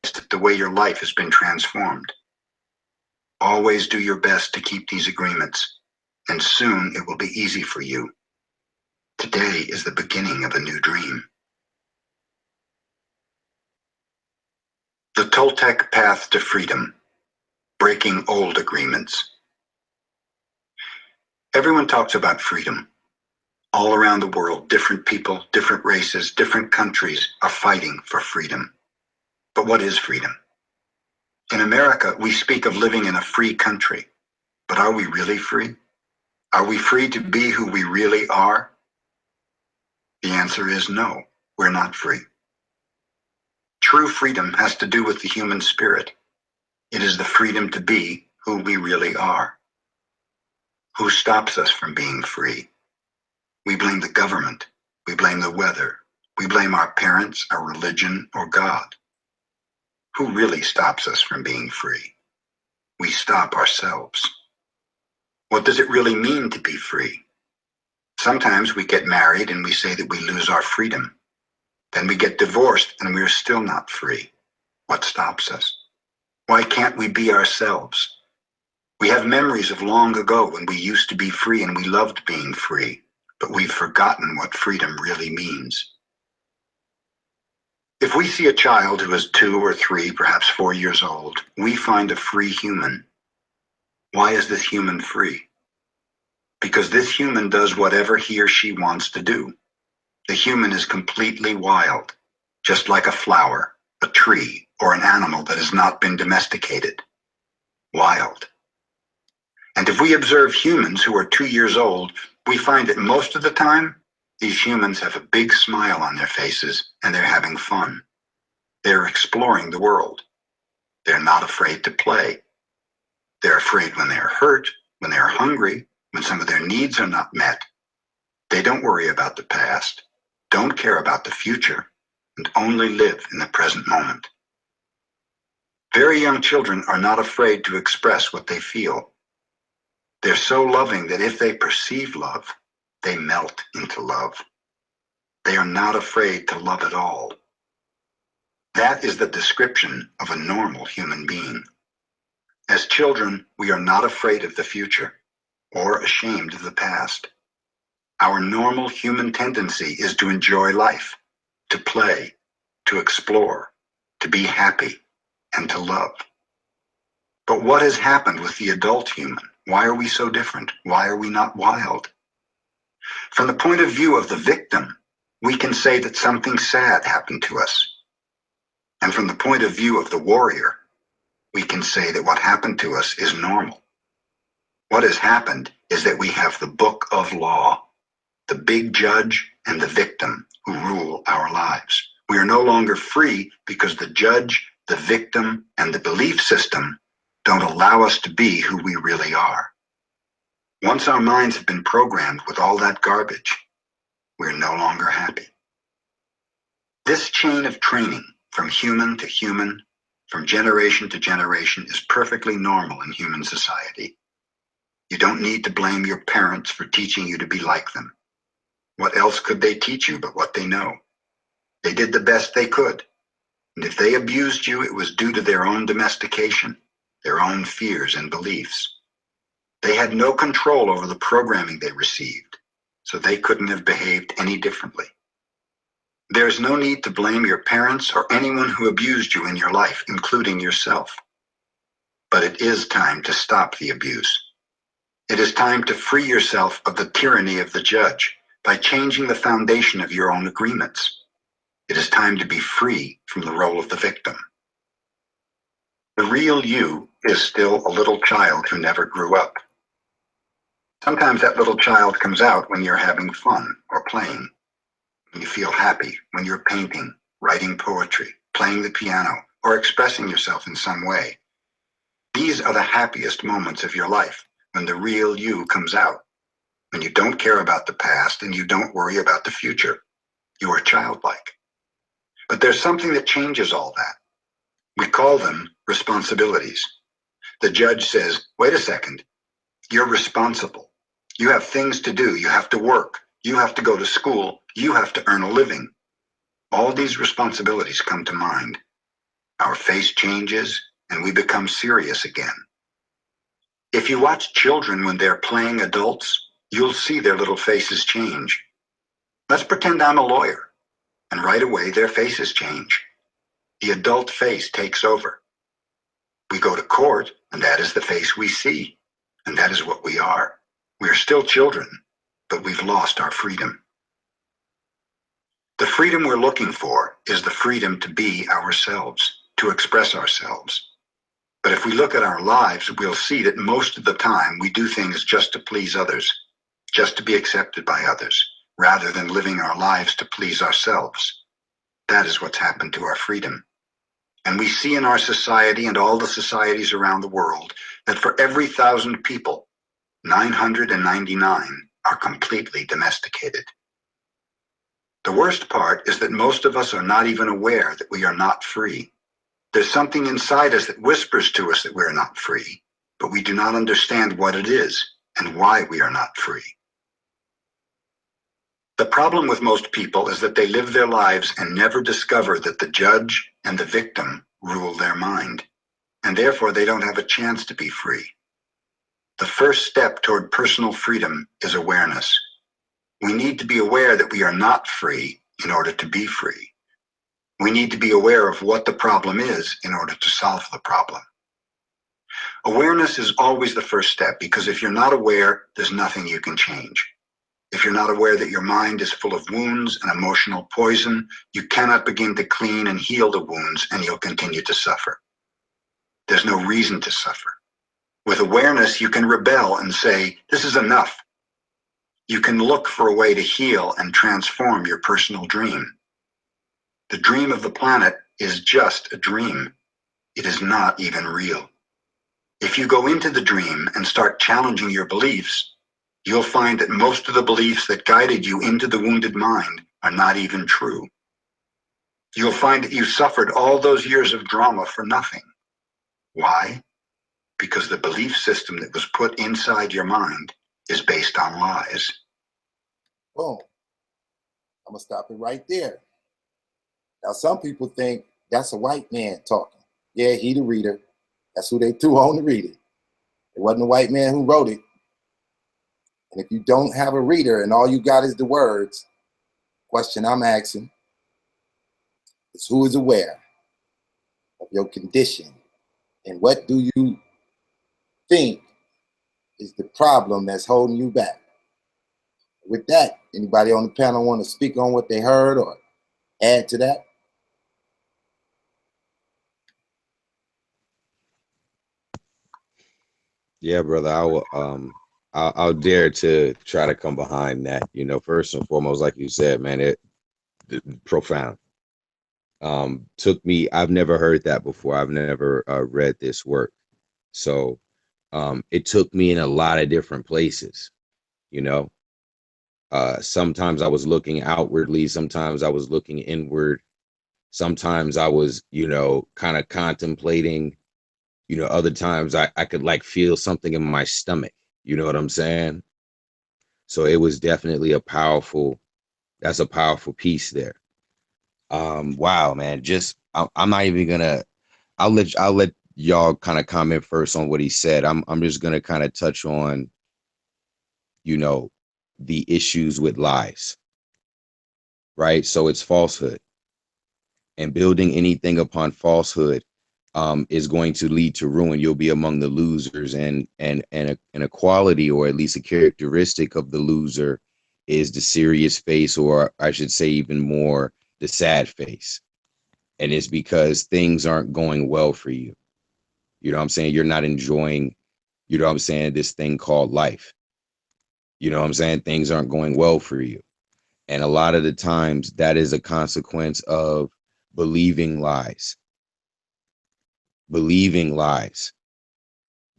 It's the way your life has been transformed. Always do your best to keep these agreements, and soon it will be easy for you. Today is the beginning of a new dream. The Toltec Path to Freedom, Breaking Old Agreements. Everyone talks about freedom. All around the world, different people, different races, different countries are fighting for freedom. But what is freedom? In America, we speak of living in a free country. But are we really free? Are we free to be who we really are? The answer is no, we're not free. True freedom has to do with the human spirit. It is the freedom to be who we really are. Who stops us from being free? We blame the government. We blame the weather. We blame our parents, our religion, or God. Who really stops us from being free? We stop ourselves. What does it really mean to be free? Sometimes we get married and we say that we lose our freedom. Then we get divorced and we're still not free. What stops us? Why can't we be ourselves? We have memories of long ago when we used to be free and we loved being free, but we've forgotten what freedom really means. If we see a child who is 2 or 3, perhaps 4 years old, we find a free human. Why is this human free? Because this human does whatever he or she wants to do. The human is completely wild, just like a flower, a tree, or an animal that has not been domesticated. Wild. And if we observe humans who are 2 years old, we find that most of the time, these humans have a big smile on their faces and they're having fun. They're exploring the world. They're not afraid to play. They're afraid when they're hurt, when they're hungry, when some of their needs are not met. They don't worry about the past, don't care about the future, and only live in the present moment. Very young children are not afraid to express what they feel. They're so loving that if they perceive love, they melt into love. They are not afraid to love at all. That is the description of a normal human being. As children, we are not afraid of the future or ashamed of the past. Our normal human tendency is to enjoy life, to play, to explore, to be happy, and to love. But what has happened with the adult human? Why are we so different? Why are we not wild? From the point of view of the victim, we can say that something sad happened to us. And from the point of view of the warrior, we can say that what happened to us is normal. What has happened is that we have the book of law, the big judge and the victim who rule our lives. We are no longer free because the judge, the victim, and the belief system don't allow us to be who we really are. Once our minds have been programmed with all that garbage, we're no longer happy. This chain of training from human to human, from generation to generation, is perfectly normal in human society. You don't need to blame your parents for teaching you to be like them. What else could they teach you but what they know? They did the best they could. And if they abused you, it was due to their own domestication, their own fears and beliefs. They had no control over the programming they received, so they couldn't have behaved any differently. There's no need to blame your parents or anyone who abused you in your life, including yourself. But it is time to stop the abuse. It is time to free yourself of the tyranny of the judge by changing the foundation of your own agreements. It is time to be free from the role of the victim. The real you is still a little child who never grew up. Sometimes that little child comes out when you're having fun or playing, when you feel happy, when you're painting, writing poetry, playing the piano, or expressing yourself in some way. These are the happiest moments of your life, when the real you comes out, when you don't care about the past and you don't worry about the future. You are childlike. But there's something that changes all that. We call them responsibilities. The judge says, wait a second, you're responsible. You have things to do. You have to work. You have to go to school. You have to earn a living. All these responsibilities come to mind. Our face changes and we become serious again. If you watch children when they're playing adults, you'll see their little faces change. Let's pretend I'm a lawyer, and right away their faces change. The adult face takes over. We go to court, and that is the face we see, and that is what we are. We are still children, but we've lost our freedom. The freedom we're looking for is the freedom to be ourselves, to express ourselves. But if we look at our lives, we'll see that most of the time we do things just to please others, just to be accepted by others, rather than living our lives to please ourselves. That is what's happened to our freedom. And we see in our society and all the societies around the world that for every 1,000 people, 999 are completely domesticated. The worst part is that most of us are not even aware that we are not free. There's something inside us that whispers to us that we're not free, but we do not understand what it is. and why we are not free. The problem with most people is that they live their lives and never discover that the judge and the victim rule their mind, and therefore they don't have a chance to be free. The first step toward personal freedom is awareness. We need to be aware that we are not free in order to be free. We need to be aware of what the problem is in order to solve the problem. Awareness is always the first step, because if you're not aware, there's nothing you can change. If you're not aware that your mind is full of wounds and emotional poison, you cannot begin to clean and heal the wounds, and you'll continue to suffer. There's no reason to suffer. With awareness, you can rebel and say, this is enough. You can look for a way to heal and transform your personal dream. The dream of the planet is just a dream. It is not even real. If you go into the dream and start challenging your beliefs, you'll find that most of the beliefs that guided you into the wounded mind are not even true. You'll find that you suffered all those years of drama for nothing. Why? Because the belief system that was put inside your mind is based on lies. Boom. I'm going to stop it right there. Now, some people think that's a white man talking. Yeah, he the reader. That's who they threw on to read it. It wasn't a white man who wrote it. And if you don't have a reader and all you got is the words, question I'm asking is, who is aware of your condition, and what do you think is the problem that's holding you back? With that, anybody on the panel want to speak on what they heard or add to that? Yeah, brother, I'll dare to try to come behind that. You know, first and foremost, like you said, man, it profound. Took me, I've never heard that before. I've never read this work. So it took me in a lot of different places, you know. Sometimes I was looking outwardly, sometimes I was looking inward, sometimes I was, you know, kind of contemplating, you know, other times I could like feel something in my stomach, you know what I'm saying? So it was definitely that's a powerful piece there. Wow, man, just I'm not even gonna, I'll let y'all kind of comment first on what he said. I'm just gonna kind of touch on, you know, the issues with lies, right? So it's falsehood, and building anything upon falsehood is going to lead to ruin. You'll be among the losers, and a quality, or at least a characteristic of the loser, is the serious face, or I should say even more, the sad face. And it's because things aren't going well for you. You know what I'm saying? You're not enjoying, you know what I'm saying, this thing called life. You know what I'm saying? Things aren't going well for you. And a lot of the times that is a consequence of believing lies. Believing lies.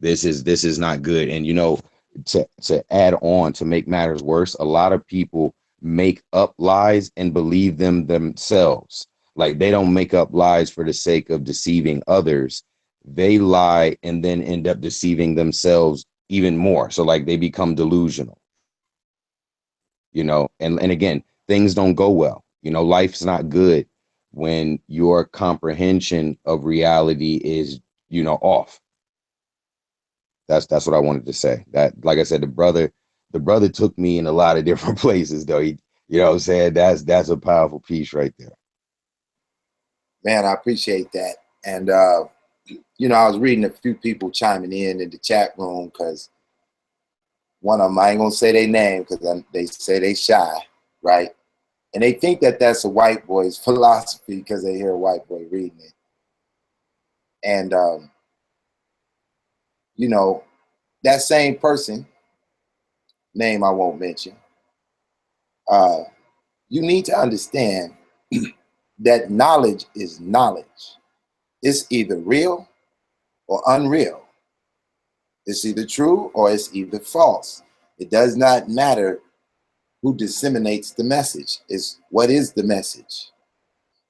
This is not good. And you know, to add on, to make matters worse, a lot of people make up lies and believe them themselves. Like, they don't make up lies for the sake of deceiving others. They lie and then end up deceiving themselves even more. So like, they become delusional, you know, and again, things don't go well. You know, life's not good when your comprehension of reality is, you know, off. That's what I wanted to say. That, like I said, the brother took me in a lot of different places, though. He, you know what I'm saying? That's a powerful piece right there. Man, I appreciate that. And you know, I was reading a few people chiming in the chat room, because one of them, I ain't gonna say their name because they say they shy, right? And they think that that's a white boy's philosophy because they hear a white boy reading it. And you know, that same person, name I won't mention, you need to understand that knowledge is knowledge. It's either real or unreal. It's either true or it's either false. It does not matter who disseminates the message. It's what is the message.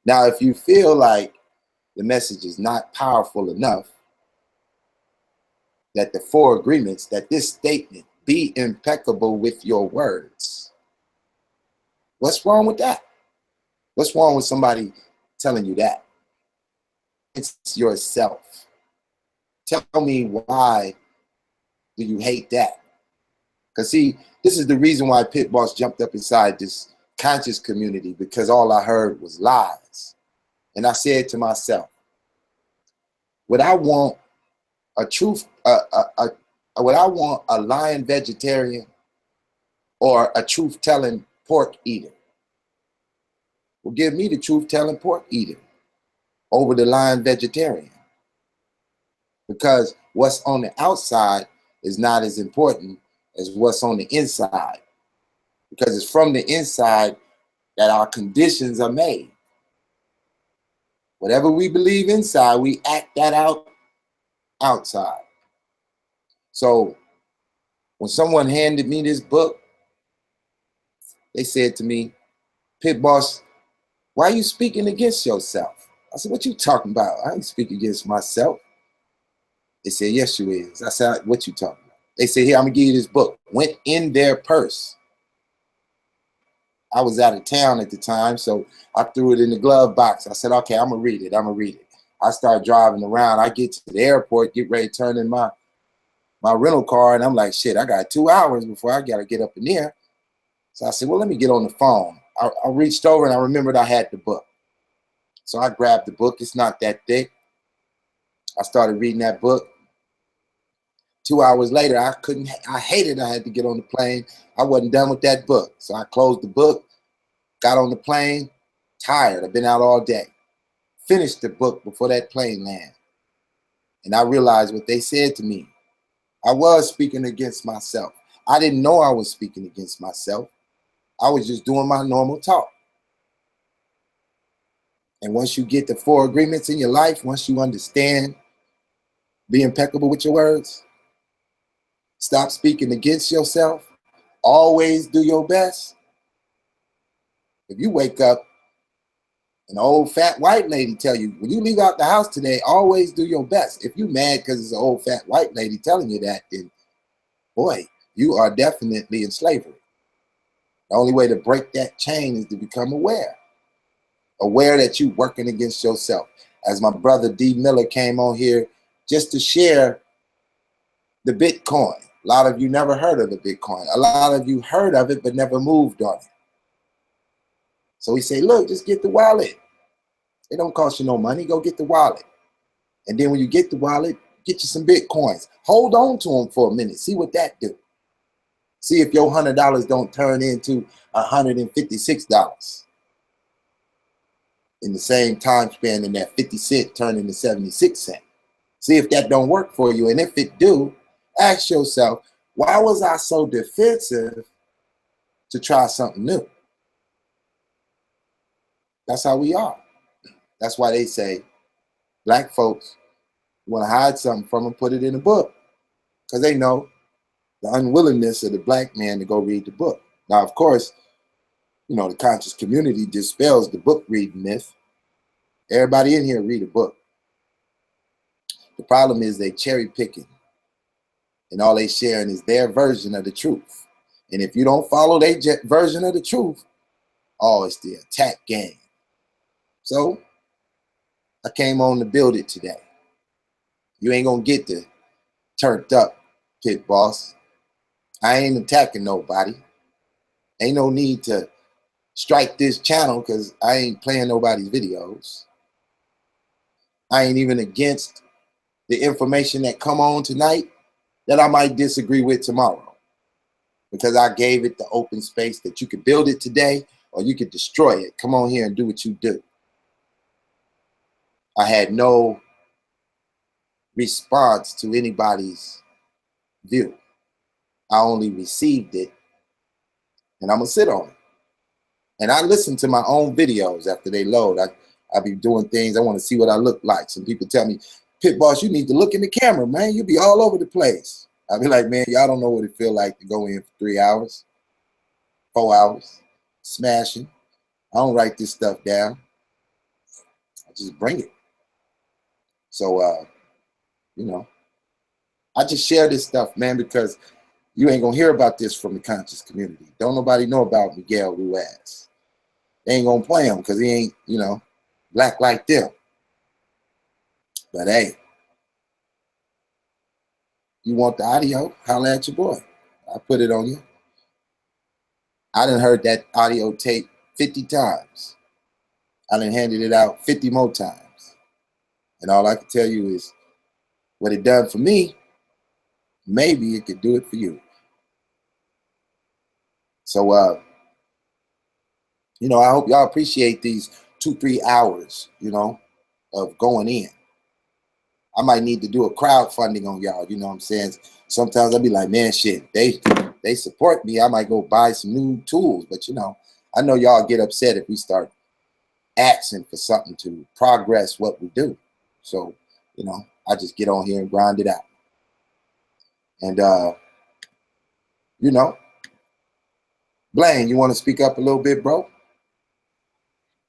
Now, if you feel like the message is not powerful enough, that the four agreements, that this statement be impeccable with your words. What's wrong with that? What's wrong with somebody telling you that? It's yourself. Tell me, why do you hate that? Because see, this is the reason why Pit Boss jumped up inside this conscious community, because all I heard was lies. And I said to myself, would I want a truth, would I want a lying vegetarian or a truth-telling pork eater? Well, give me the truth-telling pork eater over the lying vegetarian. Because what's on the outside is not as important as what's on the inside. Because it's from the inside that our conditions are made. Whatever we believe inside, we act that out outside. So when someone handed me this book, they said to me, Pit Boss, why are you speaking against yourself? I said, what you talking about? I ain't speaking against myself. They said, yes, you is. I said, what you talking about? They said, here, I'm gonna give you this book. Went in their purse. I was out of town at the time, so I threw it in the glove box. I said, okay, I'm gonna read it. I'm gonna read it. I start driving around. I get to the airport, get ready to turn in my rental car, and I'm like, shit, I got 2 hours before I gotta get up in there. So I said, well, let me get on the phone. I reached over and I remembered I had the book. So I grabbed the book. It's not that thick. I started reading that book. 2 hours later, I hated I had to get on the plane. I wasn't done with that book. So I closed the book, got on the plane, tired. I've been out all day. Finished the book before that plane landed. And I realized what they said to me. I was speaking against myself. I didn't know I was speaking against myself. I was just doing my normal talk. And once you get the 4 agreements in your life, once you understand, be impeccable with your words, stop speaking against yourself, always do your best. If you wake up, an old fat white lady tell you, when you leave out the house today, always do your best. If you mad because it's an old fat white lady telling you that, then boy, you are definitely in slavery. The only way to break that chain is to become aware. Aware that you're working against yourself. As my brother D. Miller came on here just to share the Bitcoin. A lot of you never heard of the Bitcoin. A lot of you heard of it but never moved on it. So he said, look, just get the wallet. It don't cost you no money. Go get the wallet. And then when you get the wallet, get you some Bitcoins. Hold on to them for a minute. See what that do. See if your $100 don't turn into $156. In the same time span, and that 50 cent turn into 76 cents. See if that don't work for you. And if it do, ask yourself, why was I so defensive to try something new? That's how we are. That's why they say black folks want to hide something from them, put it in a book. Because they know the unwillingness of the black man to go read the book. Now, of course, you know, the conscious community dispels the book reading myth. Everybody in here read a book. The problem is they cherry picking. And all they sharing is their version of the truth. And if you don't follow their version of the truth, oh, it's the attack game. So I came on to build it today. You ain't gonna get the turned up, Pit Boss. I ain't attacking nobody. Ain't no need to strike this channel because I ain't playing nobody's videos. I ain't even against the information that come on tonight that I might disagree with tomorrow, because I gave it the open space that you could build it today or you could destroy it. Come on here and do what you do. I had no response to anybody's view. I only received it, and I'm gonna sit on it. And I listen to my own videos after they load. I be doing things, I want to see what I look like. Some people tell me, Pit Boss, you need to look in the camera, man. You be all over the place. I be like, man, y'all don't know what it feel like to go in for 3 hours, 4 hours, smashing. I don't write this stuff down. I just bring it. So, you know, I just share this stuff, man, because You ain't gonna hear about this from the conscious community. Don't nobody know about Miguel Ruiz. They ain't gonna play him because he ain't, you know, black like them. But hey, you want the audio? Holla at your boy. I put it on you. I done heard that audio tape 50 times. I done handed it out 50 more times. And all I can tell you is what it done for me, maybe it could do it for you. So, you know, I hope y'all appreciate these 2-3 hours, you know, of going in. I might need to do a crowdfunding on y'all, you know what I'm saying? Sometimes I'll be like, man, shit, they support me. I might go buy some new tools. But, you know, I know y'all get upset if we start asking for something to progress what we do. So, you know, I just get on here and grind it out. And, you know, Blaine, you want to speak up a little bit, bro?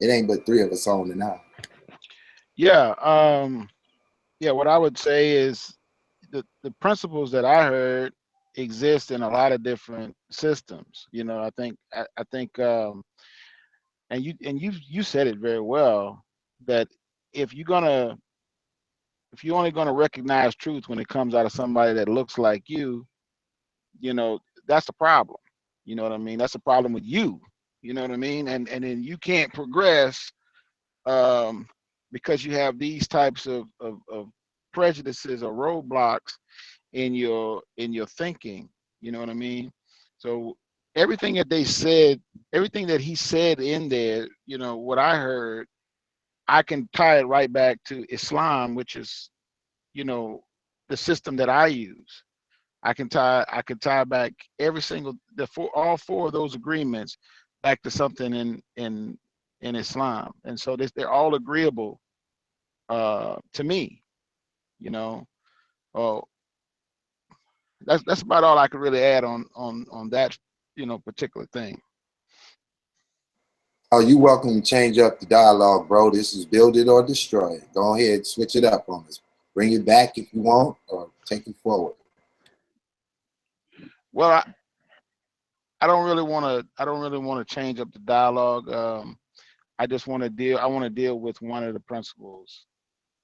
It ain't but 3 of us on it now. Yeah. Yeah. What I would say is the principles that I heard exist in a lot of different systems. You know, I think, and you said it very well, that if you're only gonna recognize truth when it comes out of somebody that looks like you know, that's the problem. You know what I mean? That's a problem with you. You know what I mean? And then you can't progress because you have these types of prejudices or roadblocks in your thinking. You know what I mean? So everything that they said, everything that he said in there, you know, what I heard, I can tie it right back to Islam, which is, you know, the system that I use. I can tie back every single all 4 of those agreements back to something in Islam, and so they're all agreeable to me. You know, oh, that's about all I could really add on that, you know, particular thing. Oh, you welcome to change up the dialogue, bro. This is build it or destroy it. Go ahead, switch it up on us. Bring it back if you want, or take it forward. Well, I don't really want to change up the dialogue. I just want to deal with one of the principles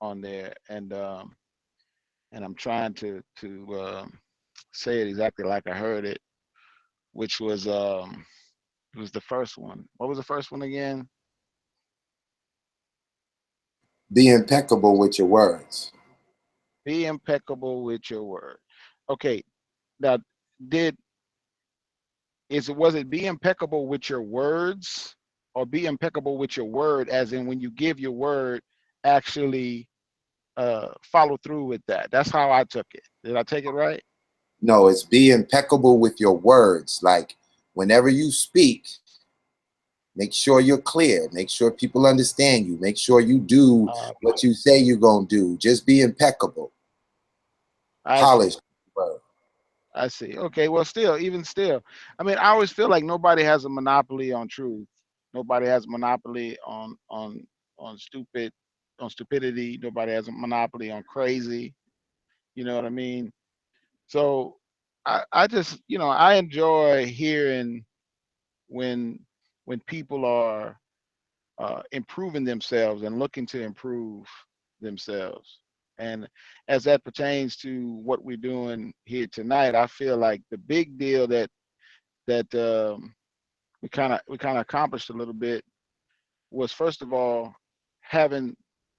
on there, and I'm trying to say it exactly like I heard it, which was it was the first one. What was the first one again? Be impeccable with your words. Be impeccable with your word. Okay, now was it be impeccable with your words, or be impeccable with your word, as in when you give your word, actually follow through with that? That's how I took it. Did I take it right? No, it's be impeccable with your words. Like whenever you speak, make sure you're clear. Make sure people understand you. Make sure you do what you say you're going to do. Just be impeccable. Polish. I see. Okay. Well, even still, I mean, I always feel like nobody has a monopoly on truth. Nobody has a monopoly on stupidity. Nobody has a monopoly on crazy. You know what I mean? So I just, you know, I enjoy hearing when people are improving themselves and looking to improve themselves. And as that pertains to what we're doing here tonight, I feel like the big deal that we kind of accomplished a little bit was, first of all, having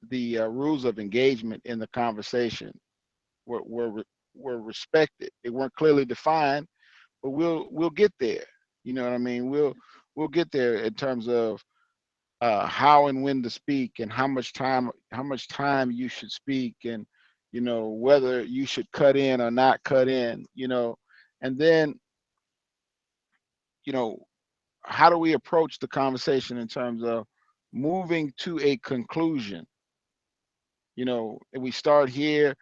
the rules of engagement in the conversation were respected. They weren't clearly defined, but we'll get there. You know what I mean? We'll get there in terms of how and when to speak, and how much time you should speak, and you know whether you should cut in or not cut in. You know, and then, you know, how do we approach the conversation in terms of moving to a conclusion? You know, if we start here,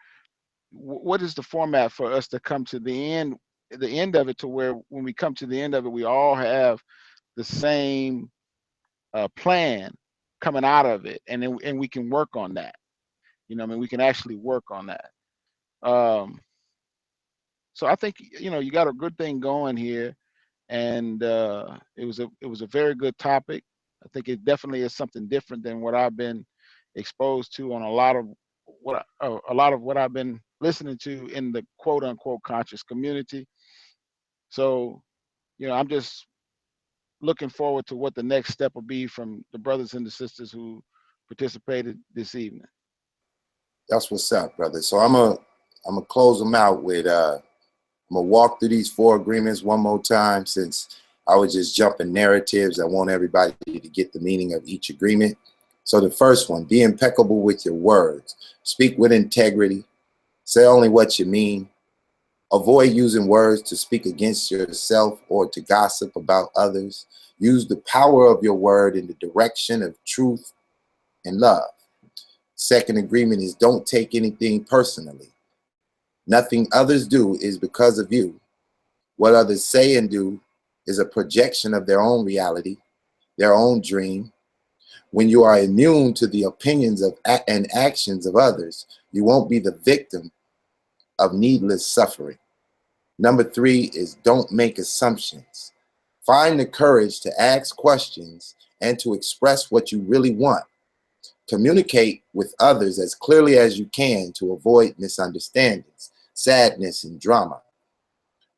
what is the format for us to come to the end of it, to where when we come to the end of it, we all have the same plan coming out of it, and we can work on that. You know, I mean, we can actually work on that. So I think, you know, you got a good thing going here, and it was a very good topic. I think it definitely is something different than what I've been exposed to on a lot of what I've been listening to in the quote unquote conscious community. So, you know, I'm just looking forward to what the next step will be from the brothers and the sisters who participated this evening. That's what's up, brother. So I'm gonna close them out with I'm gonna walk through these 4 agreements one more time, since I was just jumping narratives. I want everybody to get the meaning of each agreement. So the first one: be impeccable with your words. Speak with integrity. Say only what you mean. Avoid using words to speak against yourself or to gossip about others. Use the power of your word in the direction of truth and love. Second agreement is don't take anything personally. Nothing others do is because of you. What others say and do is a projection of their own reality, their own dream. When you are immune to the opinions of and actions of others, you won't be the victim of needless suffering. Number 3 is don't make assumptions. Find the courage to ask questions and to express what you really want. Communicate with others as clearly as you can to avoid misunderstandings, sadness, and drama.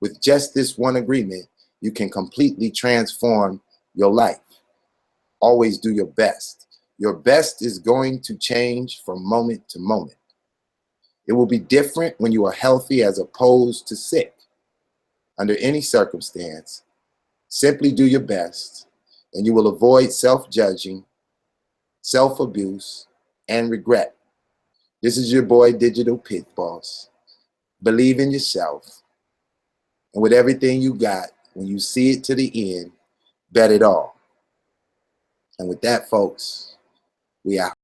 With just this one agreement, you can completely transform your life. Always do your best. Your best is going to change from moment to moment. It will be different when you are healthy as opposed to sick. Under any circumstance, simply do your best, and you will avoid self-judging, self-abuse, and regret. This is your boy, Digital Pit Boss. Believe in yourself, and with everything you got, when you see it to the end, bet it all. And with that, folks, we out.